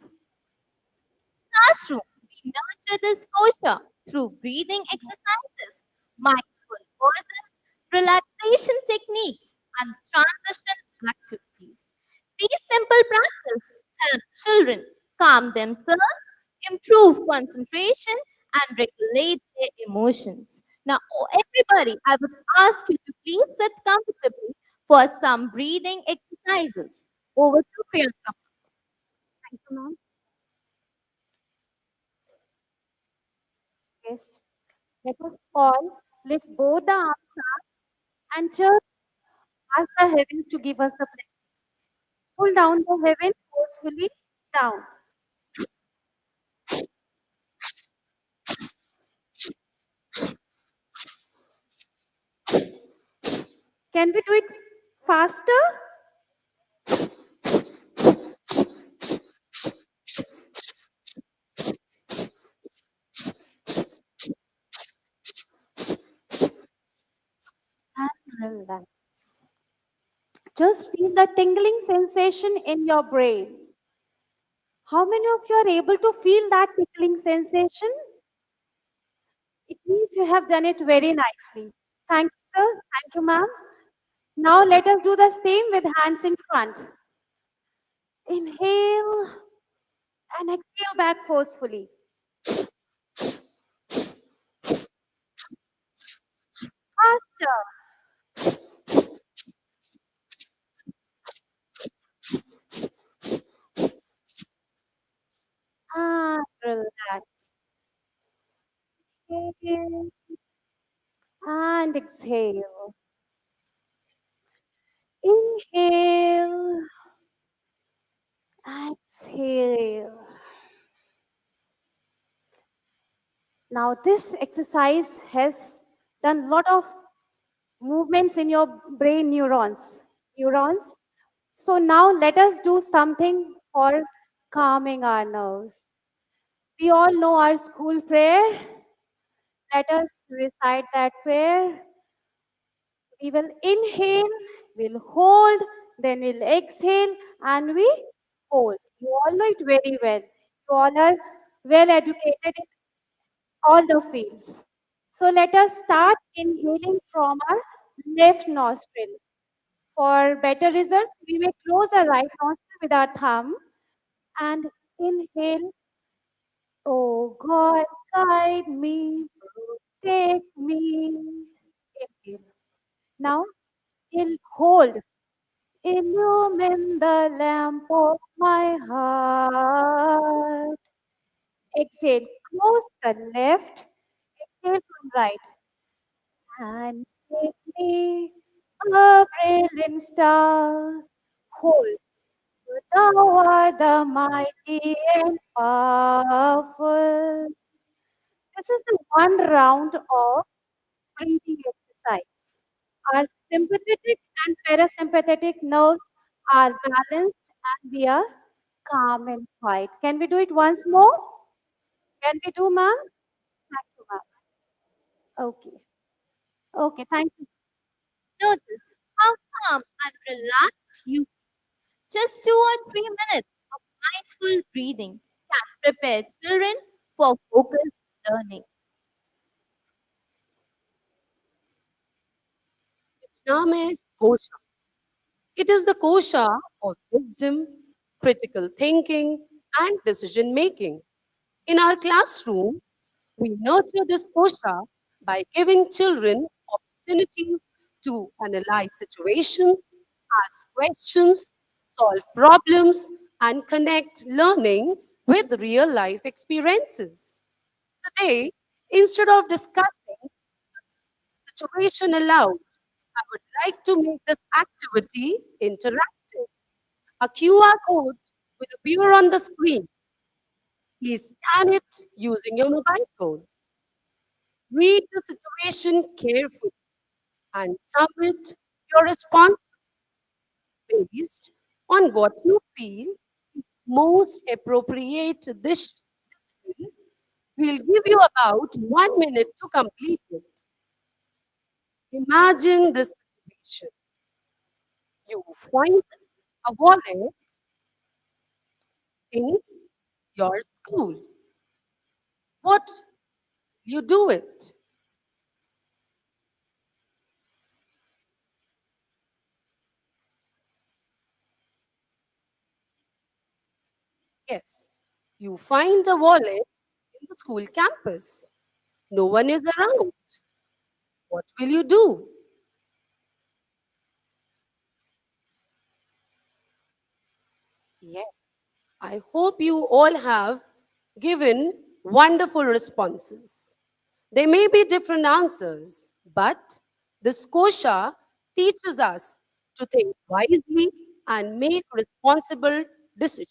Classroom, we nurture this kosha through breathing exercises, mindful pauses, relaxation techniques, and transition activities. These simple practices help children calm themselves, improve concentration, and regulate their emotions. Now, everybody, I would ask you to please sit comfortably for some breathing exercises. Over to Priyanka. Thank you, ma'am. Yes. Let us all lift both the arms up and just ask the heavens to give us the blessings. Pull down the heavens forcefully down. Can we do it faster? And relax. Just feel the tingling sensation in your brain. How many of you are able to feel that tickling sensation? It means you have done it very nicely. Thank you, sir. Thank you, ma'am. Now let us do the same with hands in front. Inhale and exhale back forcefully. Faster. And relax. Inhale and exhale. Inhale. Exhale. Now this exercise has done a lot of movements in your brain neurons. So now let us do something for calming our nerves. We all know our school prayer. Let us recite that prayer. We will inhale, we'll hold, then we'll exhale, and we hold. You all know it very well. You all are well educated in all the fields. So let us start inhaling from our left nostril. For better results, we may close our right nostril with our thumb and inhale. Oh God, guide me, take me. Inhale. Now, hold. Illumine the lamp of my heart. Exhale. Close the left. Exhale from right. And make me a brilliant star. Hold. Thou art the mighty and powerful. This is the one round of breathing exercise. Our sympathetic and parasympathetic nerves are balanced and we are calm and quiet. Can we do it once more? Can we do, ma'am? Thank you, ma'am. Okay. Okay, thank you. Notice how calm and relaxed you feel. Just 2 or 3 minutes of mindful breathing can prepare children for focused learning. नाम है कोशा. It is the kosha of wisdom, critical thinking, and decision making. In our classroom, we nurture this kosha by giving children opportunities to analyze situations, ask questions, solve problems, and connect learning with real life experiences. Today, instead of discussing a situation aloud, I would like to make this activity interactive. A QR code will appear on the screen. Please scan it using your mobile phone. Read the situation carefully and submit your response based on what you feel is most appropriate. This will give you about 1 minute to complete it. Imagine this situation. You find a wallet in your school. What you do it? Yes, you find the wallet in the school campus. No one is around. What will you do? Yes, I hope you all have given wonderful responses. There may be different answers, but this kosha teaches us to think wisely and make responsible decisions.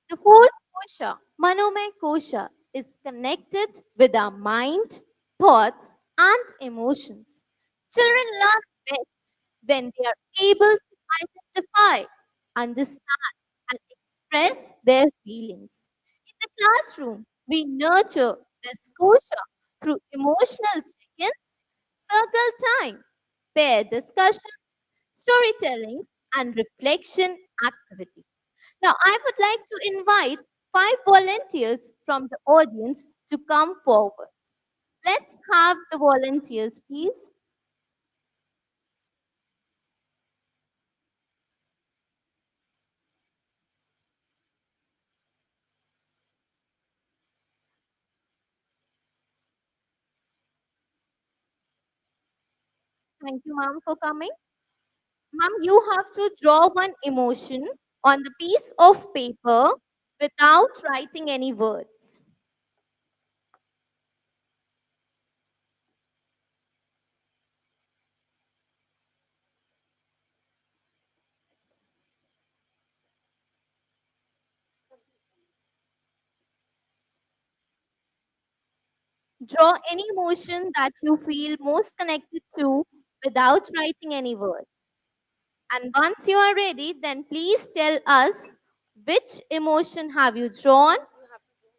The fourth kosha, Manomay kosha, is connected with our mind, thoughts, and emotions. Children learn best when they are able to identify, understand, and express their feelings. In the classroom, we nurture this kosha through emotional check-ins, circle time, pair discussions, storytelling, and reflection activities. Now, I would like to invite 5 volunteers from the audience to come forward. Let's have the volunteers, please. Thank you, ma'am, for coming. Ma'am, you have to draw one emotion on the piece of paper without writing any words. Draw any emotion that you feel most connected to without writing any words. And once you are ready, then please tell us which emotion have you drawn,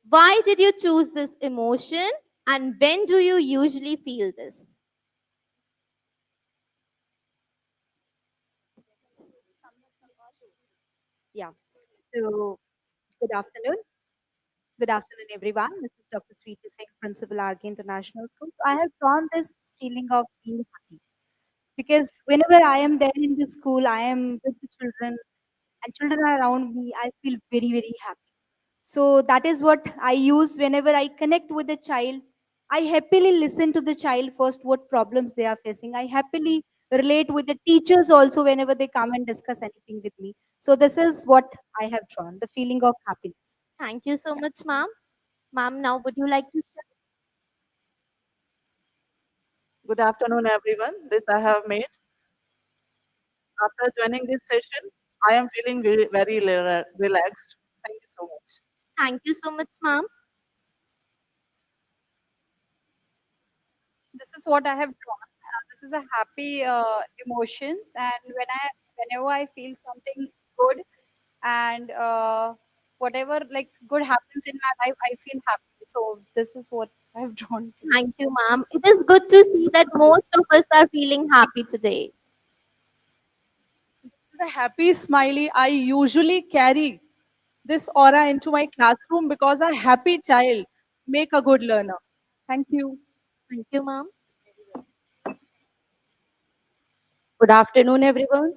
why did you choose this emotion, and when do you usually feel this? Yeah. So, good afternoon. Good afternoon, everyone. This is Dr. Sweetie Singh, Principal RK International School. I have drawn this feeling of being happy because whenever I am there in the school, I am with the children and children are around me. I feel very, very happy. So that is what I use whenever I connect with the child. I happily listen to the child first, what problems they are facing. I happily relate with the teachers also whenever they come and discuss anything with me. So this is what I have drawn, the feeling of happiness. Thank you so much, ma'am. Ma'am, now would you like to share? Good afternoon, everyone. This I have made. After joining this session, I am feeling very relaxed. Thank you so much. Thank you so much, ma'am. This is what I have drawn. This is a happy emotions, and whenever I feel something good and whatever like good happens in my life, I feel happy. So this is what I have drawn. Thank you, ma'am. It is good to see that most of us are feeling happy today. The happy smiley, I usually carry this aura into my classroom because a happy child make a good learner. Thank you. Thank you, ma'am. Good afternoon, everyone.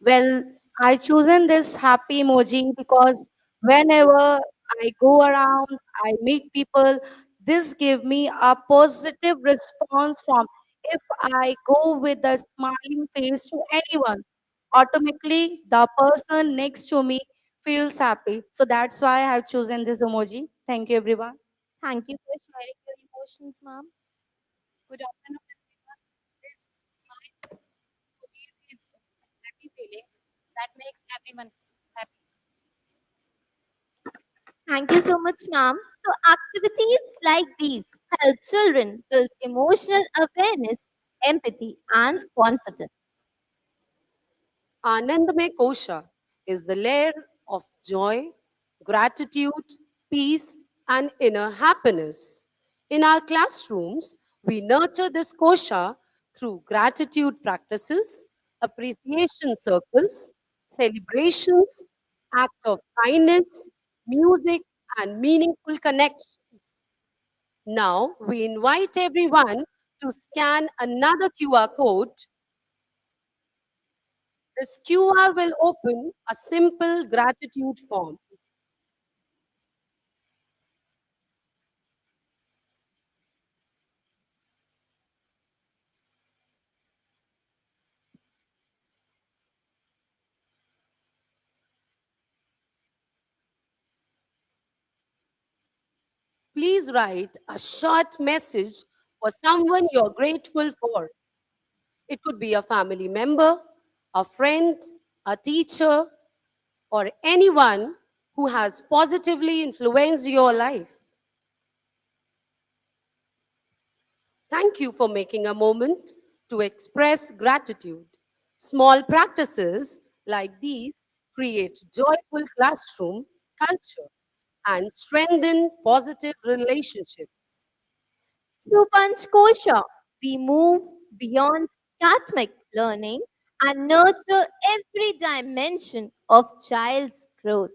Well, I chosen this happy emoji because whenever I go around, I meet people, this give me a positive response from if I go with a smiling face to anyone, automatically the person next to me feels happy. So that's why I have chosen this emoji. Thank you, everyone. Thank you for sharing your emotions, ma'am. Good afternoon, everyone. This smile is a happy feeling that makes everyone happy. Thank you so much, ma'am. So, activities like these help children build emotional awareness, empathy, and confidence. Anandamay Kosha is the layer of joy, gratitude, peace, and inner happiness. In our classrooms, we nurture this kosha through gratitude practices, appreciation circles, celebrations, act of kindness, music, and meaningful connections. Now, we invite everyone to scan another QR code. This QR will open a simple gratitude form. Please write a short message for someone you're grateful for. It could be a family member, a friend, a teacher, or anyone who has positively influenced your life. Thank you for making a moment to express gratitude. Small practices like these create joyful classroom culture and strengthen positive relationships. Through Panchkosha, we move beyond academic learning and nurture every dimension of child's growth.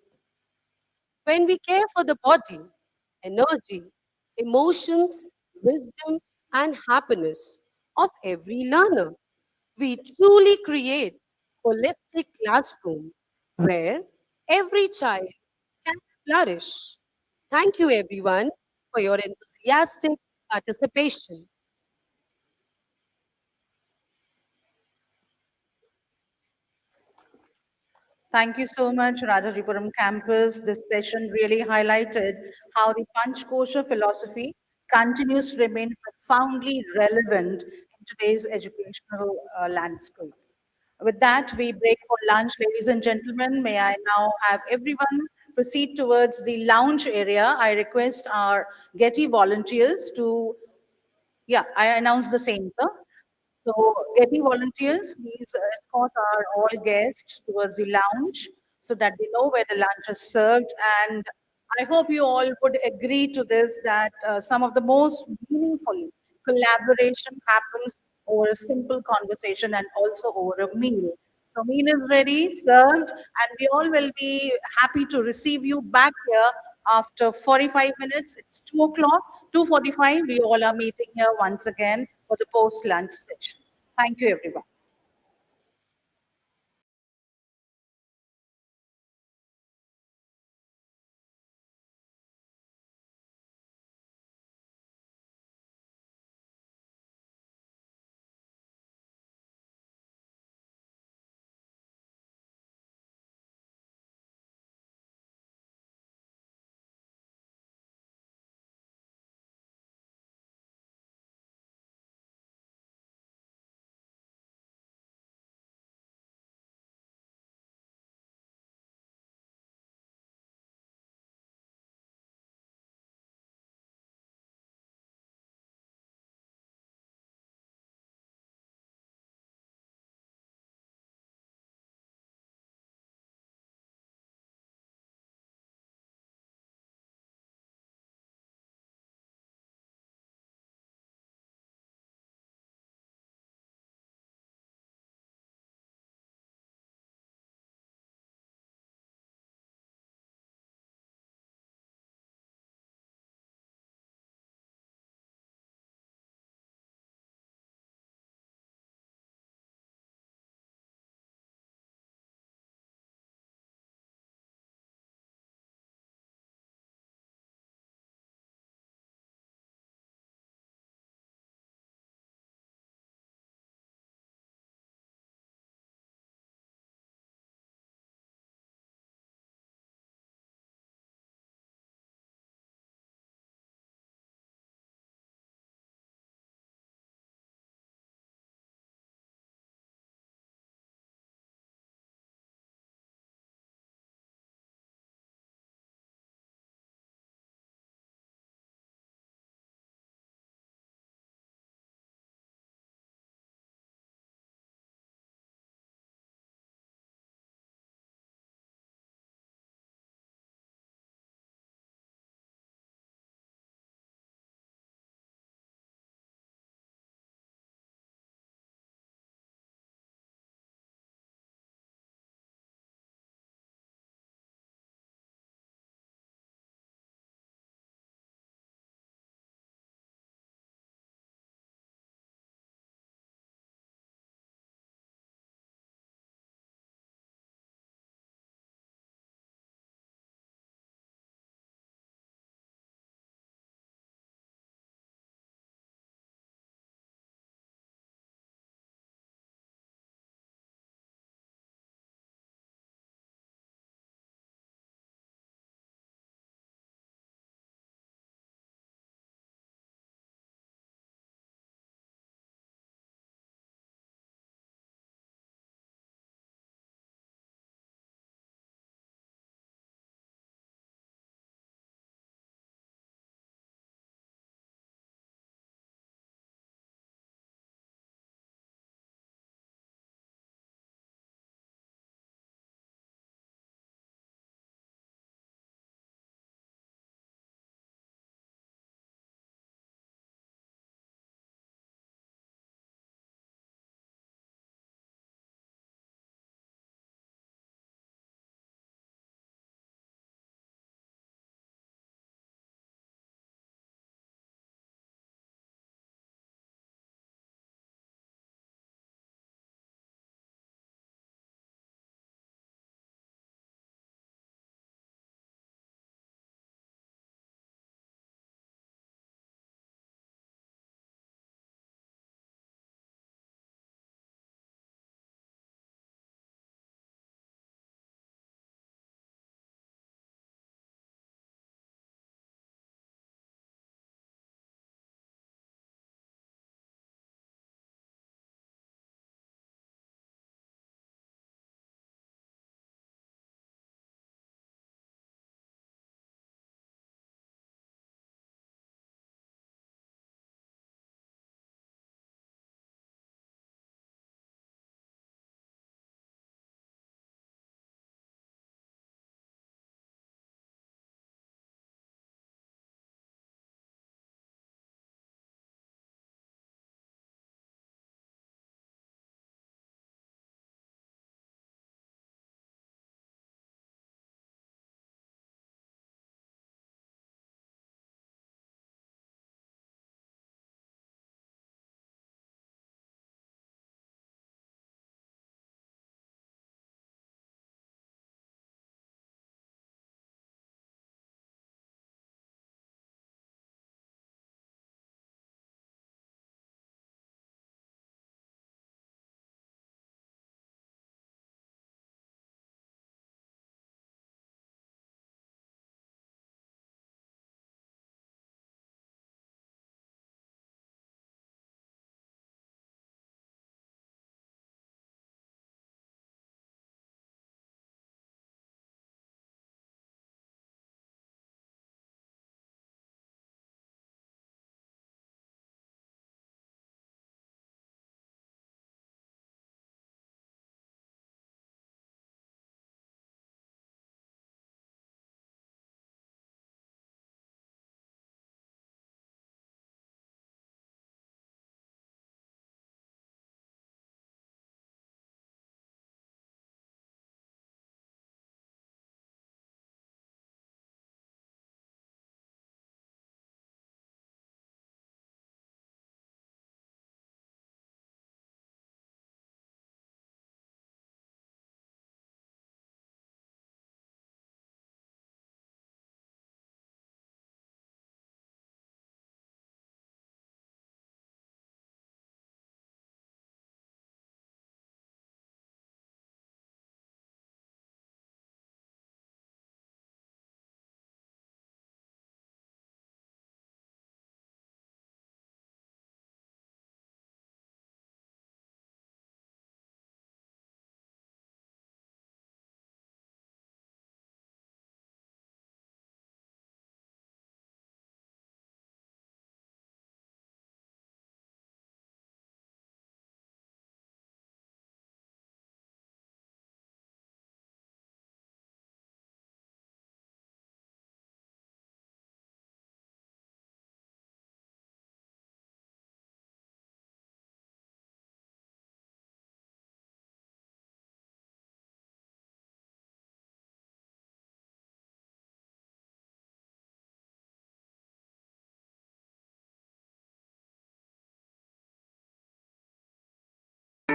When we care for the body, energy, emotions, wisdom, and happiness of every learner, we truly create holistic classroom where every child can flourish. Thank you everyone for your enthusiastic participation. Thank you so much, Rajajipuram campus. This session really highlighted how the Panchkosha philosophy continues to remain profoundly relevant in today's educational landscape. With that, we break for lunch, ladies and gentlemen. May I now have everyone proceed towards the lounge area. I request our Getty volunteers to, yeah, I announce the same, sir. So, Getty volunteers, please escort our all guests towards the lounge so that they know where the lunch is served. And I hope you all would agree to this that some of the most meaningful collaboration happens over a simple conversation and also over a meal. So, meal is ready, served, and we all will be happy to receive you back here after 45 minutes. It's 2 o'clock, 2:45. We all are meeting here once again for the post-lunch session. Thank you, everyone.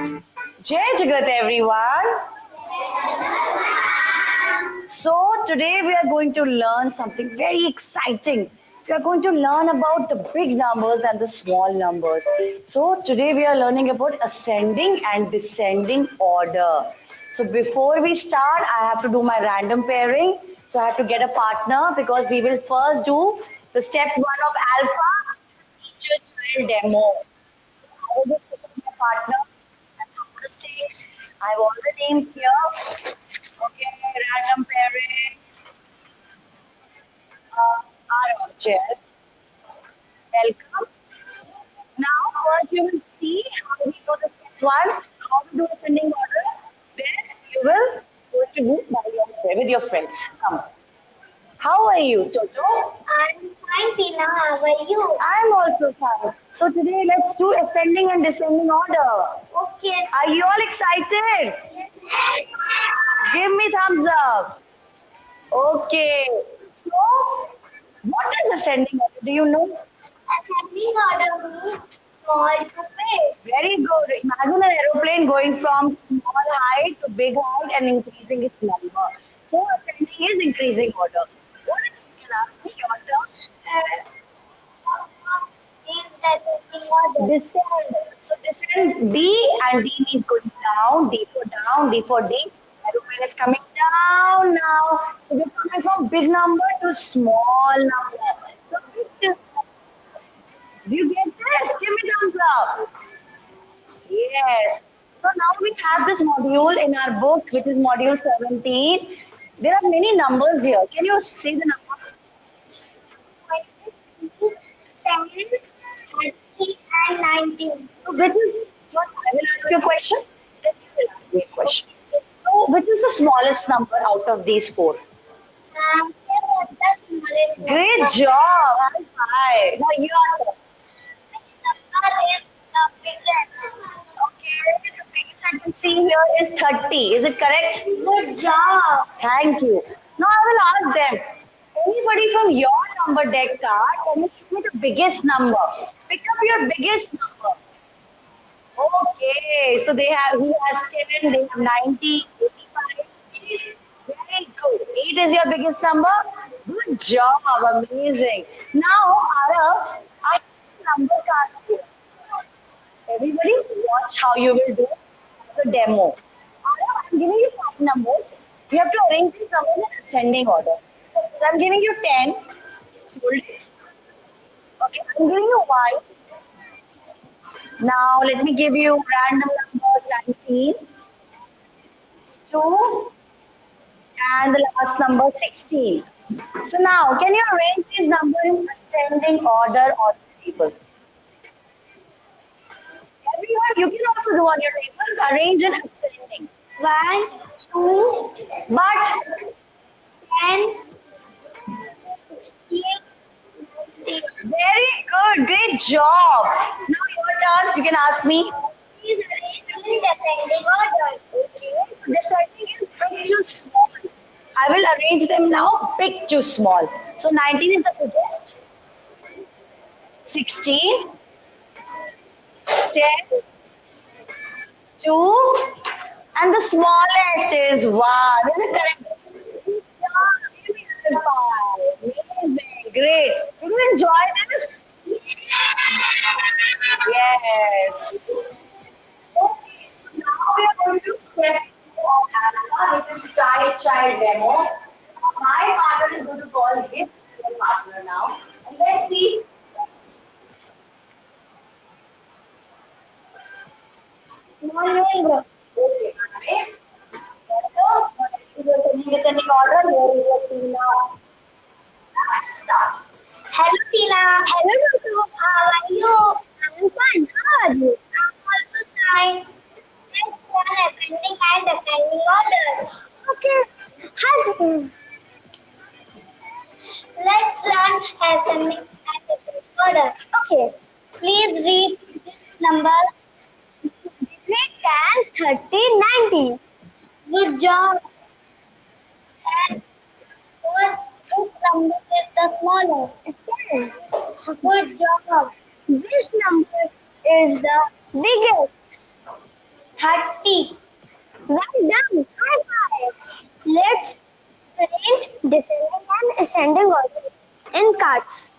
Jai Jagat, everyone. So, today we are going to learn something very exciting. We are going to learn about the big numbers and the small numbers. So, today we are learning about ascending and descending order. So, before we start, I have to do my random pairing. So, I have to get a partner because we will first do the step one of alpha, teacher child demo. I will just pick up my partner and number six. I have all the names here. Okay, random pairing. Our object. Welcome. Now, first you will see how we do the step one, how we do ascending order. Then you will go to do by yourself with your friends. Come. How are you, Toto? I'm fine, Tina. How are you? I'm also fine. So today let's do ascending and descending order. Okay. Are you all excited? Yes. Give me thumbs up. Okay. So, what is ascending order? Do you know? Ascending order means small to big. Very good. Imagine an aeroplane going from small height to big height and increasing its number. So, ascending is increasing order. What is, you can ask me your turn? Is that descend. So descend D and D means going down, D for D. Aeroplane is coming down now. So we're coming from big number to small number. So big to small. Do you get this? Give me thumbs up. Yes. So now we have this module in our book, which is module 17. There are many numbers here. Can you say the number? 10, 30, and 19. So which is, first I will ask you a question, then you will ask me a question. So which is the smallest number out of these four? Great job. High five. Now you are the which number is the biggest? Okay, the biggest I can see here is 30. Is it correct? Good job. Thank you. Now I will ask them. Anybody from your number deck card, can you give me the biggest number? Pick up your biggest number. Okay, so they have, he has 10, they have 90, 85. Very good. 8 is your biggest number. Good job, amazing. Now, Arav, I have number cards here. Everybody, watch how you will do the demo. Arav, I'm giving you 5 numbers. You have to arrange these numbers in ascending order. So I'm giving you 10. Hold it. Okay, I'm giving you 1. Now let me give you random numbers 19, 2, and the last number 16. So now, can you arrange these numbers in ascending order on the table? Everyone, you can also do on your table, arrange in ascending. 1, 2, but 10, 16, very good, great job. Now your turn, you can ask me. Please arrange in descending order. Okay, descending is big to small. I will arrange them now big to small. So 19 is the biggest, 16, 10, 2, and the smallest is 1. Is it correct? Yeah, give me a high five. Amazing, great. Did you enjoy this? Yes. Okay, so now we are going to step of alpha, which is child demo. My partner is going to call his partner now. And let's see. Morning. Okay, great. Descending order, here is your team now. Start. Hello, Tina. Hello, Tutu. How are you? I'm fine. How are you? I'm also fine. Let's learn ascending and descending order. Okay. Hi. Let's learn ascending and descending order. Okay. Please read this number. Between 10, 30, 90. Good job. And what number is the smallest? 10. Good job. Which number is the biggest? 30. Well done. High five. Let's arrange descending and ascending order in cards.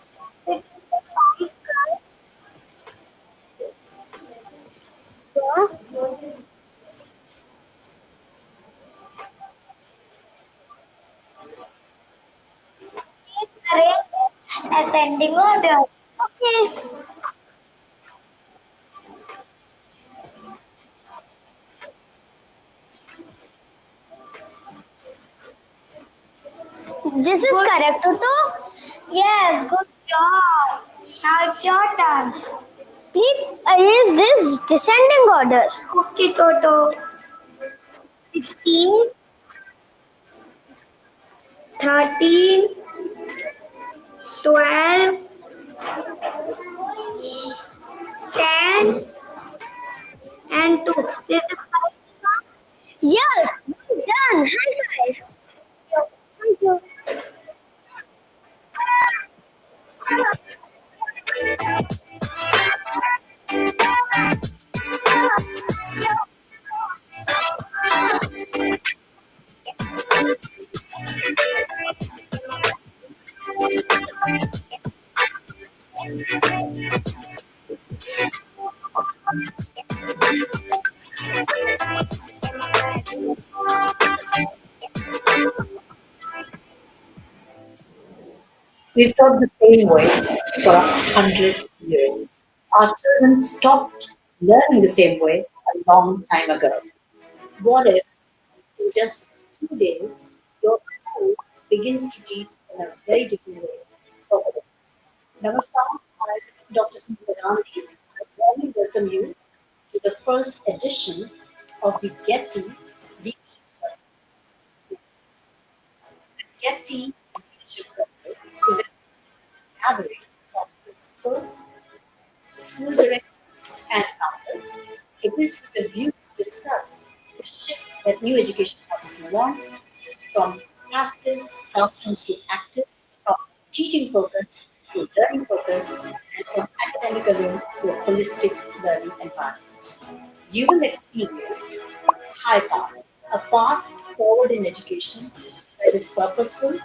It is the five cards. Yeah. Please arrange ascending order. Okay. This is good. Correct, Tutu? Yes, good job. Now it's your turn. Please arrange this descending order. Okay, Toto. 16, 13, 12, 10, and 2. This is five. Yes, well done. High five. Thank you. We've taught the same way for 100 years. Our children stopped learning the same way a long time ago. What if in just 2 days your school begins to teach in a very different way for all? Namaskar, I'm Dr. Sundar Gandhi. I warmly welcome you to the first edition of the Getty Leadership Summit. Getty Leadership Summit is a gathering of principals, school directors, and founders. It is with a view to discuss the shift that new education policy wants from passive classrooms to active, from teaching focus to learning focus, and from academic alone to a holistic learning environment. You will experience high path, a path forward in education that is purposeful,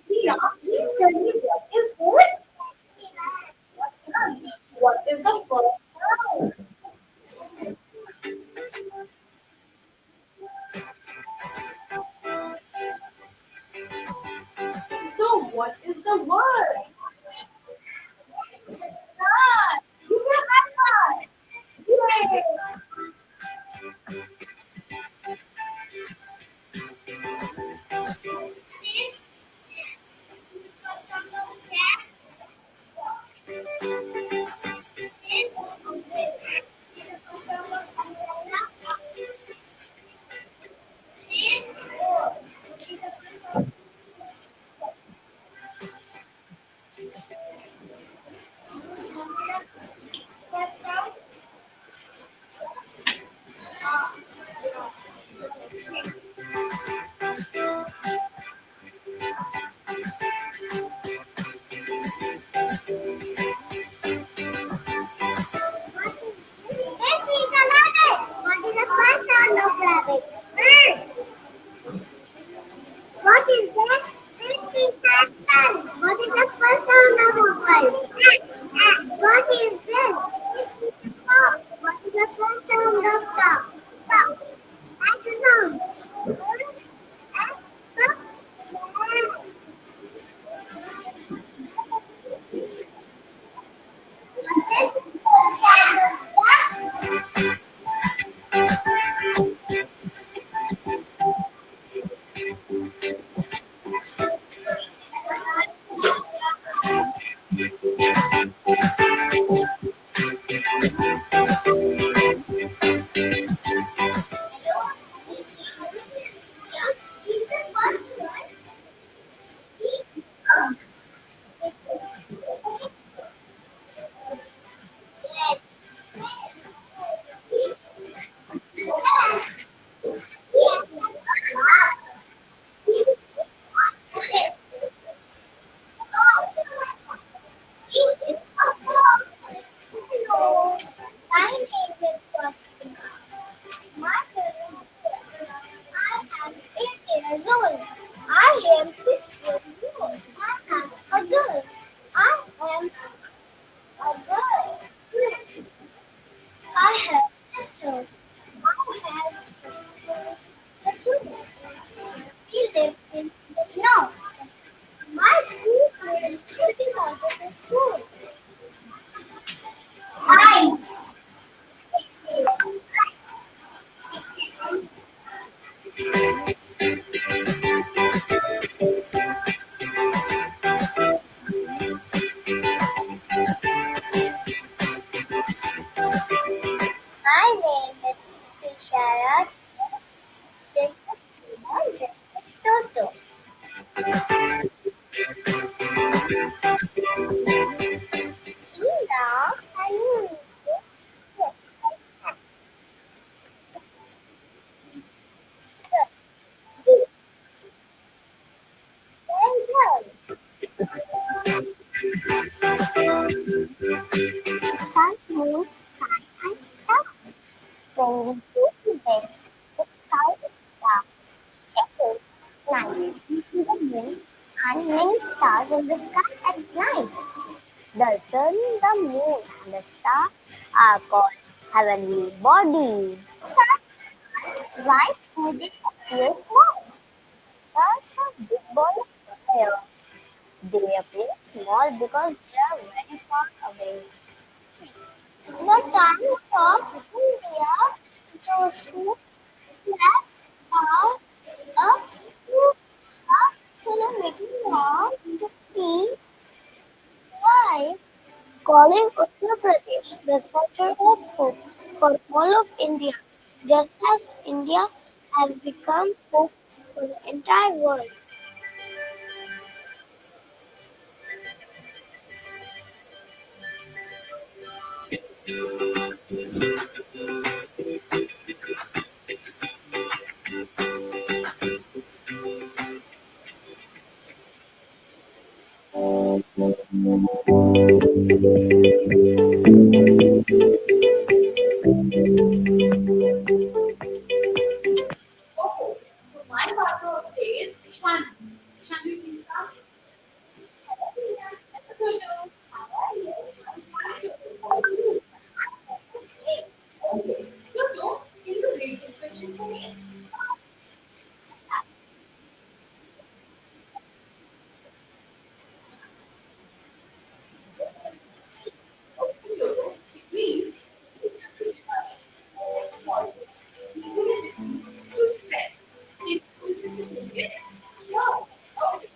Tia, please tell me what is this? What is the first sound? So, what is the word? Ah, you can high five. Yay! This is a rabbit. What is the first sound of rabbit? What is that? This is apple. What is the first sound of apple? What is this? This is dog. What is the first sound of dog? Dog. That's the sound. Hello. My name is Swastika. My parents I am 8 years old. I am 6 years old. I am a girl. I am a girl. I have sisters. I have a children. We live in Lucknow. My school is City Montessori School. Nice. My name is Prishara. This is Tina. This is Toto. Tina, I can't move. I stop. When we go to bed, the sky is dark. It is night. We see the moon and many stars in the sky at night. The sun, the moon, and the stars are called heavenly bodies. Why do they appear small? Stars are big ball of fire. They appear small because they are very far away. The time of India, Joshua, let's start up to kilometer long to see why calling Uttar Pradesh the center of hope for all of India. just as India has become hope for the entire world. Oh, so my partner of the day is Ishan. Ishan, you please come. Hello. How are you? I'm fine. How are you? Okay. Jojo, can you read this question for me? Jojo, please. No. Okay.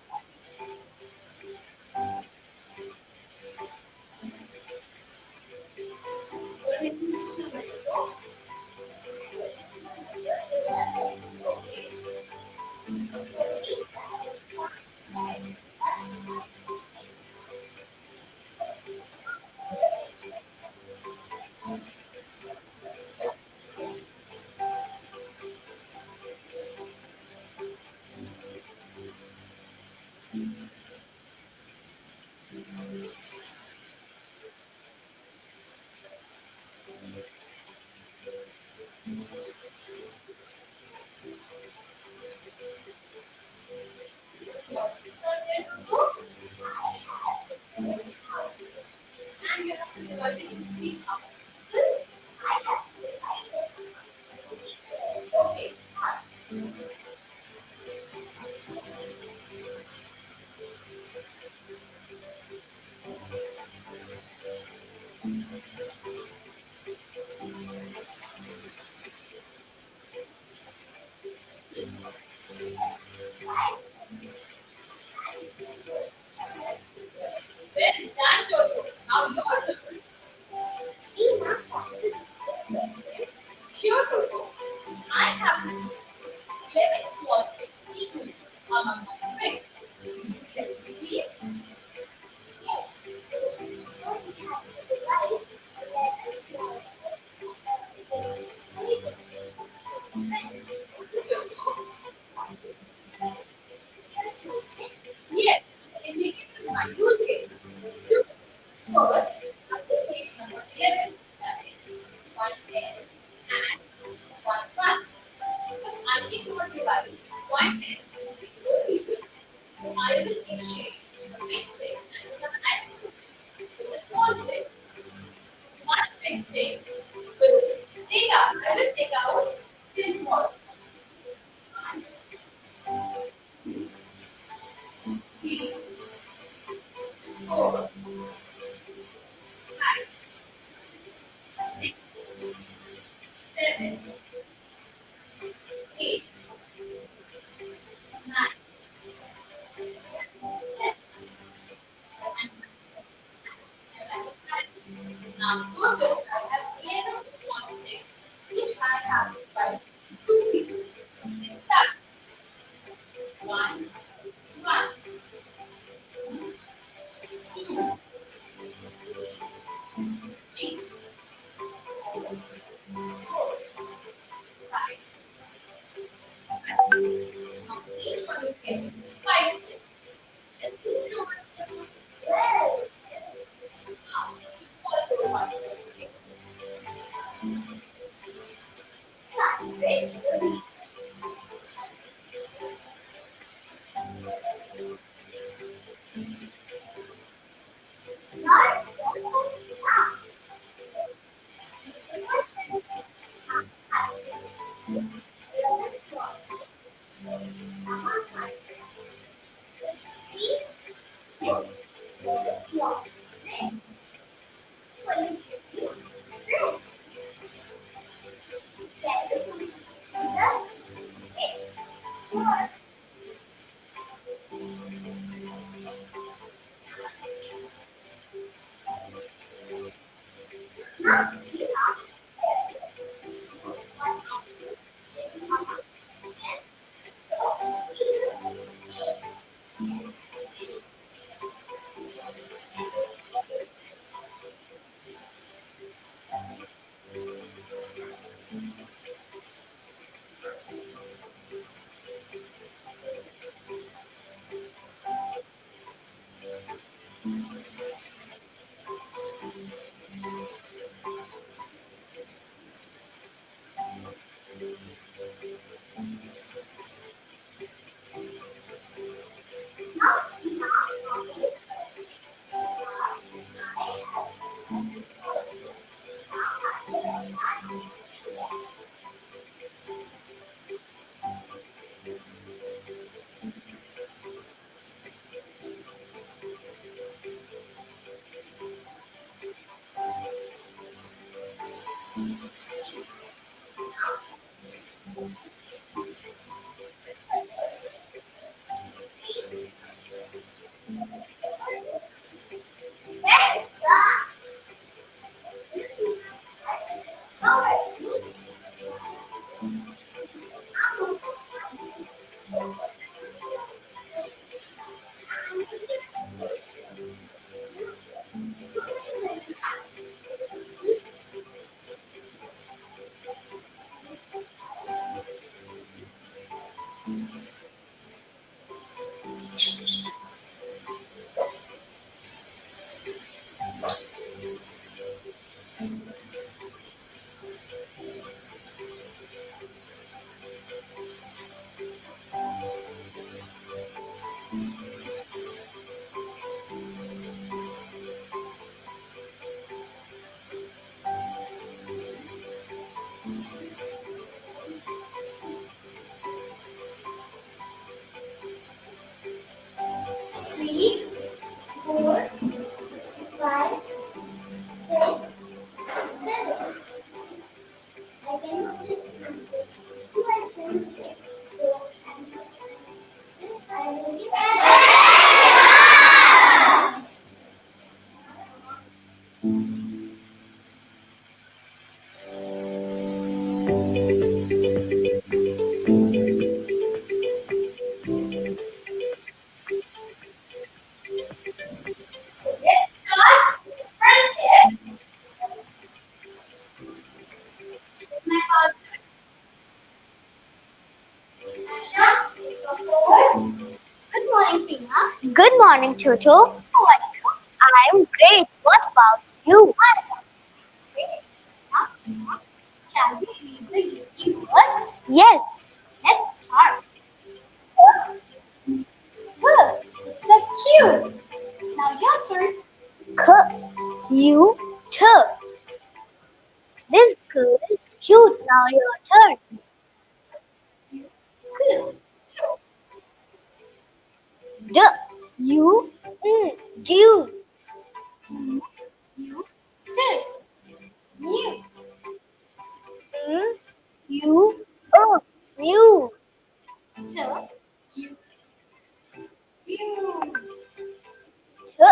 Very done, Jojo. Now your turn. Sure, Jojo. I have 11 small things equal among my friends. Let's begin. Yes, it begins with my toolkit. First, application number 11, that is one pen and one fun. If I need to divide one pen into two pieces, I will exchange the big stick and the next stick with the small stick. One big stick I will take out three small. Three, four, five, six, seven, eight, nine, now total I have 11 small sticks which I have divided two pieces. Let's start. One, one, two, three, four, five. Now each one will get five sticks. Let's do it over. Now, follow one. Three, four, five, six, seven. I cannot just do I can say so I will let's start first step. My father, Asha, so forward. Good morning, Tina. Good morning, Chocho. How are you? I'm great. What about you? I'm great. Now, shall we read the unique words? Yes. Let's start. Good. So cute. Now your turn. Cute. This girl is cute. Now your turn. Cute. D. You. Do. You. Two. New. You. Oh. New. So. You. You. T.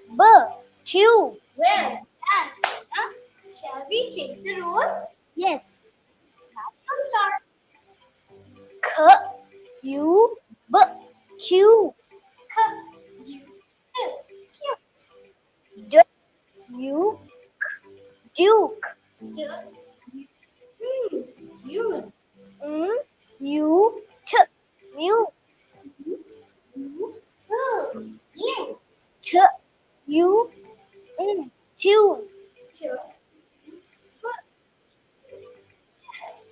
B. Two. Well done. Now, shall we change the roles? Yes. Now you start. U. B. Q. U. Q. D. U. Duke. D. U. June. U. T. Mute. U. New. T. U. Tune. T.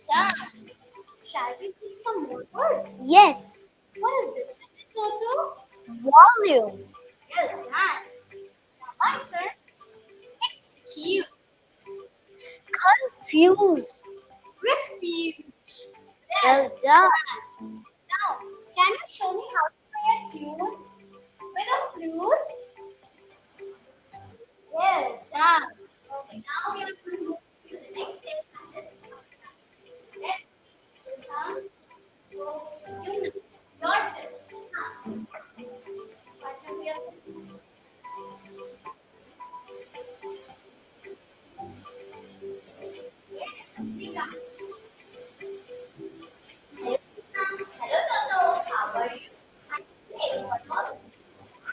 Done. Shall we pick some more words? Yes. What is this, Toto? Volume. Well done. Now my turn. Excuse. Confuse. Refuge. Well done. Now, can you show me how to play a tune with a flute? Well done. Okay, now we are going to move to the next step. And this let's come. So, you know, your turn. Now, what are we Yes, hello, Toto. How are you? I'm great. What about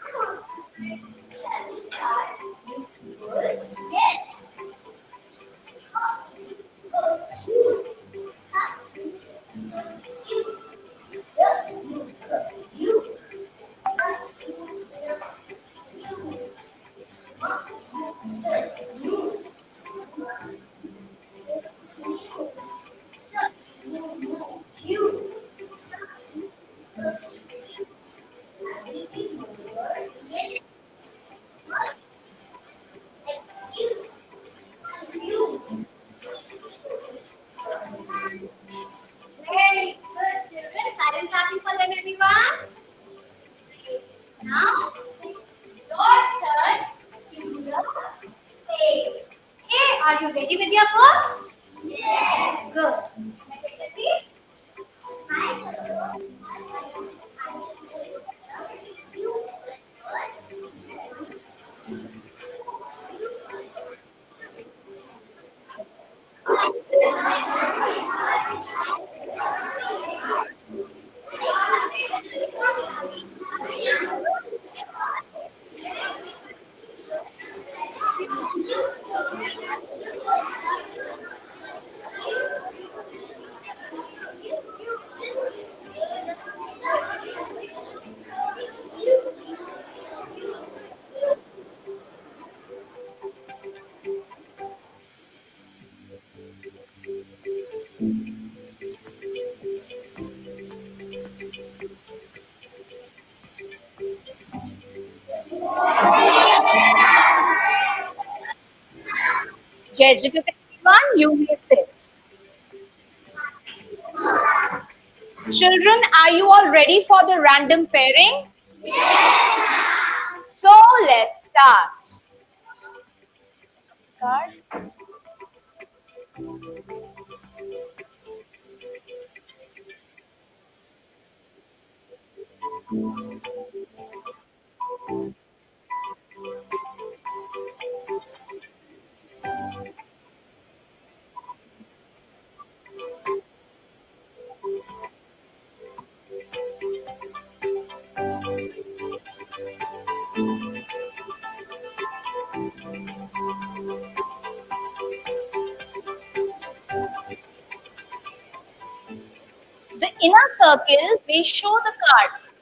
you? Shall we start? Good. Yes. Very good, children. Silent clapping for them, everyone. Great. Now, it's your turn to do the same. Okay, are you ready with your books? Yes. Good. Now take your seats. Judge it, everyone. You may sit. Children, are you all ready for the random pairing? So let's start. Card. The inner circle, we show the cards.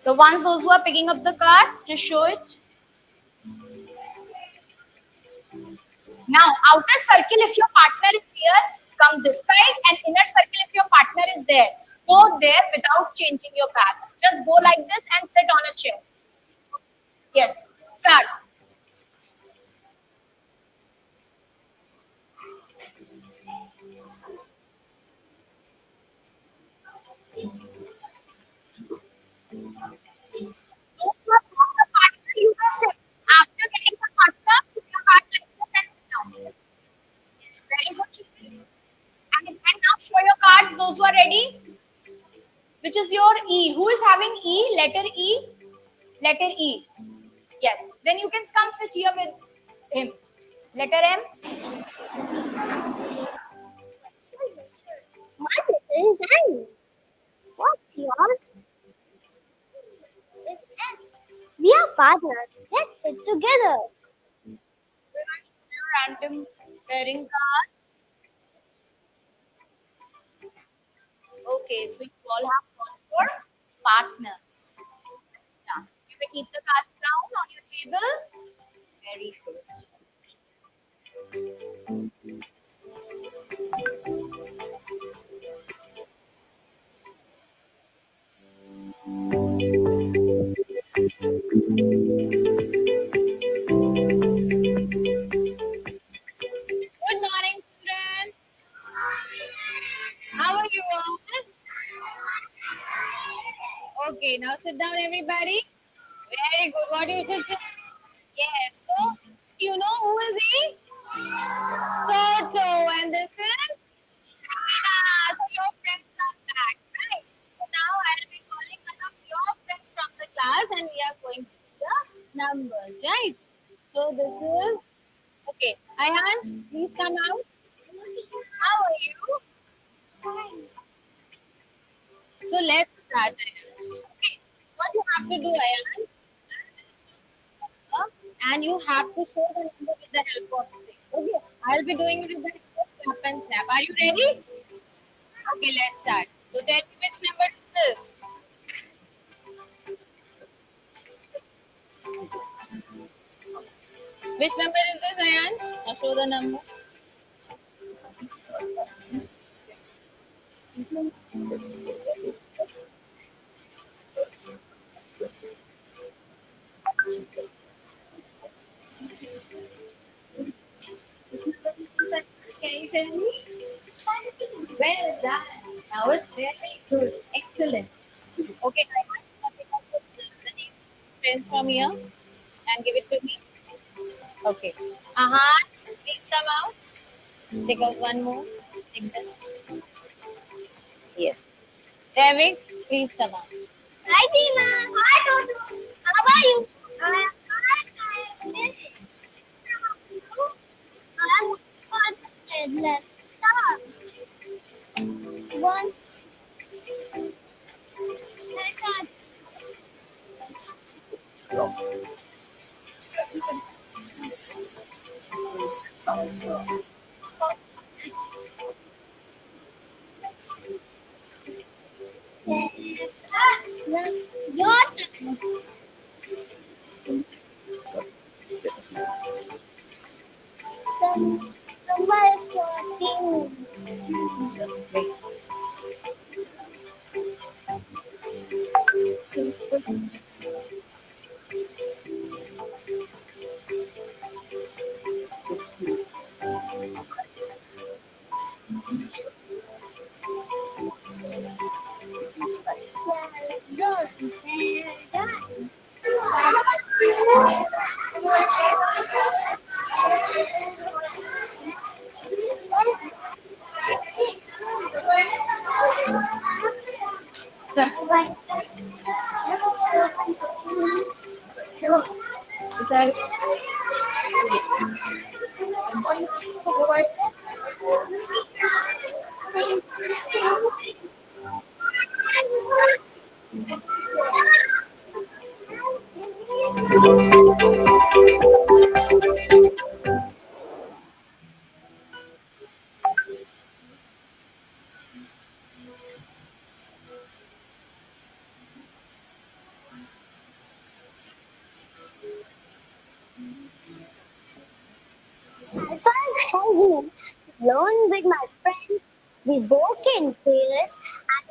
The ones, those who are picking up the card, just show it. Now, outer circle, if your partner is here, come this side, and inner circle, if your partner is there, go there without changing your cards. Just go like this and sit on a chair. Yes, start. Those who have got the partner, you can sit. After getting the partner, put your card like this and sit down. Yes, very good, children. And now show your cards, those who are ready. Which is your E? Who is having E? Letter E? Letter E. Yes. Then you can come sit here with him. Letter M. My letter is N. What's yours? It's N. We are partners. Let's sit together. Random pairing cards. Okay, so you all have gone for partners. Now, you can keep the cards down on your table. Very good. Good morning, children. How are you all? Okay, now sit down, everybody. Very good. What you should say? Yes. So, you know who is he? Toto. And this is? Ah, so your friends are back, right? So now I'll be calling one of your friends from the class and we are going to do the numbers, right? So this is, okay. Ayan, please come out. How are you? Fine. So let's start. Okay, what you have to do, Ayan, and you have to show the number with the help of sticks. Okay, I'll be doing it with the help of clap and snap. Are you ready? Okay, let's start. So tell me which number is this? Which number is this, Ayansh? Now show the number. Can you tell me? Well done. That was very good. Excellent. Okay, I want you to pick up the name of friends from here and give it to me. Okay. Ahan, please come out. Take out one more. Take this. Yes. Devik, please come out. Hi, Prima. Hi, Toto. How are you? I am fine. I am good. I am good. Let's start. One, second. Your turn. Number 14. Well done. I was home alone with my friends. We walk in pairs and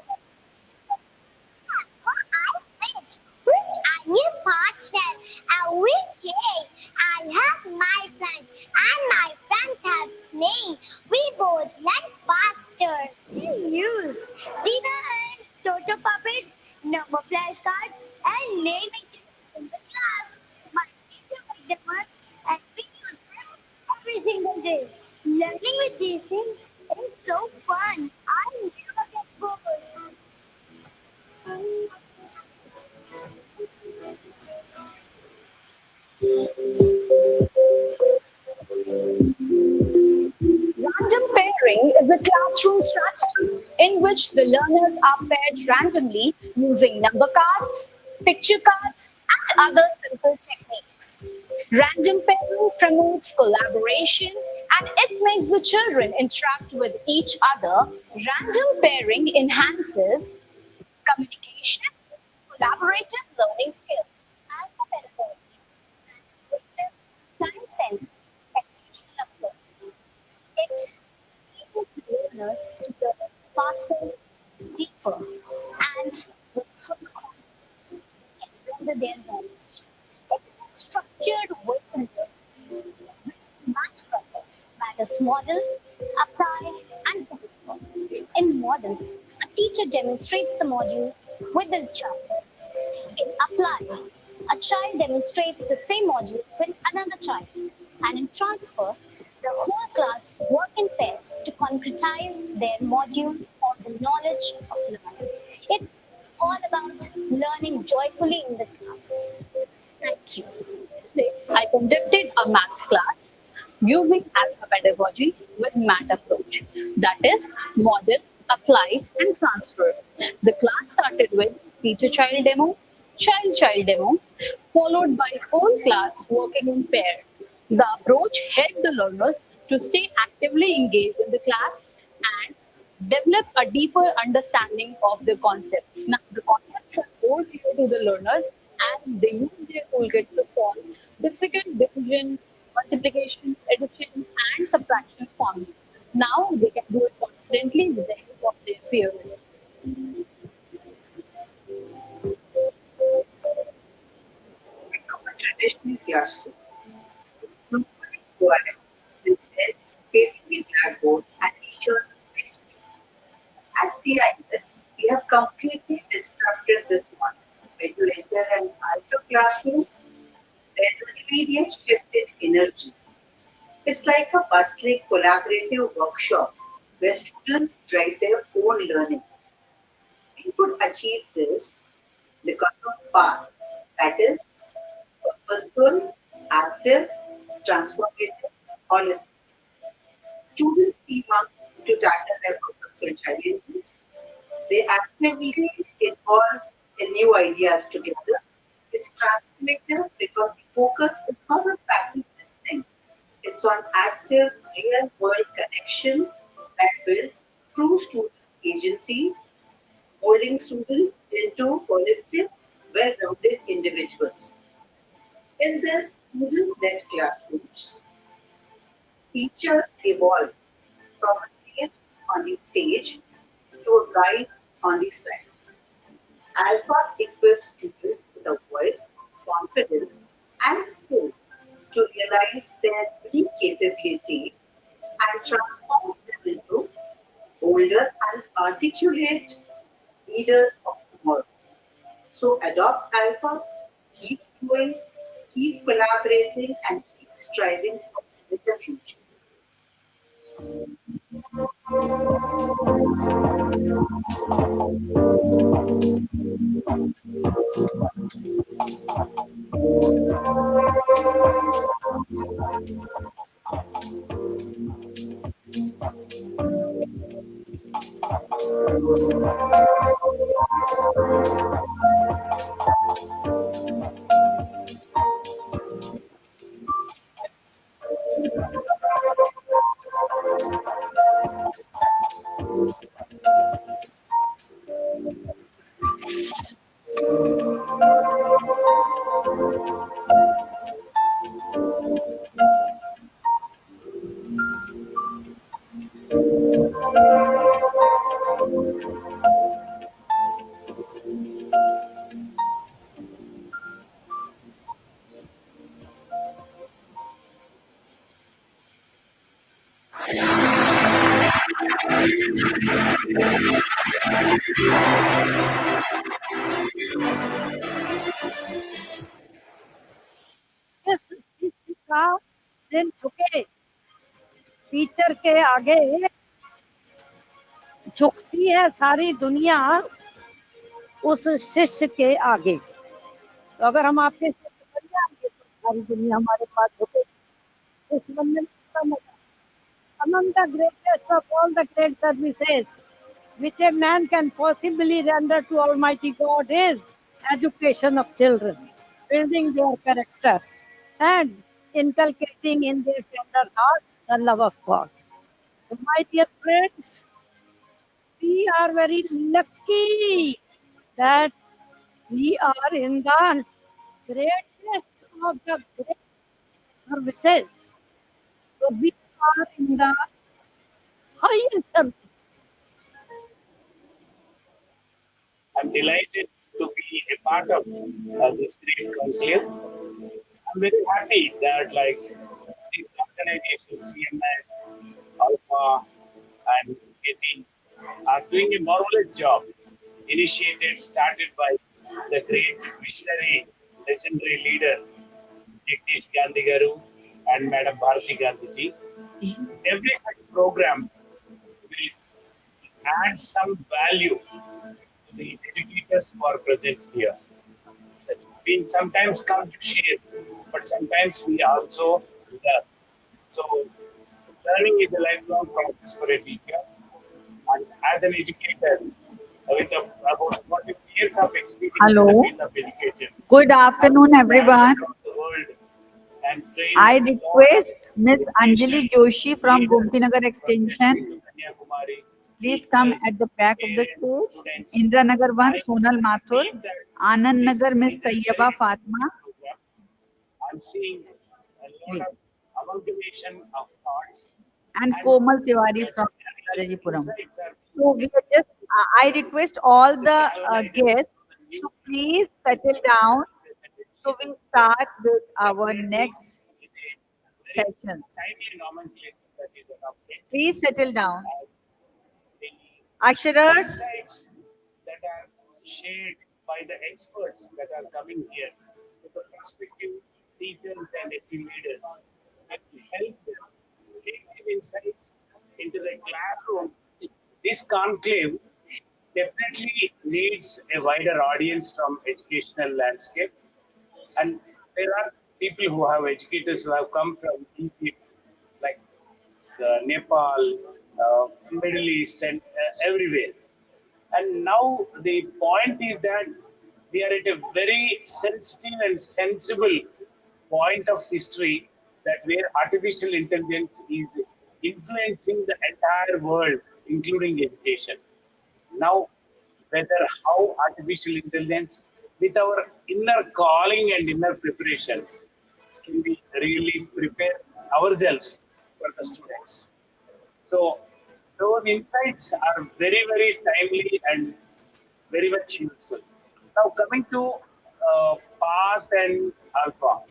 with a new partner every day. I have my friend and my friend helps me. We both learn faster. We use dinner and Toto puppets, number flashcards, and naming chips in the class. My teacher makes them once and we use them every single day. Learning with these things is so fun. I never get bored. Random pairing is a classroom strategy in which the learners are paired randomly using number cards, picture cards, and other simple techniques. Random pairing promotes collaboration and it makes the children interact with each other. Random pairing enhances communication, collaborative learning skills. Alpha pedagogy is an innovative, time-centered educational approach. It enables learners to learn faster, deeper, and with full confidence can render their knowledge. It is a structured way to learn with match purpose, matters model, apply, and transfer. In model, a teacher demonstrates the module with the child. In apply, a child demonstrates the same module with another child. And in transfer, the whole class work in pairs to concretize their module or the knowledge of learning. It's all about learning joyfully in the class. Thank you. Today, I conducted a maths class using alpha pedagogy with MAT approach. That is model, apply, and transfer. The class started with teacher-child demo, child-child demo, followed by whole class working in pairs. The approach helped the learners to stay actively engaged in the class and develop a deeper understanding of the concepts. Now, the concepts are more clear to the learners and they use their toolkit to solve difficult division, multiplication, addition, and subtraction forms. Now they can do it confidently with the help of their peers. Think of a traditional classroom. Nobody quiet, with desks facing the blackboard and teachers behind. See, I guess we have completely disrupted this one. When you enter an alpha classroom, there's an immediate shift in energy. It's like a bustling collaborative workshop where students drive their own learning. We could achieve this because of path, that is, purposeful, active, transformative, holistic. Students team up to tackle their purposeful challenges. They actively involve in new ideas together. It's transformative because the focus is not on passive listening. It's on active, real world connection that builds true student agencies, molding students into holistic, well rounded individuals. In this student led classrooms, teachers evolve from a sage on the stage to a guide on the side. Alpha equips students with a voice, confidence, and skills to realize their unique capabilities and transforms them into bolder and articulate leaders of tomorrow. So adopt Alpha, keep growing, keep collaborating, and keep striving for a better future. इस शिक्षिका सिर झुके teacher के आगे झुकती है सारी दुनिया उस शिष्य के आगे। तो अगर हम आपके शिष्य बन जाएंगे तो सारी दुनिया हमारे पास झुकेगी। इस बनने में कितना मजा। Among the greatest of all the great services which a man can possibly render to Almighty God is education of children, building their character and inculcating in their tender hearts the love of God. So, my dear friends, we are very lucky that we are in the greatest of the great services. So, we are in the highest service. I'm delighted to be a part of this great conclave. I'm very happy that these organizations, CMS, Alpha, and KT are doing a marvelous job. Initiated, started by the great visionary, legendary leader Jagdish Gandhi Garu and Madam Bharati Gandhi ji. Every such program will add some value to the educators who are present here. We sometimes come to share, but sometimes we also learn. So, learning is a lifelong process for a teacher. And as an educator, with about 40 years of experience in the Hello. field of education, Good afternoon, everyone. across the world and trained I a lot of request Miss Anjali Joshi from Gomtinagar Extension. Kanyakumari, Please come at the back of the stage. Indra Nagar 1, Sonal Mathur. Anand Nagar, Miss Tayyaba Fatma. I'm seeing a lot of amalgamation of thoughts. And Komal Tiwari from Rajajipuram. So we are just, I request all the guests to please settle down. So we start with our next session. Timely nomenclature that is adopted. Please settle down. Usherers. Insights that are shared by the experts that are coming here, with the prospective teachers and team leaders, and to help them take these insights into the classroom. This conclave definitely needs a wider audience from educational landscape, and there are people who have educators who have come from Egypt, like Nepal, Middle East, and everywhere. And now the point is that we are at a very sensitive and sensible point of history, that where artificial intelligence is influencing the entire world, including education. Now, whether how artificial intelligence, with our inner calling and inner preparation, can we really prepare ourselves for the students. So those insights are very, very timely and very much useful. Now coming to path and alpha,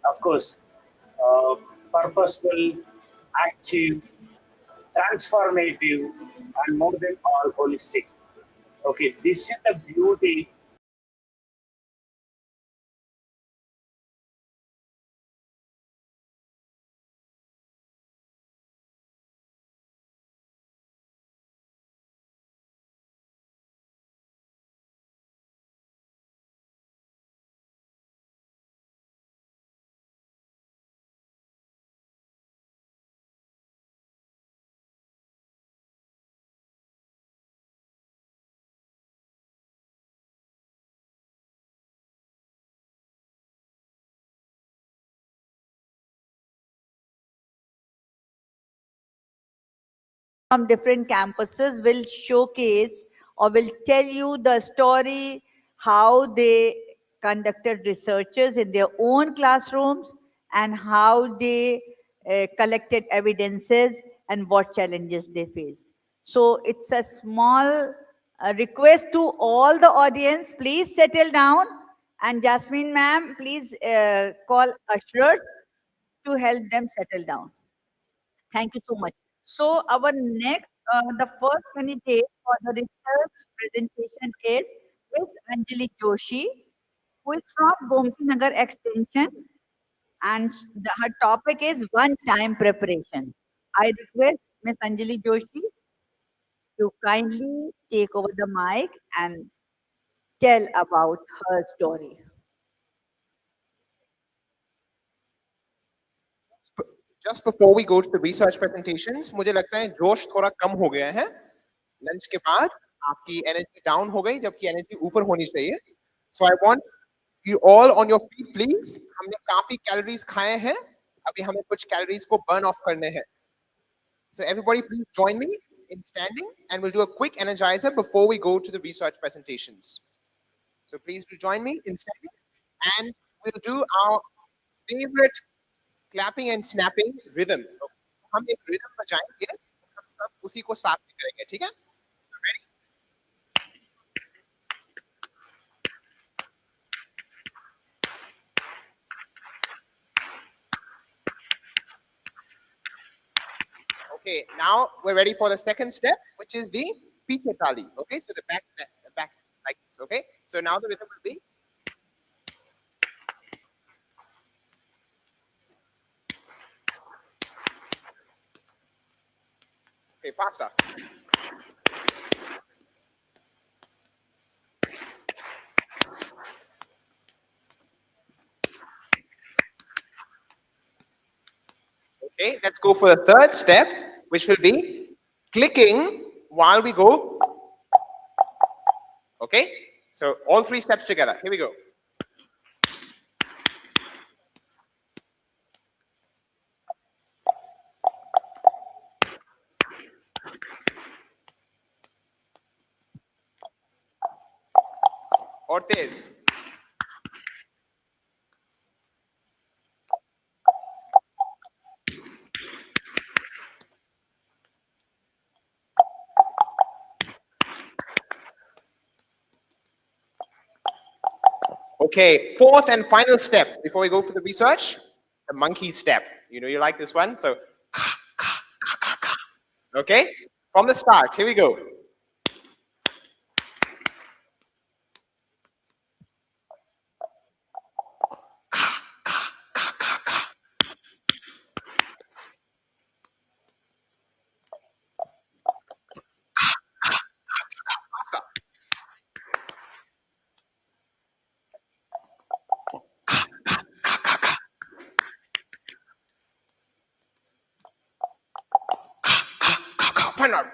of course, uh, purposeful, active, transformative, and more than all holistic. Okay, this is the beauty. From different campuses will showcase or will tell you the story how they conducted researches in their own classrooms and how they collected evidences and what challenges they faced. So it's a small request to all the audience, please settle down, and Jasmine ma'am, please call ushers to help them settle down. Thank you so much. So our next, the first candidate for the research presentation is Miss Anjali Joshi, who is from Gomti Nagar Extension, and her topic is one-time preparation. I request Miss Anjali Joshi to kindly take over the mic and tell about her story. Just before we go to the research presentations, मुझे लगता है जोश थोड़ा कम हो गया है lunch के बाद आपकी एनर्जी डाउन हो गई जबकि एनर्जी ऊपर होनी चाहिए so I want you all on your feet please हमने काफी कैलोरीज खाए हैं अभी हमें कुछ कैलोरीज को बर्न ऑफ करने हैं so everybody please join me in standing and we'll do a quick energizer before we go to the research presentations so please do join me in standing and we'll do our favorite clapping and snapping rhythm. हम एक rhythm बजाएंगे हम सब उसी को साथ में करेंगे ठीक है ready okay now we're ready for the second step which is the piche tali okay so the back like this okay so now the rhythm will be okay faster okay let's go for the third step which will be clicking while we go okay so all three steps together here we go और तेज Okay, fourth and final step before we go for the research, the monkey step. You know you like this one, so okay, from the start, here we go. Find out.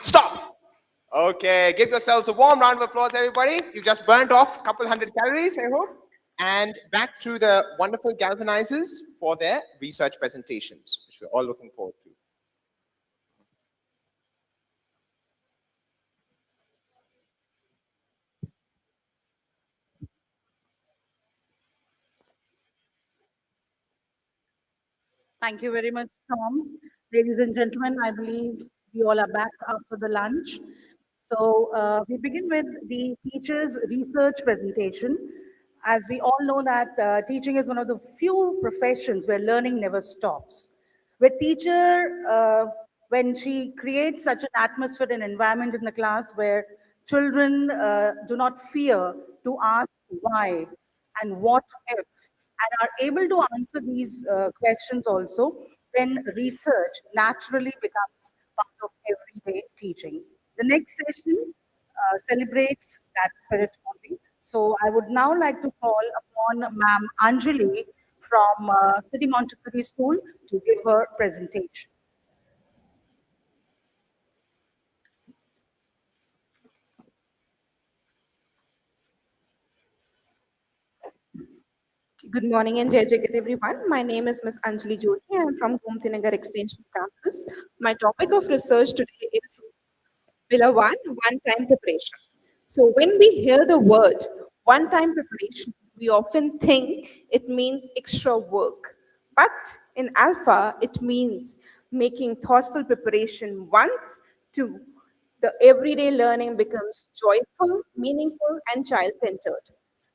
Stop. Okay, give yourselves a warm round of applause, everybody. You just burnt off a couple hundred calories, I hope. And back to the wonderful galvanizers for their research presentations, which we're all looking forward to. Thank you very much, Tom. Ladies and gentlemen, I believe we all are back after the lunch. So we begin with the teacher's research presentation. As we all know that teaching is one of the few professions where learning never stops. With teacher, when she creates such an atmosphere and environment in the class where children do not fear to ask why and what if, and are able to answer these questions also, then research naturally becomes part of everyday teaching. The next session celebrates that spirit only. So I would now like to call upon Ma'am Anjali from City Montessori School to give her presentation. Good morning and Jai Jagat everyone. My name is Ms. Anjali Joshi. I am from Gomtinagar Extension Campus. My topic of research today is Pillar 1, one-time preparation. So when we hear the word one-time preparation, we often think it means extra work. But in Alpha, it means making thoughtful preparation once to the everyday learning becomes joyful, meaningful, and child-centered.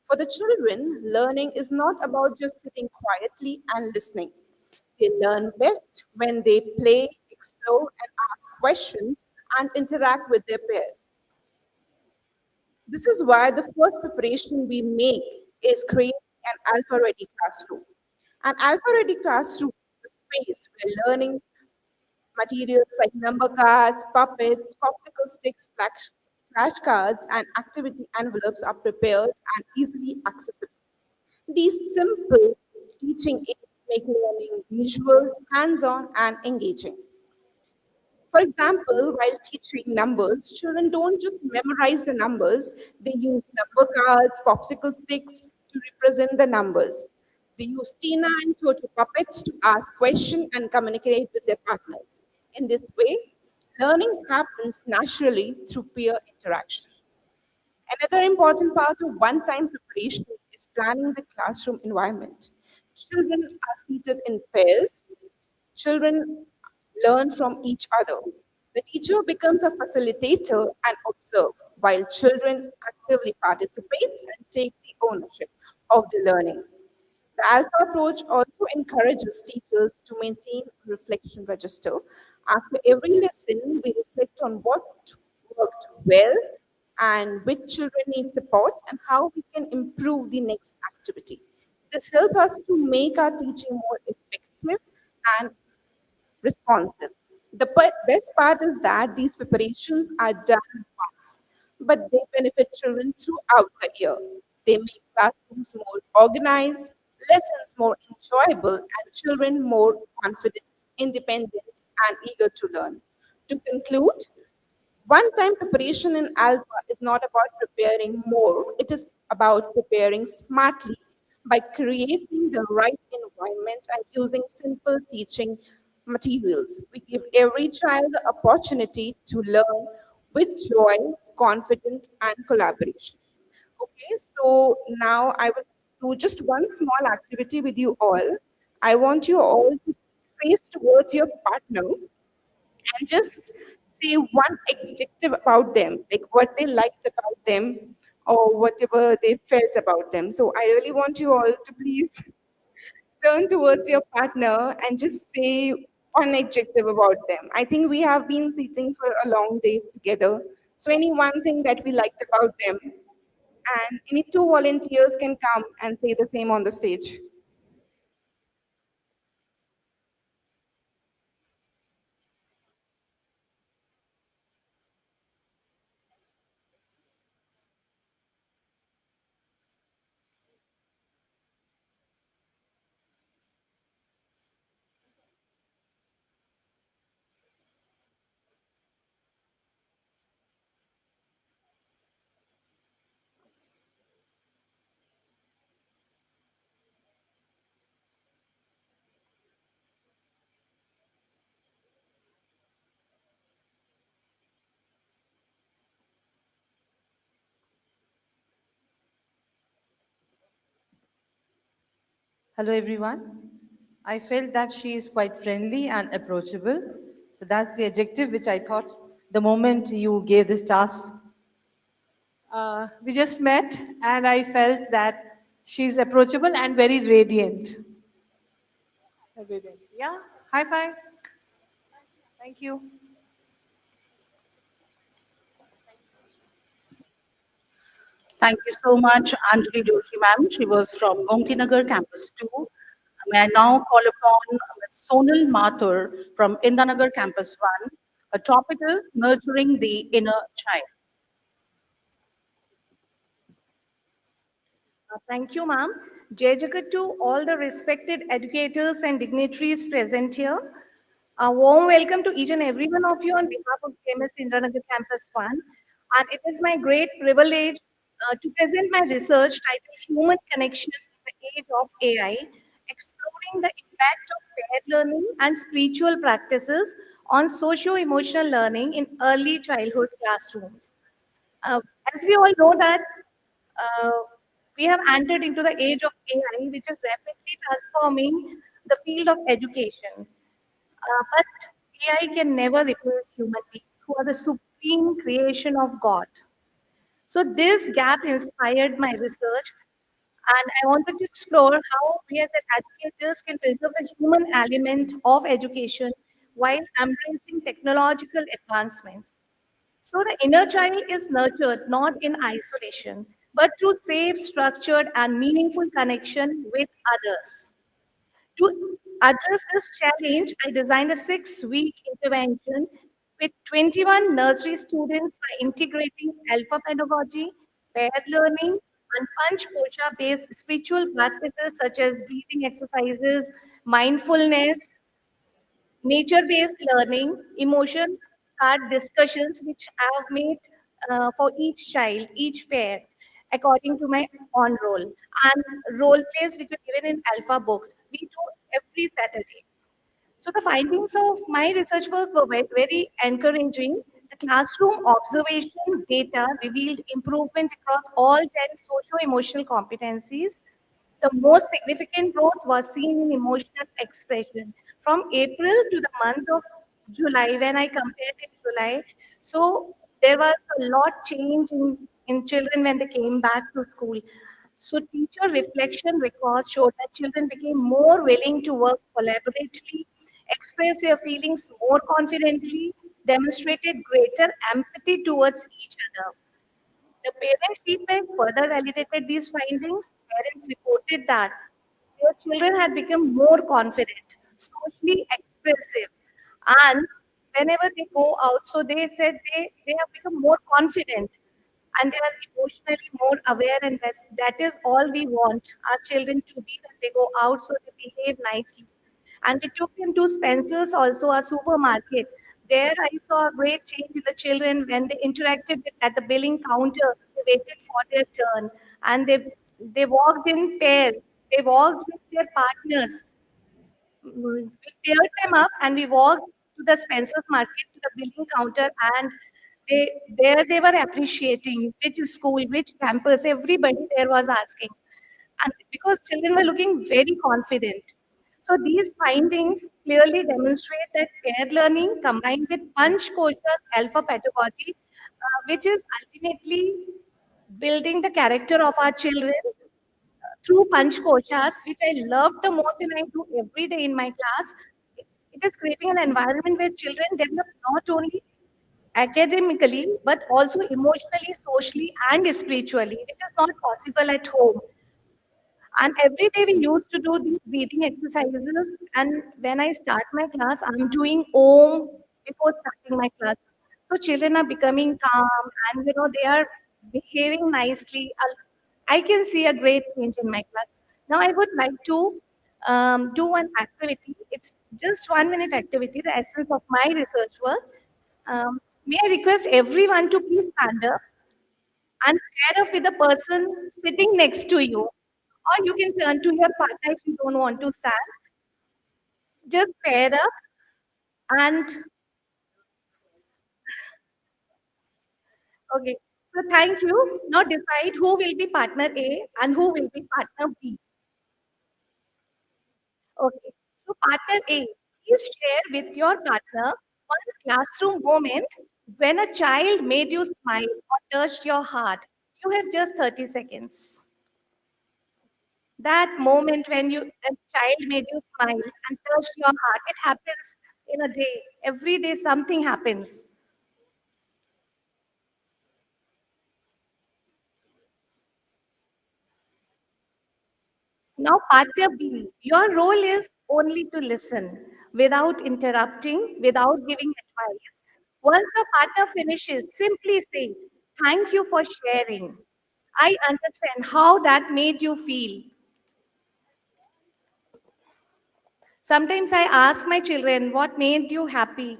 For the children, learning is not about just sitting quietly and listening. They learn best when they play, explore, and ask questions and interact with their peers. This is why the first preparation we make is create an alpha ready classroom. An alpha ready classroom is a space where learning materials like number cards, puppets, popsicle sticks, flashcards, and activity envelopes are prepared and easily accessible. These simple teaching aids make learning visual, hands-on, and engaging. For example, while teaching numbers, children don't just memorize the numbers, they use number cards, popsicle sticks to represent the numbers. They use Tina and Toto puppets to ask questions and communicate with their partners. In this way, learning happens naturally through peer interaction. Another important part of one-time preparation is planning the classroom environment. Children are seated in pairs. Children learn from each other. The teacher becomes a facilitator and observer, while children actively participate and take the ownership of the learning. The Alpha approach also encourages teachers to maintain a reflection register. After every lesson, we reflect on what worked well and which children need support and how we can improve the next activity. This helps us to make our teaching more effective and responsive. The best part is that these preparations are done once, but they benefit children throughout the year. They make classrooms more organized, lessons more enjoyable, and children more confident, independent, and eager to learn. To conclude, one-time preparation in Alpha is not about preparing more, it is about preparing smartly by creating the right environment and using simple teaching materials. We give every child the opportunity to learn with joy, confidence, and collaboration. Okay, so now I will do just one small activity with you all. I want you all to face towards your partner and just say one adjective about them, like what they liked about them or whatever they felt about them. So I really want you all to please turn towards your partner and just say one adjective about them. I think we have been sitting for a long day together. So any one thing that we liked about them, and any two volunteers can come and say the same on the stage. Hello, everyone. I felt that she is quite friendly and approachable. So that's the adjective which I thought the moment you gave this task. We just met, and I felt that she's approachable and very radiant. Radiant. Yeah, high five. Thank you. Thank you so much, Anjali Joshi ma'am. She was from Gomti Nagar Campus 2. May I now call upon Ms. Sonal Mathur from Indanagar Campus 1. Her topic is Nurturing the Inner Child. Thank you, ma'am. Jai Jagat to all the respected educators and dignitaries present here. A warm welcome to each and every one of you on behalf of KMS Indranagar Campus 1. And it is my great privilege to present my research titled Human Connection in the Age of AI, exploring the impact of paired learning and spiritual practices on socio-emotional learning in early childhood classrooms. Uh, as we all know that uh, we have entered into the age of AI, which is rapidly transforming the field of education. But AI can never replace human beings who are the supreme creation of God. So this gap inspired my research, and I wanted to explore how we as educators can preserve the human element of education while embracing technological advancements. So the inner child is nurtured not in isolation, but through safe, structured, and meaningful connection with others. To address this challenge, I designed a 6-week intervention with 21 nursery students by integrating alpha pedagogy, paired learning, and Panch Kosha based spiritual practices such as breathing exercises, mindfulness, nature-based learning, emotion card discussions, which I have made for each child, each pair, according to my on roll, and role plays which are given in alpha books. We do every Saturday. So the findings of my research work were very encouraging. The classroom observation data revealed improvement across all 10 socio-emotional competencies. The most significant growth was seen in emotional expression from April to the month of July when I compared in July. So there was a lot change in children when they came back to school. So teacher reflection records showed that children became more willing to work collaboratively, express their feelings more confidently, demonstrated greater empathy towards each other. The parent feedback further validated these findings. Parents reported that their children had become more confident, socially expressive, and whenever they go out, so they said they have become more confident and they are emotionally more aware, and that is all we want our children to be when they go out, so they behave nicely. And we took them to Spencer's, also a supermarket. There I saw a great change in the children when they interacted at the billing counter. They waited for their turn and they walked in pairs. They walked with their partners. We paired them up and we walked to the Spencer's market to the billing counter, and they were appreciating which school, which campus, everybody there was asking. And because children were looking very confident. So these findings clearly demonstrate that paired learning combined with Panch Kosha's alpha pedagogy, which is ultimately building the character of our children through Panch Koshas, which I love the most and I do every day in my class. It is creating an environment where children develop not only academically but also emotionally, socially, and spiritually, which is not possible at home. And every day we used to do these breathing exercises. And when I start my class, I'm doing Om before starting my class. So children are becoming calm and they are behaving nicely. I can see a great change in my class. Now I would like to do one activity. It's just 1 minute activity, the essence of my research work. May I request everyone to please stand up and pair up with the person sitting next to you. Or you can turn to your partner if you don't want to stand. Just pair up and okay. So thank you. Now decide who will be partner A and who will be partner B. Okay. So, partner A, please share with your partner one classroom moment when a child made you smile or touched your heart. You have just 30 seconds. That moment when that child made you smile and touched your heart, it happens in a day. Every day something happens. Now, partner B, your role is only to listen without interrupting, without giving advice. Once your partner finishes, simply say, "Thank you for sharing. I understand how that made you feel." Sometimes I ask my children, "What made you happy?"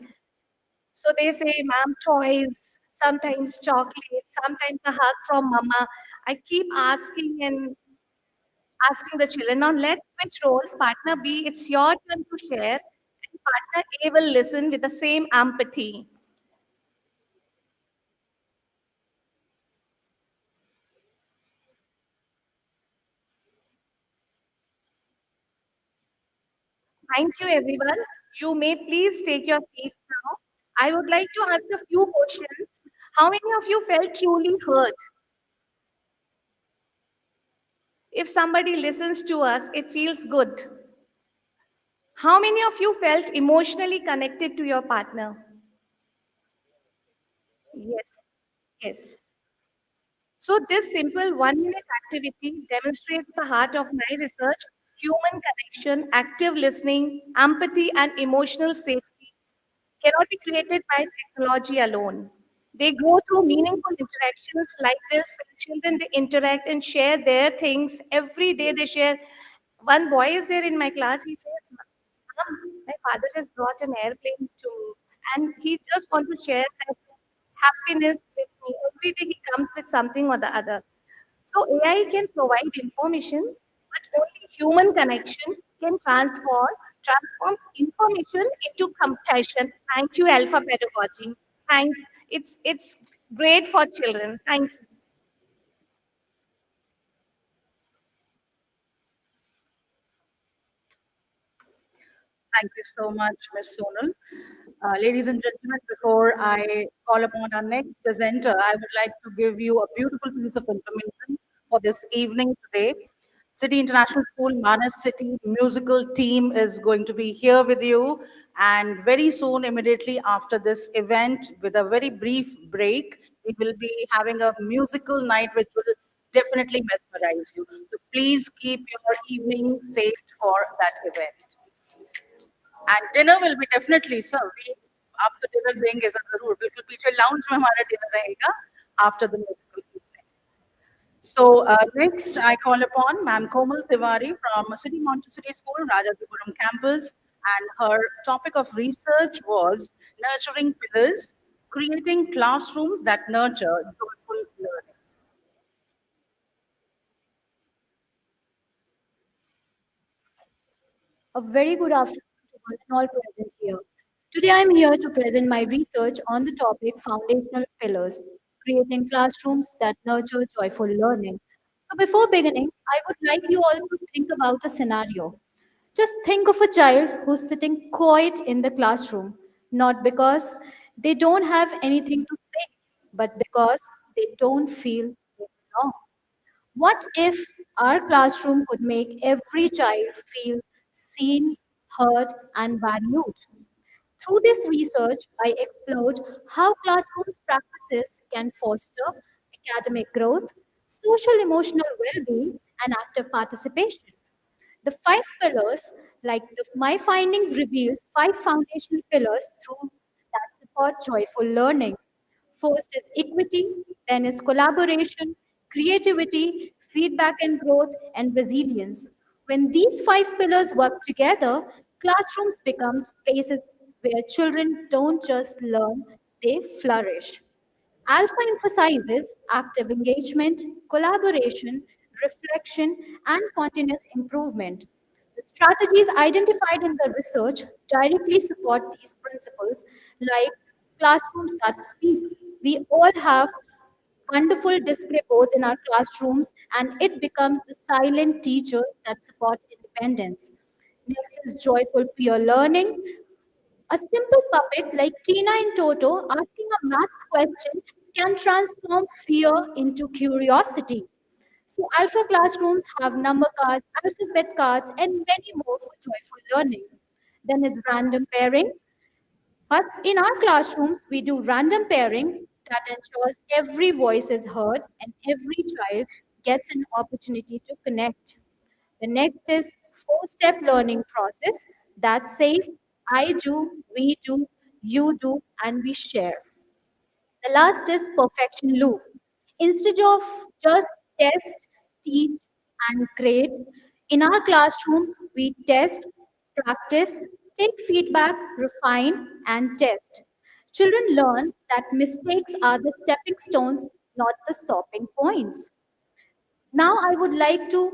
So they say, "Ma'am, toys, sometimes chocolate, sometimes a hug from mama." I keep asking the children. Now let's switch roles. Partner B, it's your turn to share, and partner A will listen with the same empathy. Thank you, everyone. You may please take your seats now. I would like to ask a few questions. How many of you felt truly heard? If somebody listens to us, it feels good. How many of you felt emotionally connected to your partner? Yes, yes. So, this simple 1 minute activity demonstrates the heart of my research: human connection, active listening, empathy, and emotional safety cannot be created by technology alone. They grow through meaningful interactions like this. When children they interact and share their things every day, they share. One boy is there in my class. He says, "Mom, my father has brought an airplane to me, and he just want to share that happiness with me. Every day he comes with something or the other." So AI can provide information, but only human connection can transform information into compassion. Thank you, Alpha Pedagogy. Thank it's great for children. Thank you. Thank you so much, Ms. Sonal. Ladies and gentlemen, before I call upon our next presenter, I would like to give you a beautiful piece of information for this evening today. City International School, Manas City musical team is going to be here with you. And very soon, immediately after this event, with a very brief break, we will be having a musical night which will definitely mesmerize you. So please keep your evening saved for that event. And dinner will be definitely served. We after dinner देंगे जरूर बिल्कुल पीछे lounge में हमारा dinner रहेगा after the musical evening. So next I call upon Ma'am Komal Tiwari from City Montessori School, Rajajipuram campus, and her topic of research was nurturing pillars, creating classrooms that nurture joyful learning. A very good afternoon to one and all present here. Today I am here to present my research on the topic Foundational Pillars, creating classrooms that nurture joyful learning. So before beginning, I would like you all to think about a scenario. Just think of a child who's sitting quiet in the classroom, not because they don't have anything to say, but because they don't feel they belong. What if our classroom could make every child feel seen, heard, and valued? Through this research, I explored how classrooms practices can foster academic growth, social emotional well-being, and active participation. The five pillars, my findings revealed five foundational pillars through that support joyful learning. First is equity, then is collaboration, creativity, feedback and growth, and resilience. When these five pillars work together, classrooms become places where children don't just learn, they flourish. Alpha emphasizes active engagement, collaboration, reflection, and continuous improvement. The strategies identified in the research directly support these principles, like classrooms that speak. We all have wonderful display boards in our classrooms, and it becomes the silent teachers that support independence. Next is joyful peer learning. A simple puppet like Tina in Toto asking a maths question can transform fear into curiosity. So, alpha classrooms have number cards, alphabet cards, and many more for joyful learning. Then is random pairing. But in our classrooms, we do random pairing that ensures every voice is heard and every child gets an opportunity to connect. The next is four-step learning process that says I do, we do, you do, and we share. The last is perfection loop. Instead of just test, teach, and grade, in our classrooms, we test, practice, take feedback, refine, and test. Children learn that mistakes are the stepping stones, not the stopping points. Now I would like you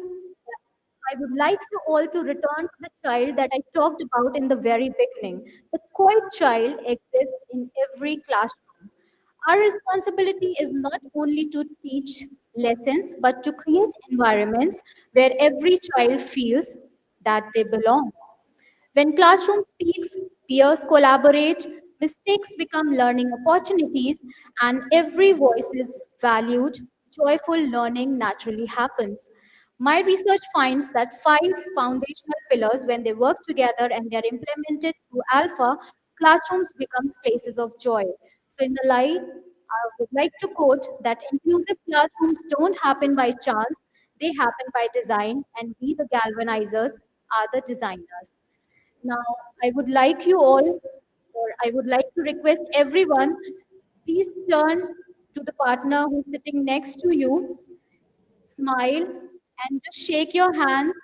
all to return to the child that I talked about in the very beginning. The quiet child exists in every classroom. Our responsibility is not only to teach lessons, but to create environments where every child feels that they belong. When classroom speaks, peers collaborate, mistakes become learning opportunities, and every voice is valued, joyful learning naturally happens. My research finds that five foundational pillars, when they work together and they are implemented through Alpha, classrooms become places of joy. So in the line, I would like to quote that inclusive classrooms don't happen by chance, they happen by design, and we, the galvanizers, are the designers. Now, I would like you all, or I would like to request everyone, please turn to the partner who's sitting next to you, smile, and just shake your hands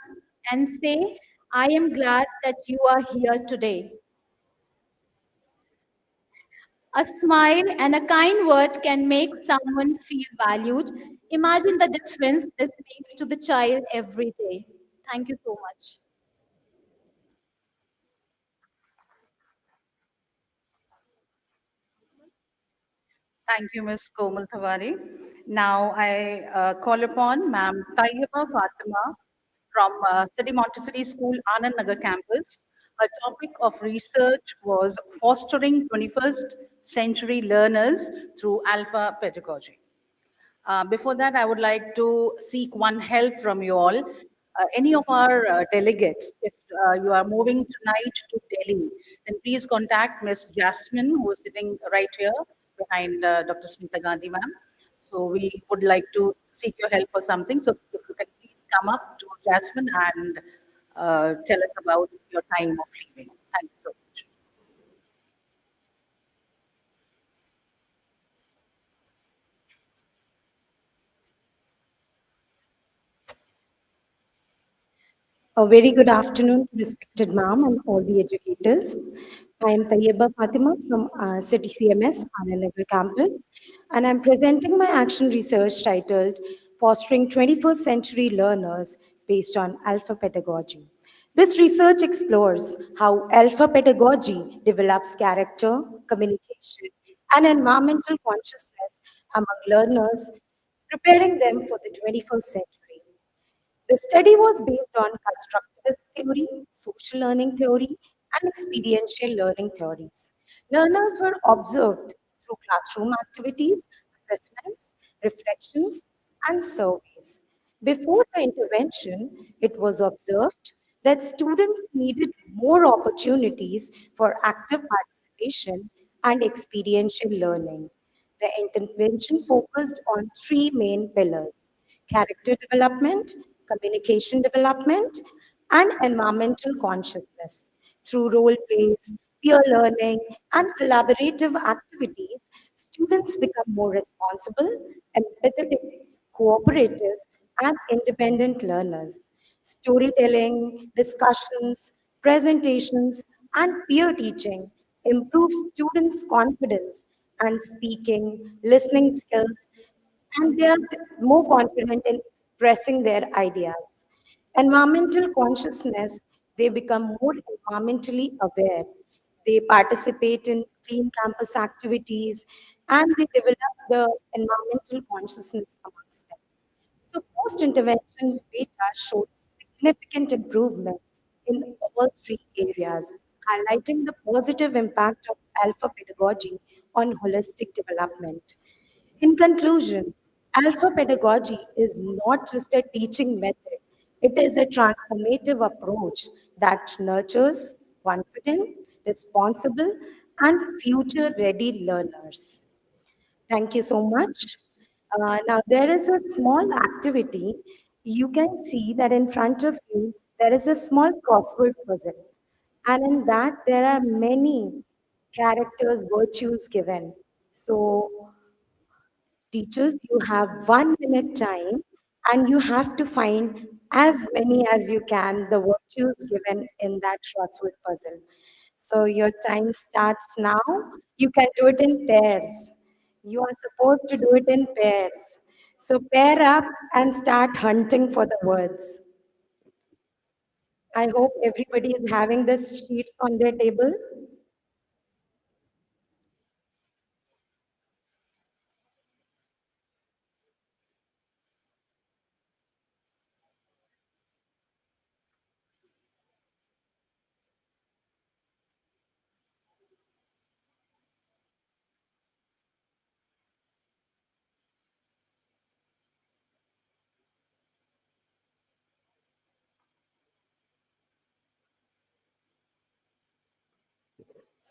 and say, I am glad that you are here today. A smile and a kind word can make someone feel valued. Imagine the difference this makes to the child every day. Thank you so much. Thank you, Ms. Komal Tawari. Now I call upon Ma'am Tayyiba Fatima from City Montessori School, Anand Nagar campus. Her topic of research was fostering 21st century learners through alpha pedagogy. Before that, I would like to seek one help from you all. Any of our delegates, if you are moving tonight to Delhi, then please contact Ms. Jasmine, who is sitting right here behind Dr. Smita Gandhi, ma'am. So we would like to seek your help for something. So if you can please come up to Jasmine and tell us about your time of leaving. Thank you so much. A very good afternoon, respected ma'am and all the educators. I am Tayyeba Fatima from City CMS, Ananagar campus, and I'm presenting my action research titled Fostering 21st Century Learners based on Alpha Pedagogy. This research explores how alpha pedagogy develops character, communication, and environmental consciousness among learners, preparing them for the 21st century. The study was based on constructivist theory, social learning theory, and experiential learning theories. Learners were observed through classroom activities, assessments, reflections, and surveys. Before the intervention, it was observed that students needed more opportunities for active participation and experiential learning. The intervention focused on three main pillars: character development, communication development, and environmental consciousness. Through role plays, peer learning, and collaborative activities, students become more responsible, empathetic, cooperative, and independent learners. Storytelling, discussions, presentations, and peer teaching improve students' confidence and speaking, listening skills, and they are more confident in expressing their ideas. Environmental consciousness, they become more environmentally aware. They participate in clean campus activities and they develop the environmental consciousness amongst them. So post-intervention data showed significant improvement in all three areas, highlighting the positive impact of alpha pedagogy on holistic development. In conclusion, alpha pedagogy is not just a teaching method, it is a transformative approach that nurtures confident, responsible, and future ready learners. Thank you so much. Now, there is a small activity. You can see that in front of you, there is a small crossword puzzle. And in that, there are many characters, virtues given. So, teachers, you have 1 minute time and you have to find as many as you can the virtues given in that crossword puzzle. So your time starts now. You can do it in pairs. You are supposed to do it in pairs. So pair up and start hunting for the words. I hope everybody is having the sheets on their table.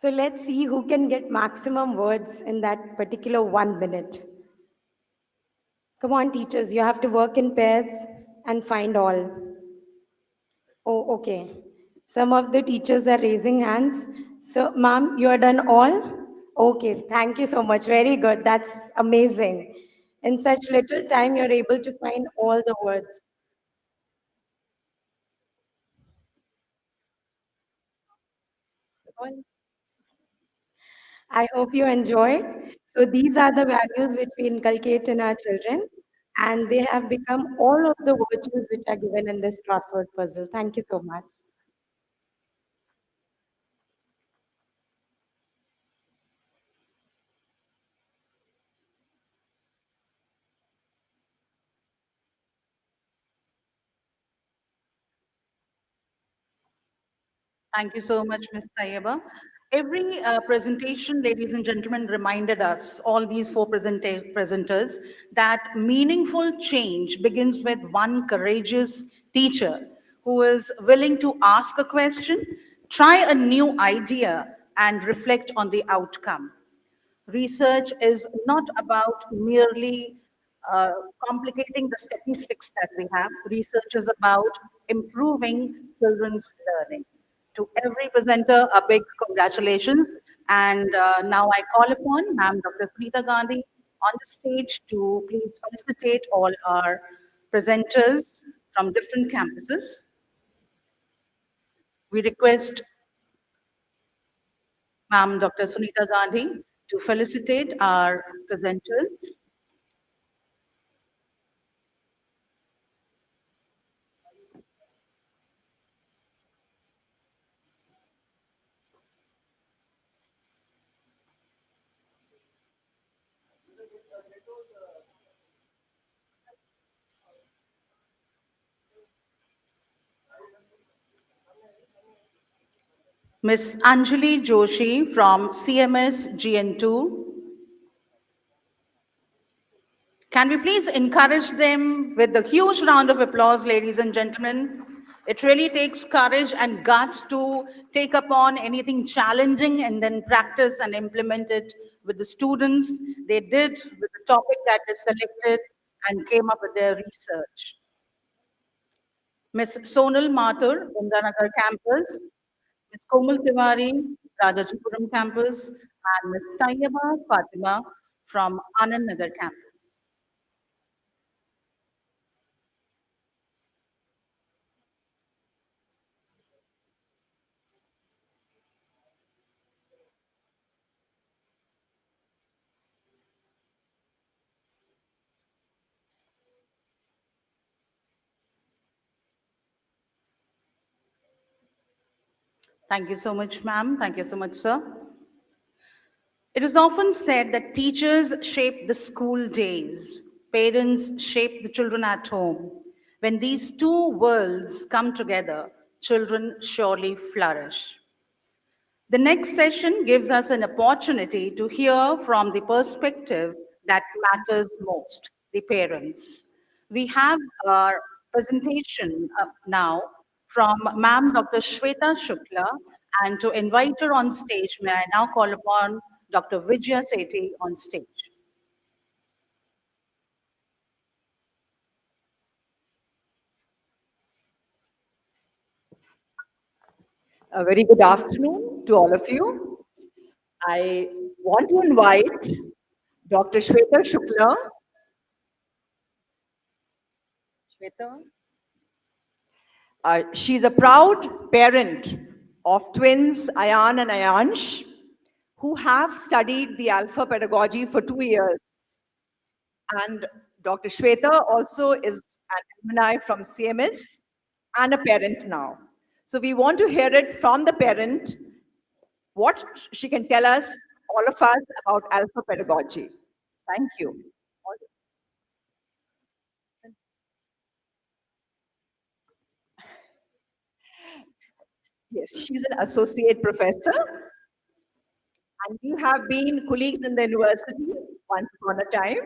So let's see who can get maximum words in that particular 1 minute. Come on, teachers, you have to work in pairs and find all. Oh, okay. Some of the teachers are raising hands. So, ma'am, you are done all? Okay, thank you so much. Very good. That's amazing. In such little time, you're able to find all the words. I hope you enjoyed. So these are the values which we inculcate in our children, and they have become all of the virtues which are given in this crossword puzzle. Thank you so much. Thank you so much, Ms. Tayeba. Every presentation, ladies and gentlemen, reminded us, all these four presenters, that meaningful change begins with one courageous teacher who is willing to ask a question, try a new idea, and reflect on the outcome. Research is not about merely uh, complicating the statistics that we have. Research is about improving children's learning. To every presenter, a big congratulations. And now I call upon Ma'am Dr. Sunita Gandhi on the stage to please felicitate all our presenters from different campuses. We request Ma'am Dr. Sunita Gandhi to felicitate our presenters. Miss Anjali Joshi from CMS GN2. Can we please encourage them with a huge round of applause, ladies and gentlemen? It really takes courage and guts to take upon anything challenging and then practice and implement it with the students. They did with the topic that is selected and came up with their research. Ms. Sonal Mathur, Gandhanagar campus, Ms. Komal Tiwari, Rajajipuram campus, and Ms. Tayyaba Fatima from Anand Nagar campus. Thank you so much, ma'am. Thank you so much, sir. It is often said that teachers shape the school days, parents shape the children at home. When these two worlds come together, children surely flourish. The next session gives us an opportunity to hear from the perspective that matters most, the parents. We have our presentation now from Ma'am Dr. Shweta Shukla, and to invite her on stage, may I now call upon Dr. Vijaya Sethi on stage. A very good afternoon to all of you. I want to invite Dr. Shweta Shukla. Shweta? She's a proud parent of twins Ayan and Ayansh, who have studied the Alpha pedagogy for 2 years. And Dr. Shweta also is an alumni from CMS and a parent now. So we want to hear it from the parent, what she can tell us, all of us, about Alpha pedagogy. Thank you. Yes, she's an associate professor, and we have been colleagues in the university once upon a time.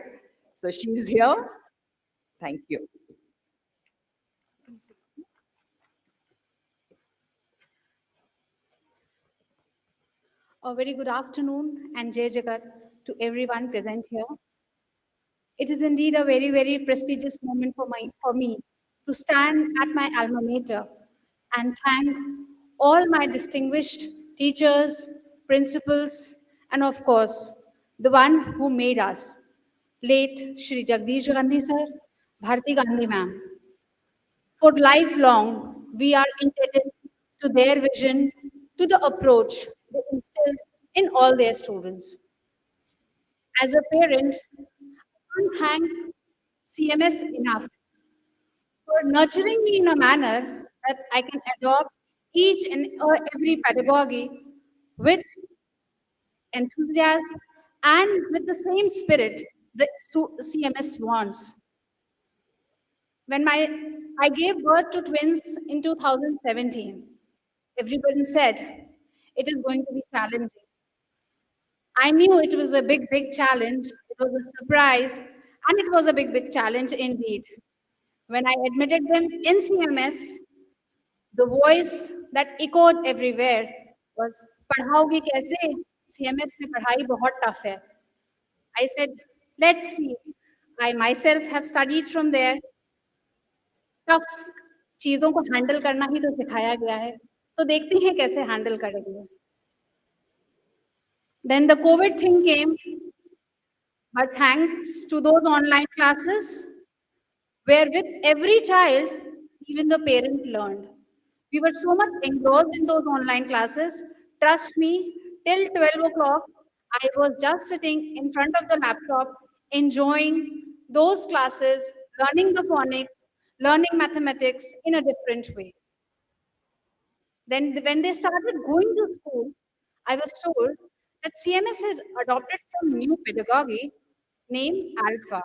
So she's here. Thank you. A very good afternoon and Jai Jagat to everyone present here. It is indeed a very, very prestigious moment for me to stand at my alma mater and thank all my distinguished teachers, principals, and of course, the one who made us, late Shri Jagdish Gandhi sir, Bharti Gandhi ma'am. For lifelong, we are indebted to their vision, to the approach they instilled in all their students. As a parent, I can't thank CMS enough for nurturing me in a manner that I can adopt each and every pedagogy with enthusiasm and with the same spirit that CMS wants. When I gave birth to twins in 2017, everybody said it is going to be challenging. I knew it was a big, big challenge. It was a surprise, and it was a big, big challenge indeed. When I admitted them in CMS, the voice that echoed everywhere was, "पढ़ाओगे कैसे? CMS में पढ़ाई बहुत tough है." I said, "Let's see. I myself have studied from there. Tough चीजों को handle करना ही तो सिखाया गया है. तो देखते हैं कैसे handle करेंगे." Then the COVID thing came, but thanks to those online classes, where with every child, even the parent learned. We were so much engrossed in those online classes. Trust me, till 12 o'clock, I was just sitting in front of the laptop, enjoying those classes, learning the phonics, learning mathematics in a different way. Then when they started going to school, I was told that CMS has adopted some new pedagogy named Alpha,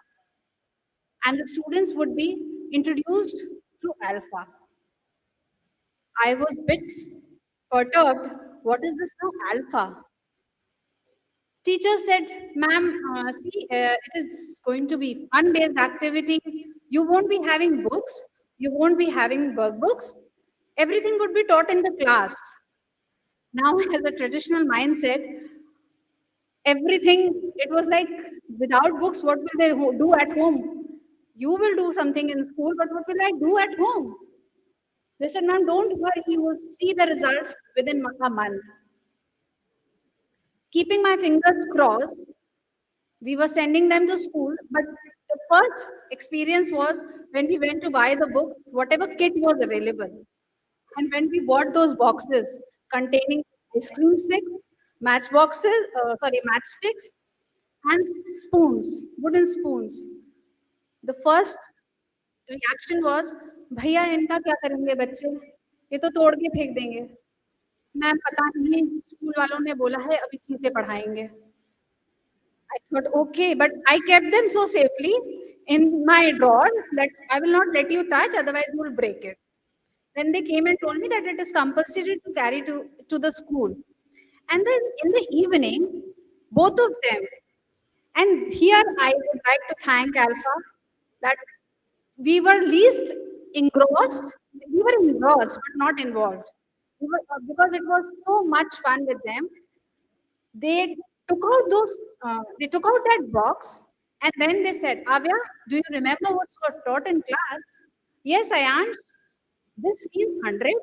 and the students would be introduced to Alpha. I was a bit perturbed. What is this now, Alpha? Teacher said, "Ma'am, see, it is going to be fun-based activities. You won't be having books. You won't be having workbooks. Everything would be taught in the class." Now, as a traditional mindset, everything, it was like, without books, what will they do at home? You will do something in school, but what will I do at home? They said, "Ma'am, don't worry, you will see the results within a month." Keeping my fingers crossed, we were sending them to school, but the first experience was when we went to buy the books, whatever kit was available. And when we bought those boxes containing ice cream sticks, matchsticks, and spoons, wooden spoons, the first reaction was, "भैया इनका क्या करेंगे बच्चे? ये तो तोड़ के फेंक देंगे." "मैम पता नहीं, स्कूल वालों ने बोला है अब इसी से पढ़ाएंगे." I thought, okay, but I kept them so safely in my drawer that I will not let you touch, otherwise you will break it. Then they came and told me that it is compulsory to carry to the school. And then in the evening, both of them, and here I would like to thank Alpha that we were least engrossed. We were engrossed, but not involved. Because it was so much fun with them. They they took out that box and then they said, Avya, do you remember what was taught in class? Yes, I am. This means 100.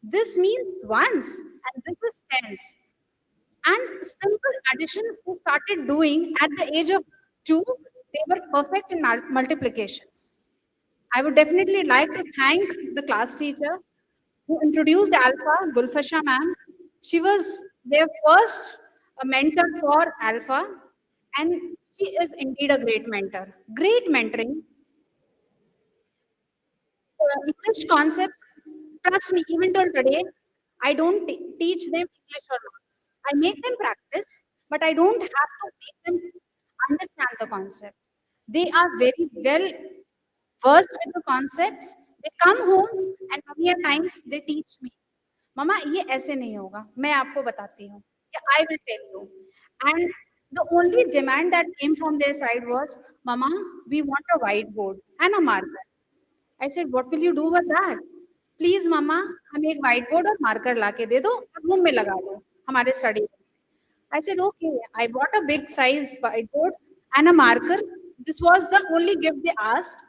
This means ones. And this is tens. And simple additions they started doing at the age of 2, they were perfect in multiplications. I would definitely like to thank the class teacher who introduced Alpha, Gulfasha ma'am. She was their first mentor for Alpha, and she is indeed a great mentor. Great mentoring. English concepts, trust me, even till today, I don't teach them English or maths. I make them practice, but I don't have to make them understand the concept. They are very well versed with the concepts. They come home and many a times they teach me, Mama, ये ऐसे नहीं होगा. मैं आपको बताती हूँ. Yeah, I will tell you. And the only demand that came from their side was, Mama, we want a whiteboard and a marker. I said, what will you do with that? Please, Mama, हमें एक white board और marker लाके दे दो और room में लगा दो हमारे study room. I said, okay. I bought a big size whiteboard and a marker. This was the only gift they asked.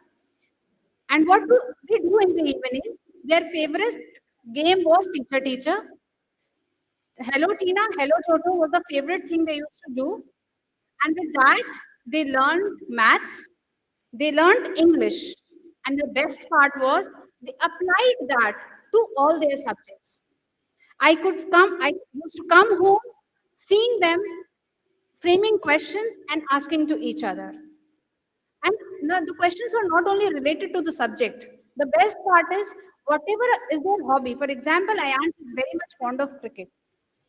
And what do they do in the evening? Their favorite game was teacher teacher. Hello Tina, hello Toto was the favorite thing they used to do. And with that, they learned maths, they learned English. And the best part was they applied that to all their subjects. I used to come home seeing them framing questions and asking to each other. And the questions are not only related to the subject. The best part is whatever is their hobby. For example, Ayan is very much fond of cricket.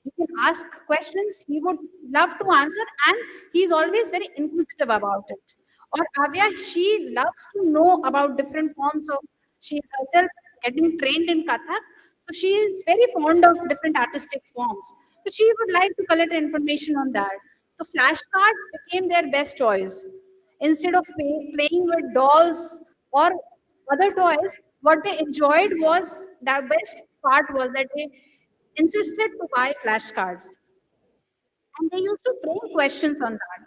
You can ask questions, he would love to answer, and he's always very inquisitive about it. Or Avya, she loves to know about different forms of, she is herself getting trained in Kathak, so she is very fond of different artistic forms. So she would like to collect information on that. So flashcards became their best choice. Instead of playing with dolls or other toys, what they enjoyed was, the best part was that they insisted to buy flashcards. And they used to frame questions on that.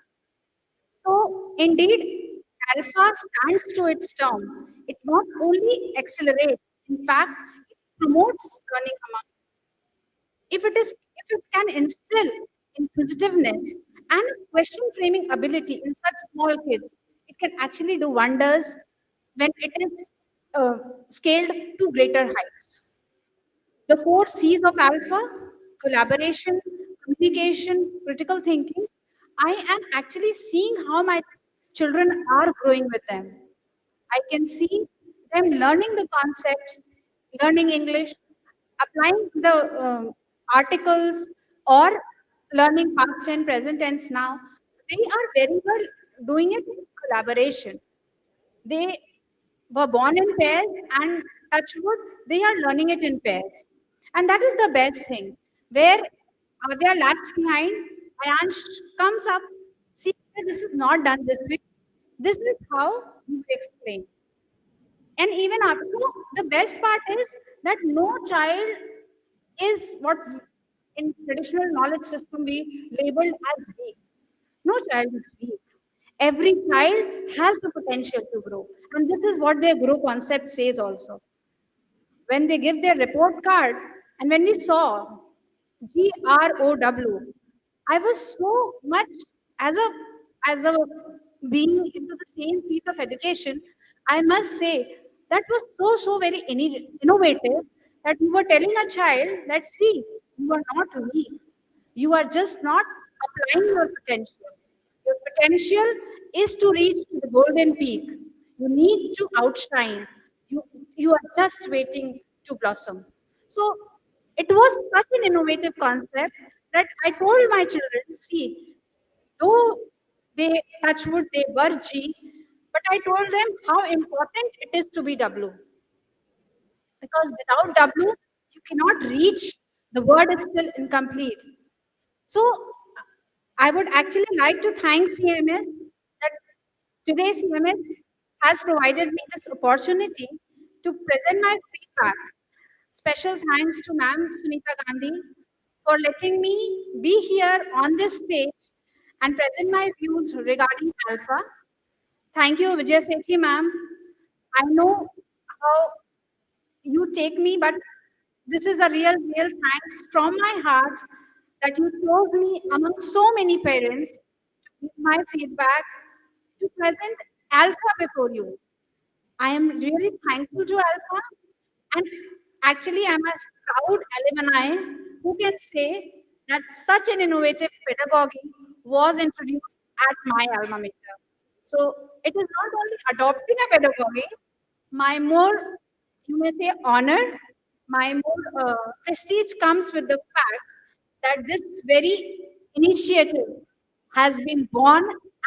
So, indeed, Alpha stands to its term. It not only accelerates, in fact, it promotes learning among. If it can instill inquisitiveness and question framing ability in such small kids, it can actually do wonders when it is scaled to greater heights. The 4 C's of Alpha: collaboration, communication, critical thinking. I am actually seeing how my children are growing with them. I can see them learning the concepts, learning English, applying the articles, or learning past and present tense now. They are very well doing it in collaboration. They were born in pairs, and touch wood, they are learning it in pairs. And that is the best thing. Where Avya lags behind, Ayansh comes up, see, this is not done this way. This is how you explain. And even after, so the best part is that no child is what in traditional knowledge system we labeled as weak. No child is weak. Every child has the potential to grow. And this is what their grow concept says also. When they give their report card, and when we saw GROW, I was so much as a being into the same field of education, I must say that was so very innovative that you were telling a child that see, you are not weak. You are just not applying your potential. Your potential is to reach to the golden peak. You need to outshine. You are just waiting to blossom. So it was such an innovative concept that I told my children, see, though they touch wood, they were G, but I told them how important it is to be W. because without W, you cannot reach. The word is still incomplete. So I would actually like to thank CMS that today CMS has provided me this opportunity to present my feedback. Special thanks to Ma'am Sunita Gandhi for letting me be here on this stage and present my views regarding Alpha. Thank you, Vijay Sethi ma'am. I know how you take me, but this is a real thanks from my heart that you chose me among so many parents to give my feedback to present Alpha before you. I am really thankful to Alpha, and actually I'm a proud alumni who can say that such an innovative pedagogy was introduced at my alma mater. So it is not only adopting a pedagogy, my more, you may say, honor, my more prestige comes with the fact that this very initiative has been born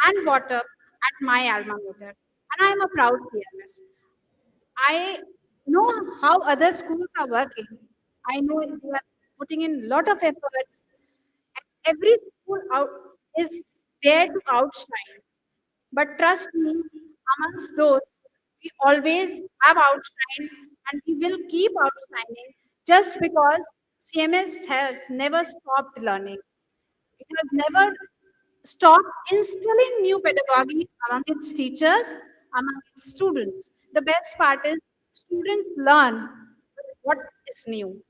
and brought up at my alma mater. And I am a proud CMS. I know how other schools are working. I know they are putting in a lot of efforts. And every school out is there to outshine. But trust me, amongst those, we always have outshined and we will keep outshining just because CMS has never stopped learning. It has never stopped instilling new pedagogies among its teachers, among its students. The best part is students learn what is new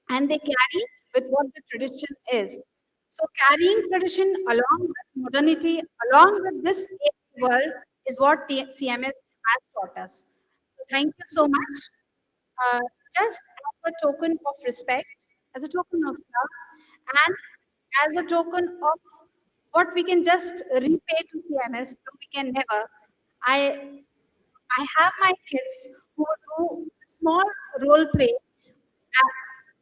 and they carry with what the tradition is. So carrying tradition along with modernity, along with this world is what CMS has taught us. So thank you so much. Uh, just as a token of respect, as a token of love, and as a token of what we can just repay to CMS, though we can never. I I have my kids who do small role play.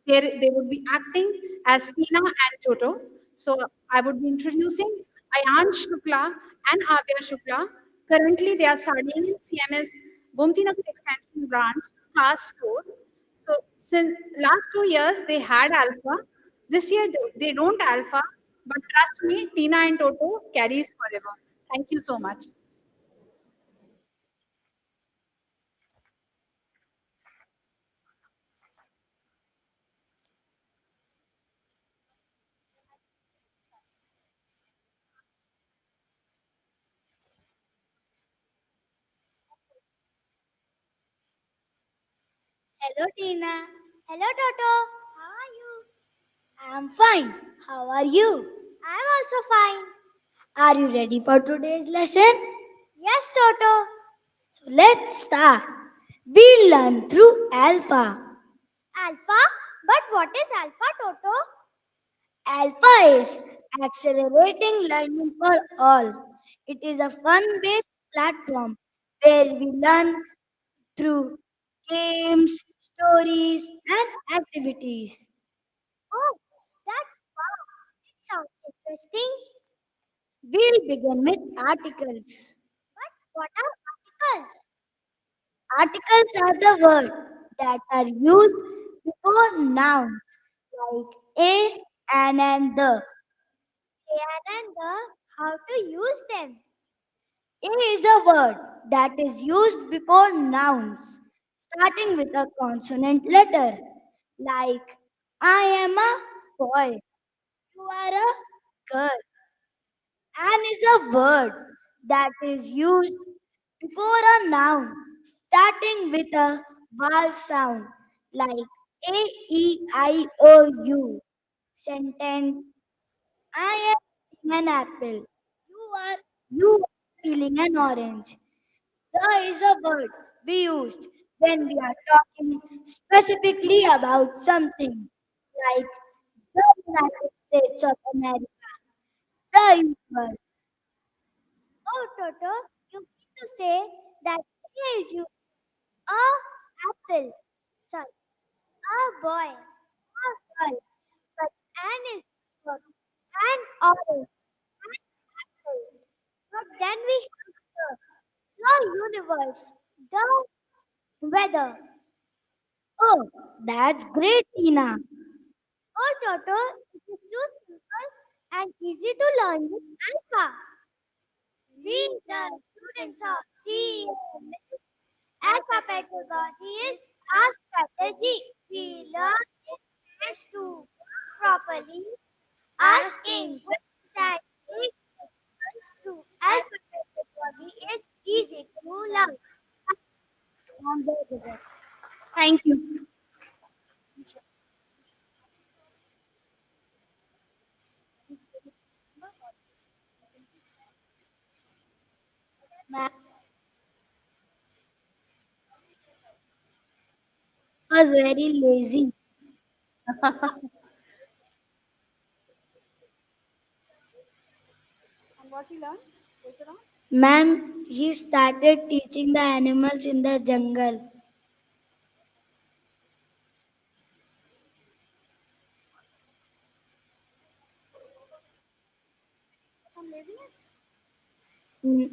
They would be acting as Tina and Toto. So I would be introducing Ayan Shukla and Avya Shukla. Currently, they are studying in CMS Gomtinagar Extension Branch, Class 4. So since last 2 years, they had Alpha. This year, they don't Alpha. But trust me, Tina and Toto carries forever. Thank you so much. Hello, Tina. Hello, Toto. How are you? I'm fine. How are you? I'm also fine. Are you ready for today's lesson? Yes, Toto. So let's start. We learn through Alpha. Alpha? But what is Alpha, Toto? Alpha is accelerating learning for all. It is a fun based platform where we learn through games, stories, and activities. Oh, that's wow. It sounds interesting. We'll begin with articles. But what are articles? Articles are the words that are used before nouns like a, an, and the. A and the, how to use them? A is a word that is used before nouns, starting with a consonant letter, like I am a boy, you are a girl. An is a word that is used before a noun, starting with a vowel sound, like A, E, I, O, U. Sentence I am eating an apple. You are peeling an orange. The is a word we used when we are talking specifically about something, like the United States of America, the universe. Oh, Toto, you mean to say that A is used a apple, sorry, a boy, a girl, but an is for an orange, an apple. But then we have the universe, the weather. That's great, Tina. Oh, Toto, it is too simple and easy to learn with Alpha. We, the students of CMS, Alpha pedagogy is our strategy. We learn it best to work properly, asking questions and take actions through Alpha pedagogy is easy to learn. Thank you. Math was very lazy. And what he learns later on? Ma'am, he started teaching the animals in the jungle. From laziness? Mm,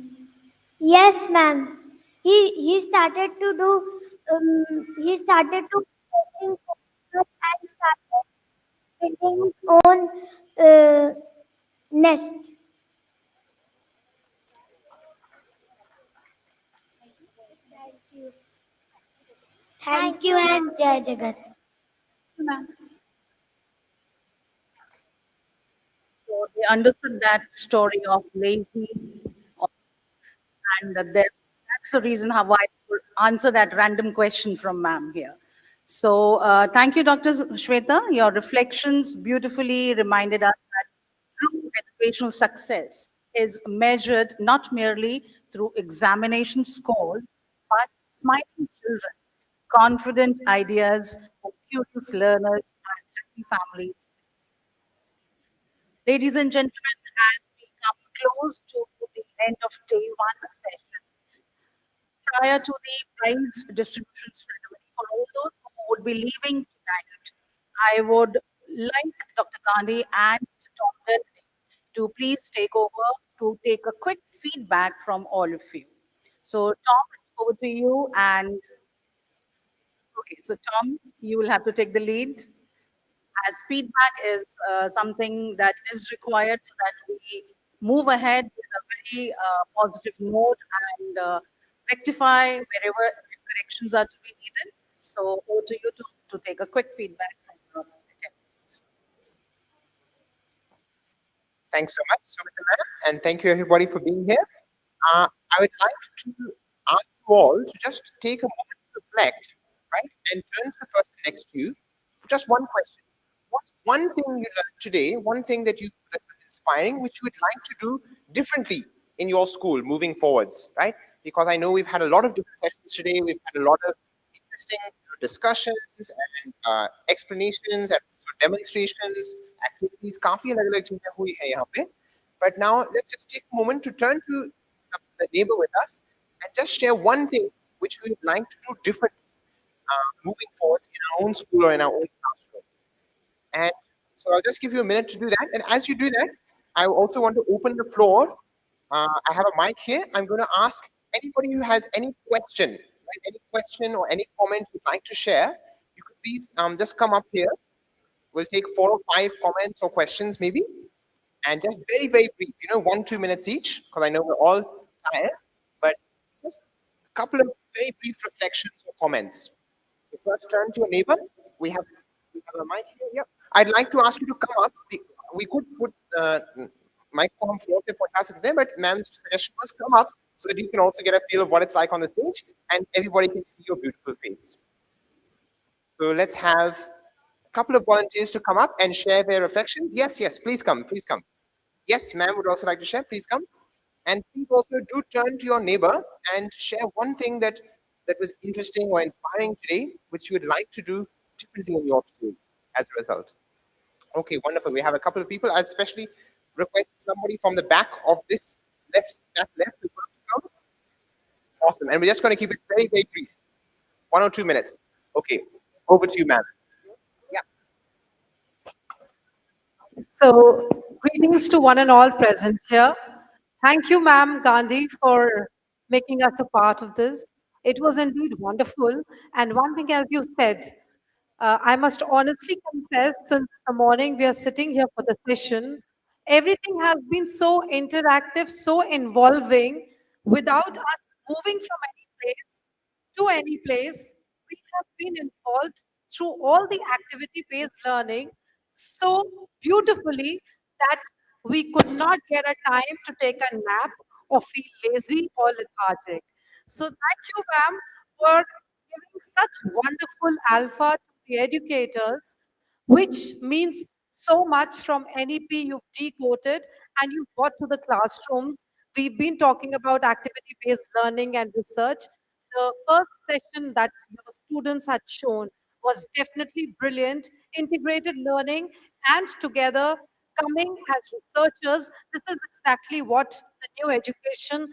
yes, ma'am. He started to do he started to taking photos and started building his own nest. Thank you and Jai Jagat. So they understood that story of lazy, and that's the reason how I could answer that random question from ma'am here. So thank you, Dr. Shweta. Your reflections beautifully reminded us that true educational success is measured not merely through examination scores, but smiling children, confident ideas, and curious learners and happy families. Ladies and gentlemen, as we come close to the end of day one session, prior to the prize distribution ceremony, for all those who would be leaving tonight, I would like Dr. Gandhi and Mr. Tom Delany to please take over to take a quick feedback from all of you. So, Tom, it's over to you. And okay, so Tom, you will have to take the lead, as feedback is something that is required so that we move ahead with a very positive note and rectify wherever corrections are to be needed. So over to you to take a quick feedback from your attendees. Thanks so much, Sumita ma'am, and thank you everybody for being here. I would like to ask you all to just take a moment to reflect, right, and turn to the person next to you for just one question. What's one thing you learned today, one thing that was inspiring, which you would like to do differently in your school moving forwards, right? Because I know we've had a lot of different sessions today. We've had a lot of interesting discussions and explanations and also demonstrations, activities. काफी अलग-अलग चीजें हुई हैं यहाँ पे. But now let's just take a moment to turn to the neighbor with us and just share one thing which we would like to do differently moving forwards in our own school or in our own classroom. And so I'll just give you a minute to do that. And as you do that, I also want to open the floor. I have a mic here. I'm going to ask anybody who has any question, right, any question or any comment you'd like to share, you could please just come up here. We'll take 4 or 5 comments or questions maybe, and just very, very brief, 1-2 minutes each, because I know we're all tired, but just a couple of very brief reflections or comments. So first turn to your neighbor. We have a mic here. Yep. I'd like to ask you to come up. We could put mic on floor पे पहुंचा सकते हैं, but ma'am's suggestion was come up so that you can also get a feel of what it's like on the stage and everybody can see your beautiful face. So let's have a couple of volunteers to come up and share their reflections. Yes, yes, please come, please come. Yes, ma'am would also like to share. Please come. And please also do turn to your neighbor and share one thing that was interesting or inspiring today, which you would like to do differently in your school as a result. Okay, wonderful. We have a couple of people. I especially request somebody from the back of this back left as well to come. Awesome. And we're just going to keep it very, very brief. 1 or 2 minutes. Okay, over to you, ma'am. Yeah. So, greetings to one and all present here. Thank you, Ma'am Gandhi, for making us a part of this. It was indeed wonderful. And one thing, as you said, I must honestly confess, since the morning we are sitting here for the session, everything has been so interactive, so involving. Without us moving from any place to any place, we have been involved through all the activity-based learning so beautifully that we could not get a time to take a nap or feel lazy or lethargic. So thank you, ma'am, for giving such wonderful alpha to the educators, which means so much from NEP you've decoded and you've got to the classrooms. We've been talking about activity-based learning and research. The first session that your students had shown was definitely brilliant, integrated learning, and together coming as researchers, this is exactly what the new education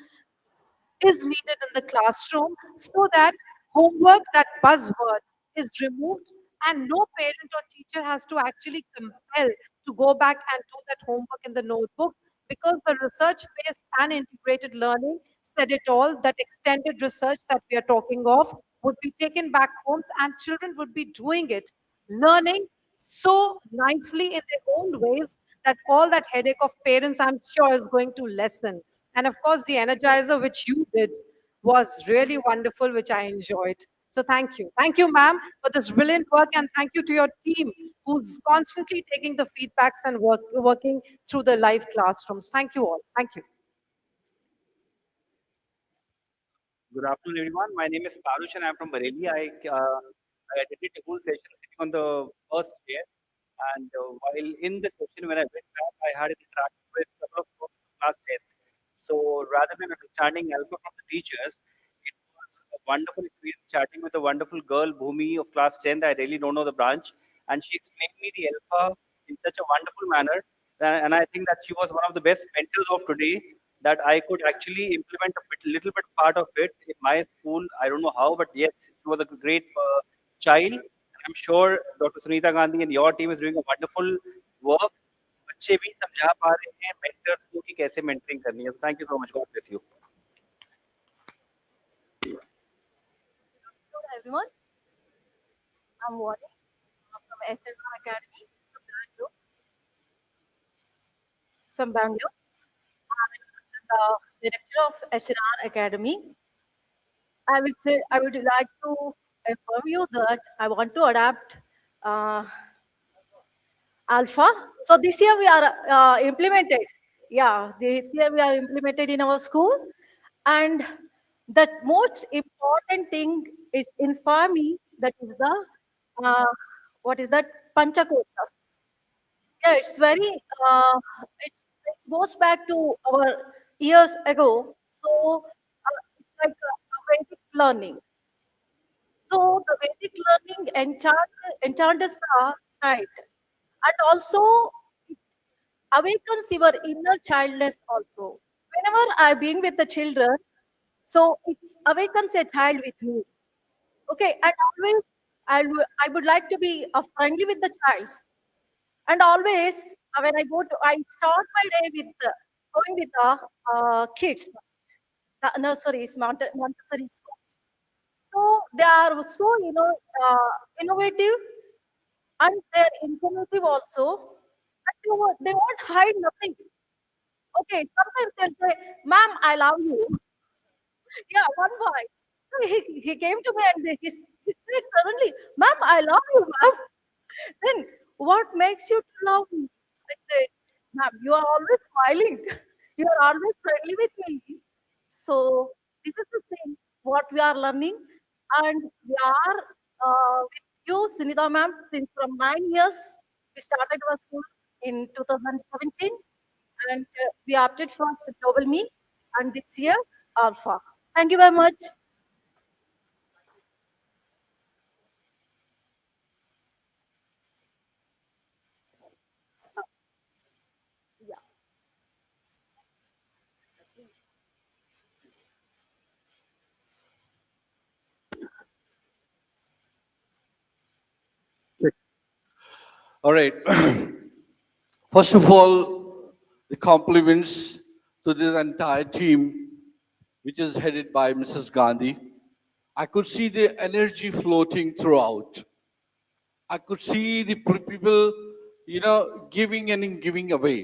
is needed in the classroom so that homework, that buzzword, is removed and no parent or teacher has to actually compel to go back and do that homework in the notebook because the research-based and integrated learning said it all, that extended research that we are talking of would be taken back homes and children would be doing it, learning so nicely in their own ways that all that headache of parents, I'm sure, is going to lessen. And of course, the energizer which you did was really wonderful, which I enjoyed. So thank you. Thank you, ma'am, for this brilliant work. And thank you to your team who's constantly taking the feedbacks and working through the live classrooms. Thank you all. Thank you. Good afternoon, everyone. My name is Parush and I'm from Bareilly. I attended the whole session sitting on the first chair. And while in the session, when I went back, I had an interaction with a couple of folks from class 10th. So rather than understanding alpha from the teachers, it was a wonderful experience chatting with a wonderful girl, Bhumi of class 10th. I really don't know the branch. And she explained me the alpha in such a wonderful manner. And I think that she was one of the best mentors of today that I could actually implement little bit part of it in my school. I don't know how, but yes, she was a great child. And I'm sure Dr. Sunita Gandhi and your team is doing a wonderful work. बच्चे भी समझा पा रहे हैं mentors को कि कैसे mentoring करनी है. So thank you so much. God bless you. Hello everyone, I'm Wani from SNR Academy from Bangalore. I'm the director of SNR Academy. I would like to inform you that I want to adapt uh, Alpha. So this year we are implemented. Yeah, this year we are implemented in our school, and the most important thing is inspire me. That is the uh, what is that Panchakotas. Yeah, it's very it goes back to our years ago. So it's like a Vedic learning. So the Vedic learning enchants the child, and also it awakens your inner childness also. Whenever I being with the children, so it awakens a child with me. Okay, and always I would like to be friendly with the child. And always, when I start my day with going with the kids, the nurseries, Montessori schools. So they are so, innovative and they're informative also. And they won't hide nothing. Okay, sometimes they'll say, "Ma'am, I love you." Yeah, one boy. So he came to me and he said suddenly, "Ma'am, I love you, ma'am." Then what makes you to love me? I said, "Ma'am, you are always smiling. You are always friendly with me." So this is the thing what we are learning, and we are with you, Sunita ma'am, since from 9 years. We started our school in 2017, and we opted for Global Me, and this year Alpha. Thank you very much. All right. First of all, the compliments to this entire team, which is headed by Mrs. Gandhi. I could see the energy floating throughout. I could see the people, giving and giving away.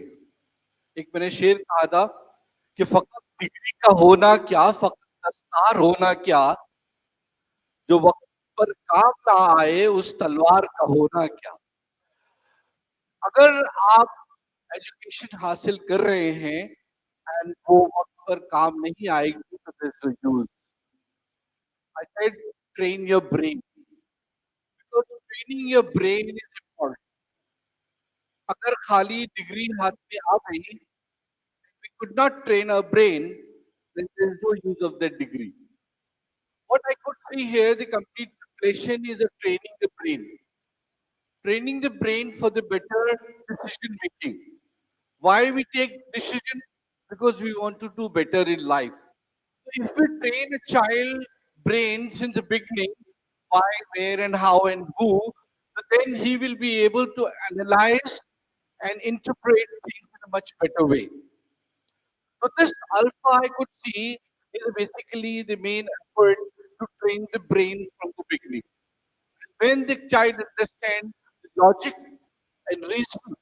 एक मैंने शेर कहा था कि फकत degree का होना क्या, फकत दस्तार होना क्या, जो वक्त पर काम ना आए उस तलवार का होना क्या. अगर आप एजुकेशन हासिल कर रहे हैं एंड वो वक्त पर काम नहीं आएगी तो there's no use. I said train your brain because training your brain is important. अगर खाली डिग्री हाथ में आ गई, we could not train our brain, then there is no use of that degree. What I could see here, the complete translation is a training the brain. Training the brain for the better decision making. Why we take decision? Because we want to do better in life. So if we train a child brain since the beginning, why, where, and how, and who, then he will be able to analyze and interpret things in a much better way. So this alpha I could see is basically the main effort to train the brain from the beginning. When the child understands logic and reason,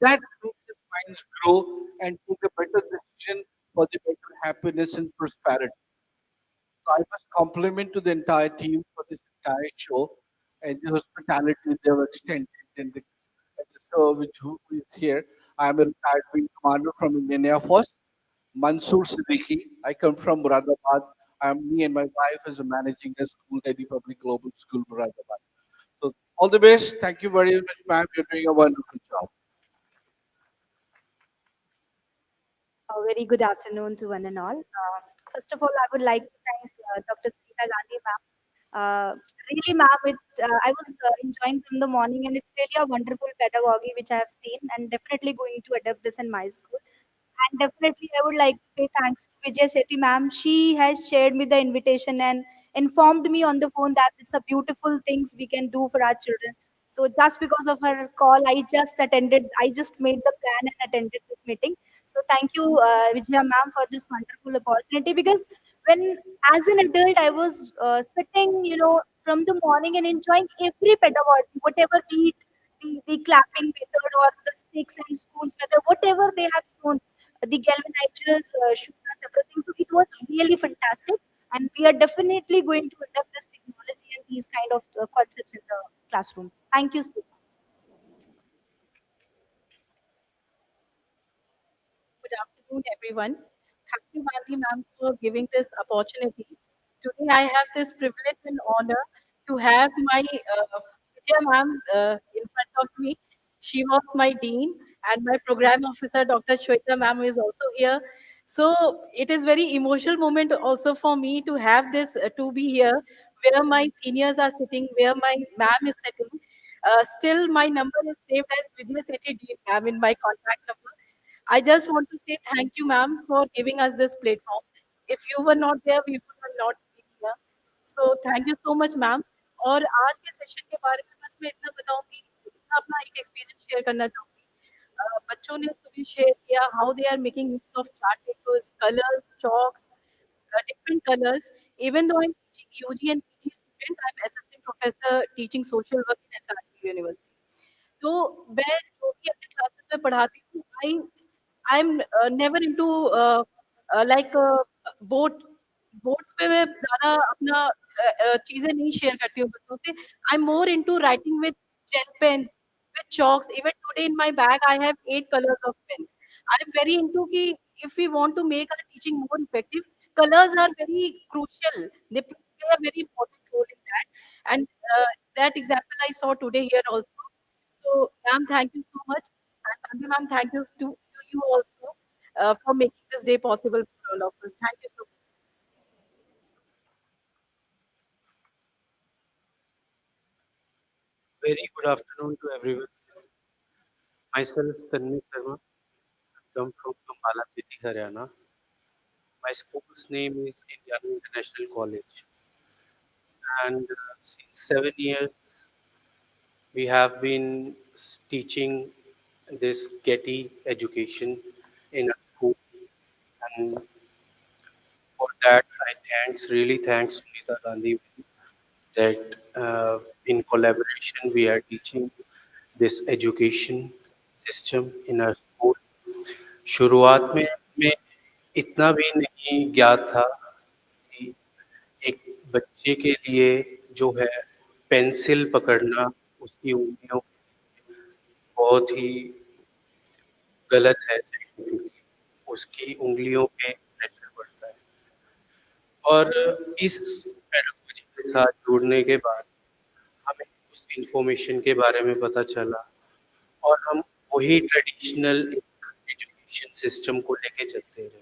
that makes his minds grow and take a better decision for the better happiness and prosperity. So I must compliment to the entire team for this entire show and the hospitality they have extended and the service who is here. I am a retired wing commander from Indian Air Force, Mansoor Siddiqui. I come from Muradabad. Me and my wife is managing a school, Delhi Public Global School, Muradabad. So all the best. Thank you very much, ma'am. You're doing a wonderful job. A very good afternoon to one and all. First of all, I would like to thank Dr. Sunita Gandhi, ma'am. Really, ma'am, I was enjoying from the morning, and it's really a wonderful pedagogy which I have seen, and definitely going to adapt this in my school. And definitely, I would like to say thanks to Vijay Sethi, ma'am. She has shared me the invitation and informed me on the phone that it's a beautiful things we can do for our children. So just because of her call, I just made the plan and attended this meeting. So thank you, Vijaya ma'am, for this wonderful opportunity. Because when, as an adult, I was sitting, from the morning and enjoying every pedagogy, whatever be it the clapping method or the sticks and spoons method, whatever they have shown, the galvanizers, shooters, everything. So it was really fantastic. And we are definitely going to adopt this technology and these kind of concepts in the classroom. Thank you so much. Good afternoon, everyone. Thank you, Gandhi ma'am, for giving this opportunity. Today, I have this privilege and honor to have my Vijaya ma'am in front of me. She was my dean, and my program officer, Dr. Shweta ma'am, is also here. So it is very emotional moment also for me to have this to be here, where my seniors are sitting, where my ma'am is sitting. Still, my number is saved as Vijaya Sethi Dean ma'am in my contact number. I just want to say thank you, ma'am, for giving us this platform. If you were not there, we would have not been here. So thank you so much, ma'am. और आज के session के बारे में बस मैं इतना बताऊंगी, इतना अपना एक एक्सपीरियंस शेयर करना चाहूंगी. बच्चों ने सुबह शेयर किया how they are making use of chart papers, colors, chalks, different colors. Even though I'm teaching UG and PG students, I'm assistant professor teaching social work in SRU University. तो मैं जो भी अपने क्लासेस में पढ़ाती हूँ, I'm never into like boat boats पे मैं ज़्यादा अपना चीज़ें नहीं शेयर करती हूँ बच्चों से. I'm more into writing with gel pens, with chalks. Even today in my bag, I have 8 colors of pens. I'm very into कि if we want to make our teaching more effective, colors are very crucial. They play a very important role in that. And that example I saw today here also. So, ma'am, thank you so much. And Gandhi ma'am, thank you to you also for making this day possible for all of us. Thank you so much. Very good afternoon to everyone. Myself, Tanvi Sharma. I come from Ambala City, Haryana. My school's name is Indiana International College. And since 7 years, we have been teaching this Getty education in our school. And for that, I really thanks Sunita Gandhi that In collaboration, we are teaching this education system in our school. शुरुआत में हमें इतना भी नहीं ज्ञात था कि एक बच्चे के लिए जो है पेंसिल पकड़ना उसकी उंगलियों बहुत ही गलत है साइंटिफिकली। उसकी उंगलियों पे प्रेशर पड़ता है और इस पेडागोजी के साथ जुड़ने के बाद हमें उस इंफॉर्मेशन के बारे में पता चला और हम वही ट्रेडिशनल एजुकेशन सिस्टम को लेके चलते रहे।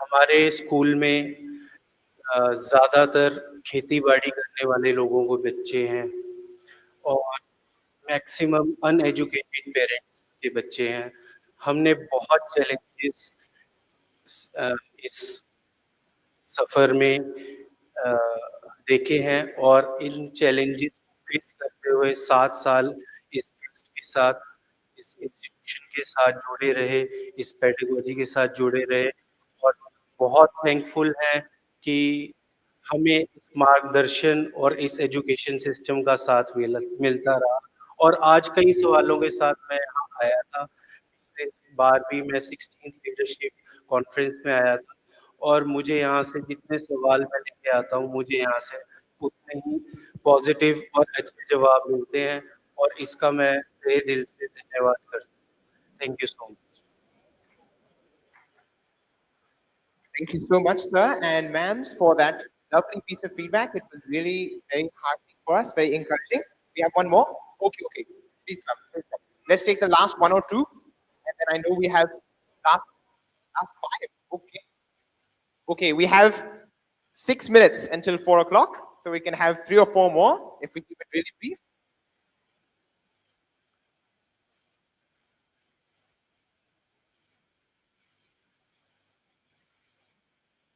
हमारे स्कूल में ज़्यादातर खेती-बाड़ी करने वाले लोगों को बच्चे हैं और मैक्सिमम अनएजुकेटेड पेरेंट्स के बच्चे हैं। हमने बहुत चैलेंजेस इस सफ़र में अ, देखे हैं और इन चैलेंजेस को फेस करते हुए 7 साल इस ट्रस्ट के साथ, इस इंस्टीट्यूशन के साथ जुड़े रहे, इस पेडागोजी के साथ जुड़े रहे और बहुत थैंकफुल हैं कि हमें इस मार्गदर्शन और इस एजुकेशन सिस्टम का साथ मिलता रहा और आज कई सवालों के साथ मैं यहाँ आया था। पिछले बार भी मैं 16th लीडरशिप कॉन्फ्रेंस में आया था और मुझे यहाँ से जितने सवाल मैं लेके आता हूँ, मुझे यहाँ से उतने ही पॉजिटिव और अच्छे जवाब मिलते हैं और इसका मैं तहे दिल से धन्यवाद करता हूँ। Thank you so much. Thank you so much, sir and ma'ams, for that lovely piece of feedback. It was really very heartening for us, very encouraging. We have one more. Okay, okay. Please come. Please come. Let's take the last one or two, and then I know we have last five. Okay. Okay, we have 6 minutes until 4 o'clock, so we can have 3 or 4 more if we keep it really brief.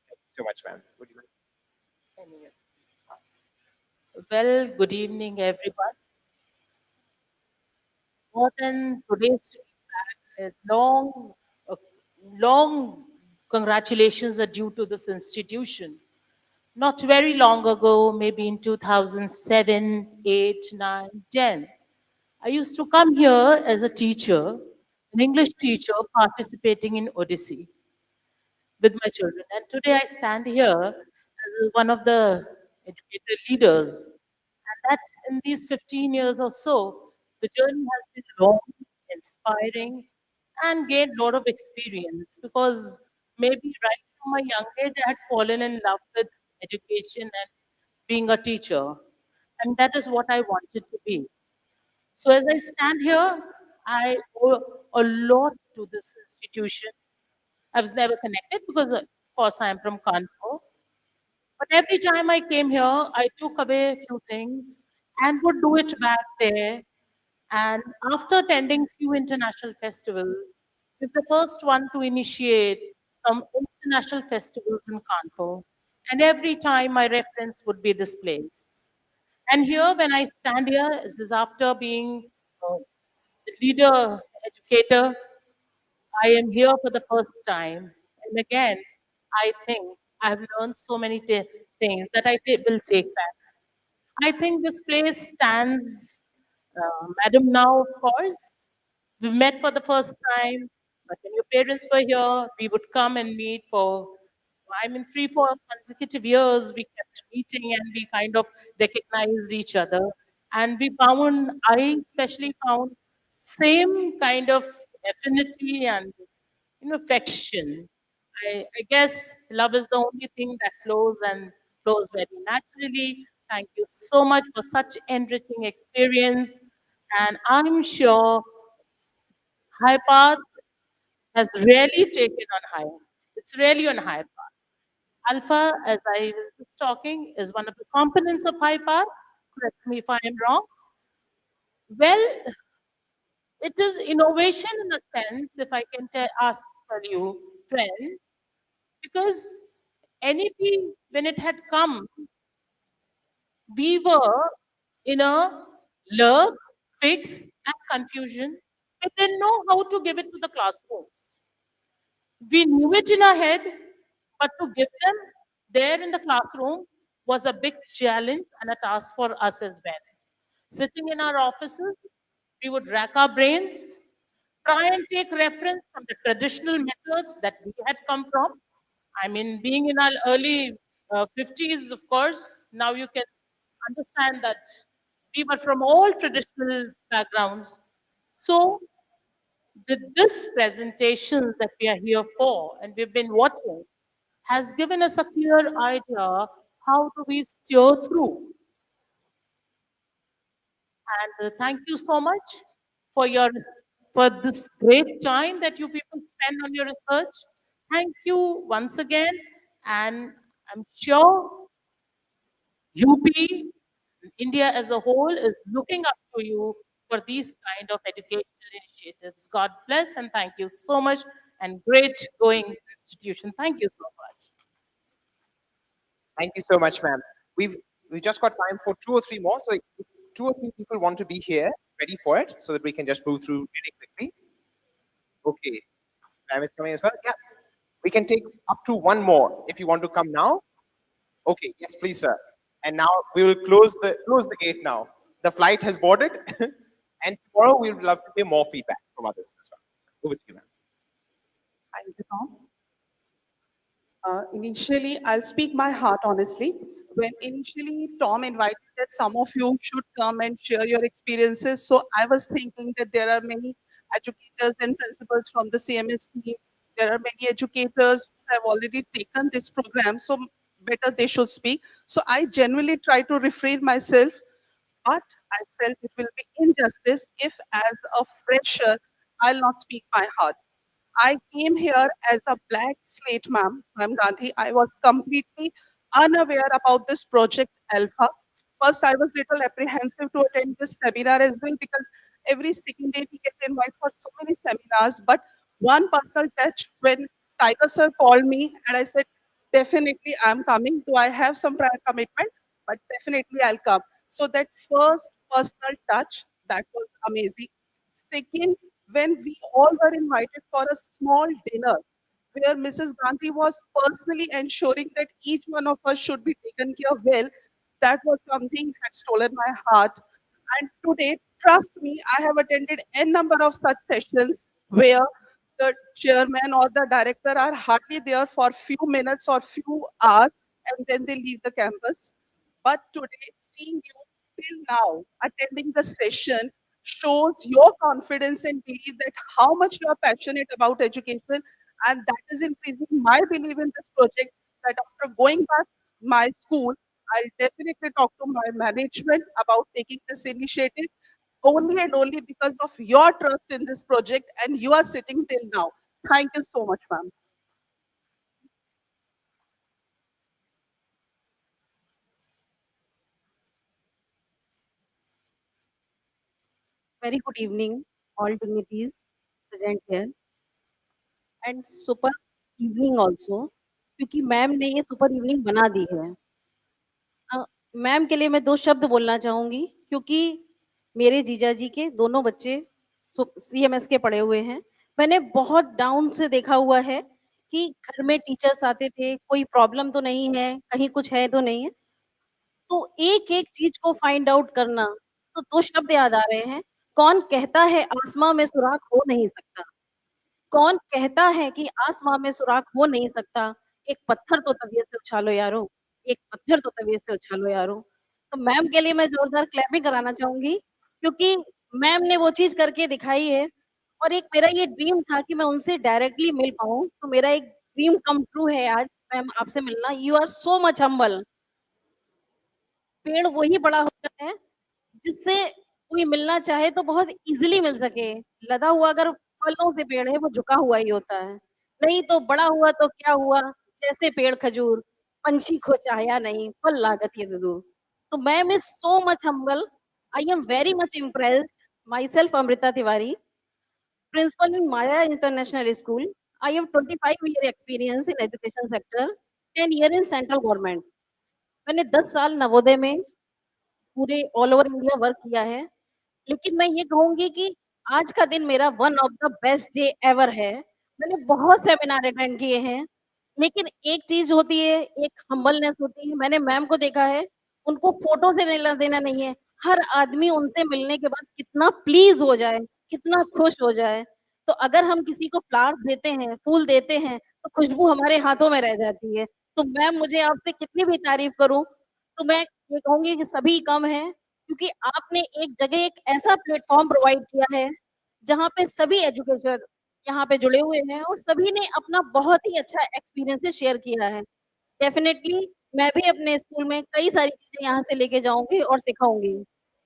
Thank you so much, ma'am. Would you like? Well, good evening, everyone. More than today's feedback, uh, long congratulations are due to this institution. Not very long ago, maybe in 2007, 8, 9, 10, I used to come here as a teacher, an English teacher participating in Odyssey with my children. And today I stand here as one of the educator leaders. And that's in these 15 years or so, the journey has been long, inspiring, and gained a lot of experience because maybe right from a young age I had fallen in love with education and being a teacher. And that is what I wanted to be. So as I stand here, I owe a lot to this institution. I was never connected because, of course, I am from Kanpur. But every time I came here, I took away a few things and would do it back there. And after attending few international festivals, it's the first one to initiate some international festivals in Kanpur. And every time my reference would be this place. And here, when I stand here, this is after being the leader, educator, I am here for the first time. And again, I think I've learned so many things that will take back. I think this place stands, Madam, now, of course. We met for the first time, but when your parents were here, we would come and meet for, I mean, 3, 4 consecutive years. We kept meeting and we kind of recognized each other. And we found, I especially found, same kind of affinity and affection. I guess love is the only thing that flows and flows very naturally. Thank you so much for such enriching experience. And I'm sure High Path has really taken on higher. It's really on high path. Alpha, as I was talking, is one of the components of high path. Correct me if I am wrong. Well, it is innovation in a sense, if I can tell you, friends, because anything, when it had come, we were in a lurk, fix, and confusion. We didn't know how to give it to the classrooms. We knew it in our head, but to give them there in the classroom, was a big challenge and a task for us as well. Sitting in our offices, we would rack our brains, try and take reference from the traditional methods that we had come from. I mean, being in our early 50s, of course, now you can understand that we were from all traditional backgrounds. So, this presentation that we are here for and we've been watching has given us a clear idea how do we steer through. And thank you so much for your for this great time that you people spend on your research. Thank you once again, and I'm sure UP, India as a whole, is looking up to you for these kind of educational initiatives. God bless and thank you so much, and great going institution. Thank you so much. Thank you so much, ma'am. We've just got time for two or three more. So if two or three people want to be here, ready for it, so that we can just move through really quickly. Okay, ma'am is coming as well. Yeah, we can take up to one more if you want to come now. Okay, yes, please, sir. And now we will close the gate now. The flight has boarded, and tomorrow we would love to hear more feedback from others as well. Over to you, ma'am. Thank you, Tom. Initially, I'll speak my heart honestly. When initially Tom invited that some of you should come and share your experiences, so I was thinking that there are many educators and principals from the CMS team. There are many educators who have already taken this program, so better they should speak. So I genuinely try to refrain myself, but I felt it will be injustice if, as a fresher, I'll not speak my heart. I came here as a blank slate, ma'am Gandhi. I was completely unaware about this project Alpha. First, I was little apprehensive to attend this seminar as well because every second day we get invited for so many seminars. But one personal touch when Tiger sir called me and I said, definitely I'm coming. Do I have some prior commitment? But definitely I'll come. So that first personal touch, that was amazing. Second, when we all were invited for a small dinner where Mrs. Gandhi was personally ensuring that each one of us should be taken care of well, that was something that stolen my heart. And today, trust me, I have attended a number of such sessions where the chairman or the director are hardly there for few minutes or few hours and then they leave the campus. But today, seeing you till now attending the session shows your confidence and belief that how much you are passionate about education, and that is increasing my belief in this project that after going back my school, I'll definitely talk to my management about taking this initiative only and only because of your trust in this project and you are sitting till now. Thank you so much, ma'am. Very good evening, all dignities present here, and super evening also, क्योंकि ma'am ने ये super evening बना दी है। Ma'am के लिए मैं 2 शब्द बोलना चाहूँगी क्योंकि मेरे जीजा जी के दोनों बच्चे सीएमएस के पढ़े हुए हैं। मैंने बहुत डाउन से देखा हुआ है कि घर में टीचर्स आते थे, कोई प्रॉब्लम तो नहीं है, कहीं कुछ है तो नहीं है। तो एक-एक चीज़ को फाइंड आउट करना, तो 2 शब्द याद आ रहे हैं, कौन कहता है आसमाँ में सुराख हो नहीं सकता? कौन कहता है कि आसमाँ में सुराख हो नहीं सकता? एक पत्थर तो तबीयत से उछालो यारो, एक पत्थर तो तबीयत से उछालो यारो। तो मैम के लिए मैं ज़ोरदार क्लैपिंग कराना चाहूँगी, क्योंकि मैम ने वो चीज़ करके दिखाई है और एक मेरा ये ड्रीम था कि मैं उनसे डायरेक्टली मिल पाऊँ, तो मेरा एक ड्रीम कम ट्रू है आज मैम आपसे मिलना। You are so much humble. पेड़ वही बड़ा होता है जिससे कोई मिलना चाहे तो बहुत ईज़िली मिल सके। लदा हुआ अगर फलों से पेड़ है वो झुका हुआ ही होता है। नहीं तो बड़ा हुआ तो क्या हुआ, जैसे पेड़ खजूर, पंछी को चाहा नहीं, फल लागत ये दूर। तो ma'am is so much humble. I am very much impressed. Myself Amrita Tiwari, principal in Maya International School. I have 25-year experience in education sector, 10 year in central government. मैंने 10 साल नवोदय में पूरे ऑल ओवर इंडिया वर्क किया है। लेकिन मैं ये कहूँगी कि आज का दिन मेरा one of the best day ever है। मैंने बहुत सेमिनार अटेंड किए हैं, लेकिन एक चीज होती है, एक हम्बलनेस होती है। मैंने मैम को देखा है, उनको फोटो से लेना देना नहीं है। हर आदमी उनसे मिलने के बाद कितना प्लीज हो जाए, कितना खुश हो जाए। तो अगर हम किसी को फ्लावर्स देते हैं, फूल देते हैं, तो खुशबू हमारे हाथों में रह जाती है। तो मैम, मुझे आपसे कितनी भी तारीफ करूं तो मैं ये कहूंगी कि सभी कम है, क्योंकि आपने एक जगह एक ऐसा प्लेटफॉर्म प्रोवाइड किया है जहाँ पे सभी एजुकेटर यहाँ पे जुड़े हुए हैं और सभी ने अपना बहुत ही अच्छा एक्सपीरियंसेस शेयर किया है। डेफिनेटली मैं भी अपने स्कूल में कई सारी चीजें यहाँ से लेके जाऊंगी और सिखाऊंगी,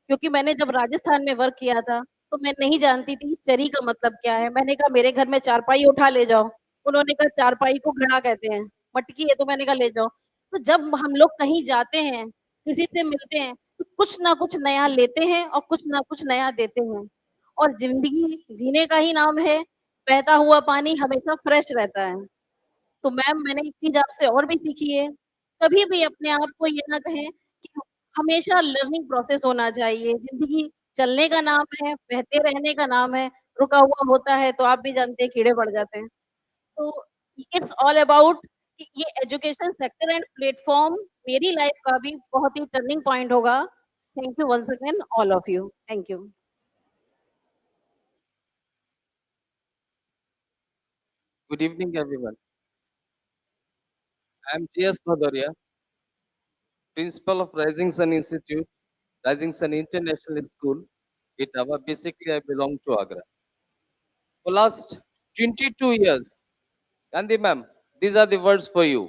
क्योंकि मैंने जब राजस्थान में वर्क किया था तो मैं नहीं जानती थी चरी का मतलब क्या है। मैंने कहा मेरे घर में चारपाई उठा ले जाओ, उन्होंने कहा चारपाई को घड़ा कहते हैं, मटकी है, तो मैंने कहा ले जाओ। तो जब हम लोग कहीं जाते हैं, किसी से मिलते हैं, तो कुछ ना कुछ नया लेते हैं और कुछ ना कुछ नया देते हैं। और जिंदगी जीने का ही नाम है, बहता हुआ पानी हमेशा फ्रेश रहता है। तो मैम, मैंने एक चीज आपसे और भी सीखी है, कभी भी अपने आप को ये ना कहें कि हमेशा लर्निंग प्रोसेस होना चाहिए। जिंदगी चलने का नाम है, बहते रहने का नाम है। रुका हुआ होता है तो आप भी जानते हैं कीड़े पड़ जाते हैं। तो इट्स ऑल अबाउट कि ये एजुकेशन सेक्टर एंड प्लेटफॉर्म मेरी लाइफ का भी बहुत ही टर्निंग पॉइंट होगा। Thank you once again all of you. Thank you. Good evening, everyone. I am G.S. Bhadoria, Principal of Rising Sun Institute, Rising Sun International School, Etawah. Basically, I belong to Agra. For last 22 years, Gandhi ma'am, these are the words for you.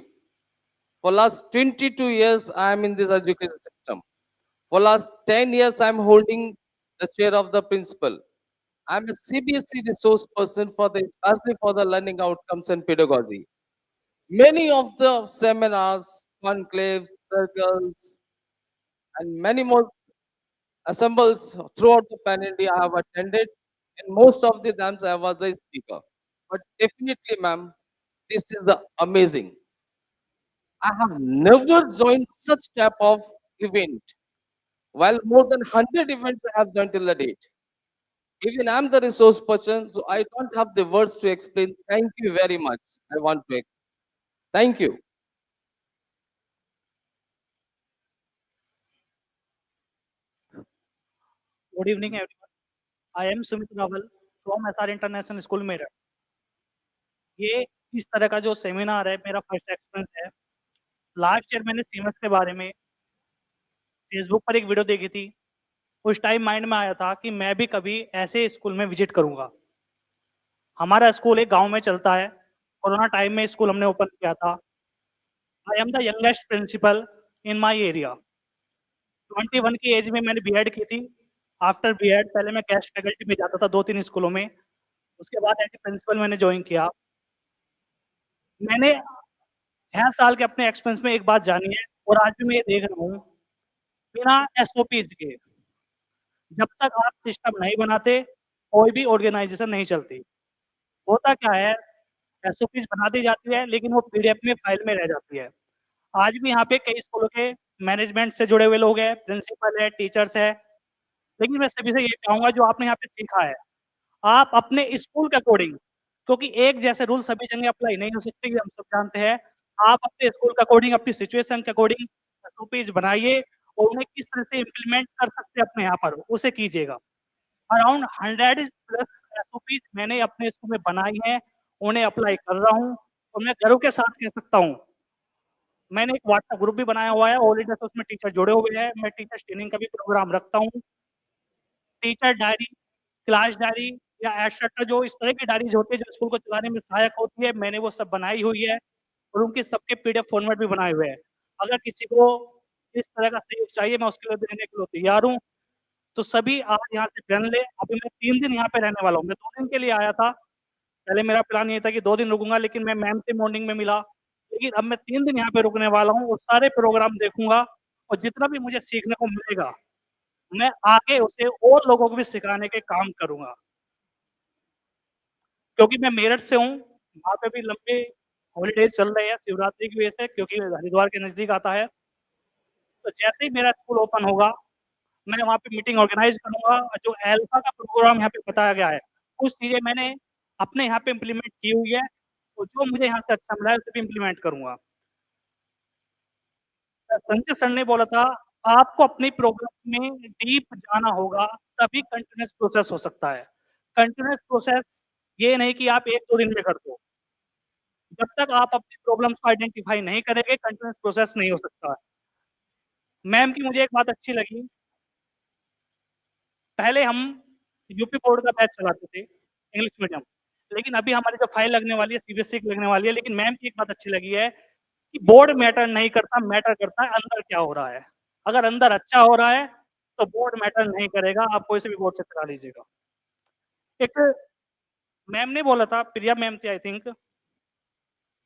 For last 22 years, I am in this education system. For last 10 years, I am holding the chair of the principal. I am a CBSE resource person for the, especially for the learning outcomes and pedagogy. Many of the seminars, conclaves, circles, and many more assembles throughout the pan India I have attended, and most of the times I was the speaker. But definitely, ma'am, this is the amazing. I have never joined such type of event. While more than 100 events I have joined till the date. Even I'm the resource person, so I don't have the words to explain. Thank you very much. I want to thank you. Good evening everyone. I am Sumit Rawal from SR international school Meerut. ये इस तरह का जो seminar है, मेरा first experience है। Last year मैंने सीमस के बारे में फेसबुक पर एक वीडियो देखी थी। उस टाइम माइंड में आया था कि मैं भी कभी ऐसे स्कूल में विजिट करूंगा। हमारा स्कूल एक गांव में चलता है। कोरोना टाइम में स्कूल हमने ओपन किया था। I am the youngest principal in my area. 21 की एज में मैंने बीएड की थी। आफ्टर बीएड पहले मैं गेस्ट फैकल्टी में जाता था 2-3 स्कूलों में। उसके बाद एज ए प्रिंसिपल मैंने ज्वाइन किया। मैंने 6 साल के अपने एक्सपीरियंस में एक बात जानी है, और आज भी मैं ये देख रहा हूँ, बिना एसओपीज के जब तक आप सिस्टम नहीं बनाते, कोई भी ऑर्गेनाइजेशन नहीं चलती। होता क्या है, एसओपीज बना दी जाती है लेकिन वो पीडीएफ में फाइल में रह जाती है। आज भी यहाँ पे कई स्कूलों के मैनेजमेंट से जुड़े हुए लोग हैं, प्रिंसिपल है, टीचर्स है, लेकिन मैं सभी से ये चाहूंगा जो आपने यहाँ पे सीखा है, आप अपने स्कूल के अकॉर्डिंग, क्योंकि एक जैसे रूल सभी जगह अप्लाई नहीं हो सकते, ये हम सब जानते हैं। आप अपने स्कूल के अकॉर्डिंग, अपनी सिचुएशन के अकॉर्डिंग एसओपीज बनाइए और उन्हें किस तरह से इम्प्लीमेंट कर सकते हैं अपने यहाँ पर, उसे कीजिएगा। अराउंड 100 प्लस एसओपीज मैंने अपने स्कूल में बनाई है, उन्हें अप्लाई कर रहा हूँ, और मैं गर्व के साथ कह सकता हूँ मैंने एक व्हाट्सएप ग्रुप भी बनाया हुआ है ऑलरेडी, तो उसमें टीचर जुड़े हुए हैं। मैं टीचर ट्रेनिंग का भी प्रोग्राम रखता हूँ। टीचर डायरी, क्लास डायरी या एटसेट्रा, जो इस तरह की डायरीज होती है जो स्कूल को चलाने में सहायक होती है, मैंने वो सब बनाई हुई है और उनके सबके पीडीएफ फॉर्मेट भी बनाए हुए हैं। अगर किसी को इस तरह का सहयोग चाहिए, मैं उसके लिए देने के लिए तैयार हूँ। तो सभी आज यहाँ से प्लान ले। अभी मैं 3 दिन यहाँ पे रहने वाला हूँ। मैं 2 दिन के लिए आया था, पहले मेरा प्लान ये था कि 2 दिन रुकूंगा, लेकिन मैं मैम से मॉर्निंग में मिला। लेकिन अब मैं 3 दिन यहाँ पे रुकने वाला हूँ और सारे प्रोग्राम देखूंगा, और जितना भी मुझे सीखने को मिलेगा मैं आगे उसे और लोगों को भी सिखाने के काम करूंगा। क्योंकि मैं मेरठ से हूँ, वहाँ पे भी लंबे हॉलीडेज चल रहे हैं शिवरात्रि की वजह से, क्योंकि हरिद्वार के नजदीक आता है। तो जैसे ही मेरा स्कूल ओपन होगा, मैं वहाँ पे मीटिंग ऑर्गेनाइज करूंगा। जो अल्फा का प्रोग्राम यहाँ पे बताया गया है, कुछ चीजें मैंने अपने यहाँ पे इम्प्लीमेंट की हुई है, तो जो मुझे यहाँ से अच्छा मिला है उसे भी इम्प्लीमेंट करूंगा। संजय सर ने बोला था आपको अपनी प्रोग्राम में डीप जाना होगा, तभी कंटिन्यूस प्रोसेस हो सकता है। कंटिन्यूस प्रोसेस ये नहीं कि आप 1-2 दिन में कर दो। जब तक आप अपनी प्रॉब्लम्स को आइडेंटिफाई नहीं करेंगे, कंटिन्यूस प्रोसेस नहीं हो सकता है। मैम की मुझे एक बात अच्छी लगी, पहले हम यूपी बोर्ड का बैच चलाते थे इंग्लिश मीडियम, लेकिन अभी हमारी जो फाइल लगने वाली है सीबीएसई की लगने वाली है। लेकिन मैम की एक बात अच्छी लगी है कि बोर्ड मैटर नहीं करता, मैटर करता है अंदर क्या हो रहा है। अगर अंदर अच्छा हो रहा है तो बोर्ड मैटर नहीं करेगा, आप कोई से भी बोर्ड से करा लीजिएगा। एक मैम ने बोला था, प्रिया मैम थी आई थिंक,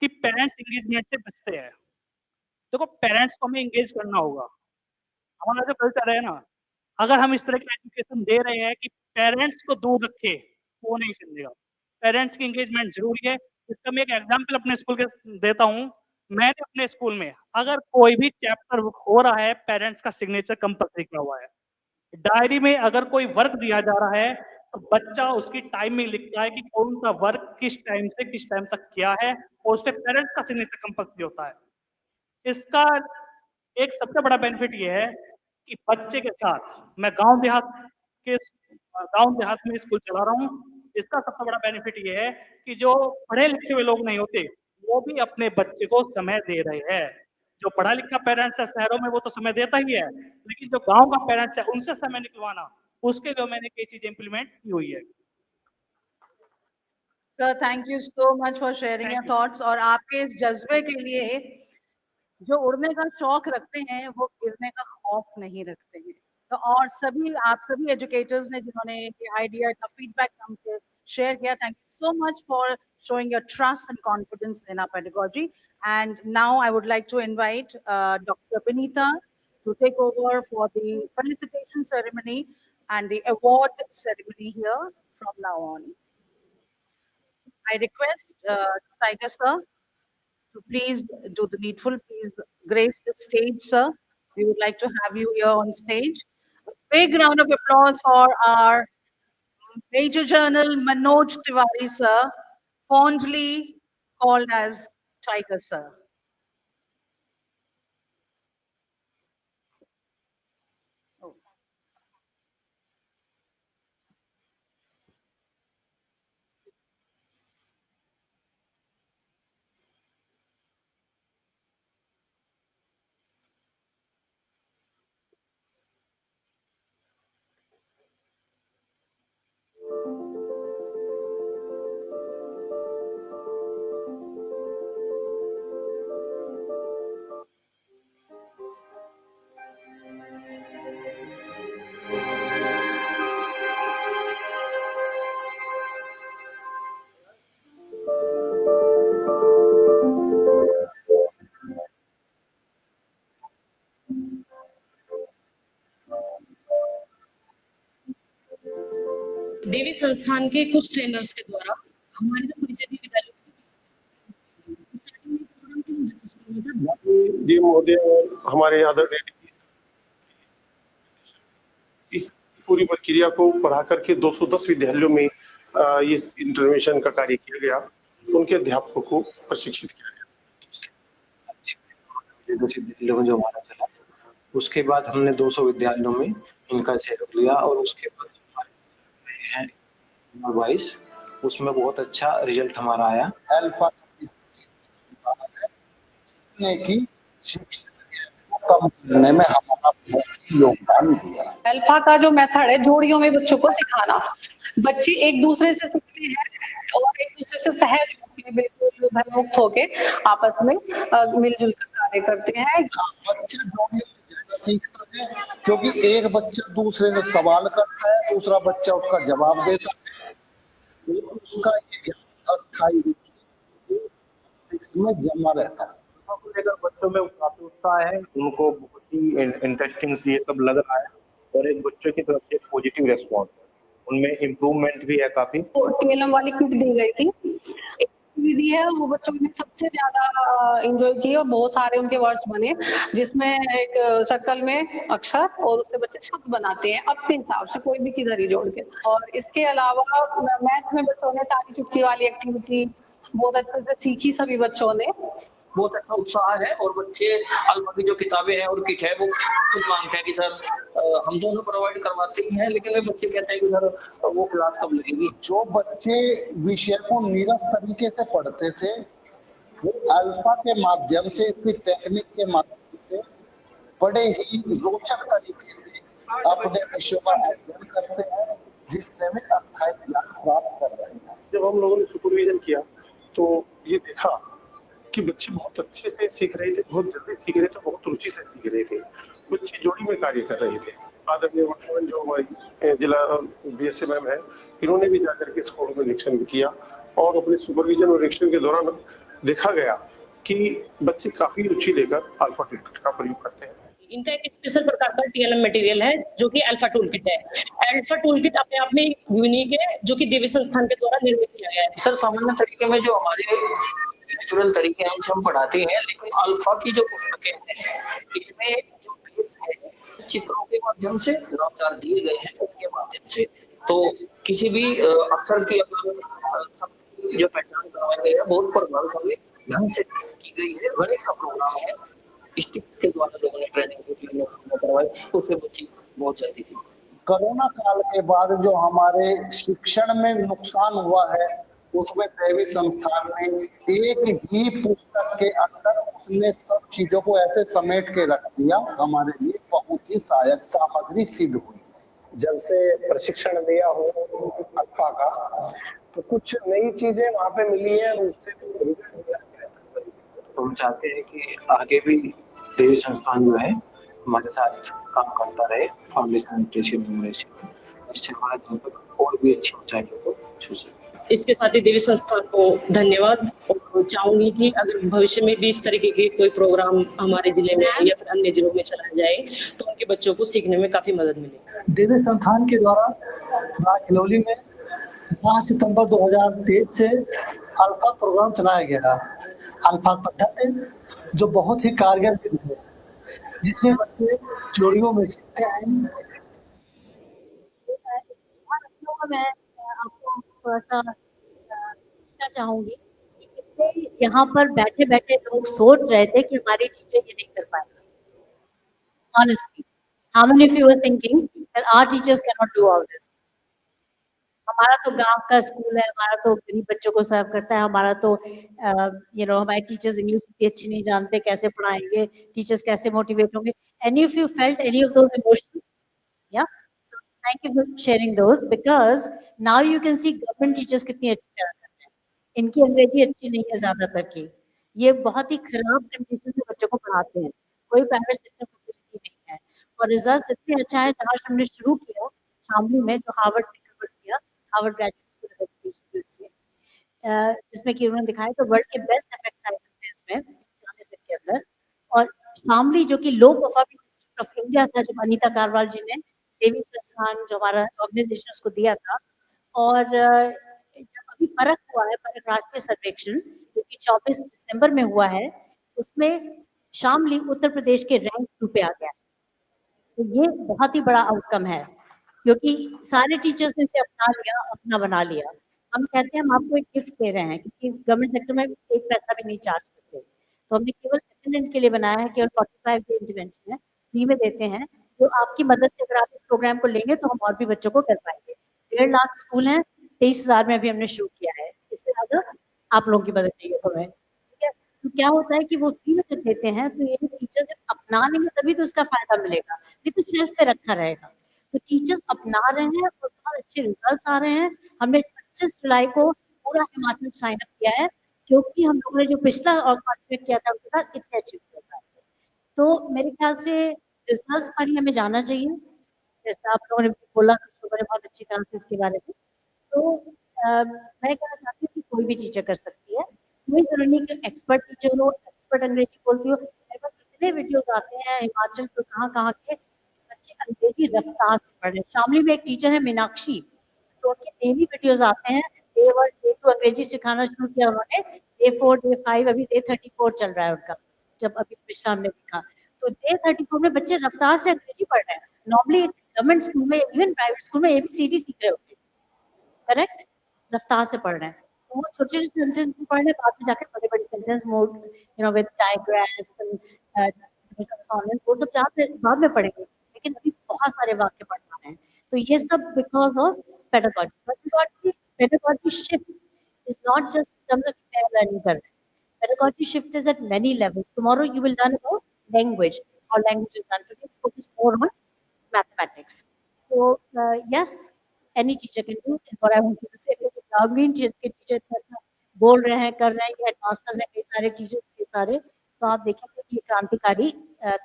कि पेरेंट्स इंगेजमेंट से बचते हैं। देखो पेरेंट्स को हमें इंगेज करना होगा। हमारा जो कल्चर है ना, अगर हम इस तरह की एजुकेशन दे रहे हैं कि पेरेंट्स को दूर रखे, वो नहीं समझेगा। पेरेंट्स की एंगेजमेंट जरूरी है। इसका मैं एक एग्जांपल अपने स्कूल के देता हूँ। मैंने अपने स्कूल में अगर कोई भी चैप्टर हो रहा है, पेरेंट्स का सिग्नेचर कंपल्सरी किया हुआ है। डायरी में अगर कोई वर्क दिया जा रहा है तो बच्चा उसकी टाइमिंग लिखता है कि कौन सा वर्क किस टाइम से किस टाइम तक किया है, और उस पर पेरेंट्स का सिग्नेचर कंपल्सरी होता है। इसका एक सबसे बड़ा बेनिफिट ये है कि बच्चे के साथ मैं गांव देहात में स्कूल चला रहा हूँ। इसका सबसे बड़ा बेनिफिट ये है कि जो पढ़े लिखे हुए लोग नहीं होते वो भी अपने बच्चे को समय दे रहे हैं। जो पढ़ा लिखा पेरेंट्स है शहरों में वो तो समय देता ही है, लेकिन जो गांव का पेरेंट्स है उनसे समय निकलवाना, उसके लिए मैंने कई चीजें इंप्लीमेंट की हुई है। Sir thank you so much for sharing your thoughts, और आपके इस जज्बे के लिए। जो उड़ने का शौक रखते हैं वो गिरने का खौफ नहीं रखते हैं। तो और सभी आप सभी एजुकेटर्स ने जिन्होंने ये आइडिया का फीडबैक हमसे शेयर किया, thank you so much for showing your trust and confidence in our pedagogy. And now I would like to invite Dr. Benita to take over for the felicitation ceremony and the award ceremony here from now on. I request Tiger sir to please do the needful. Please grace the stage, sir. We would like to have you here on stage. A big round of applause for our Major General Manoj Tiwari, sir, fondly called as Tiger, sir. देवी संस्थान के कुछ trainers के द्वारा हमारे जो परिचय विद्यालय जी महोदय और हमारे आदरणीय इस पूरी प्रक्रिया को बढ़ा करके 210 विद्यालयों में ये इंटरवेंशन का कार्य किया गया। उनके अध्यापकों को प्रशिक्षित किया गया। विद्यालयों में जो हमारा चला, उसके बाद हमने 200 विद्यालयों में इनका सहयोग लिया और उसके बाद है 22 उसमें बहुत अच्छा रिजल्ट हमारा आया। अल्फा की शिक्षा कम करने में हमारा बहुत योगदान दिया। अल्फा का जो मेथड है जोड़ियों में बच्चों को सिखाना, बच्चे एक दूसरे से सीखते हैं और एक दूसरे से सहज होकर बिल्कुल भयमुक्त होके आपस में मिलजुल कर कार्य करते हैं। बच्चा जोड़ियों में ज्यादा सीखता है क्योंकि एक बच्चा दूसरे से सवाल करता है, दूसरा बच्चा उसका जवाब देता है, उसका ये ज्ञान अस्थायी रूप से मस्तिष्क में जमा रहता है। लेकर बच्चों में काफी उत्साह है, उनको बहुत ही इंटरेस्टिंग ये सब लग रहा है और एक बच्चों की तरफ से पॉजिटिव रेस्पॉन्स, उनमें इम्प्रूवमेंट भी है काफी। टीएलएम वाली किट दी गई थी, विधि है वो बच्चों ने सबसे ज्यादा एंजॉय की और बहुत सारे उनके वर्ड्स बने, जिसमें एक सर्कल में अक्षर और उससे बच्चे शब्द बनाते हैं अपने हिसाब से, कोई भी किधर ही जोड़ के। और इसके अलावा मैथ में बच्चों ने ताली चुटकी वाली एक्टिविटी बहुत अच्छे से सीखी सभी बच्चों ने। बहुत अच्छा उत्साह है और बच्चे अल्फा की जो किताबें हैं और किट है वो खुद मांगते हैं कि सर हम दोनों प्रोवाइड करवाते ही हैं, लेकिन वे बच्चे कहते हैं कि सर वो क्लास कब लगेगी। जो बच्चे विषय को नीरस तरीके से पढ़ते थे वो अल्फा के माध्यम से, इसकी टेक्निक के माध्यम से बड़े ही रोचक तरीके से अपने विषयों का अध्ययन करते हैं, जिससे वे अस्थायी ज्ञान प्राप्त कर रहे हैं। जब हम लोगों ने सुपरविजन किया तो ये देखा कि बच्चे बहुत अच्छे से सीख रहे थे, बहुत जल्दी सीख रहे थे, बहुत रुचि से सीख रहे थे। बच्चे जोड़ी में कार्य कर रहे थे। आदरणीय वर्तमान जो हमारी जिला बीएसए मैम है, इन्होंने भी जाकर के स्कूलों में निरीक्षण भी किया और अपने सुपरविजन और निरीक्षण के दौरान देखा गया कि बच्चे काफी रुचि लेकर अल्फा टूलकिट का प्रयोग करते हैं। इनका एक स्पेशल प्रकार का टीएलएम मटेरियल है जो कि अल्फा टूल किट है। अल्फा टूल किट अपने आप में यूनिक है जो कि देवी संस्थान के द्वारा निर्मित किया गया है। सर सामान्य तरीके में जो हमारे नेचुरल तरीके हैं उनसे हम पढ़ाते हैं, लेकिन अल्फा की जो पुस्तकें हैं इनमें जो बेस है चित्रों के माध्यम से, नवाचार दिए गए हैं उनके माध्यम से, तो किसी भी अक्षर की जो पहचान करवाई गई है बहुत प्रभावशाली ढंग से की गई है। गणित का प्रोग्राम है, स्टिक्स के द्वारा लोगों ने ट्रेनिंग करवाई, उससे बच्चे बहुत जल्दी सीखते। कोरोना काल के बाद जो हमारे शिक्षण में नुकसान हुआ है उसमें देवी संस्थान ने एक ही पुस्तक के अंदर उसने सब चीजों को ऐसे समेट के रख दिया, हमारे लिए बहुत ही सहायक सामग्री सिद्ध हुई। जब से प्रशिक्षण दिया हो अल्फा का तो कुछ नई चीजें वहाँ पे मिली है, उससे तो हम चाहते हैं कि आगे भी देवी संस्थान जो है हमारे साथ काम करता रहे फाउंडेशन न्यूमरेशन, इससे हमारा अध्यापक और भी अच्छी ऊंचाइयों को छू सके। इसके साथ ही देवी संस्थान को धन्यवाद, और चाहूंगी कि अगर भविष्य में भी इस तरीके के कोई प्रोग्राम हमारे जिले में या फिर अन्य जिलों में चलाया जाए तो उनके बच्चों को सीखने में काफी मदद मिलेगी। देवी संस्थान के द्वारा खिलौली में 5 सितंबर 2023 से अल्फा प्रोग्राम चलाया गया। अल्फा पद्धति जो बहुत ही कारगर विधि है, जिसमें बच्चे जोड़ियों में सीखते हैं। मैं आपको थोड़ा सा पूछना चाहूंगी कि कितने यहाँ पर बैठे बैठे लोग सोच रहे थे कि हमारी टीचर ये नहीं कर पाएंगे। Honestly, how many of you were thinking that our teachers cannot do all this? हमारा तो गांव का स्कूल है, हमारा तो गरीब बच्चों को सर्व करता है, हमारा तो हमारे टीचर्स इंग्लिश इतनी अच्छी नहीं जानते, कैसे पढ़ाएंगे, टीचर्स कैसे मोटिवेट होंगे। Any of you felt any of those emotions? Yeah. So thank you for sharing those, because now you can see government teachers कितनी अच्छी तरह करते हैं। इनकी अंग्रेजी अच्छी नहीं है ज्यादातर की, ये बहुत ही खराब कंडीशन में बच्चों को पढ़ाते हैं, कोई प्राइवेट सेक्टर फैसिलिटी नहीं है, और रिजल्ट इतने अच्छा है। जहाँ हमने शुरू किया शामली में, जो हार्वर्ड ने कवर किया, Harvard graduate school of education से, जिसमें कि उन्होंने दिखाया तो वर्ल्ड के बेस्ट इफेक्ट साइंसेस है इसमें 40 के अंदर। और शामली जो कि लो परफॉर्मिंग डिस्ट्रिक्ट ऑफ इंडिया था, जब अनीता कारवाल जी ने देवी संस्थान जो हमारा ऑर्गेनाइजेशन उसको दिया था, और जब अभी परख हुआ है, परख राष्ट्रीय सर्वेक्षण जो कि 24 दिसंबर में हुआ है, उसमें शामली उत्तर प्रदेश के रैंक 2 पे आ गया। तो ये बहुत ही बड़ा आउटकम है, क्योंकि सारे टीचर्स ने इसे अपना लिया, अपना बना लिया। हम कहते हैं हम आपको एक गिफ्ट दे रहे हैं, क्योंकि गवर्नमेंट सेक्टर में एक पैसा भी नहीं चार्ज करते, तो हमने केवल अटेंडेंट के लिए बनाया है, केवल 45 डे इंटरवेंशन है, फ्री में देते हैं। तो आपकी मदद से अगर आप इस प्रोग्राम को लेंगे तो हम और भी बच्चों को कर पाएंगे। 1.5 लाख स्कूल हैं, 23,000 में अभी हमने शुरू किया है, इससे ज्यादा आप लोगों की मदद चाहिए हमें, ठीक है। तो क्या होता है कि वो फ्री में जब देते हैं तो ये टीचर जब अपना लेंगे तभी तो इसका फायदा मिलेगा, नहीं तो शेल्फ पे रखा रहेगा। तो टीचर्स अपना रहे हैं और बहुत अच्छे रिजल्ट्स आ रहे हैं। हमने 25 जुलाई को पूरा हिमाचल साइन अप किया है, क्योंकि हम लोगों ने जो पिछला और कॉन्ट्रैक्ट किया था उनके साथ इतने अच्छे रिजल्ट्स आए थे। तो मेरे ख्याल से रिजल्ट्स पर ही हमें जाना चाहिए, जैसा आप लोगों ने बोला सुबह ने बहुत अच्छी तरह से इसके बारे में। तो मैं कहना चाहती हूँ कि कोई भी टीचर कर सकती है, कोई जरूरी नहीं कि एक्सपर्ट टीचर हो, एक्सपर्ट अंग्रेजी बोलती हो। मेरे पास इतने वीडियोज आते हैं हिमाचल के कहाँ कहाँ के, बच्चे अंग्रेजी रफ्तार से पढ़ रहे हैं। शामली में एक टीचर है मीनाक्षी, तो उनके डेली वीडियोज आते हैं, डे 1 डे 2 अंग्रेजी सिखाना शुरू किया उन्होंने, डे 4 डे 5 अभी डे 34 चल रहा है उनका, जब अभी पिछला हमने देखा। तो डे 34 में बच्चे रफ्तार से अंग्रेजी पढ़ रहे हैं। नॉर्मली गवर्नमेंट स्कूल में, इवन प्राइवेट स्कूल में ABCD सीख रहे होते हैं, करेक्ट, रफ्तार से पढ़ रहे हैं। वो छोटे-छोटे सेंटेंस पढ़ने बाद में जाकर बड़े-बड़े sentence mode with diagrams and consonants वो सब बाद में पढ़ेंगे। लेकिन अभी बहुत सारे वाक्य पढ़ना है। तो ये सब because of pedagogy. Pedagogy shift is not just in terms of क्या लर्निंग कर रहे हैं। Pedagogy shift is at many levels. Tomorrow you will learn about language. How language is done today. Focus more on mathematics. So yes, any teacher can do is what I want to say. ग्रामीण के teacher इतना अच्छा बोल रहे हैं, कर रहे हैं, हेडमास्टर्स हैं, कई सारे टीचर, कई सारे, तो आप देखेंगे कि ये क्रांतिकारी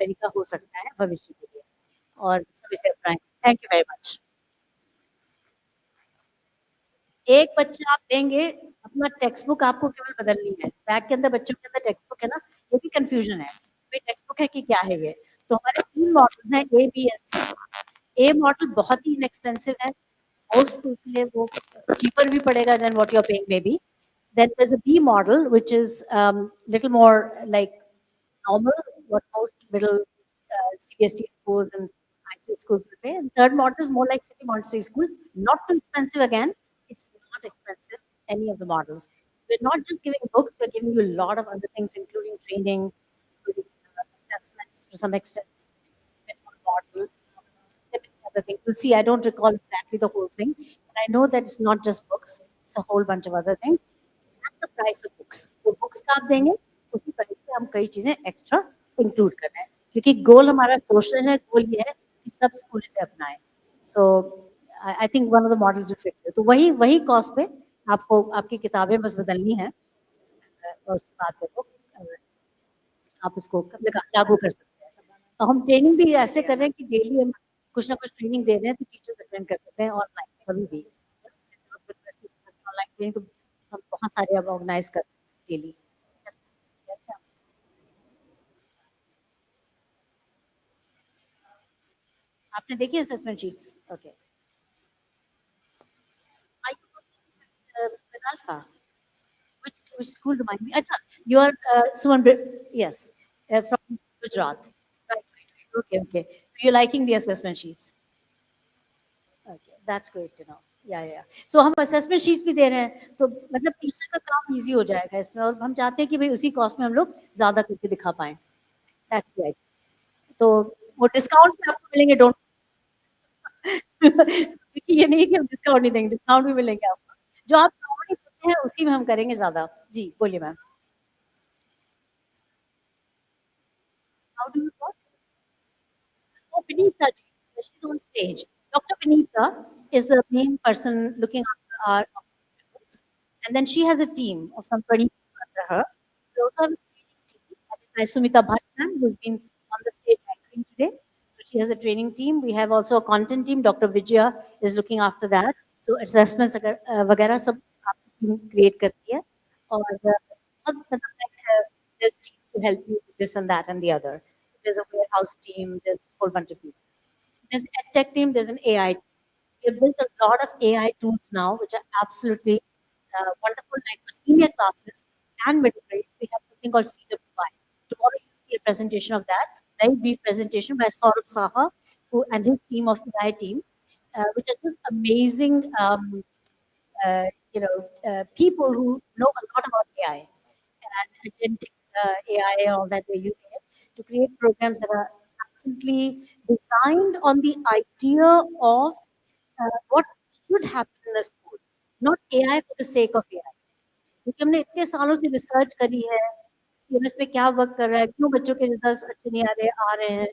तरीका हो सकता है भविष्य के लिए और सभी से अपनाएं। Thank you very much. एक बच्चा आप देंगे, अपना टेक्स्ट बुक आपको केवल बदलनी है। बैग के अंदर बच्चों के अंदर टेक्स्ट बुक है ना, ये भी कंफ्यूजन है। ये टेक्स्ट बुक है कि क्या है ये? तो हमारे 3 मॉडल्स हैं A, B and C. A model बहुत ही इनएक्सपेंसिव है। मोस्ट स्कूल्स के लिए वो चीपर भी पड़ेगा than what you are paying may be. Then there's a B model, which is little more like normal, what most middle CBSE schools and IC schools will pay. And third model is more like City Montessori school, not too expensive again. It's not expensive, any of the models. We're not just giving books, we're giving you a lot of other things, including training, including assessments to some extent, model, other things. We'll see, I don't recall exactly the whole thing, but I know that it's not just books, it's a whole bunch of other things. At the price of books. तो books का आप देंगे, उसी price पे हम कई चीजें extra include कर रहे हैं, क्योंकि गोल हमारा सोशल है, गोल ये है कि सब स्कूल इसे अपनाएं। So I think one of the models will fit. तो वही कॉस्ट पे आपको आपकी किताबें बस बदलनी है और उसके बाद देखो आप इसको लागू कर सकते हैं। तो हम ट्रेनिंग भी ऐसे कर रहे हैं कि डेली हम कुछ ना कुछ ट्रेनिंग दे रहे हैं, तो टीचर्स अटेंड कर सकते हैं ऑनलाइन कभी भी। ऑनलाइन ट्रेनिंग तो हम बहुत सारे अब ऑर्गेनाइज कर रहे हैं डेली। आपने देखी assessment sheets? Okay. Alpha. Which school remind me? Acha, you are Suman. Yes, from Gujarat. Right. Okay. So you're liking the assessment sheets? Okay, that's great to know. Yeah. So हम assessment sheets भी दे रहे हैं, तो मतलब teacher का काम easy हो जाएगा इसमें, और हम चाहते हैं कि भाई उसी कॉस्ट में हम लोग ज़्यादा करके दिखा पाएं। That's right. तो वो डिस्काउंट भी आपको मिलेंगे, डोंट क्योंकि ये नहीं कि हम डिस्काउंट नहीं देंगे, डिस्काउंट भी मिलेंगे आपको। जो आप नॉर्मली करते हैं उसी में हम करेंगे ज़्यादा। जी बोलिए ma'am. How do you work? Oh, Vinita ji, she's on stage. Dr. Vinita is the main person looking after our books. And then she has a team of some 20 people under her. We also have a training team, headed by Sumita Bhatt ma'am, who's been on the stage anchoring today. So she has a training team. We have also a content team. Dr. Vijaya is looking after that. So assessments वगैरह सब आपकी team create करती है, और there's team to help you with this and that and the other. There's a warehouse team, there's a whole bunch of people. There's an EdTech team, there's an AI team. We have built a lot of AI tools now, which are absolutely wonderful. Like for senior classes and middle grades, we have something called CWI. Tomorrow you'll see a presentation of that, very brief presentation by Saurabh Saha and his team of AI team, which are just amazing people who know a lot about AI and agentic AI and all that they're using it to create programs that are absolutely designed on the idea of what should happen in a school, not AI for the sake of AI. क्योंकि हमने इतने सालों से research करी है, CMS में क्या work कर रहा है, क्यों बच्चों के रिजल्ट्स अच्छे नहीं आ रहे हैं।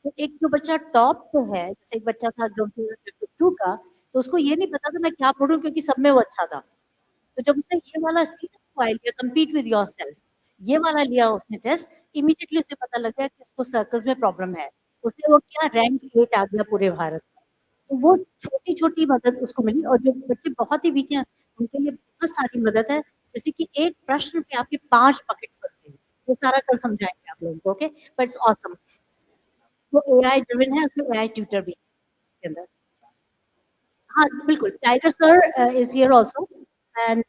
तो एक जो बच्चा टॉप पे है, जैसे एक बच्चा था 2 का, तो उसको ये नहीं पता था मैं क्या पढ़ूं, क्योंकि सब में वो अच्छा था। तो जब उसने ये वाला CWI लिया, कम्पीट विद योरसेल्फ, ये वाला लिया उसने टेस्ट, इमीडिएटली उसे पता लग गया कि उसको सर्कल्स में प्रॉब्लम है। उससे वो क्या रैंक 8 आ गया पूरे भारत में। तो वो छोटी-छोटी मदद उसको मिली, और जो बच्चे बहुत ही वीक हैं, उनके लिए बहुत सारी मदद है। जैसे कि एक प्रश्न पे आपके 5 बकेट्स बनते हैं। वो सारा कल समझाएंगे आप लोगों को, ओके? But it's awesome. वो AI ड्रिवन है, उसमें AI ट्यूटर भी है उसके अंदर। हाँ, बिल्कुल। Tiger sir is here also, and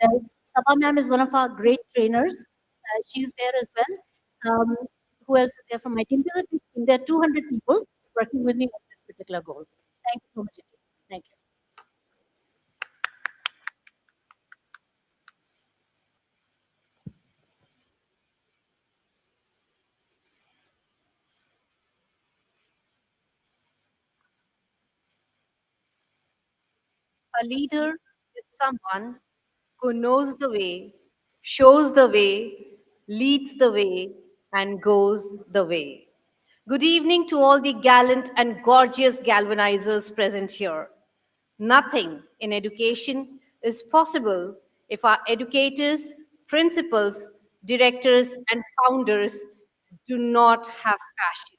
Sabha ma'am is one of our great trainers. She's there as well. Who else is there from my team? There are 200 people working with me on this particular goal. Thank you so much. Thank you. A leader is someone who knows the way, shows the way, leads the way, and goes the way. Good evening to all the gallant and gorgeous galvanizers present here. Nothing in education is possible if our educators, principals, directors, and founders do not have passion.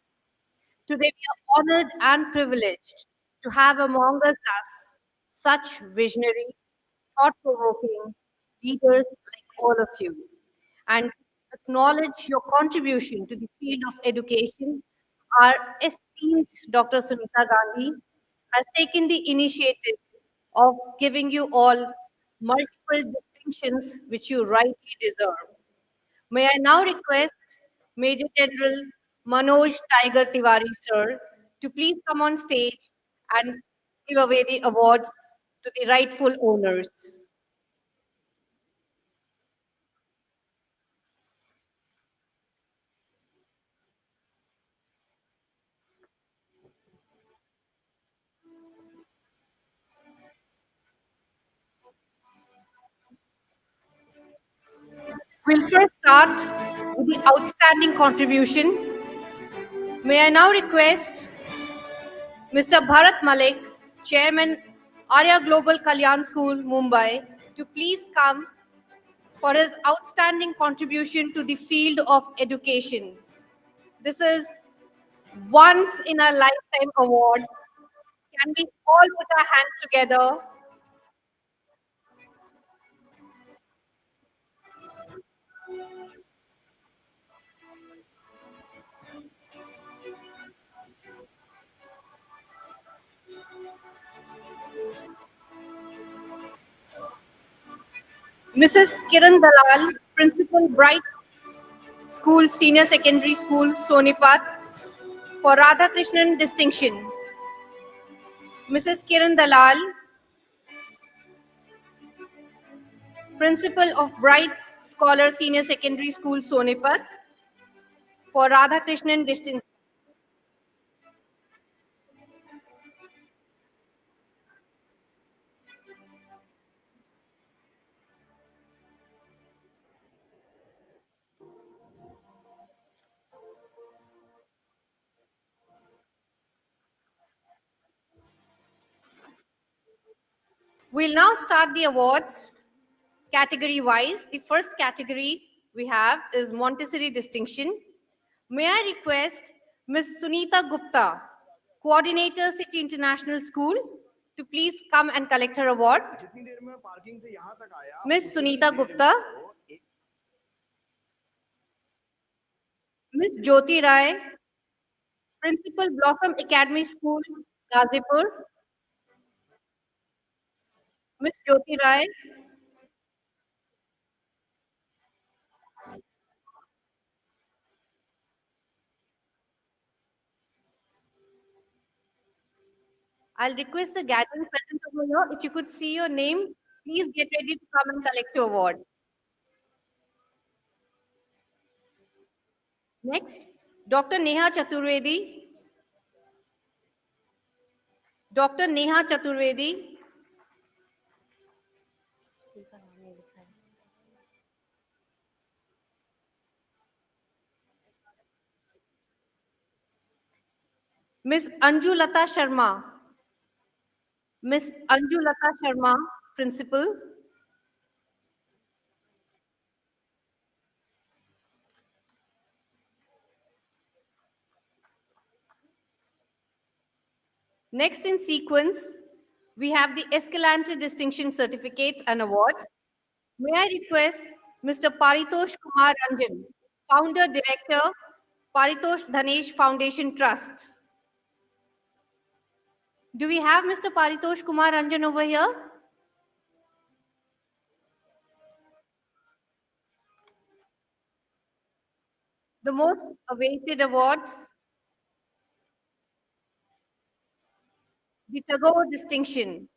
Today, we are honored and privileged to have among us such visionary, thought-provoking leaders like all of you, and acknowledge your contribution to the field of education. Our esteemed Dr. Sunita Gandhi has taken the initiative of giving you all multiple distinctions which you rightly deserve. May I now request Major General Manoj Tiger Tiwari, sir, to please come on stage and give away the awards to the rightful owners. We'll first start with the outstanding contribution. May I now request Mr. Bharat Malik, Chairman, Arya Global Kalyan School, Mumbai, to please come for his outstanding contribution to the field of education. This is once in a lifetime award. Can we all put our hands together? Mrs. Kiran Dalal, Principal, Bright School, Senior Secondary School, Sonipat, for Radhakrishnan distinction. Mrs. Kiran Dalal, Principal of Bright Scholar Senior Secondary School, Sonipat, for Radhakrishnan distinction. We'll now start the awards category wise. The first category we have is Montessori distinction. May I request Ms. Sunita Gupta, Coordinator, City International School, to please come and collect her award. Ms. Sunita Gupta. Ms. Jyoti Rai, Principal, Blossom Academy School, Gazipur. Ms. Jyoti Rai. I'll request the gathering present over here. If you could see your name, please get ready to come and collect your award. Next, Dr. Neha Chaturvedi. Dr. Neha Chaturvedi. Ms. Anju Lata Sharma. Ms. Anju Lata Sharma, Principal. Next in sequence, we have the Escalante Distinction Certificates and Awards. May I request Mr. Paritosh Kumar Ranjan, Founder Director, Paritosh Dhanesh Foundation Trust. Do we have Mr. Paritosh Kumar Ranjan over here? The most awaited award, the Tagore Distinction.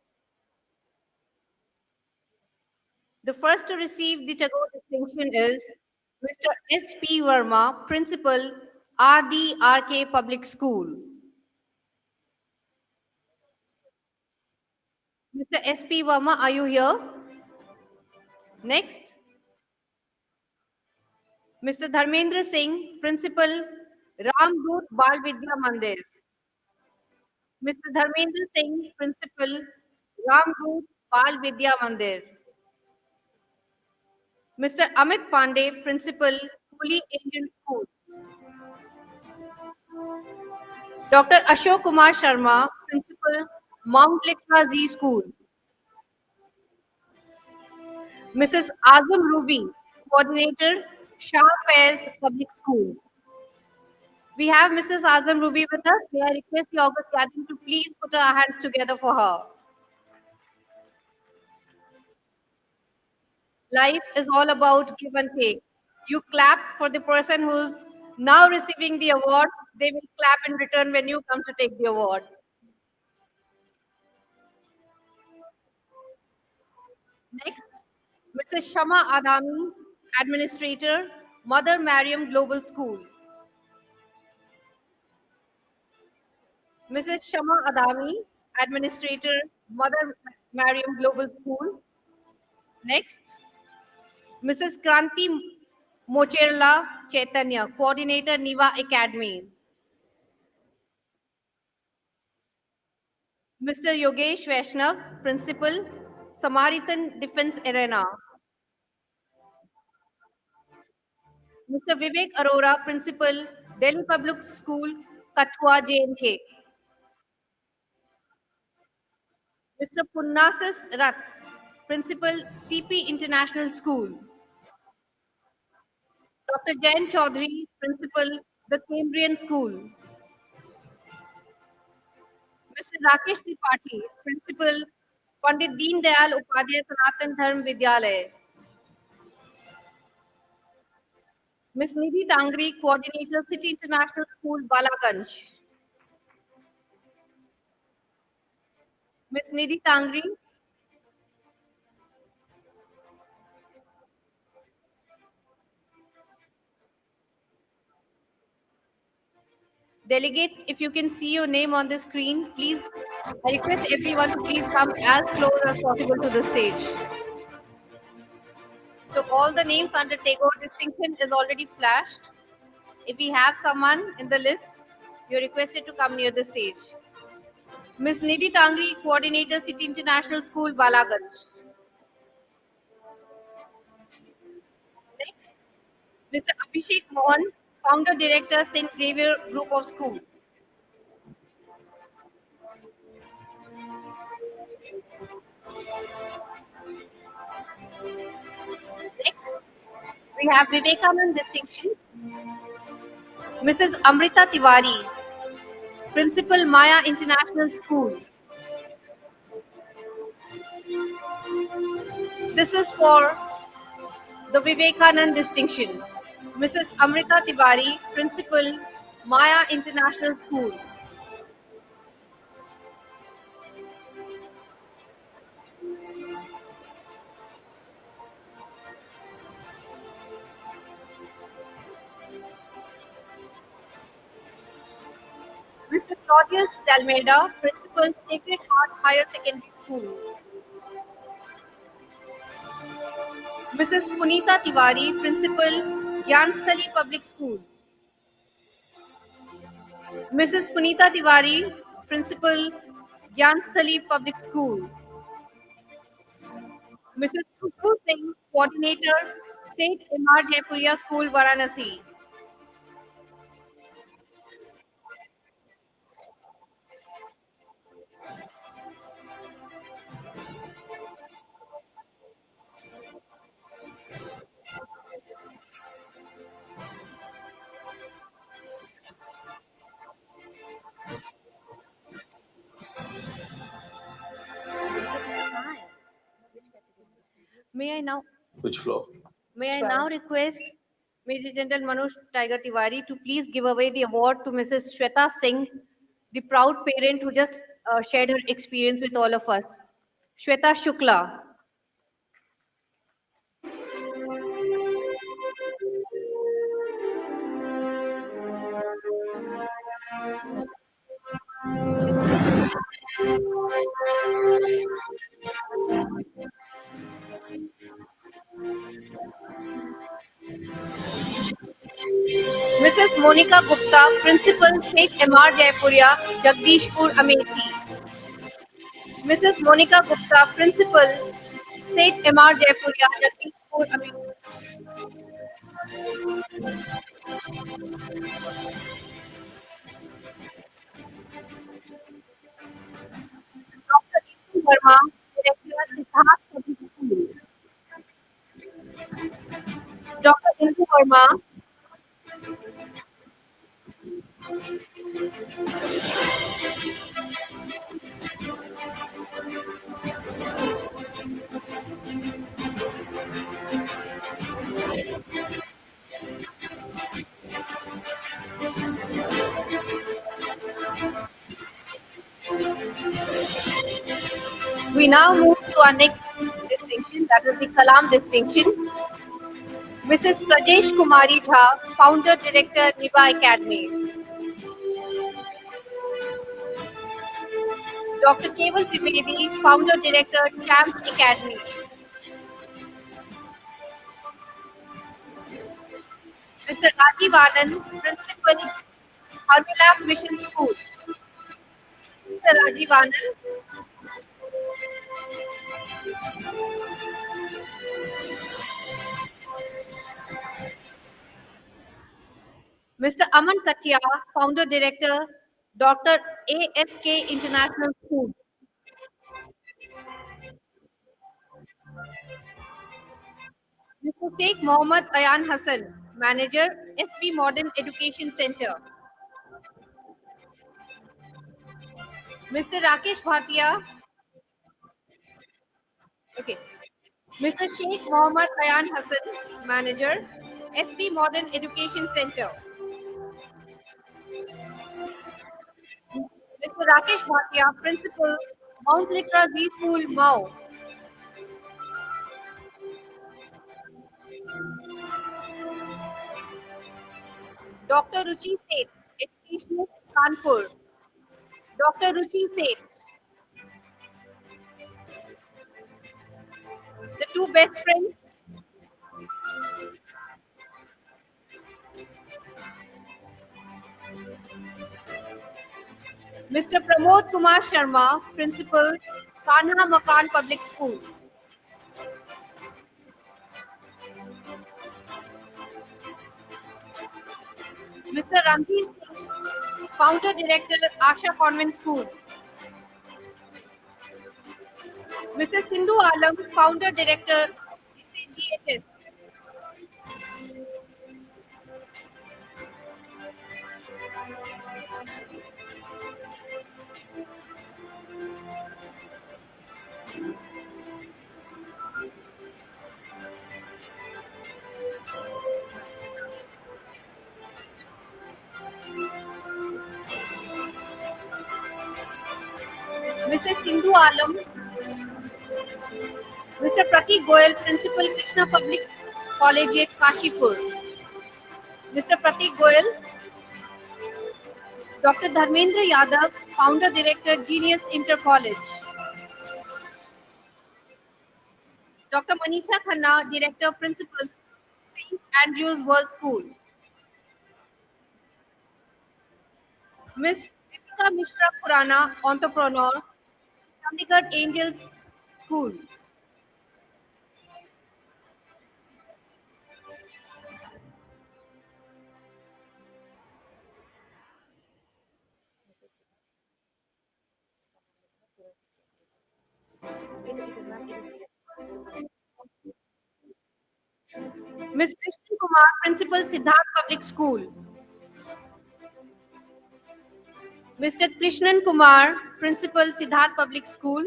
The first to receive the Tagore Distinction is Mr. S.P. Verma, Principal, RDRK Public School. Mr. S.P. Verma, are you here? Next. Mr. Dharmendra Singh, Principal, Ramdoot Bal Vidya Mandir. Mr. Dharmendra Singh, Principal, Ramdoot Bal Vidya Mandir. Mr. Amit Pandey, Principal, Holy Angel School. Dr. Ashok Kumar Sharma, Principal, Mount Litra Z School. Mrs. Azam Ruby, Coordinator, Shah Fairs Public School. We have Mrs. Azam Ruby with us. May I request the August gathering to please put our hands together for her. Life is all about give and take. You clap for the person who's now receiving the award. They will clap in return when you come to take the award. Next, Mrs. Shama Adami, Administrator, Mother Mariam Global School. Mrs. Shama Adami, Administrator, Mother Mariam Global School. Next, Mrs. Kranti Mocherla Chaitanya, Coordinator, Niva Academy. Mr. Yogesh Vaishnav, Principal, Samaritan Defense Arena. Mr. Vivek Arora, Principal, Delhi Public School, Kathua, JNK. Mr. Punnasis Rath, Principal, CP International School. Dr. Jain Chaudhary, Principal, the Cambrian School. Mr. Rakesh Tripathi, Principal, Pandit Deen Dayal Upadhyay Sanatan Dharm Vidyalaya. Ms. Nidhi Tangri, Coordinator, City International School, Balaganj. Ms. Nidhi Tangri. Delegates, if you can see your name on the screen, please, I request everyone to please come as close as possible to the stage. So all the names under takeover distinction is already flashed. If we have someone in the list, you're requested to come near the stage. Ms. Nidhi Tangri, Coordinator, City International School, Balaganj. Next, Mr. Abhishek Mohan, Founder Director, St. Xavier Group of School. Next, we have Vivekanand Distinction, Mrs. Amrita Tiwari, Principal, Maya International School. This is for the Vivekanand Distinction. Mrs. Amrita Tiwari, Principal, Maya International School. Mr. Claudius Dalmeda, Principal, Sacred Heart Higher Secondary School. Mrs. Punita Tiwari, Principal, Gyanstali Public School. Mrs. Punita Tiwari, Principal, Gyanstali Public School. Mrs. Khushbu Singh, Coordinator, St. Imar Jaipuria School, Varanasi. May I now? Which floor? May I now request Major General Manoj Tiger Tiwari to please give away the award to Mrs. Shweta Singh, the proud parent who just shared her experience with all of us. Shweta Shukla. Mrs. Monica Gupta, Principal, St. M.R. Jaipuria, Jagdishpur, Amethi. Mrs. Monica Gupta, Principal, St. M.R. Jaipuria, Jagdishpur, Amethi. Dr. Ritu Verma, Director, Siddharth Public School. Dr. Ritu Verma, we now move to our next distinction, that is the Kalam distinction. Mrs. Prajesh Kumari Jha, Founder Director, Niba Academy. Dr. Keval Trivedi, Founder Director, Champs Academy. Mr. Rajiv Anand, Principal, Harmilab Mission School. Mr. Rajiv Anand. Mr. Aman Katia, Founder Director, Dr. ASK International School. Mr. Sheikh Mohammad Ayan Hassan, Manager, SB Modern Education Center. Mr. Rakesh Bhatia. Okay. Mr. Sheikh Mohammad Ayan Hassan, Manager, SB Modern Education Center. Mr. Rakesh Bhatia, Principal, Mount Litra Z School, Mau. Dr. Ruchi Seth, Educationist, Kanpur. Dr. Ruchi Seth. The two best friends. Mr. Pramod Kumar Sharma, Principal, Kanha Makan Public School. Mr. Ranveer Singh, Founder Director, Asha Convent School. Mrs. Sindhu Alam, Founder Director, SAGHS. Mrs. Sindhu Alam, Mr. Pratik Goyal, Principal, Krishna Public Collegiate, Kashipur. Mr. Pratik Goyal, Dr. Dharmendra Yadav, Founder Director, Genius Inter College. Dr. Manisha Khanna, Director, Principal, St. Andrews World School. Miss Ritika Mishra Khurana, Entrepreneur, Chandigarh Angels School. Miss Krishnan Kumar, Principal, Siddharth Public School. Mr. Krishnan Kumar, Principal, Siddharth Public School.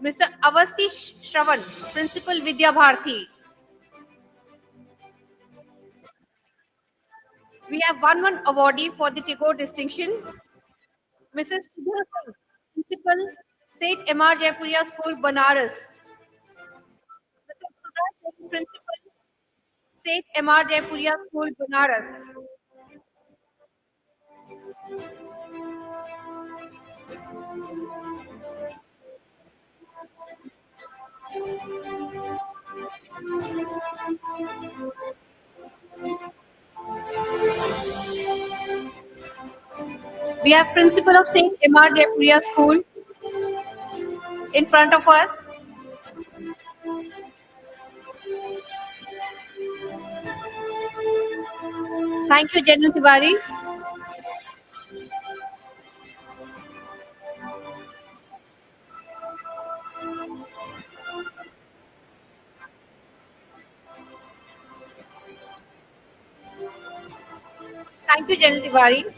Mr. Avasti Shravan, Principal, Vidya Bharati. We have one awardee for the Tagore distinction. Mrs. Sudha Singh, Principal, St. M.R. Jaipuria School, Banaras. Mrs. Sudha Singh, Principal, St. M.R. Jaipuria School, Banaras. We have principal of St. Emar Jaipuriya School in front of us. Thank you, General Tiwari. Thank you, General Tiwari.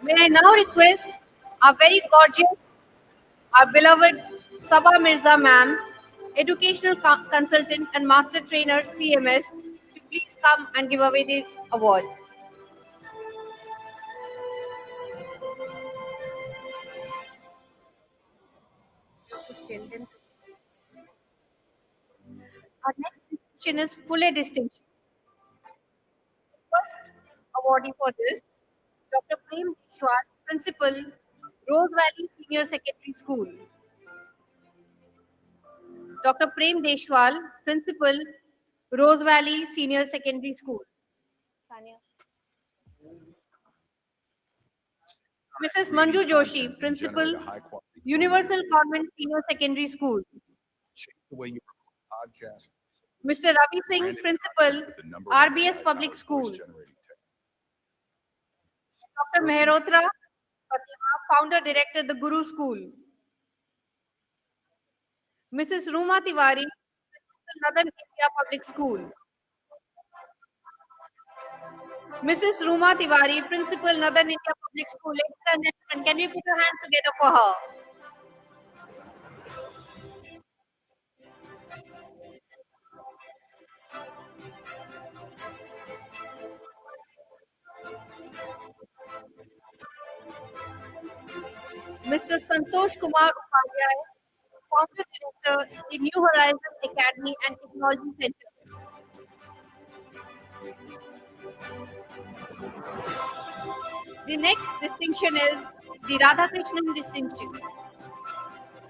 May I now request our very gorgeous, our beloved Sabha Mirza ma'am, educational consultant and master trainer CMS, to please come and give away the awards. Our next distinction is Fuller distinction. First awardee for this, Dr. Prem Deshwar, Principal, Rose Valley Senior Secondary School. Dr. Prem Deshwal, Principal, Rose Valley Senior Secondary School. Mrs. Manju Joshi, Principal, Universal Convent Senior Secondary School. Mr. Ravi Singh, Principal, RBS Public School. Dr. Mehrotra Fatima, Founder Director, The Guru School. Mrs. Ruma Tiwari, Principal, Northern India Public School. Mrs. Ruma Tiwari, Principal, Northern India Public School. Ladies and gentlemen, can we put our hands together for her? Mr. Santosh Kumar Upadhyay, Founder Director, the New Horizon Academy and Technology Center. The next distinction is the Radhakrishnan distinction.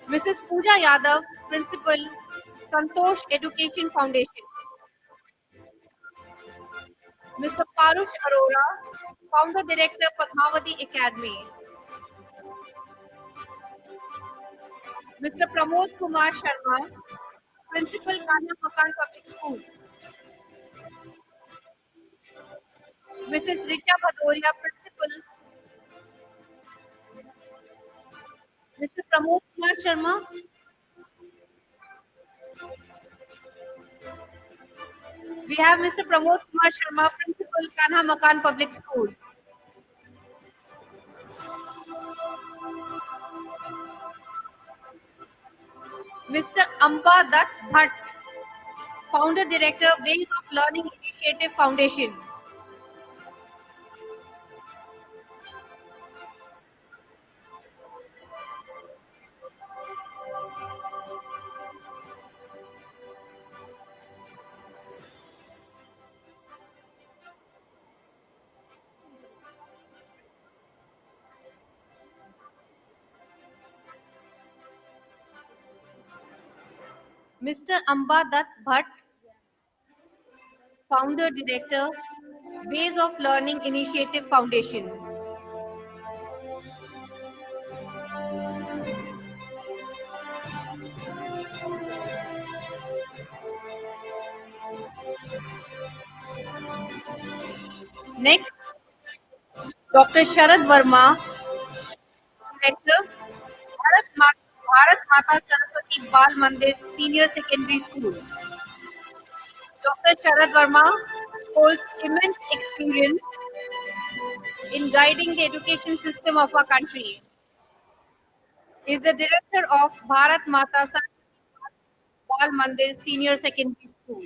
Mrs. Pooja Yadav, Principal, Santosh Education Foundation. Mr. Parush Arora, Founder Director, Padmavati Academy. Mr. Pramod Kumar Sharma, Principal, Kanya Makan Public School. Mrs. Richa Bhadoria, Principal. Mr. Pramod Kumar Sharma. We have Mr. Pramod Kumar Sharma, Principal, Kanha Makan Public School. Mr. Amba Dutt Bhatt, Founder Director, Ways of Learning Initiative Foundation. Mr. Amba Dutt Bhatt, Founder Director, Ways of Learning Initiative Foundation. Next, Dr. Sharad Verma, Director, Bharat Mata Saraswati Bal Mandir Senior Secondary School. Dr. Sharad Verma holds immense experience in guiding the education system of our country. He is the director of Bharat Mata Saraswati Bal Mandir Senior Secondary School.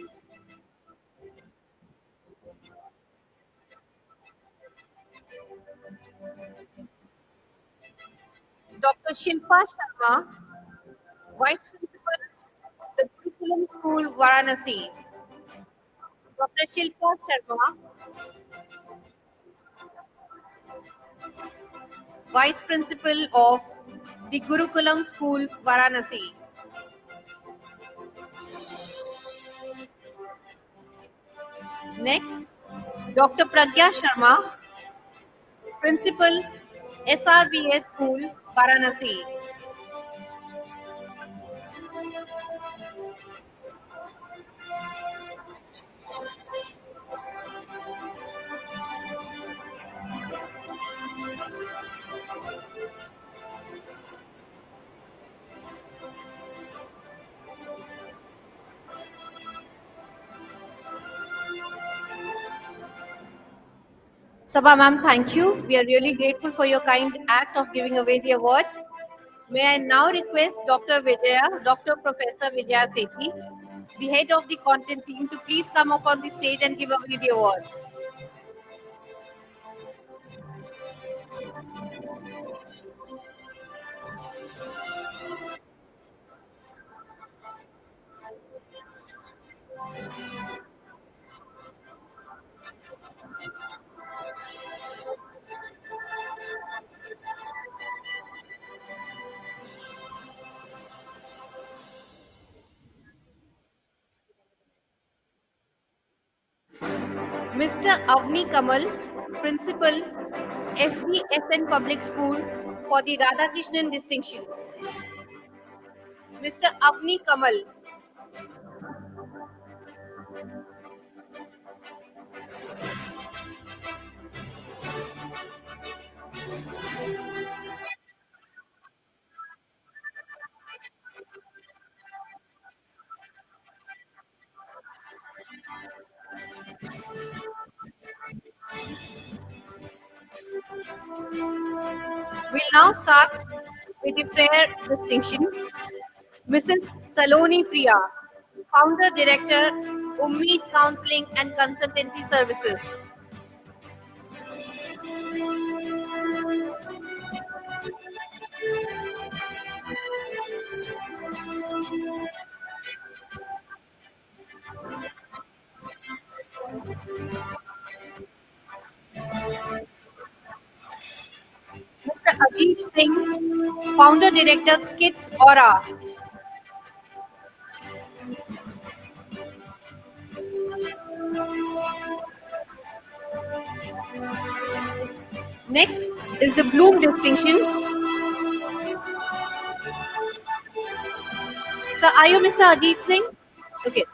Dr. Shilpa Sharma, Vice Principal, the Gurukulam School, Varanasi. Dr. Shilpa Sharma, Vice Principal of the Gurukulam School, Varanasi. Next, Dr. Pragya Sharma, Principal, SRBS School, Varanasi. Sabha ma'am, thank you. We are really grateful for your kind act of giving away the awards. May I now request Dr. Vijaya, Dr. Professor Vijaya Sethi, the head of the content team, to please come up on the stage and give away the awards. Mr. Avni Kamal, Principal, SDSN Public School for the Radhakrishnan distinction. Mr. Avni Kamal. We'll now start with the prayer distinction. Mrs. Saloni Priya, Founder Director, Ummeed Counseling and Consultancy Services. Mr. Ajit Singh, Founder Director, Kids Aura. Next is the Bloom distinction. So, are you Mr. Ajit Singh? Okay.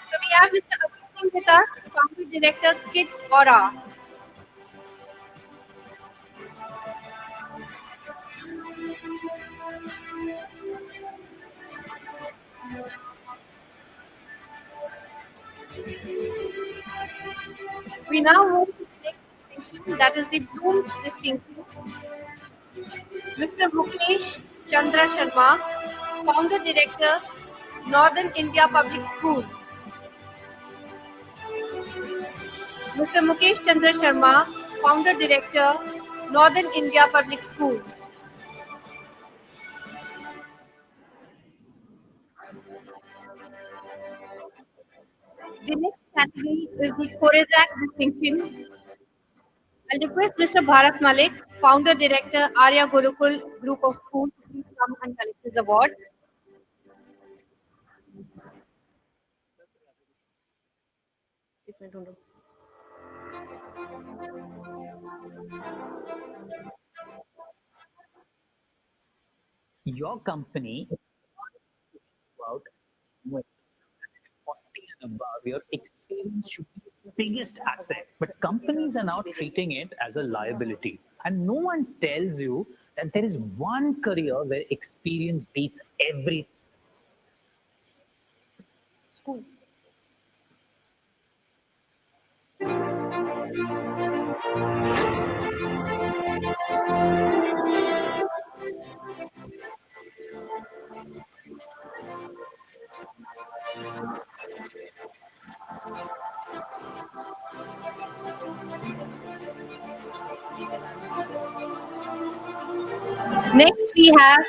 So, we have Mr. Ajit Singh with us, Founder Director, Kids Aura. We now move to the next distinction, that is the Bloom's distinction. Mr. Mukesh Chandra Sharma, Founder Director, Northern India Public School. Mr. Mukesh Chandra Sharma, Founder Director, Northern India Public School. The next category is the Korezak distinction. I'll request Mr. Bharat Malik, Founder Director, Arya Gurukul Group of Schools, to please come and collect his award. इसमें ढूंढो. Your company about 40 and above, your experience should be the biggest asset. But companies are now treating it as a liability. And no one tells you that there is one career where experience beats every School. Next we have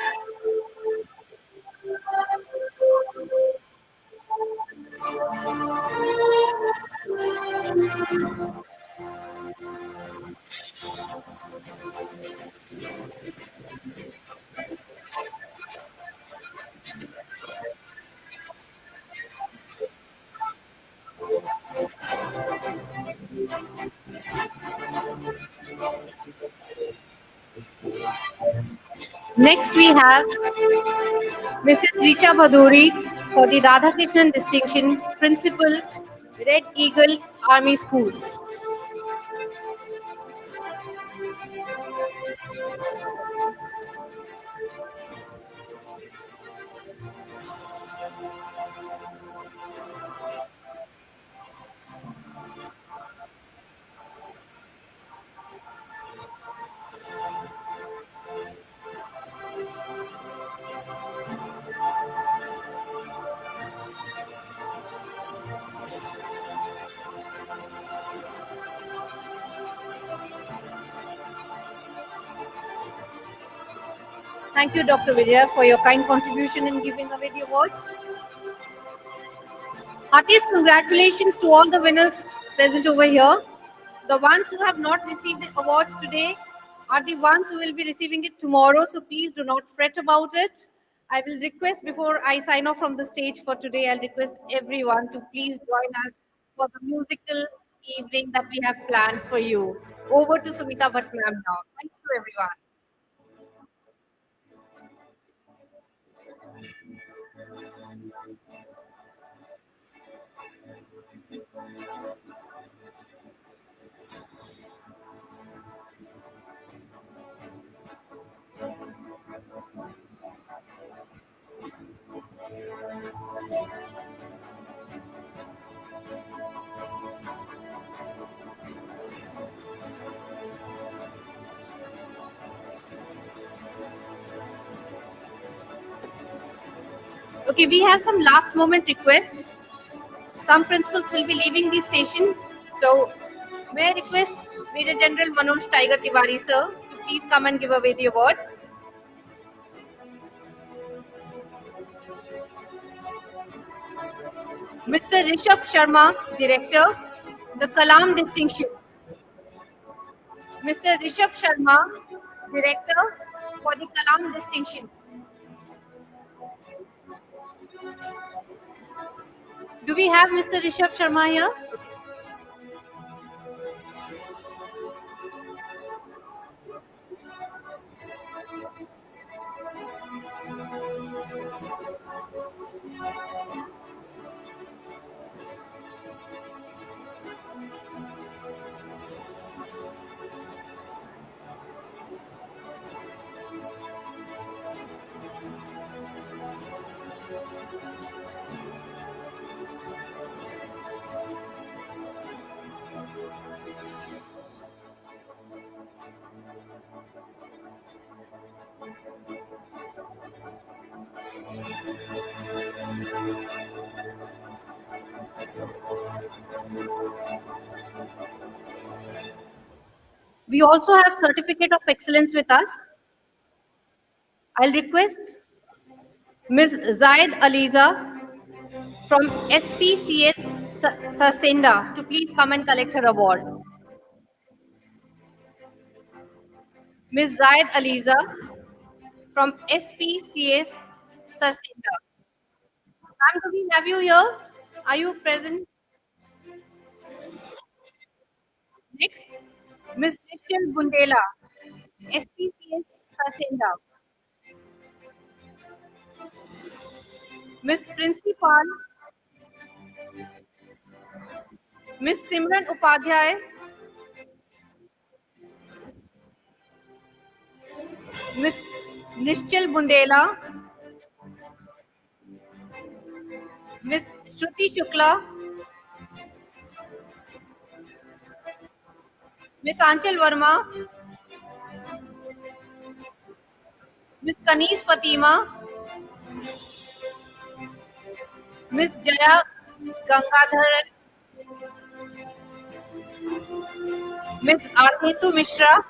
Next, we have Mrs. Richa Bhaduri for the Radhakrishnan Distinction, Principal, Red Eagle Army School. Thank you, Dr. Vidya, for your kind contribution in giving away the awards. Heartiest congratulations to all the winners present over here. The ones who have not received the awards today are the ones who will be receiving it tomorrow, so please do not fret about it. I will request, before I sign off from the stage for today, I'll request everyone to please join us for the musical evening that we have planned for you. Over to Sumita Bhatt ma'am now. Thank you, everyone. Okay, we have some last moment requests. Some principals will be leaving the station. So, may I request Major General Manoj Tiger Tiwari sir to please come and give away the awards. Mr. Rishabh Sharma, Director, the Kalam Distinction. Mr. Rishabh Sharma, Director for the Kalam Distinction. Do we have Mr. Rishabh Sharma here? We also have Certificate of Excellence with us. I'll request Ms. Zaid Aliza from SPCS Sarsenda to please come and collect her award. Ms. Zaid Aliza from SPCS Sarsenda. Ma'am, do we have you here? Are you present? Next, Ms. Nischal Bundela, SPCS Sarsenda. Ms. Principal, Ms. Simran Upadhyay, Ms. Nischal Bundela, Ms. Shruti Shukla, Ms. Anchal Verma, Ms. Kanis Fatima, Ms. Jaya Gangadhar, Ms. Arthetu Mishra,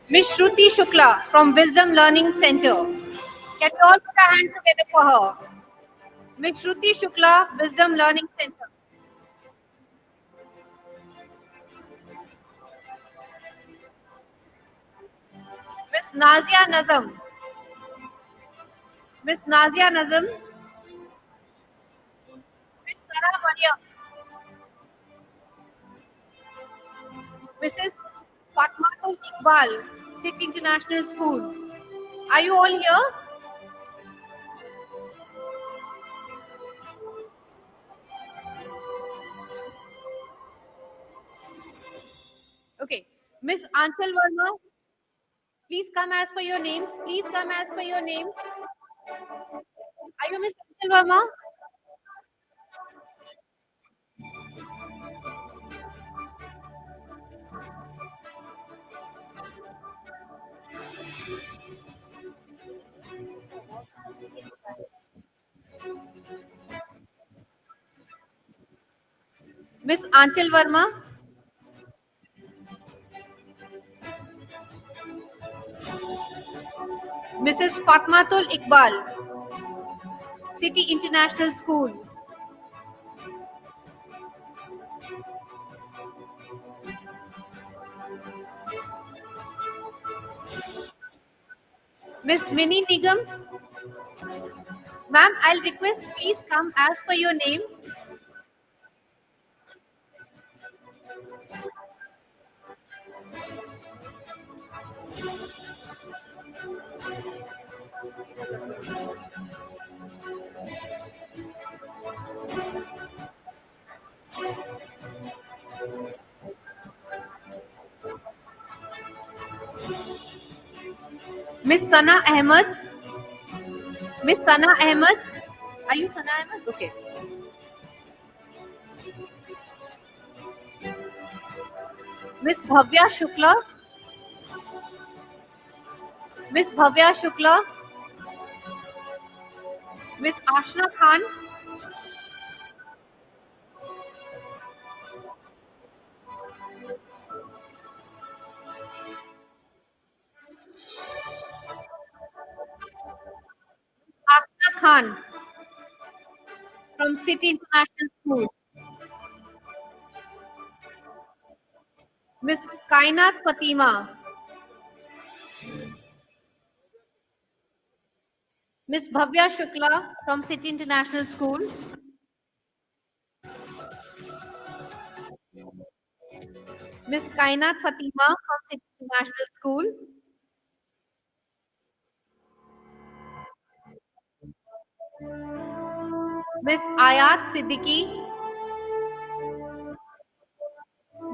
Ms. Shruti Shukla from Wisdom Learning Center. Can we all put our hands together for her? Ms. Shruti Shukla, Wisdom Learning Center. Ms. Nazia Nazam. Ms. Nazia Nazam. Ms. Sarah Mariam. Mrs. Fatmatul Iqbal, City International School. Are you all here? Okay. Miss Anchal Verma, please come as per your names. Please come as per your names. Are you Miss Anchal Verma? Miss Anchal Verma. Mrs. Fatmatul Iqbal, City International School. Miss Minnie Nigam. Ma'am, I'll request please come as per your name. Miss Sana Ahmed. Miss Sana Ahmed. Are you Sana Ahmed? Okay. Miss Bhavya Shukla. Miss Bhavya Shukla. Miss Ashna Khan. Ashna Khan from City International School. Miss Kainat Fatima. Miss Bhavya Shukla from City International School. Miss Kainat Fatima from City International School. Miss Ayat Siddiqui.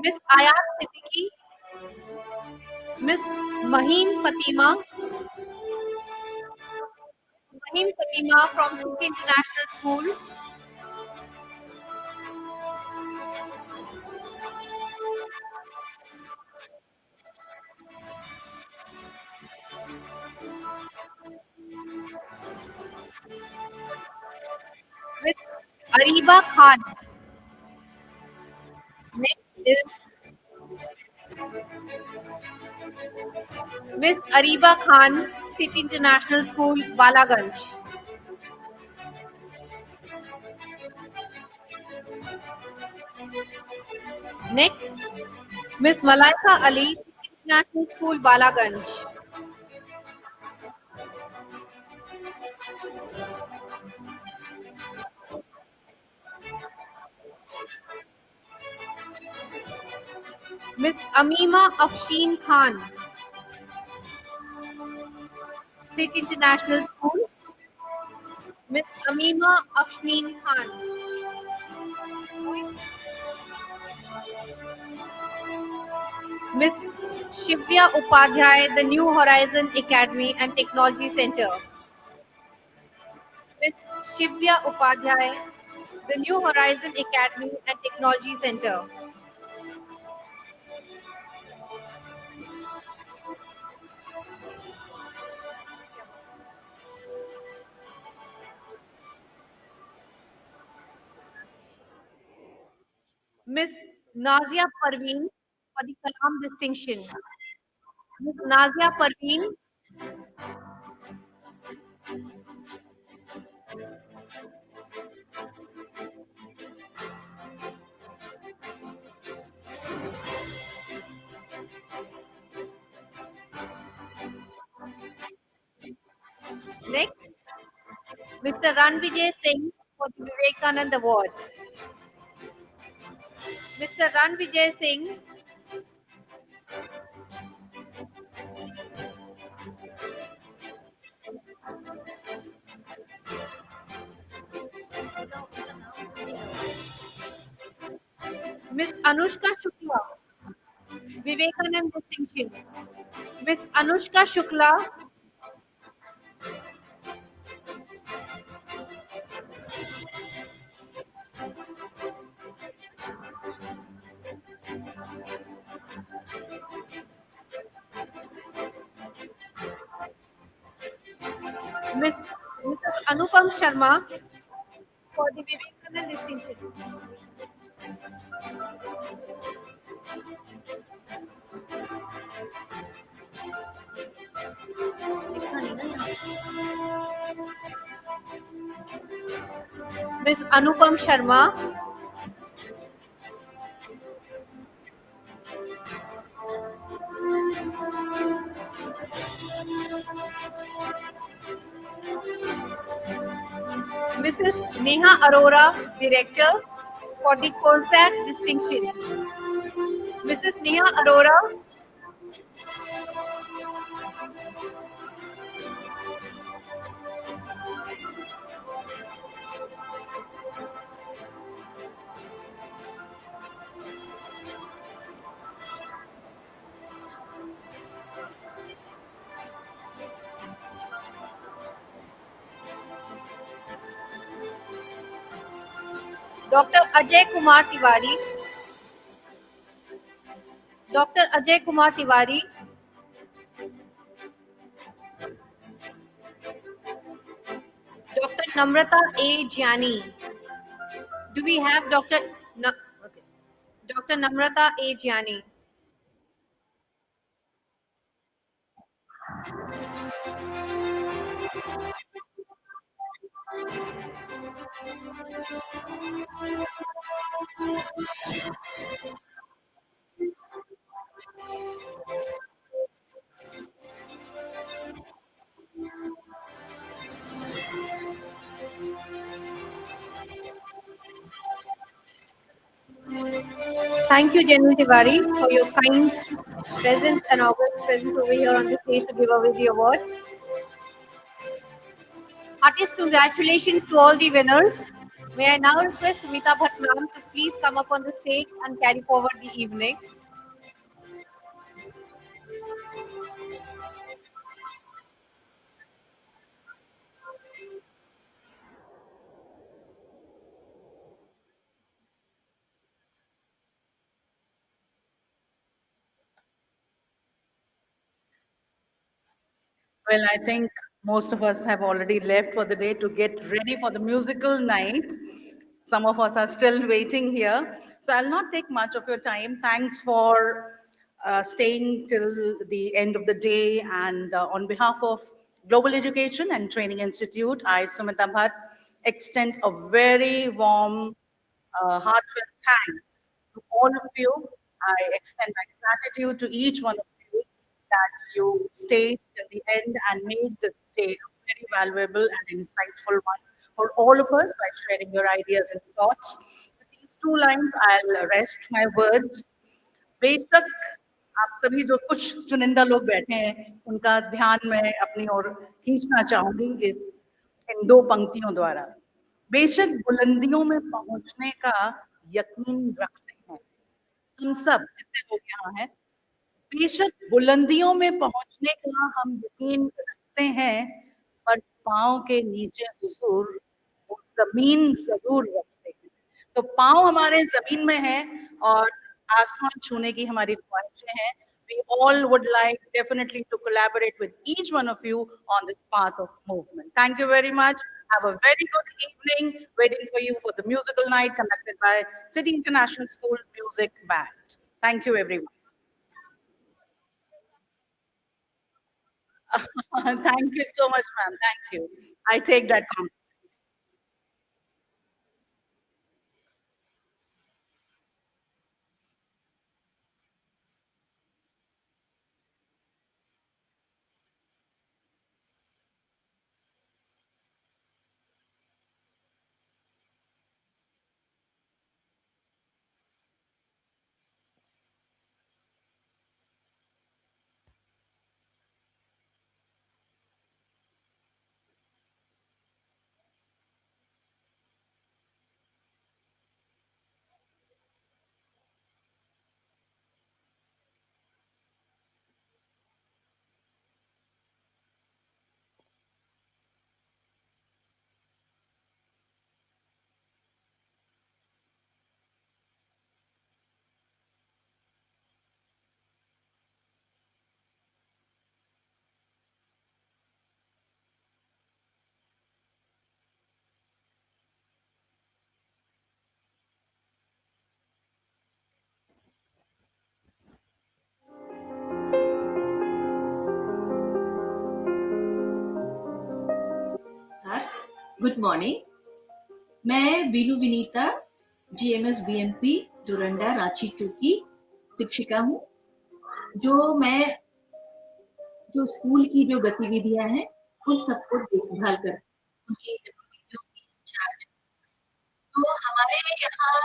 Miss Ayat Siddiqui. Miss Mahim Fatima. Mahim Fatima from City International School. Miss Ariba Khan. Next is Miss Ariba Khan, City International School, Balaganj. Next, Miss Malaika Ali, City International School, Balaganj. Miss Amima Afshin Khan, City International School. Miss Amima Afshin Khan. Miss Shivya Upadhyay, the New Horizon Academy and Technology Center. Miss Shivya Upadhyay, the New Horizon Academy and Technology Center. Miss Nazia Parveen for the Kalam distinction. Miss Nazia Parveen. Next, Mr. Ranvijay Singh for the Vivekanand Awards. Mr. Ranvijay Singh Miss Anushka Shukla, Vivekanand Distinction. Miss Anushka Shukla, Mrs. Anupam Sharma for the Vivekanand Distinction. Miss Anupam Sharma, Mrs. Neha Arora, Director for the Corsac Distinction. Mrs. Neha Arora, Dr. Ajay Kumar Tiwari, Dr. Ajay Kumar Tiwari, Dr. Namrata A. Jani. Do we have okay. Dr. Namrata A. Jani? Thank you, General Tiwari, for your kind presence and august presence over here on the stage to give away the awards. Artists, congratulations to all the winners. May I now request Sumita Bhatt ma'am to please come up on the stage and carry forward the evening. Well, I think most of us have already left for the day to get ready for the musical night. Some of us are still waiting here. So I'll not take much of your time. Thanks for staying till the end of the day. And on behalf of Global Education and Training Institute, I, Sumita Bhatt, extend a very warm, heartfelt thanks to all of you. I extend my gratitude to each one of you that you stayed till the end and made this day a very valuable and insightful one for all of us by sharing your ideas and thoughts. With these two lines, I'll rest my words. बेशक आप सभी जो कुछ चुनिंदा लोग बैठे हैं उनका ध्यान मैं अपनी ओर खींचना चाहूंगी इस इन दो पंक्तियों द्वारा बेशक बुलंदियों में पहुंचने का यकीन रखते हैं हम सब जितने लोग यहाँ हैं बेशक बुलंदियों में पहुंचने का हम यकीन रखते हैं पर पाँव के नीचे हुजूर वो जमीन जरूर रखते हैं तो पाँव हमारे जमीन में है और आसमान छूने की हमारी ख्वाहिशें हैं we all would like definitely to collaborate with each one of you on this path of movement. Thank you very much. Have a very good evening. Waiting for you for the musical night conducted by City International School Music Band. Thank you, everyone. Thank you so much, ma'am. Thank you. I take that compliment. Good morning. मैं Binu Vinita GMS BMP Doranda Ranchi 2 की शिक्षिका हूँ। जो school की जो गतिविधियां हैं उन सबको देखभाल कर उनकी गतिविधियों की इंचार्ज। तो हमारे यहाँ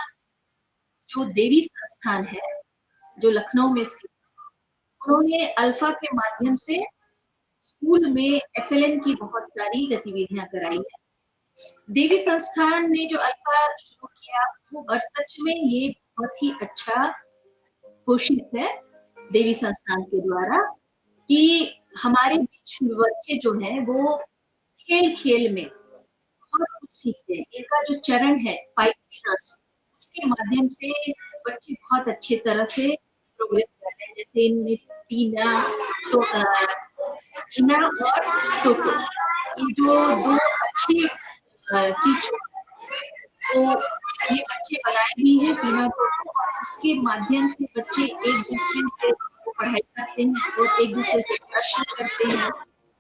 जो देवी संस्थान है जो लखनऊ में स्थित, उन्होंने अल्फा के माध्यम से स्कूल में एफएलएन की बहुत सारी गतिविधियां कराई है। देवी संस्थान ने जो अल्फा शुरू किया वो और सच में ये बहुत ही अच्छा कोशिश है देवी संस्थान के द्वारा कि हमारे बीच बच्चे जो हैं वो खेल खेल में बहुत कुछ सीखते हैं। इनका जो चरण है 5 पिलर्स, उसके माध्यम से बच्चे बहुत अच्छे तरह से प्रोग्रेस कर रहे हैं। जैसे इनमें टीना और टोटो, ये जो दो अच्छी चीज तो ये बच्चे बनाए भी हैं टीना टोटो, और उसके माध्यम से बच्चे एक दूसरे से पढ़ाई करते हैं और एक दूसरे से प्रश्न करते हैं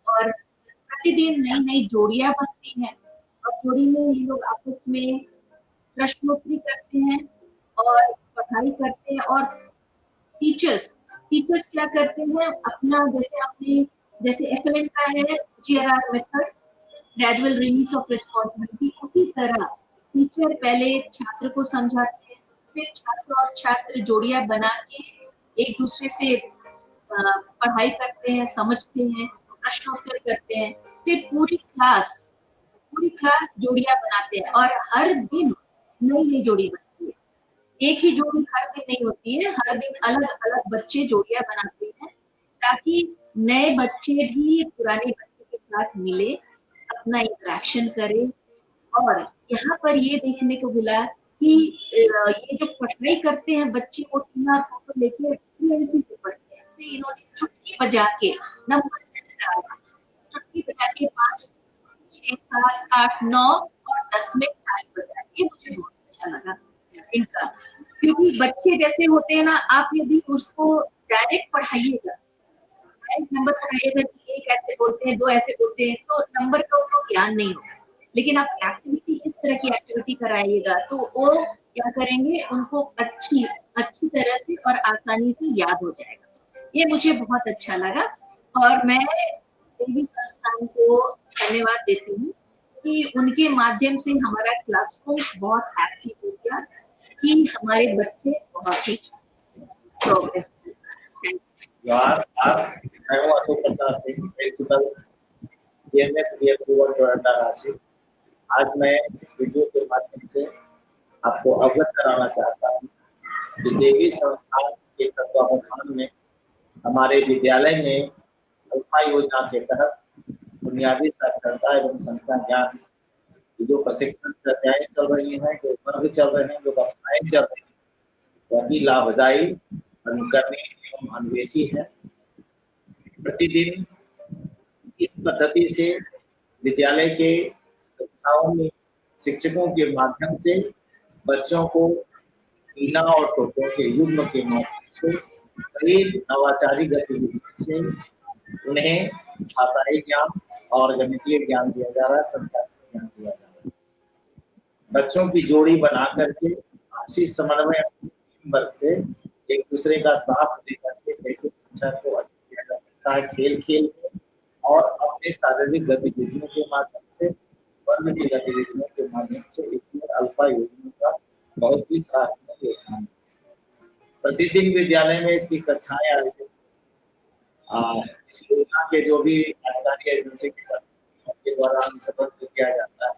और प्रतिदिन नई नई जोड़ियां बनती हैं और जोड़ी में ये लोग आपस में प्रश्नोत्तरी करते हैं और पढ़ाई करते हैं। और टीचर्स क्या करते हैं अपना, जैसे एफएलएन का है GRR method, gradual release of responsibility, उसी तरह टीचर पहले छात्र को समझाते हैं, फिर छात्र और छात्र जोड़ियां बना के एक दूसरे से पढ़ाई करते हैं, समझते हैं, प्रश्नोत्तर करते हैं, फिर पूरी क्लास जोड़ियां बनाते हैं और हर दिन नई नई जोड़ी बनती है। एक ही जोड़ी हर दिन नहीं होती है, हर दिन अलग अलग बच्चे जोड़ियां बनाते हैं ताकि नए बच्चे भी पुराने बच्चे के साथ मिले, अपना इंटरेक्शन करे। और यहाँ पर ये देखने को मिला कि ये जो पढ़ाई करते हैं बच्चे को टीना और फोटो लेके फ्लुएंसी से पढ़ते हैं। जैसे इन्होंने चुटकी बजा के नंबर सेट्स कराया, चुटकी बजा के 5, 6, 7, 8, 9 और 10 में टाइम बजाया। ये मुझे बहुत अच्छा लगा इनका, क्योंकि बच्चे जैसे होते हैं ना, आप यदि उसको डायरेक्ट पढ़ाइएगा, नंबर पढ़ाइएगा कि एक ऐसे बोलते हैं, दो ऐसे बोलते हैं, तो नंबर का उनको ज्ञान नहीं होगा। लेकिन आप एक्टिविटी, इस तरह की एक्टिविटी कराइएगा तो वो क्या करेंगे, उनको अच्छी तरह से और आसानी से याद हो जाएगा। ये मुझे बहुत अच्छा लगा और मैं देवी संस्थान को धन्यवाद देती हूँ कि उनके माध्यम से हमारा क्लासरूम बहुत एक्टिव हो गया, कि हमारे बच्चे बहुत ही प्रोग्रेस कर। मैं हूँ Ashok Prasad Singh, principal GMS BMP Doranda Ranchi. आज मैं इस वीडियो के माध्यम से आपको अवगत कराना चाहता हूँ कि देवी संस्थान के तत्वावधान में हमारे विद्यालय में अल्फा योजना के तहत बुनियादी साक्षरता एवं संख्या ज्ञान की जो प्रशिक्षण चर्चाएं चल रही हैं, जो वर्ग चल रहे हैं, जो कक्षाएं चल रही हैं, वही लाभदायी, अनुकरणीय एवं अन्वेषी है। प्रतिदिन इस पद्धति से विद्यालय के कक्षाओं में शिक्षकों के माध्यम से बच्चों को टीना और टोटो के युग्म के माध्यम से कई नवाचारी गतिविधियों से उन्हें भाषाई ज्ञान और गणितीय ज्ञान दिया जा रहा है, संख्यात्मक ज्ञान दिया जा रहा है। बच्चों की जोड़ी बना करके आपसी समन्वय वर्ग से एक दूसरे का साथ देकर के कैसे शिक्षा को अच्छा किया जा सकता है, खेल खेल में और अपने शारीरिक गतिविधियों के माध्यम से, वर्ग की गतिविधियों के माध्यम से, इसमें अल्फा योजना का बहुत ही सराहनीय योगदान। प्रतिदिन विद्यालय में इसकी कक्षाएं आयोजित, इस योजना के जो भी कार्यकारी एजेंसी के द्वारा अनुसरण किया जाता है।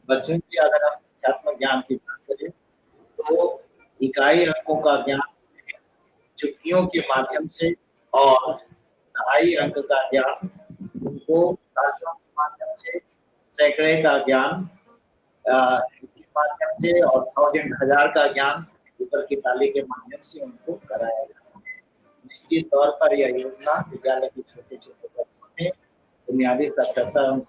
बच्चों की अगर हम संख्यात्मक ज्ञान की बात करें तो इकाई अंकों का ज्ञान चुटकियों के माध्यम से और दहाई अंक का ज्ञान उनको तालियों के माध्यम से, सैकड़े का ज्ञान इसके माध्यम से और 1000 हजार का ज्ञान ऊपर की ताली के माध्यम से उनको कराया जाता है। निश्चित तौर पर यह योजना विद्यालय के छोटे छोटे बच्चों में बुनियादी साक्षरता एवं